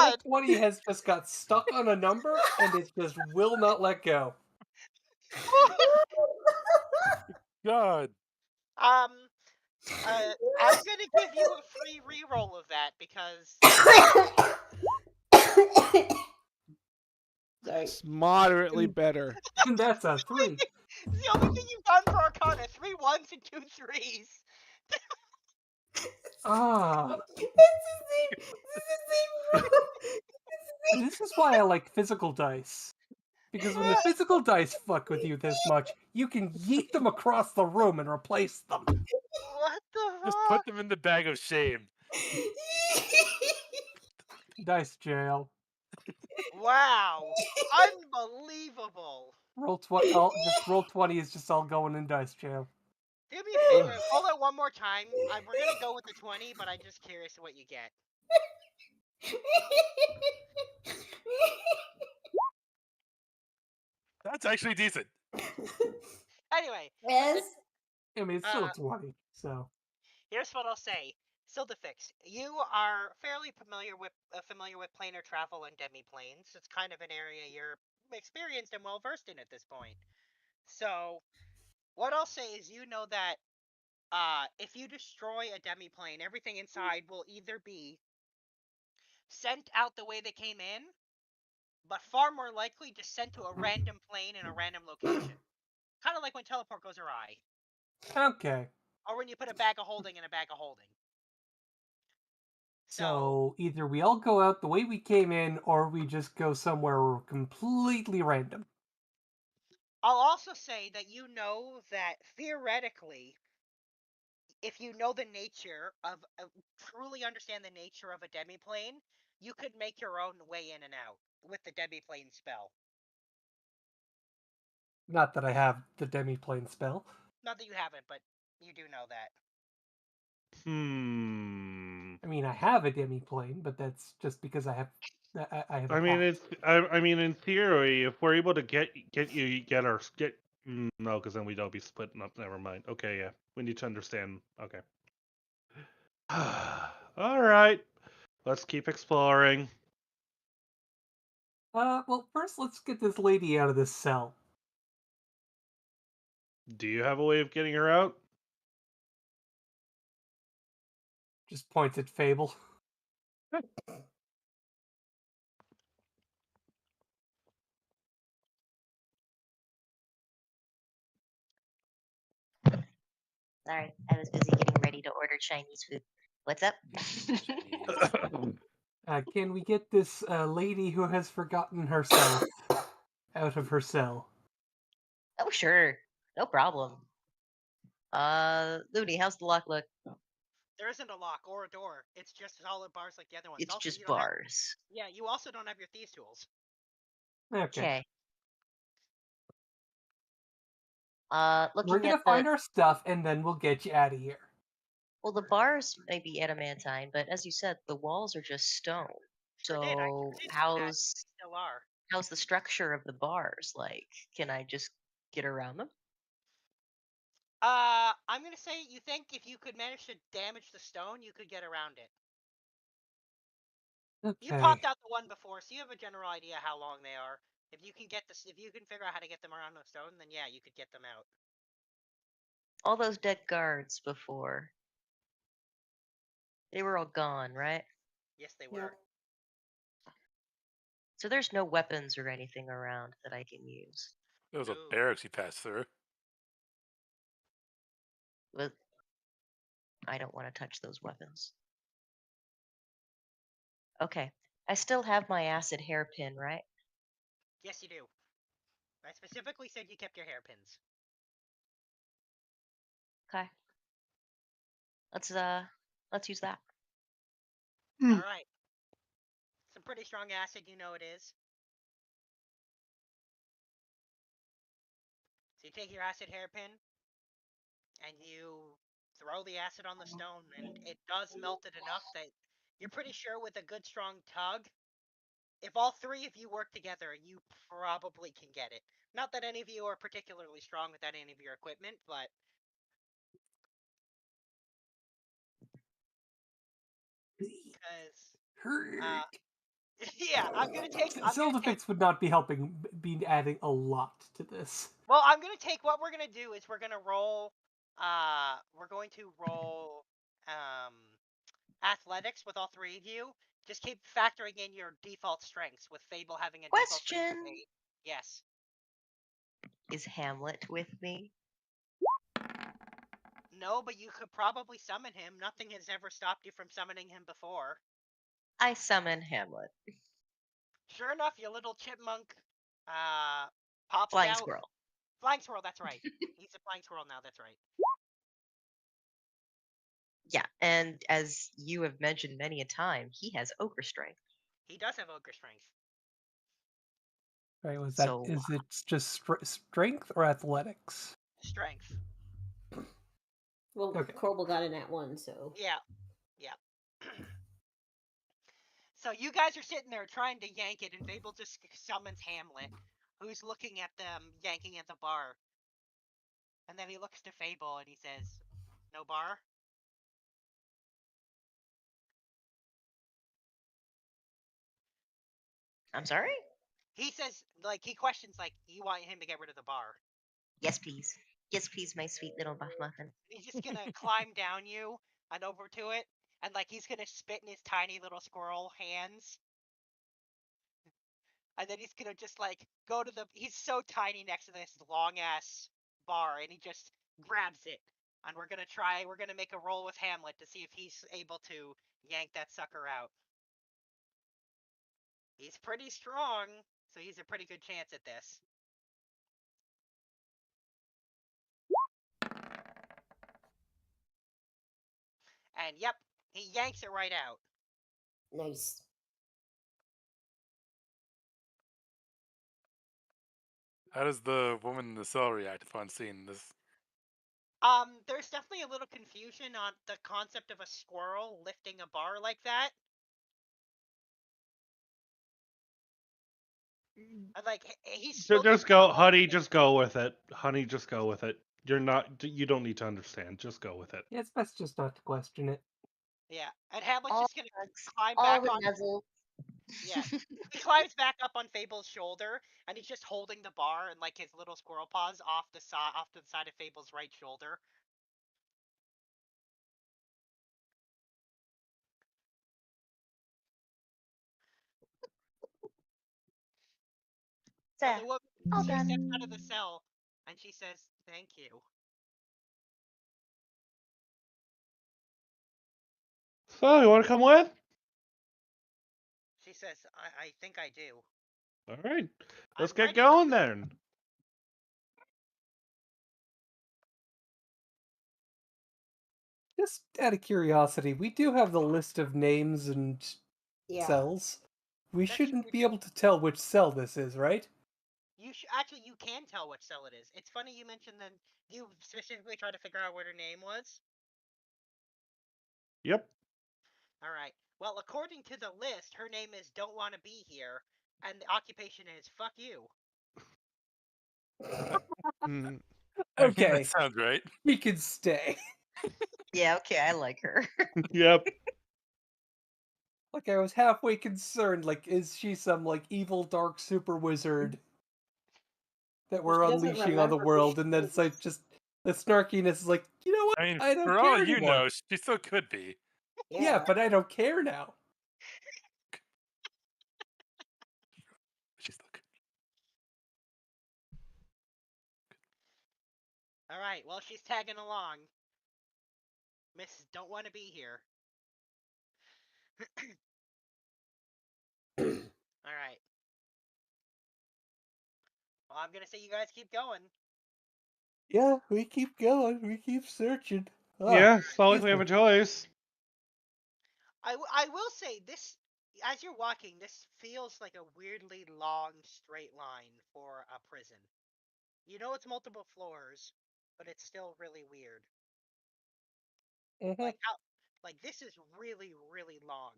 god! 20 has just got stuck on a number and it just will not let go. God. I'm gonna give you a free reroll of that because Sorry. It's moderately better. And that's a 3. It's the only thing you've done for Arcana. 3 1s and 2 3s. Ah. This is why I like physical dice. Because when the physical dice fuck with you this much, you can yeet them across the room and replace them. What the Just fuck? put them in the bag of shame. Dice jail. Wow. Unbelievable. Just roll 20 is just all going in dice jail. Do me a favor, roll it one more time. We're gonna go with the 20, but I'm just curious what you get. That's actually decent. Anyway. Yes. I mean, it's still a 20, so. Here's what I'll say. Sildafix, you are fairly familiar with planar travel and demiplanes. It's kind of an area you're experienced and well versed in at this point. So, what I'll say is, you know that if you destroy a demiplane, everything inside will either be sent out the way they came in, but far more likely just sent to a random plane in a random location. Kind of like when teleport goes awry. Okay. Or when you put a bag of holding in a bag of holding. So either we all go out the way we came in, or we just go somewhere completely random. I'll also say that you know that theoretically, if you know the nature of, truly understand the nature of a demiplane, you could make your own way in and out with the demiplane spell. Not that I have the demiplane spell. Not that you haven't, but you do know that. I mean, I have a demiplane, but that's just because I have. I have. I mean, I mean, in theory, if we're able to get no, because then we'd all be splitting up. Never mind. Okay, yeah, we need to understand. Okay. All right, let's keep exploring. Well, first let's get this lady out of this cell. Do you have a way of getting her out? Just points at Fable. Sorry, I was busy getting ready to order Chinese food. What's up? Can we get this lady who has forgotten herself out of her cell? Oh, sure. No problem. Looney, how's the lock look? There isn't a lock or a door. It's just solid bars like the other ones. It's Also, just you don't bars. yeah, you also don't have your thieves' tools. Okay. Looking We're gonna at find our stuff, and then we'll get you out of here. Well, the bars may be adamantine, but as you said, the walls are just stone. Sure did. I So did that. They still are. how's the structure of the bars? Like, can I just get around them? I'm gonna say you think if you could manage to damage the stone, you could get around it. Okay. You popped out the one before, so you have a general idea how long they are. If you can figure out how to get them around the stone, then yeah, you could get them out. All those dead guards before. They were all gone, right? Yes, they were. So there's no weapons or anything around that I can use. There was a barracks he passed through. But I don't want to touch those weapons. Okay. I still have my acid hairpin, right? Yes, you do. I specifically said you kept your hairpins. Okay. Let's use that. All right. Some pretty strong acid, you know it is. So you take your acid hairpin, and you throw the acid on the stone, and it does melt it enough that you're pretty sure with a good strong tug, if all three of you work together, you probably can get it. Not that any of you are particularly strong without any of your equipment, but because yeah, I'm gonna take. Sildafix would not be adding a lot to this. Well, I'm gonna take. What we're gonna do is we're gonna roll. We're going to roll athletics with all three of you Just keep factoring in your default strengths, with Fable having a default strength of Question: 8. Yes. Is Hamlet with me? No, but you could probably summon him. Nothing has ever stopped you from summoning him before. I summon Hamlet. Sure enough, your little chipmunk pops Flying out. squirrel. Flying squirrel, that's right. He's a flying squirrel now, that's right. Yeah, and as you have mentioned many a time, he has ogre strength. He does have ogre strength. Right, is So it just strength or athletics? Strength. Well, Okay. Korbal got in at 1, so. Yeah. So you guys are sitting there trying to yank it, and Fable just summons Hamlet, who's looking at them yanking at the bar. And then he looks to Fable and he says, "No bar?" I'm sorry? He says, he questions, you want him to get rid of the bar. Yes, please. Yes, please, my sweet little buff muffin. He's just gonna climb down you and over to it, and he's gonna spit in his tiny little squirrel hands. And then he's gonna just go to he's so tiny next to this long ass bar, and he just grabs it. And we're gonna make a roll with Hamlet to see if he's able to yank that sucker out. He's pretty strong, so he's a pretty good chance at this. And yep, he yanks it right out. Nice. How does the woman in the cell react upon seeing this? There's definitely a little confusion on the concept of a squirrel lifting a bar like that. And he's Just go, honey. Just go with it, honey. Just go with it. You don't need to understand. Just go with it. Yeah, it's best just not to question it. Yeah, and Hamlet's All just gonna climb all back the on. nuzzle. Yeah, he climbs back up on Fable's shoulder, and he's just holding the bar and his little squirrel paws off to the side of Fable's right shoulder. So the woman, All she done. steps out of the cell, and she says, "Thank you." So, you want to come with? She says, I think I do. All right, let's I'm get ready. going then. Just out of curiosity, we do have the list of names and Yeah. cells. We That's shouldn't true. be able to tell which cell this is, right? Actually, you can tell which cell it is. It's funny you mentioned that you specifically tried to figure out what her name was. Yep. All right. Well, according to the list, her name is Don't Want to Be Here, and the occupation is Fuck You. Okay. That sounds right. We can stay. Yeah, okay, I like her. Yep. I was halfway concerned, is she some, evil dark super wizard that we're She doesn't unleashing on the remember who world, she and then it's is. just, the snarkiness is you know what, I mean, I don't for care all you anymore. know, she still could be. Yeah, but I don't care now. She's still could. All right. Well, she's tagging along. Miss Don't Want to Be Here. All right. Well, I'm gonna say you guys keep going. Yeah, we keep going. We keep searching. Yeah, it's not like we have a choice. I will say this, as you're walking, this feels like a weirdly long straight line for a prison. You know it's multiple floors, but it's still really weird. Mhm. This is really, really long.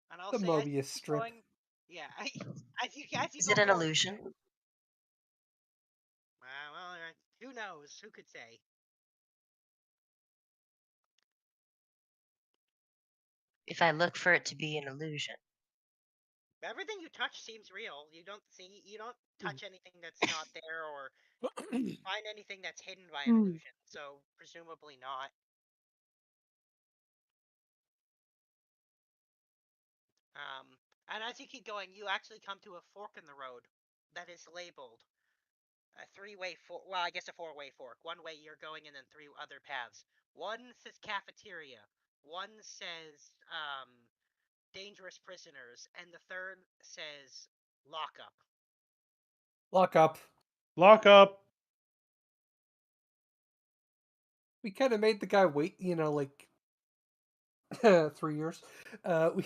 And I'll The say as you Mobius keep strip. going, yeah, as you Is go it an forward, illusion? well, who knows? Who could say? If I look for it to be an illusion. Everything you touch seems real. You don't touch anything that's not there or find anything that's hidden by an illusion. So presumably not. And as you keep going, you actually come to a fork in the road that is labeled a three-way fork. Well, I guess a four-way fork. One way you're going, and then three other paths. One says cafeteria. One says dangerous prisoners, and the third says lockup. Lock up. Lock up. We kind of made the guy wait, like 3 years. We.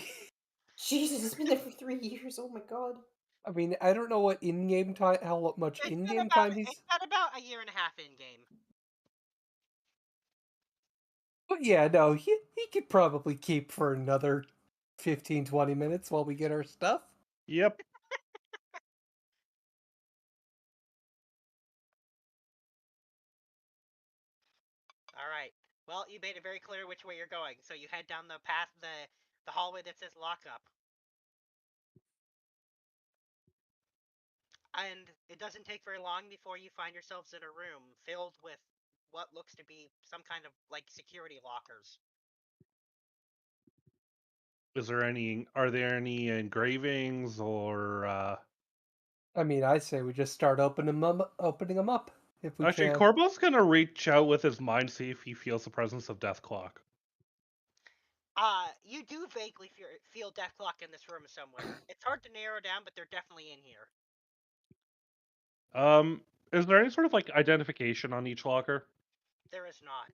Jesus, it's been there for 3 years. Oh my god. I mean, I don't know what in-game time, how much in-game time he's. It's got about a year and a half in game. But yeah, no, he could probably keep for another 15, 20 minutes while we get our stuff. Yep. All right. Well, you made it very clear which way you're going, so you head down the path, the hallway that says lockup. And it doesn't take very long before you find yourselves in a room filled with what looks to be some kind of like security lockers. Are there any engravings or I mean, I say we just start opening them up if we Actually, can. Korbal's gonna reach out with his mind, see if he feels the presence of Death Clock. You do vaguely feel Death Clock in this room somewhere. It's hard to narrow down, but they're definitely in here. Is there any sort of like identification on each locker? There is not.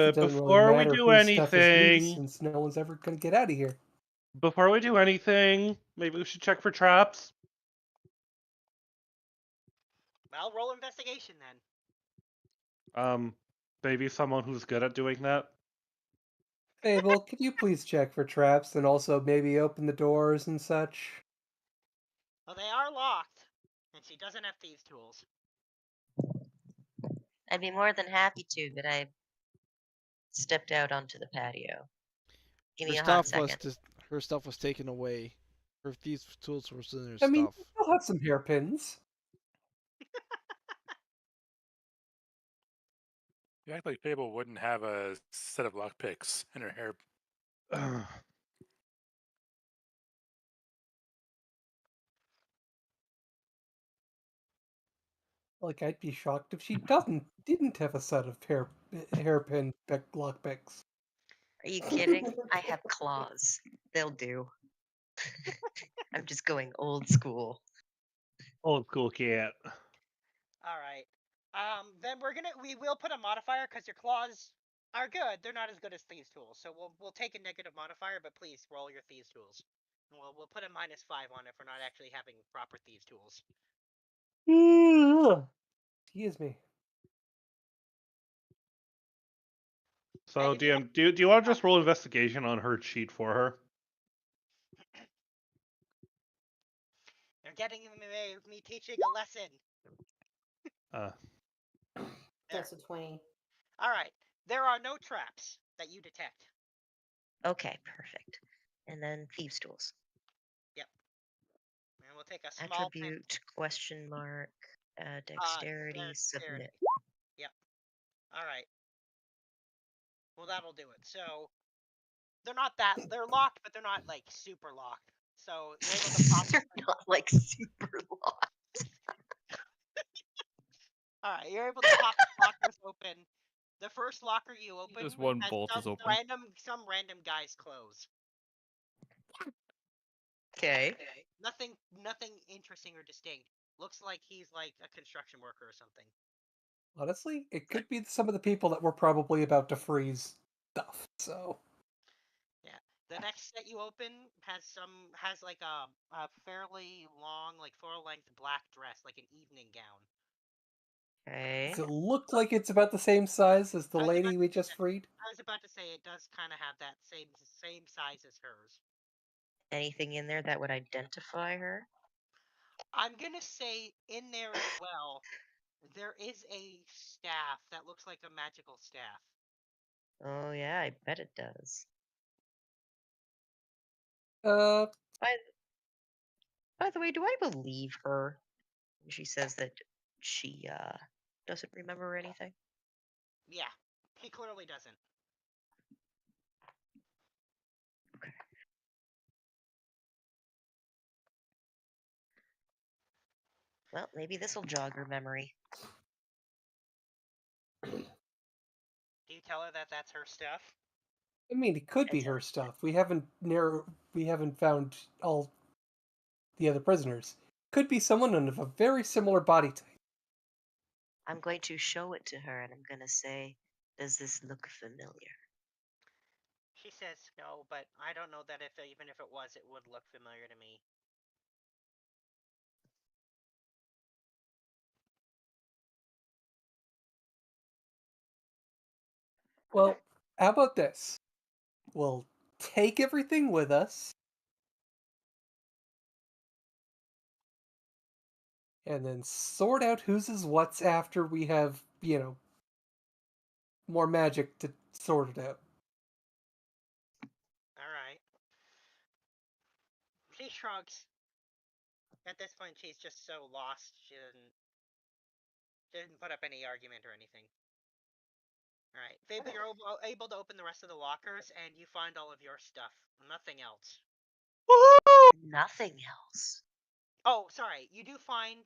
It doesn't Before really we matter do whose stuff is whose, anything, since no one's ever gonna get out of here. before we do anything, maybe we should check for traps. Well, roll investigation then. Maybe someone who's good at doing that. Fable, could you please check for traps and also maybe open the doors and such? Well, they are locked, and she doesn't have thieves' tools. I'd be more than happy to, but I stepped out onto the patio. Give me a hot second. Her stuff was taken away. Her thieves' tools were in her I mean, stuff. we'll have some hairpins. You act like Fable wouldn't have a set of lockpicks in her hair. Like, I'd be shocked if she didn't have a set of hairpin lockpicks. Are you kidding? I have claws. They'll do. I'm just going old school. Old school cat. All right. Then we will put a modifier because your claws are good. They're not as good as thieves' tools, so we'll take a negative modifier. But please roll your thieves' tools. And we'll put a -5 on it for not actually having proper thieves' tools. Excuse me. So, DM, do you want to just roll investigation on her sheet for her? They're getting in the way of me teaching a lesson. That's a 20. All right. There are no traps that you detect. Okay, perfect. And then thieves' tools. Yep. And we'll take a small attribute question mark dexterity submit. Yep. All right. Well, that'll do it. So they're locked, but they're not like super locked. So you're able to pop. They're not like super locked. All right, you're able to pop the lockers open. The first locker you open, Just one bolt is open. Some random guy's clothes. Okay. Nothing interesting or distinct. Looks like he's like a construction worker or something. Honestly, it could be some of the people that we're probably about to freeze stuff. So. Yeah. The next set you open has like a fairly long, like full-length black dress, like an evening gown. Okay. Does it look like it's about the same size as the lady we just freed? I was about to say it does kind of have that same size as hers. Anything in there that would identify her? I'm gonna say in there as well, there is a staff that looks like a magical staff. Oh yeah, I bet it does. By, by the way, do I believe her when she says that she doesn't remember anything? Yeah, he clearly doesn't. Well, maybe this will jog her memory. Do you tell her that that's her stuff? I mean, it could be her stuff. We haven't found all the other prisoners. Could be someone of a very similar body type. I'm going to show it to her and I'm going to say, does this look familiar? She says no, but I don't know that even if it was, it would look familiar to me. Well, how about this? We'll take everything with us. And then sort out whose is what's after we have, more magic to sort it out. Alright. She shrugs. At this point, she's just so lost, she didn't put up any argument or anything. Alright. Fable, you're able to open the rest of the lockers, and you find all of your stuff. Nothing else. Nothing else. Oh, sorry. You do find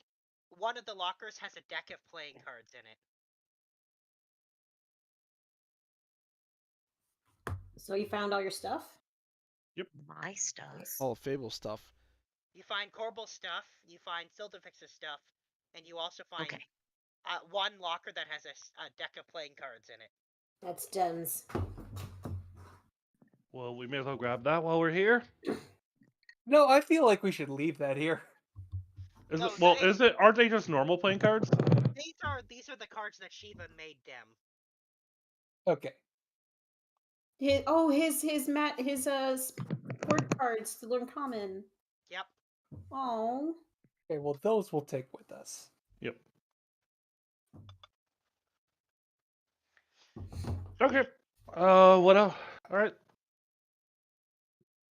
one of the lockers has a deck of playing cards in it. So you found all your stuff? Yep. My stuff. All Fable stuff. You find Korbal stuff, you find Silderfix's stuff, and you also find one locker that has a deck of playing cards in it. That's Den's. Well, we may as well grab that while we're here. No, I feel like we should leave that here. Aren't they just normal playing cards? These are the cards that Shiva made them. Okay. His sport cards to learn common. Yep. Oh. Okay, well those we'll take with us. Yep. Okay. What else? All right.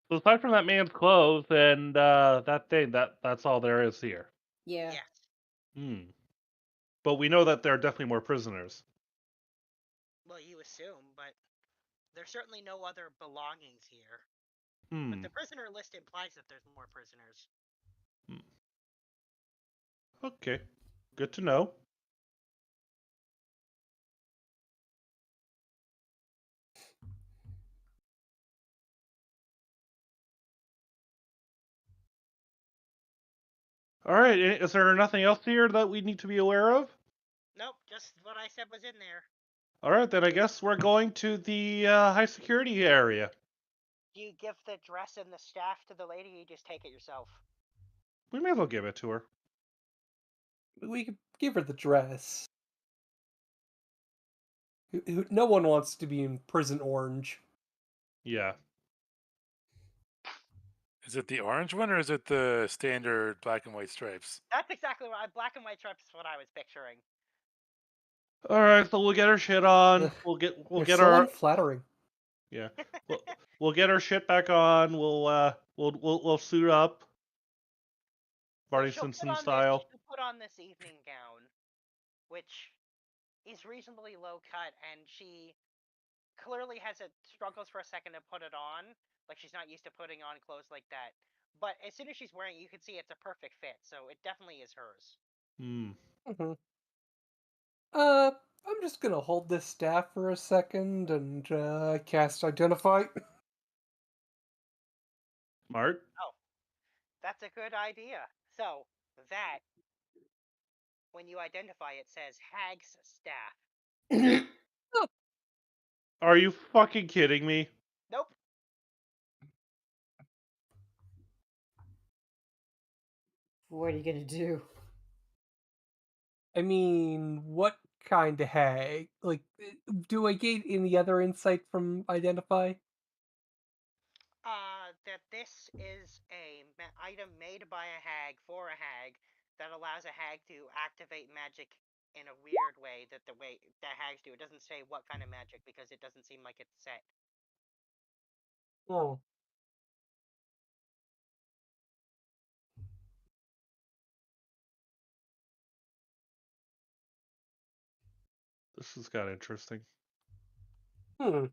So aside from that man's clothes and that thing, that's all there is here. Yeah. But we know that there are definitely more prisoners. Well, you assume, but there's certainly no other belongings here. But the prisoner list implies that there's more prisoners. Okay. Good to know. All right. Is there nothing else here that we need to be aware of? Nope, just what I said was in there. All right, then I guess we're going to the high security area. Do you give the dress and the staff to the lady, or you just take it yourself? We may as well give it to her. We could give her the dress. No one wants to be in prison orange. Yeah. Is it the orange one or is it the standard black and white stripes? That's exactly what black and white stripes is what I was picturing. All right, so we'll get our shit on. We'll get so our unflattering. Yeah. We'll get our shit back on. We'll suit up. Barney Simpson style. She'll put on this evening gown, which is reasonably low cut, and she clearly struggles for a second to put it on. Like she's not used to putting on clothes like that. But as soon as she's wearing it, you can see it's a perfect fit, so it definitely is hers. I'm just gonna hold this staff for a second and cast Identify. Smart. Oh, that's a good idea. So that, when you identify, it says Hag's staff. Are you fucking kidding me? Nope. What are you gonna do? I mean, what kind of hag? Like, do I get any other insight from Identify? That this is a item made by a hag for a hag that allows a hag to activate magic in a weird way that the way that hags do. It doesn't say what kind of magic because it doesn't seem like it's set. Oh. This is kind of interesting. Hmm.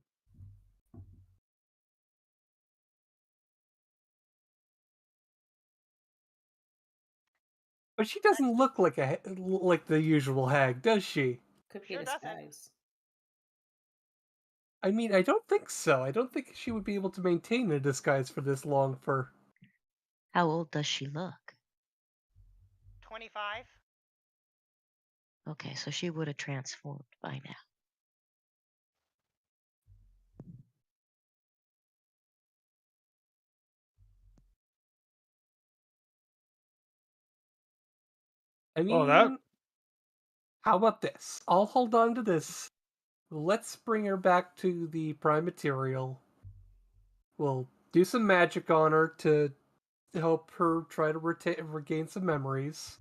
But she doesn't look like like the usual hag, does she? Could be Sure a doesn't. disguise. I mean, I don't think so. I don't think she would be able to maintain a disguise for this long for... How old does she look? 25. Okay, so she would have transformed by now. I mean, Oh, that how about this? I'll hold on to this. Let's bring her back to the prime material. We'll do some magic on her to help her try to regain some memories.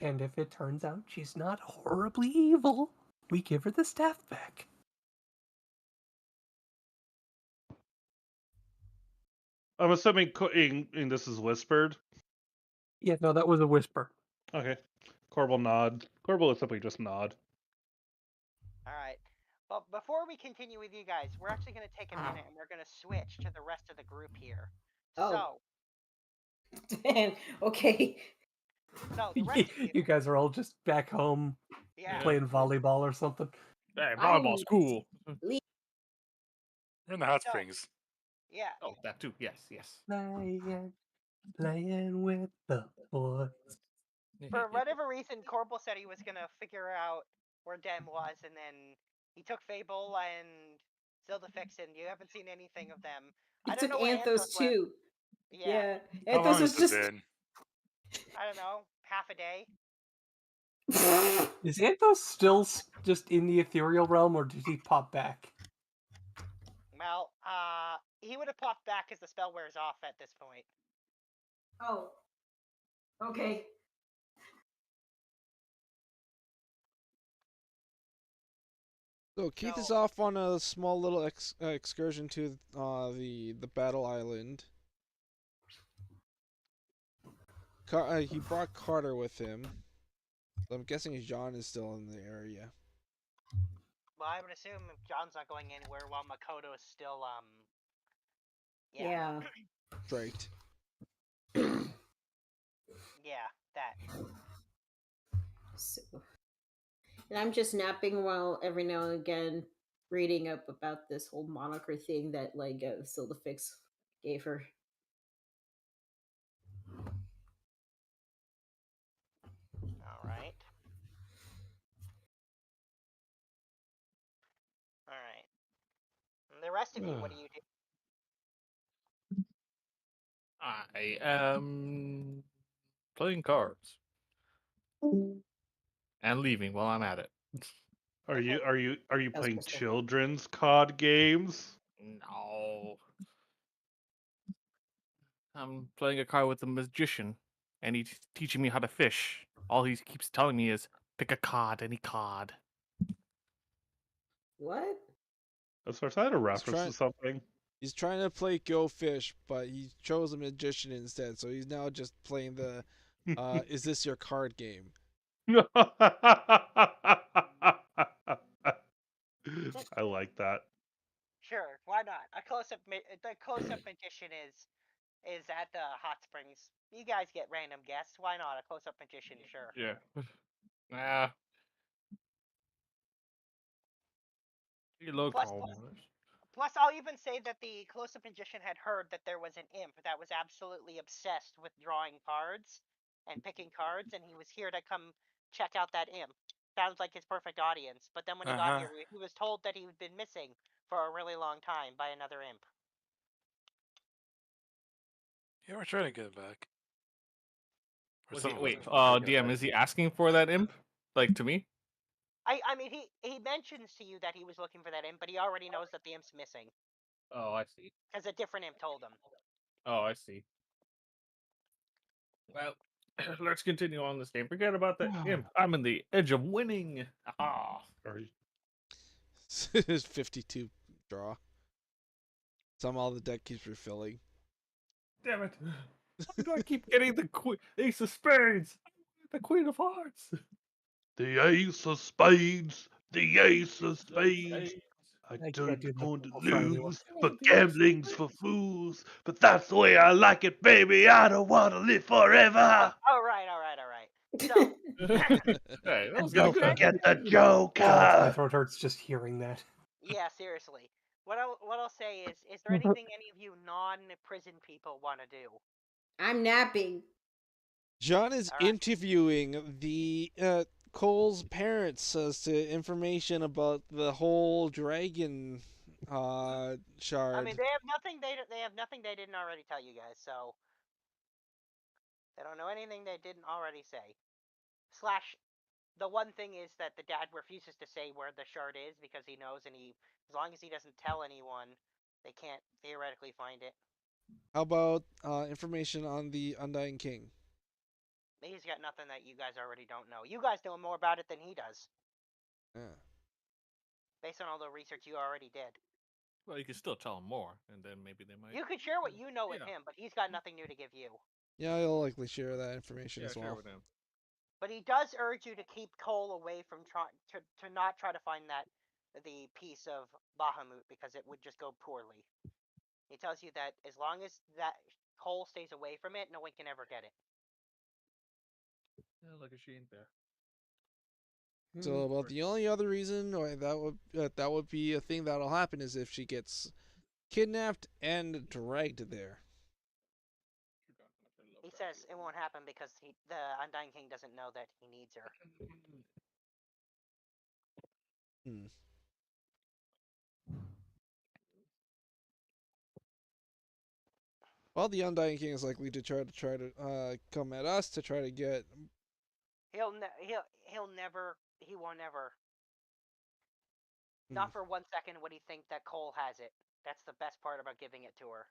And if it turns out she's not horribly evil, we give her the staff back. I'm assuming this is whispered. Yeah, no, that was a whisper. Okay. Korbal nod. Korbal is simply just nod. All right. Well, before we continue with you guys, we're actually going to take a minute and we're going to switch to the rest of the group here. Oh. So. Okay. No, the rest of you. You guys are all just back home playing volleyball or something. Hey, volleyball's cool. Leave. We're in the hot springs. Yeah. Oh, that too. Yes, yes. Playing with the boys. For whatever reason, Korbal said he was going to figure out where Dem was, and then he took Fable and Zildafix, and you haven't seen anything of them. He I don't took know where Anthos went. too. Yeah. How long Anthos has was it just. been? I don't know, half a day. Is Anthos still just in the ethereal realm, or did he pop back? Well, he would have popped back as the spell wears off at this point. Oh. Okay. So Keith is off on a small little excursion to the battle island. He brought Carter with him. So I'm guessing John is still in the area. Well, I would assume if John's not going anywhere while Makoto is still Yeah. Draked. Yeah, that. So, and I'm just napping while every now and again reading up about this whole moniker thing that like Zildafix gave her. All right. All right. And the rest of you, what do you do? I am playing cards and leaving while I'm at it. Are you playing children's COD games? No. I'm playing a card with a magician, and he's teaching me how to fish. All he keeps telling me is pick a card, any card. What? That's was that a reference to something? He's trying to play Go Fish, but he chose a magician instead. So he's now just playing the is this your card game? I like that. Sure, why not? The close-up magician is at the hot springs. You guys get random guests. Why not? A close-up magician, sure. Yeah. Nah. Plus, I'll even say that the close-up magician had heard that there was an imp that was absolutely obsessed with drawing cards and picking cards, and he was here to come check out that imp. Sounds like his perfect audience. But then when he got here, he was told that he'd been missing for a really long time by another imp. Yeah, we're trying to get it back. Wait, DM, is he asking for that imp? Like, to me? I mean, he mentions to you that he was looking for that imp, but he already knows that the imp's missing. Oh, I see. Because a different imp told him. Oh, I see. Well, let's continue on this game. Forget about that imp. I'm in the edge of winning. Ah. His 52 draw. Somehow the deck keeps refilling. Damn it. Why do I keep getting the ace of spades? The queen of hearts. The ace of spades, the ace of spades. I can't don't do the want to Uncle Friday one. lose, but gambling's for fools. But that's the way I like it, baby. I don't want to live forever. All right. So, Hey, that was Don't good. forget the God, my Joker. throat hurts just hearing that. yeah, seriously. What I'll say is there anything any of you non-prison people want to do? I'm napping. John is All right. interviewing the Cole's parents as to information about the whole dragon shard. I mean, they have nothing. They have nothing they didn't already tell you guys. So they don't know anything they didn't already say. Slash, the one thing is that the dad refuses to say where the shard is because he knows, and as long as he doesn't tell anyone, they can't theoretically find it. How about information on the Undying King? He's got nothing that you guys already don't know. You guys know more about it than he does, Yeah. based on all the research you already did. Well, you can still tell them more, and then maybe they might. You could share what you know with him, but he's got nothing new to give you. Yeah, I'll likely share that information as well. Share with him. But he does urge you to keep Cole away from to not try to find the piece of Bahamut because it would just go poorly. He tells you that as long as that Cole stays away from it, no one can ever get it. Yeah, look, she ain't there. So about the only other reason that would be a thing that'll happen is if she gets kidnapped and dragged there. He says it won't happen because the Undying King doesn't know that he needs her. Well, the Undying King is likely to try to come at us to try to get. He won't ever. Not for 1 second would he think that Cole has it. That's the best part about giving it to her.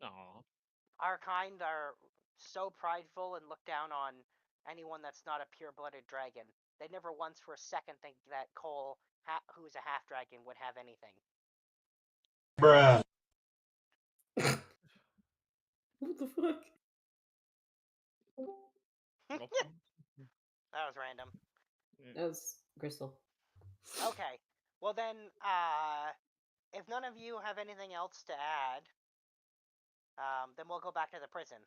Aww. Our kind are so prideful and look down on anyone that's not a pure-blooded dragon. They never once for a second think that Cole, who's a half-dragon, would have anything. Bruh. What the fuck? That was random. That was Crystal. Okay. Well then, if none of you have anything else to add, then we'll go back to the prison.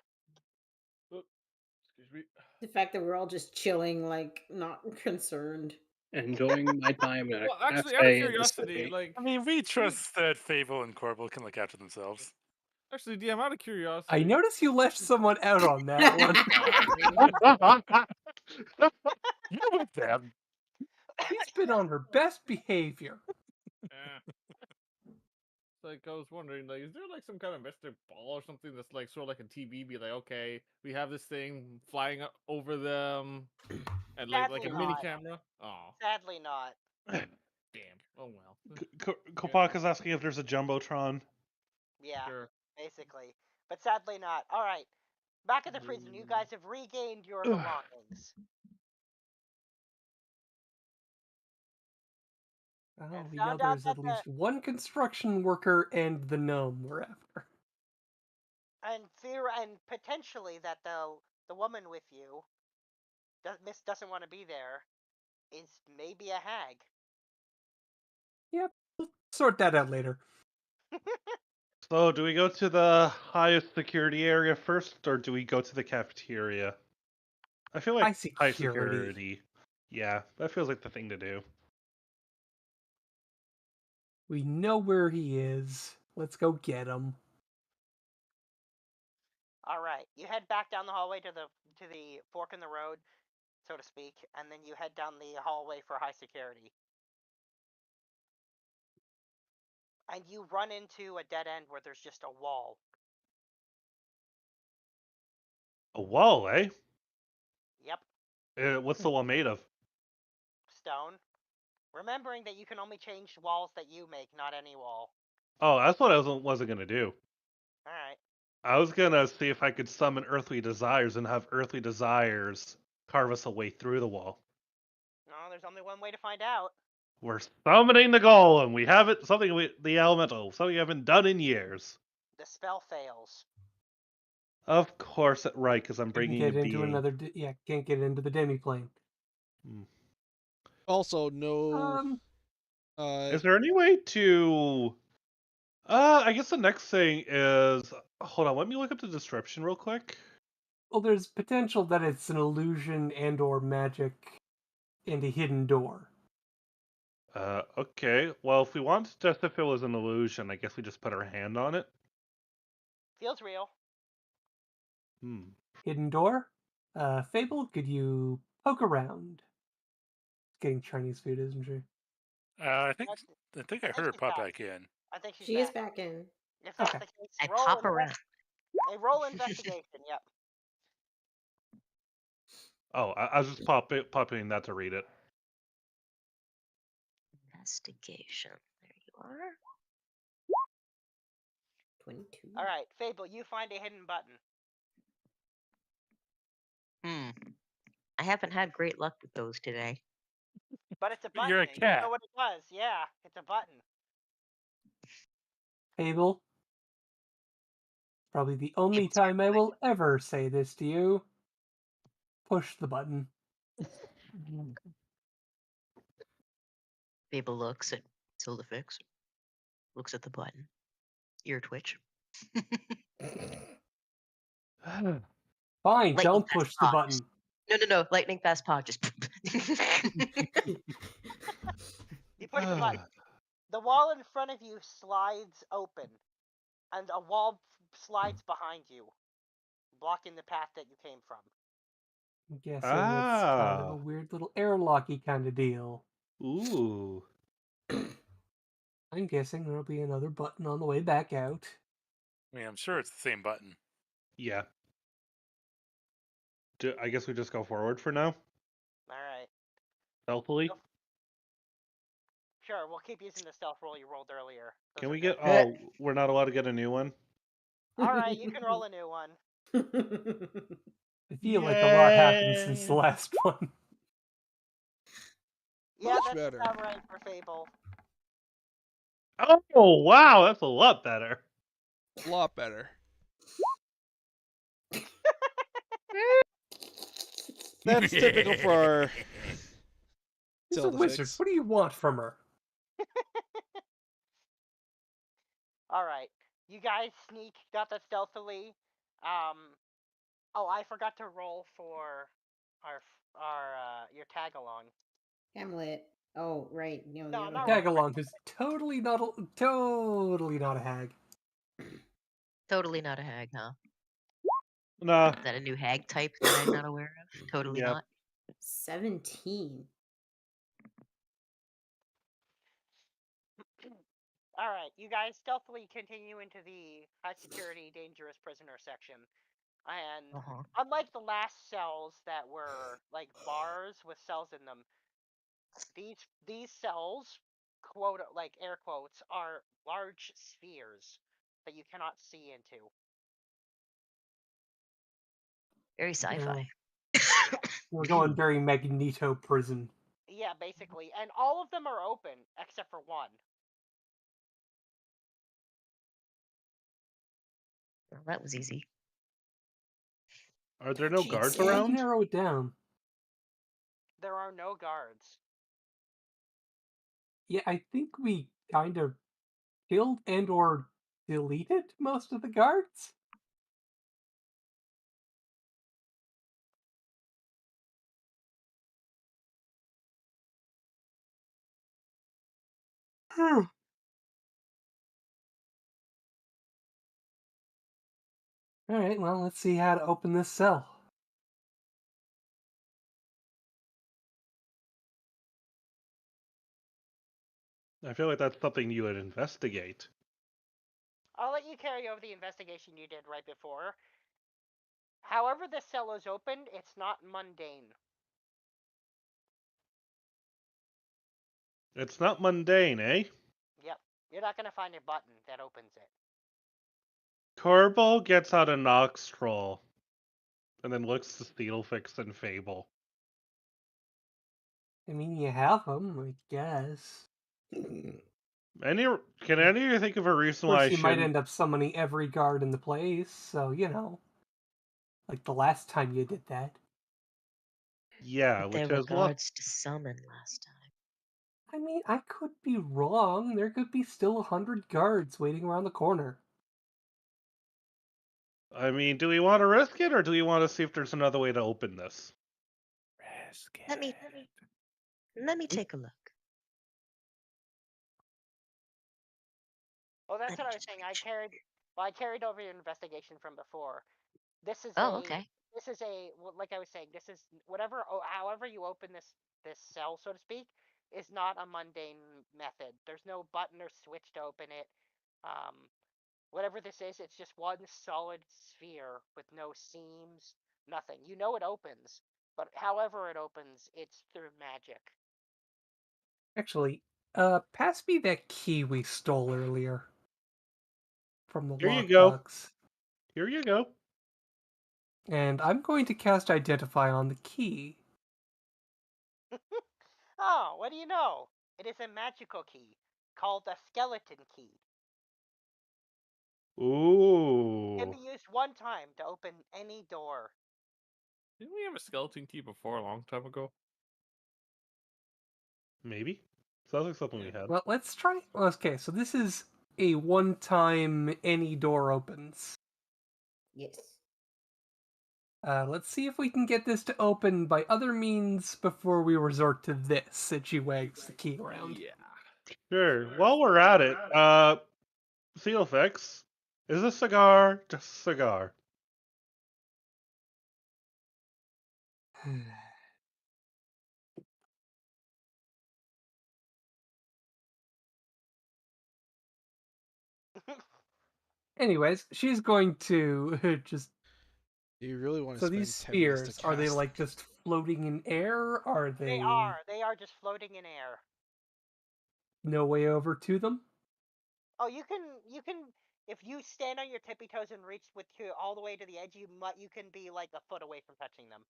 Excuse me. The fact that we're all just chilling, like, not concerned. Enjoying my time in a Well, actually, out of cafe in the curiosity, city. like, I mean, we trust that Fable and Korbal can look after themselves. actually, DM, out of curiosity. I noticed you left someone out on that one. You with them. She's been on her best behavior. Like, I was wondering, like, is there like some kind of mystic ball or something that's like sort of like a TV? Be like, okay, we have this thing flying over them, and like a mini camera. Oh, sadly not. Damn. Oh well. Kopaka's asking if there's a jumbotron. Yeah, Sure. basically. But sadly not. All right, back at the prison. You guys have regained your belongings. Oh, we know there's at least one construction worker and the gnome we're after. And potentially that the woman with you doesn't want to be there is maybe a hag. Yep, we'll sort that out later. So, do we go to the highest security area first, or do we go to the cafeteria? I feel like high security. Yeah, that feels like the thing to do. We know where he is. Let's go get him. All right, you head back down the hallway to the fork in the road, so to speak, and then you head down the hallway for high security. And you run into a dead end where there's just a wall. A wall, eh? Yep. What's the wall made of? Stone. Remembering that you can only change walls that you make, not any wall. Oh, that's what I wasn't gonna do. Alright. I was gonna see if I could summon earthly desires and have earthly desires carve us a way through the wall. No, there's only one way to find out. We're summoning the golem. We have it. The elemental. Something we haven't done in years. The spell fails. Of course, right? Because I'm bringing Can't a get into being. can't get into the demi-plane. Also, no. Is there any way to? I guess the next thing is. Hold on, let me look up the description real quick. Well, there's potential that it's an illusion and/or magic and a hidden door. Okay. Well, if we want to test if it was an illusion, I guess we just put our hand on it. Feels real. Hidden door? Fable, could you poke around? Getting Chinese food, isn't she? I think I heard her she's pop back. back in. I think she's She is back in. If that's Okay. the case, I roll pop around. a roll investigation. Yep. Oh, I was just popping that to read it. Investigation. There you are. 22. All right, Fable, you find a hidden button. I haven't had great luck with those today. But it's a button. You're a and cat. You know what it does? Yeah, it's a button. Fable? Probably the only time I will ever say this to you. Push the button. Fable looks at Sildafix, looks at the button. Ear twitch. Fine, Lightning don't fast push the paw. button. No. Lightning fast paw. Just. You push the button. The wall in front of you slides open, and a wall slides behind you, blocking the path that you came from. I'm guessing it's kind of a weird little airlocky kind of deal. Ooh. I'm guessing there'll be another button on the way back out. I mean, I'm sure it's the same button. Yeah. I guess we just go forward for now. All right. Stealthily. Sure, we'll keep using the stealth roll you rolled earlier. Can we get? Oh, we're not allowed to get a new one. All right, you can roll a new one. I feel like a lot happened since the last one. Yeah, Much that's better. about right for Fable. Oh wow, that's a lot better. A lot better. That's typical for our She's a wizard. What do you want from her? All right, you guys got that stealthily. Oh, I forgot to roll for our your tag along. Hamlet. Oh, right. No, I'm not Tag along is totally not a hag. Totally not a hag, huh? Nah. Is that a new hag type that I'm not aware of? Totally not. 17. All right, you guys stealthily continue into the high security dangerous prisoner section. And unlike the last cells that were like bars with cells in them, these cells, quote like air quotes, are large spheres that you cannot see into. Very sci-fi. We're going very Magneto prison. Yeah, basically, and all of them are open except for one. Well, that was easy. Are there no guards Let's around? narrow it down. There are no guards. Yeah, I think we kind of killed and/or deleted most of the guards. All right, well, let's see how to open this cell. I feel like that's something you would investigate. I'll let you carry over the investigation you did right before. However this cell is opened, it's not mundane. It's not mundane, eh? Yep. You're not going to find a button that opens it. Korbal gets out a Noxtroll and then looks to Steelfix and Fable. I mean, you have them, I guess. Can any of you think of a reason Of why I course, you might shouldn't? end up summoning every guard in the place, so, like the last time you did that. Yeah, There which were is guards to summon last time. I mean, I could be wrong. There could be still 100 guards waiting around the corner. I mean, do we want to risk it, or do we want to see if there's another way to open this? Risk it. Let me take a look. Well, that's what I was saying. I carried over your investigation from before. This is okay. This is like I was saying. This is however you open this cell, so to speak, is not a mundane method. There's no button or switch to open it. Whatever this is, it's just one solid sphere with no seams, nothing. You know it opens, but however it opens, it's through magic. Actually, pass me that key we stole earlier from the Here you go. lockbox. Here you go. And I'm going to cast Identify on the key. Oh, what do you know? It is a magical key called a skeleton key. Ooh. It can be used one time to open any door. Didn't we have a skeleton key before a long time ago? Maybe. Sounds like something we had. Well, let's try. Okay, so this is a one-time any door opens. Yes. Let's see if we can get this to open by other means before we resort to this. And she wags the key around. Yeah. Sure. While we're at it, seal effects. Is a cigar just a cigar? Anyways, she's going to just. Do you really want to So spend these 10 minutes spheres, to are they cast? like just floating in air? Are they? They are just floating in air. No way over to them? Oh, you can if you stand on your tippy toes and reach all the way to the edge, you can be like a foot away from touching them.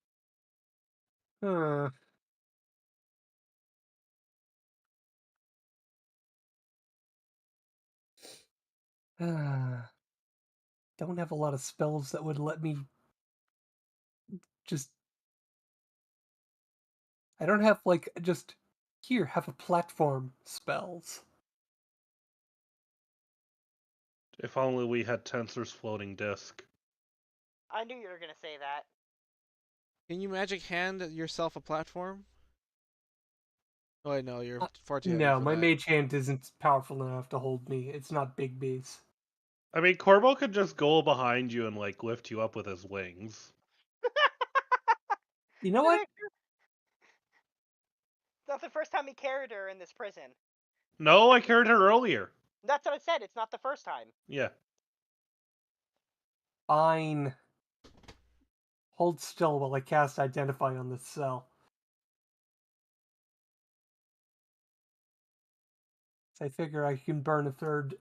Huh. Don't have a lot of spells that would let me just. I don't have like just here have a platform spells. If only we had Tensor's floating disc. I knew you were gonna say that. Can you magic hand yourself a platform? Oh, I know you're far too heavy No, for my that. mage hand isn't powerful enough to hold me. It's not big bees. I mean, Korbal could just go behind you and like lift you up with his wings. You know what? It's not the first time he carried her in this prison. No, I carried her earlier. That's what I said. It's not the first time. Yeah. Fine. Hold still while I cast Identify on this cell. So I figure I can burn a third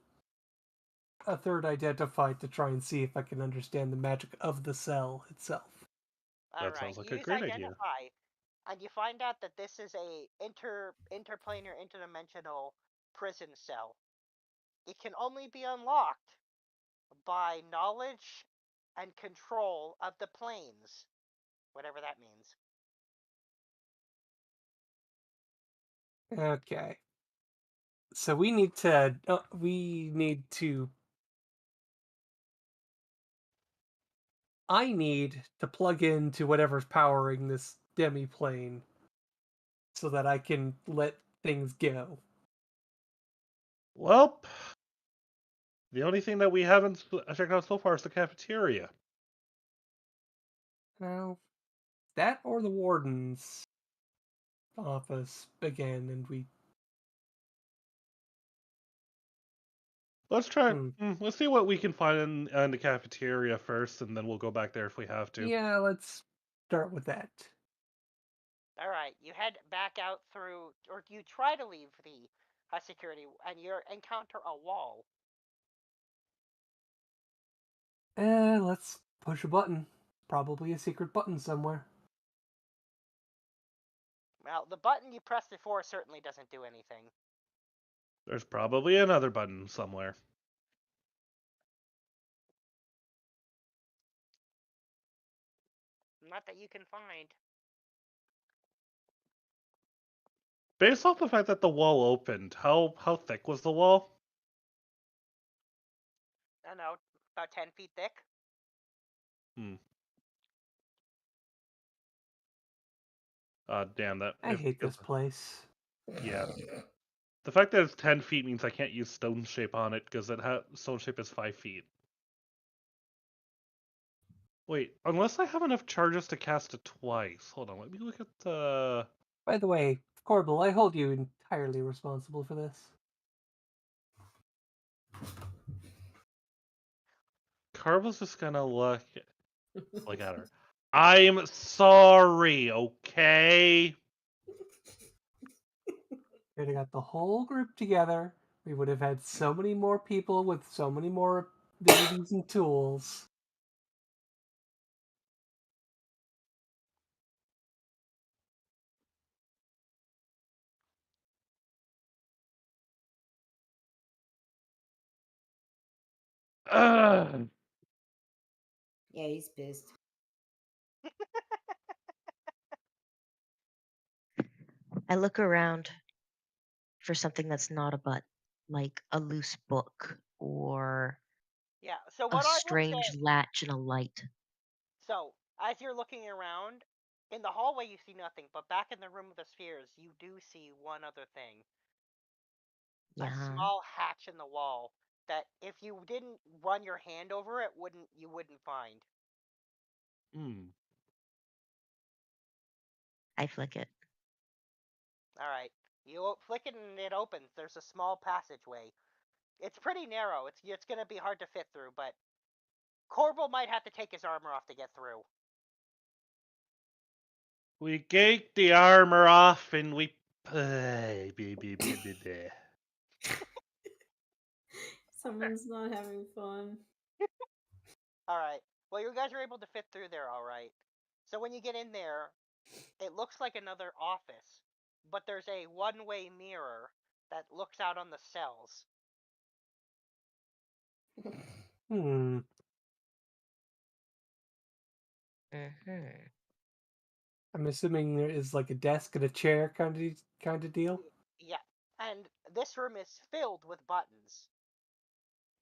Identify to try and see if I can understand the magic of the cell itself. That sounds like a great idea. And you find out that this is a interplanar, interdimensional prison cell. It can only be unlocked by knowledge and control of the planes, whatever that means. Okay. So we need to I need to plug into whatever's powering this demi-plane so that I can let things go. Well, the only thing that we haven't checked out so far is the cafeteria. Well, that or the warden's office again, and we. Let's try. Let's see what we can find in the cafeteria first, and then we'll go back there if we have to. Yeah, let's start with that. All right, you head back out through, or you try to leave the security, and you encounter a wall. Let's push a button. Probably a secret button somewhere. Well, the button you pressed before certainly doesn't do anything. There's probably another button somewhere. Not that you can find. Based off the fact that the wall opened, how thick was the wall? I don't know, about 10 feet thick. Damn that. I hate this place. Yeah. The fact that it's 10 feet means I can't use stone shape on it because stone shape is 5 feet. Wait, unless I have enough charges to cast it twice. Hold on, let me look at the... By the way, Korbal, I hold you entirely responsible for this. Carvel's just gonna look at her. I'm sorry, okay? We'd have got the whole group together. We would have had so many more people with so many more abilities and tools. Ugh. Yeah, he's pissed. I look around for something that's not a butt, like a loose book or Yeah, so a what I will strange say, latch and a light. so as you're looking around, in the hallway you see nothing, but back in the room of the spheres, you do see one other thing. A Yeah. small hatch in the wall that if you didn't run your hand over it, you wouldn't find. I flick it. Alright. You flick it and it opens. There's a small passageway. It's pretty narrow. It's gonna be hard to fit through, but Korbal might have to take his armor off to get through. We take the armor off and we... Someone's not having fun. Alright. Well, you guys are able to fit through there alright. So when you get in there, it looks like another office, but there's a one-way mirror that looks out on the cells. Hmm. I'm assuming there is like a desk and a chair kind of deal. Yeah, and this room is filled with buttons.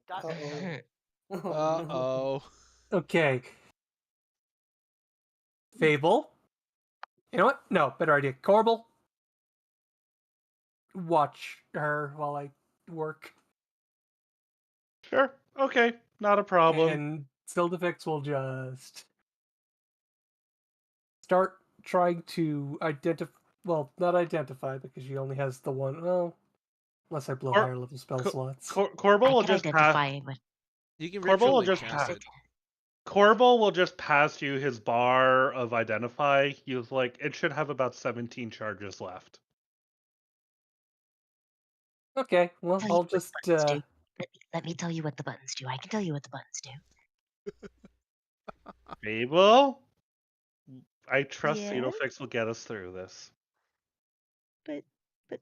Dozens of them. No. Okay. Fable. You know what? No, better idea. Korbal. Watch her while I work. Sure. Okay. Not a problem. And Sildifix will just start trying to identify. Well, not identify because she only has the one. Well, unless I blow higher level spell slots. Korbal will just pass. You can Korbal will ritually just cast pass. it. Korbal will just pass you his bar of identify. He was like, it should have about 17 charges left. Okay, well, I'll just. Let me tell you what the buttons do. I can tell you what the buttons do. Fable, I trust Yes? Needlefix will get us through this. But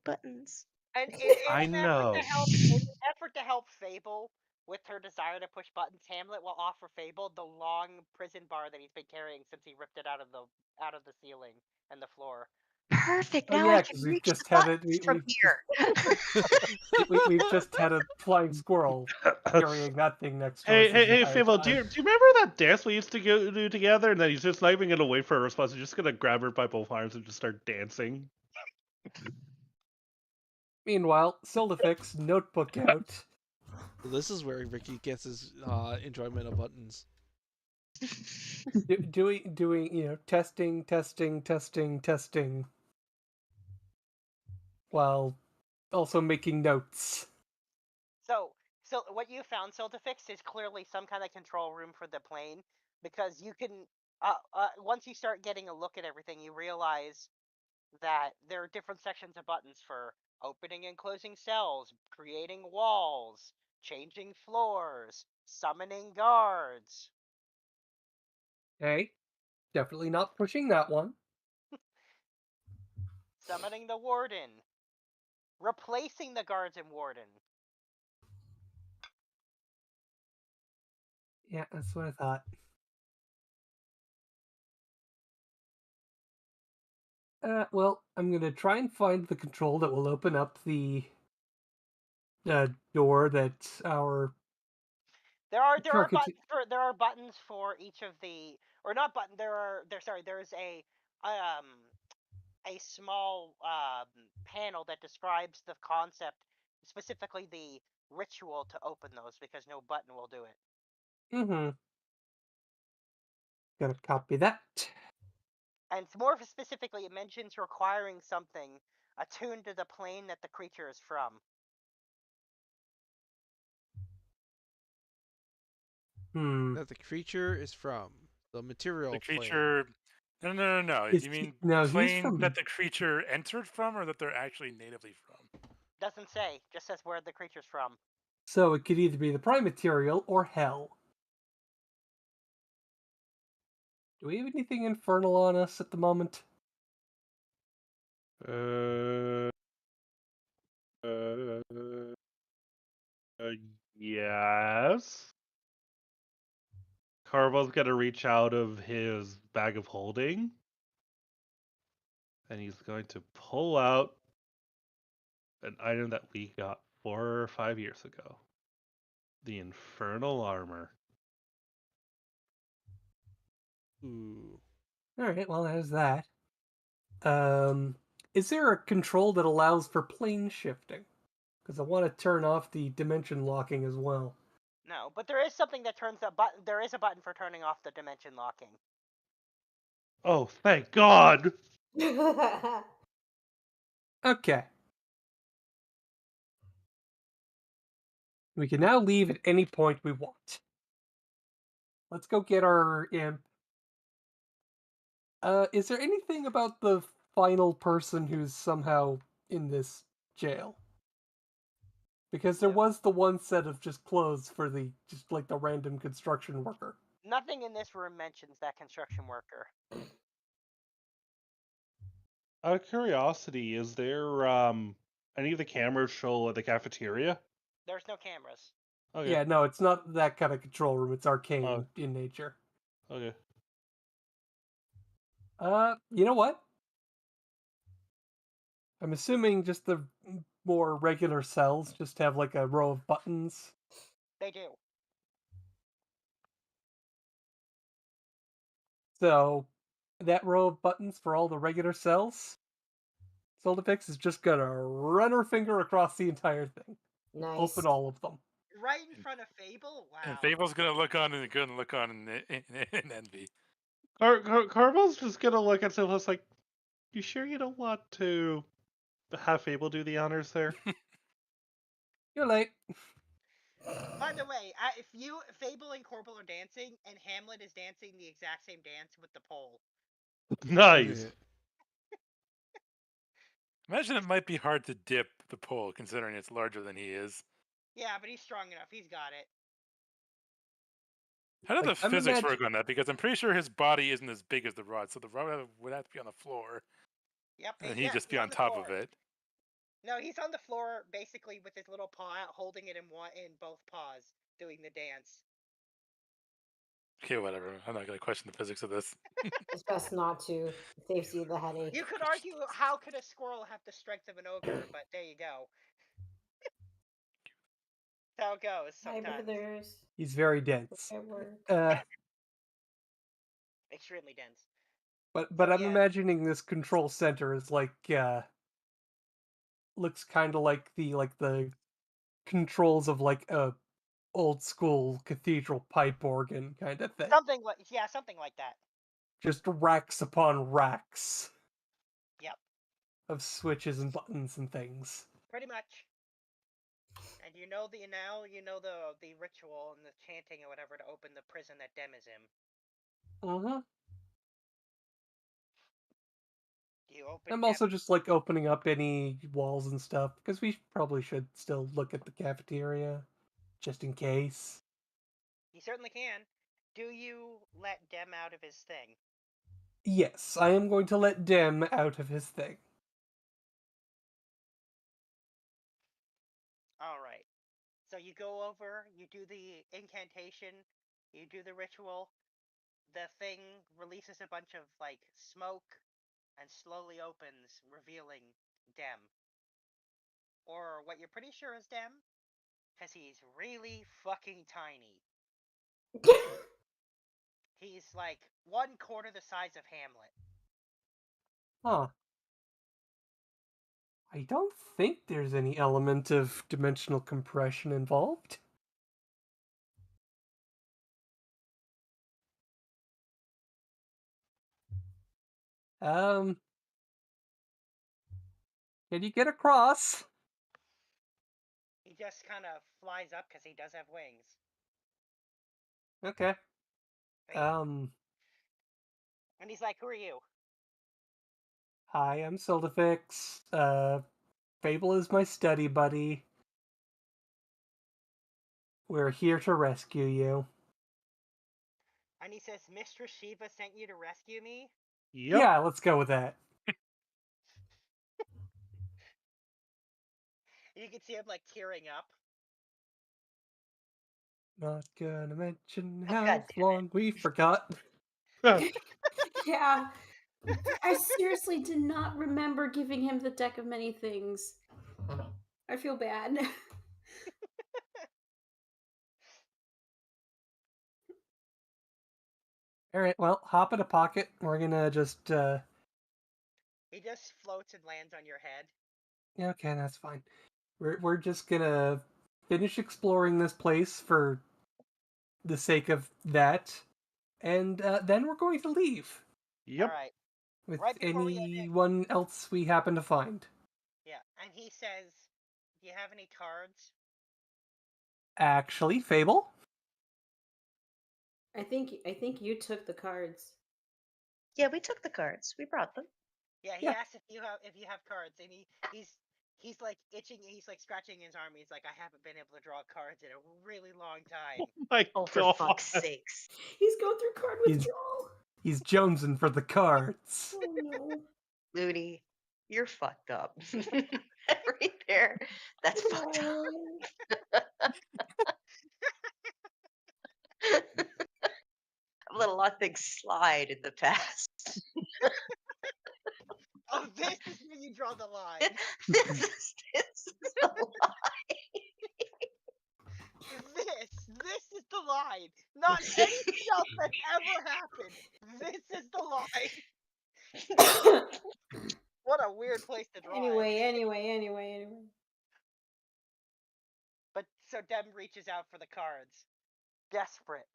buttons. And I know. in an effort to help Fable with her desire to push buttons, Hamlet will offer Fable the long prison bar that he's been carrying since he ripped it out of the ceiling and the floor. Perfect. Oh Now yeah, I because can we've reach just the had buttons from here. we've just had a flying squirrel carrying that thing next to us. Hey, Fable, do you remember that dance we used to do together? And then he's just not even going to wait for a response. He's just going to grab her by both arms and just start dancing. Meanwhile, Sildifix, notebook out. Well, this is where Ricky gets his enjoyment of buttons. doing testing, while also making notes. So what you found, Siltifix, is clearly some kind of control room for the plane, because you can once you start getting a look at everything, you realize that there are different sections of buttons for opening and closing cells, creating walls, changing floors, summoning guards. Okay, definitely not pushing that one. Summoning the warden. Replacing the guards and warden. Yeah, that's what I thought. Well, I'm gonna try and find the control that will open up the door that our There are Target- buttons for each of the, or not button. There's a small panel that describes the concept, specifically the ritual to open those, because no button will do it. Mm-hmm. Gotta copy that. And more specifically, it mentions requiring something attuned to the plane that the creature is from. That the creature is from. The material The plane. creature. No. You mean plane that the creature entered from, or that they're actually natively from? Doesn't say. Just says where the creature's from. So it could either be the prime material or hell. Do we have anything infernal on us at the moment? Yes. Korbal's gonna reach out of his bag of holding, and he's going to pull out an item that we got 4 or 5 years ago. The infernal armor. Ooh. Alright, well, there's that. Is there a control that allows for plane shifting? Because I want to turn off the dimension locking as well. No, but there is something that turns the button. There is a button for turning off the dimension locking. Oh, thank God! Okay. We can now leave at any point we want. Let's go get our imp. Is there anything about the final person who's somehow in this jail? Because there was the one set of just clothes for the just like the random construction worker. Nothing in this room mentions that construction worker. Out of curiosity, is there any of the cameras show at the cafeteria? There's no cameras. Okay. Yeah, no, it's not that kind of control room. It's arcane in nature. Okay. You know what? I'm assuming just the more regular cells just have like a row of buttons. They do. So that row of buttons for all the regular cells, Soldafix is just gonna run her finger across the entire thing. Nice. Open all of them. Right in front of Fable? Wow. And Fable's gonna look on in envy. Korbal's just gonna look at Sophos like, you sure you don't want to have Fable do the honors there? You're late. By the way, if Fable and Korbal are dancing, and Hamlet is dancing the exact same dance with the pole. Nice. Imagine it might be hard to dip the pole, considering it's larger than he is. Yeah, but he's strong enough. He's got it. How do the physics work on that? Because I'm pretty sure his body isn't as big as the rod, so the rod would have to be on the floor. Yep. And he'd just be on top of it. No, he's on the floor basically with his little paw out, holding it in both paws, doing the dance. Okay, whatever. I'm not going to question the physics of this. It's best not to. It saves you the headache. You could argue, how could a squirrel have the strength of an ogre? But there you go. That's how it goes sometimes. Hi, brothers. He's very dense. Extremely dense. But I'm imagining this control center is like looks kind of like the controls of like a old school cathedral pipe organ kind of thing. Something like that. Just racks upon racks. Yep. Of switches and buttons and things. Pretty much. And you know the ritual and the chanting or whatever to open the prison that Dem is in. Uh-huh. I'm Dem also just like opening up any walls and stuff because we probably should still look at the cafeteria just in case. You certainly can. Do you let Dem out of his thing? Yes, I am going to let Dem out of his thing. Alright. So you go over, you do the incantation, you do the ritual, the thing releases a bunch of, like, smoke, and slowly opens, revealing Dem. Or what you're pretty sure is Dem, because he's really fucking tiny. He's like 1/4 the size of Hamlet. Huh. I don't think there's any element of dimensional compression involved. Can you get across? He just kind of flies up because he does have wings. Okay. And he's like, "Who are you?" Hi, I'm Sildafix. Fable is my study buddy. We're here to rescue you. And he says, "Mistress Shiva sent you to rescue me?" Yep. Yeah, let's go with that. You can see him like tearing up. Not gonna mention how long we forgot. Yeah. I seriously did not remember giving him the deck of many things. I feel bad. All right, well, hop in a pocket. We're gonna just. He just floats and lands on your head. Yeah, okay, that's fine. We're just gonna finish exploring this place for the sake of that, and then we're going to leave. Yep. All right. With Right before anyone else we happen to find. Yeah, and he says, "Do you have any cards?" Actually, Fable. I think you took the cards. Yeah, we took the cards. We brought them. Yeah, he asked if you have cards, and he's like itching. He's like scratching his arm. He's like, "I haven't been able to draw cards in a really long time." For fuck's sakes! He's going through card withdrawal. He's jonesing for the cards. Oh no, Looney, you're fucked up. Right there, that's fucked up. I've let a lot of things slide in the past. Oh, this is where you draw the line. This is the line. This is the line. Not anything else that ever happened. This is the line. What a weird place to draw. Anyway. But so Dem reaches out for the cards, desperate.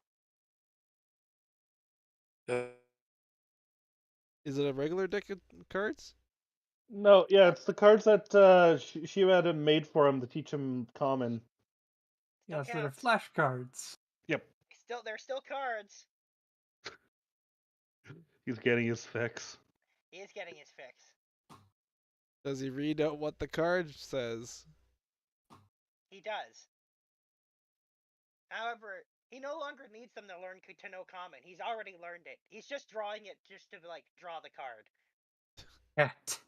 Is it a regular deck of cards? No, yeah, it's the cards that Shiva had made for him to teach him common. Yeah, so they're flashcards. Yep. They're still cards. He's getting his fix. He is getting his fix. Does he read out what the card says? He does. However, he no longer needs them to learn to know common. He's already learned it. He's just drawing it just to like draw the card. Cat.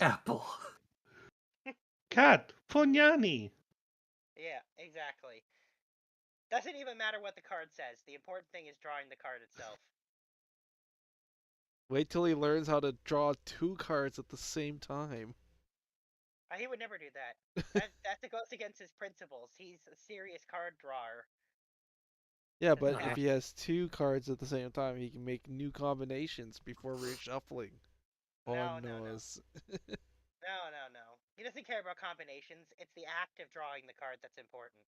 Apple. Cat. Punyani. Yeah, exactly. Doesn't even matter what the card says. The important thing is drawing the card itself. Wait till he learns how to draw 2 cards at the same time. He would never do that. That goes against his principles. He's a serious card drawer. Yeah, but if he has 2 cards at the same time, he can make new combinations before reshuffling. No. No. He doesn't care about combinations. It's the act of drawing the card that's important.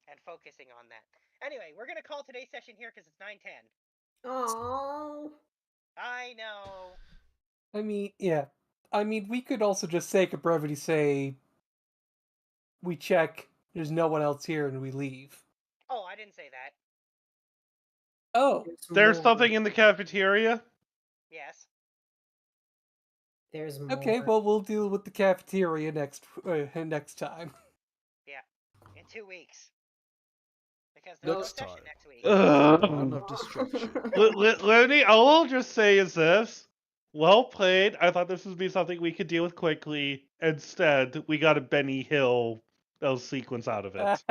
And focusing on that. Anyway, we're going to call today's session here because it's 9:10. Oh. I know. I mean, yeah. I mean, we could also just sake of brevity say we check, there's no one else here, and we leave. Oh, I didn't say that. Oh. There's something in the cafeteria? Yes. There's more. Okay, well, we'll deal with the cafeteria next time. Yeah, in 2 weeks. Because Next there's no time. session next week. Dawn of destruction. Lenny, all I'll just say is this. Well played. I thought this would be something we could deal with quickly. Instead, we got a Benny Hill sequence out of it.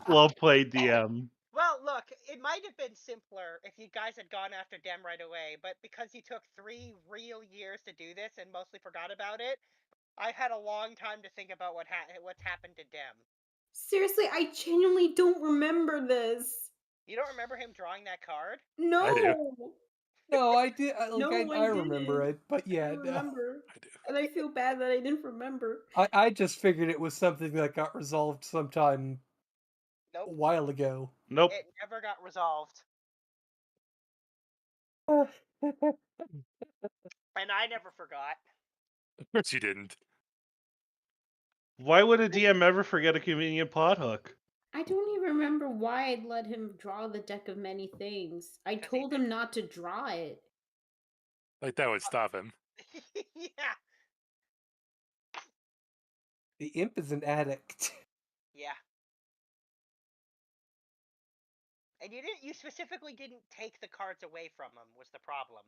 Well played, DM. Well, look. look, it might have been simpler if you guys had gone after Dem right away, but because you took 3 real years to do this and mostly forgot about it, I had a long time to think about what's happened to Dem. Seriously, I genuinely don't remember this. You don't remember him drawing that card? No. I do. No, I did. I remember didn't. it, but yeah, I don't no. remember. I do. And I feel bad that I didn't remember. I just figured it was something that got resolved sometime Nope. a while ago. Nope. It never got resolved. Uh, And I never forgot. Of course you didn't. Why would a DM ever forget a convenient plot hook? I don't even remember why I'd let him draw the deck of many things. I told him not to draw it. Like that would stop him. Yeah. The imp is an addict. Yeah. And you specifically didn't take the cards away from him, was the problem.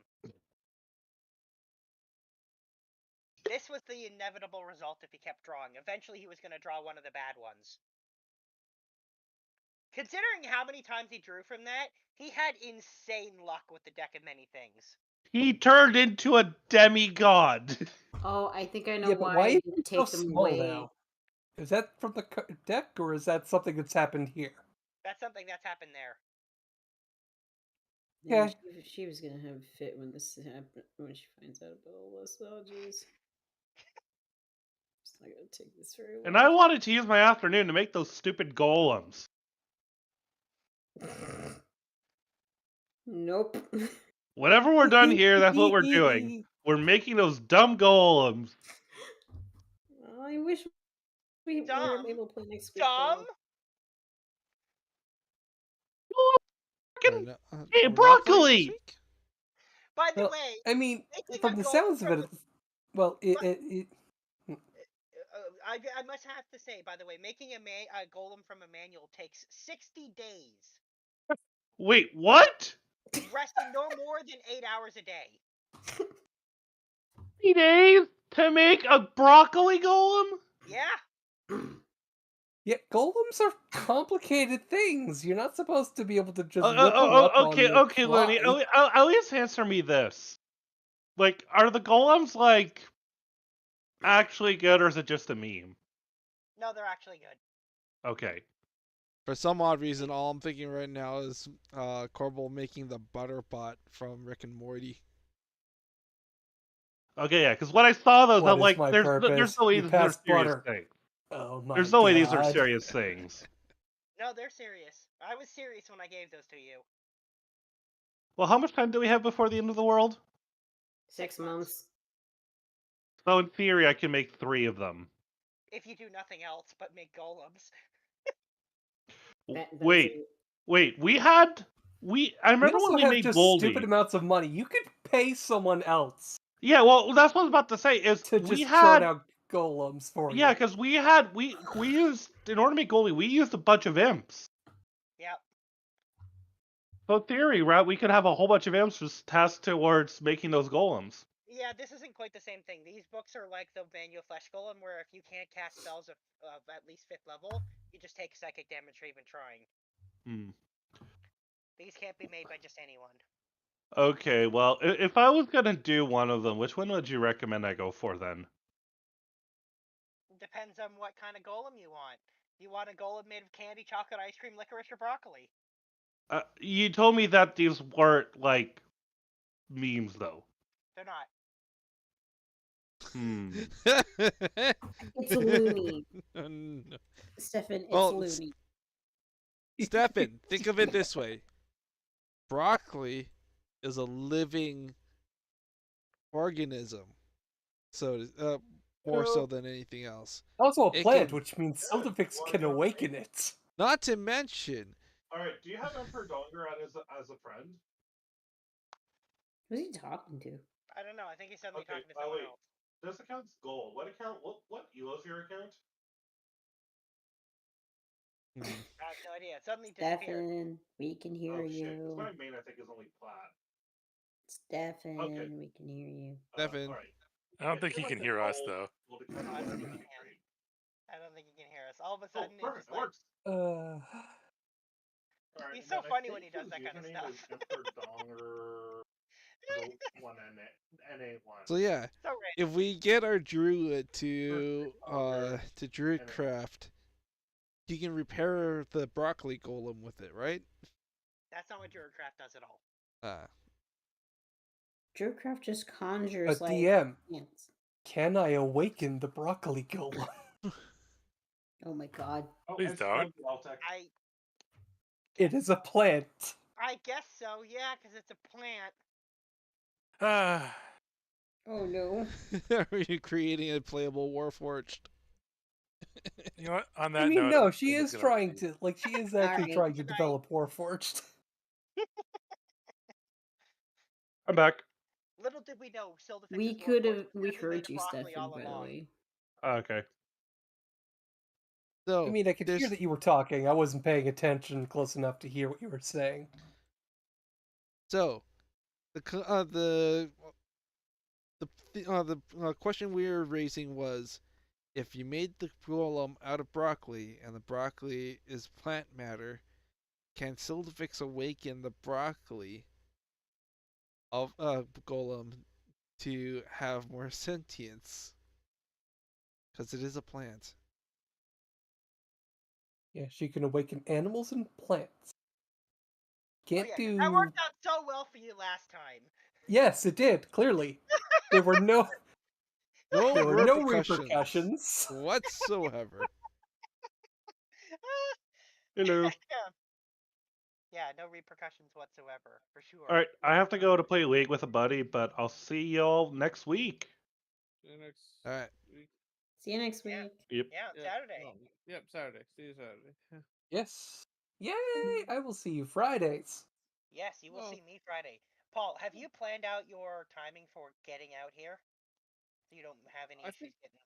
This was the inevitable result if he kept drawing. Eventually he was going to draw one of the bad ones. Considering how many times he drew from that, he had insane luck with the deck of many things. He turned into a demigod. Oh, I think I know Yeah, but why why I is didn't it so take them small away. now? Is that from the deck, or is that something that's happened here? That's something that's happened there. Yeah, she was gonna have a fit when this happened, when she finds out about all this. Oh, jeez. Just not gonna take this very well. And I wanted to use my afternoon to make those stupid golems. Nope. Whenever we're done here, that's what we're doing. We're making those dumb golems. I wish we were able to play next week. Dumb? Hey, broccoli! By the Well, way, I mean, making from a the golem sounds of from it, well, I must have to say, by the way, making a golem from a manual takes 60 days. Wait, what? Resting no more than 8 hours a day. 60 days to make a broccoli golem? Yeah. Yeah, golems are complicated things. You're not supposed to be able to just whip them up okay, on the okay, Looney. fly. At least answer me this. Like, are the golems, like, actually good, or is it just a meme? No, they're actually good. Okay. For some odd reason, all I'm thinking right now is Korbal making the butter pot from Rick and Morty. Okay, yeah, because when I saw those, I'm like, there's no way You these are pass serious butter. things. Oh my There's no way these are God. serious things. No, they're serious. I was serious when I gave those to you. Well, how much time do we have before the end of the world? 6 months. So in theory, I can make 3 of them. If you do nothing else but make golems. Wait, I remember when we made just Goldie. stupid amounts of money. You could pay someone else. Yeah, well, that's what I was about to say. Is to we just had churn out golems for you. Yeah, because we used, in order to make Goldie, we used a bunch of imps. Yep. So in theory, right, we could have a whole bunch of imps just tasked towards making those golems. Yeah, this isn't quite the same thing. These books are like the manual flesh golem, where if you can't cast spells of at least 5th level, you just take psychic damage for even trying. These can't be made by just anyone. Okay, well, if I was gonna do one of them, which one would you recommend I go for then? Depends on what kind of golem you want. You want a golem made of candy, chocolate, ice cream, licorice, or broccoli? You told me that these weren't, like, memes, though. They're not. It's loony. No. Stefan, it's Well, loony. Stefan, think of it this way. Broccoli is a living organism. So, more so than anything else. Also a plant, which means Silverfix can awaken it. Not to mention... Alright, do you have Emperor Donger as a friend? Who's he talking to? I don't know. I think he's suddenly talking to someone else. This account's gold. What account? What Elo's your account? I have no idea. It suddenly disappeared. Stefan, we can hear you. My main, I think, is only plat. Stefan, we can hear you. Stefan. I don't think he can hear us, though. I don't think he can hear us. All of a sudden, it just like... He's so funny when he does that kind of stuff. So yeah, So if we get our druid to druidcraft, he can repair the broccoli golem with it, right? That's not what Druidcraft does at all. Druidcraft just conjures A like DM. plants. Can I awaken the broccoli golem? Oh my god. Please don't. It is a plant. I guess so, yeah, because it's a plant. Oh no. Are you creating a playable Warforged? You know what? On that I mean, note, no, she is trying to, like, she is actually trying to develop Warforged. I'm back. Little did we know, We heard you, Stefan, by the way. Okay. So, I mean, I could hear that you were talking. I wasn't paying attention close enough to hear what you were saying. So, the question we were raising was, if you made the golem out of broccoli and the broccoli is plant matter, can Sildvix awaken the broccoli of golem to have more sentience? Because it is a plant. Yeah, she can awaken animals and plants. Can't do. That worked out so well for you last time. Yes, it did. Clearly, there were no repercussions whatsoever. Hello. Yeah, no repercussions whatsoever, for sure. All right, I have to go to play League with a buddy, but I'll see y'all next week. See you next All right. week. See you next week. Yep. Yeah, Saturday. Yep, Saturday. See you Saturday. Yes. Yay! I will see you Fridays. Yes, you will see me Friday. Paul, have you planned out your timing for getting out here? So you don't have any issues getting.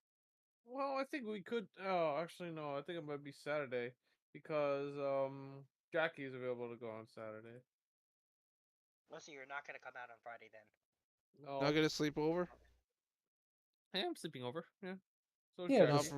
Well, I think we could. Oh, actually, no. I think it might be Saturday because Jackie is available to go on Saturday. Well, so you're not gonna come out on Friday then? No. Not gonna sleep over? I am sleeping over. Yeah. So Yeah, Jackie.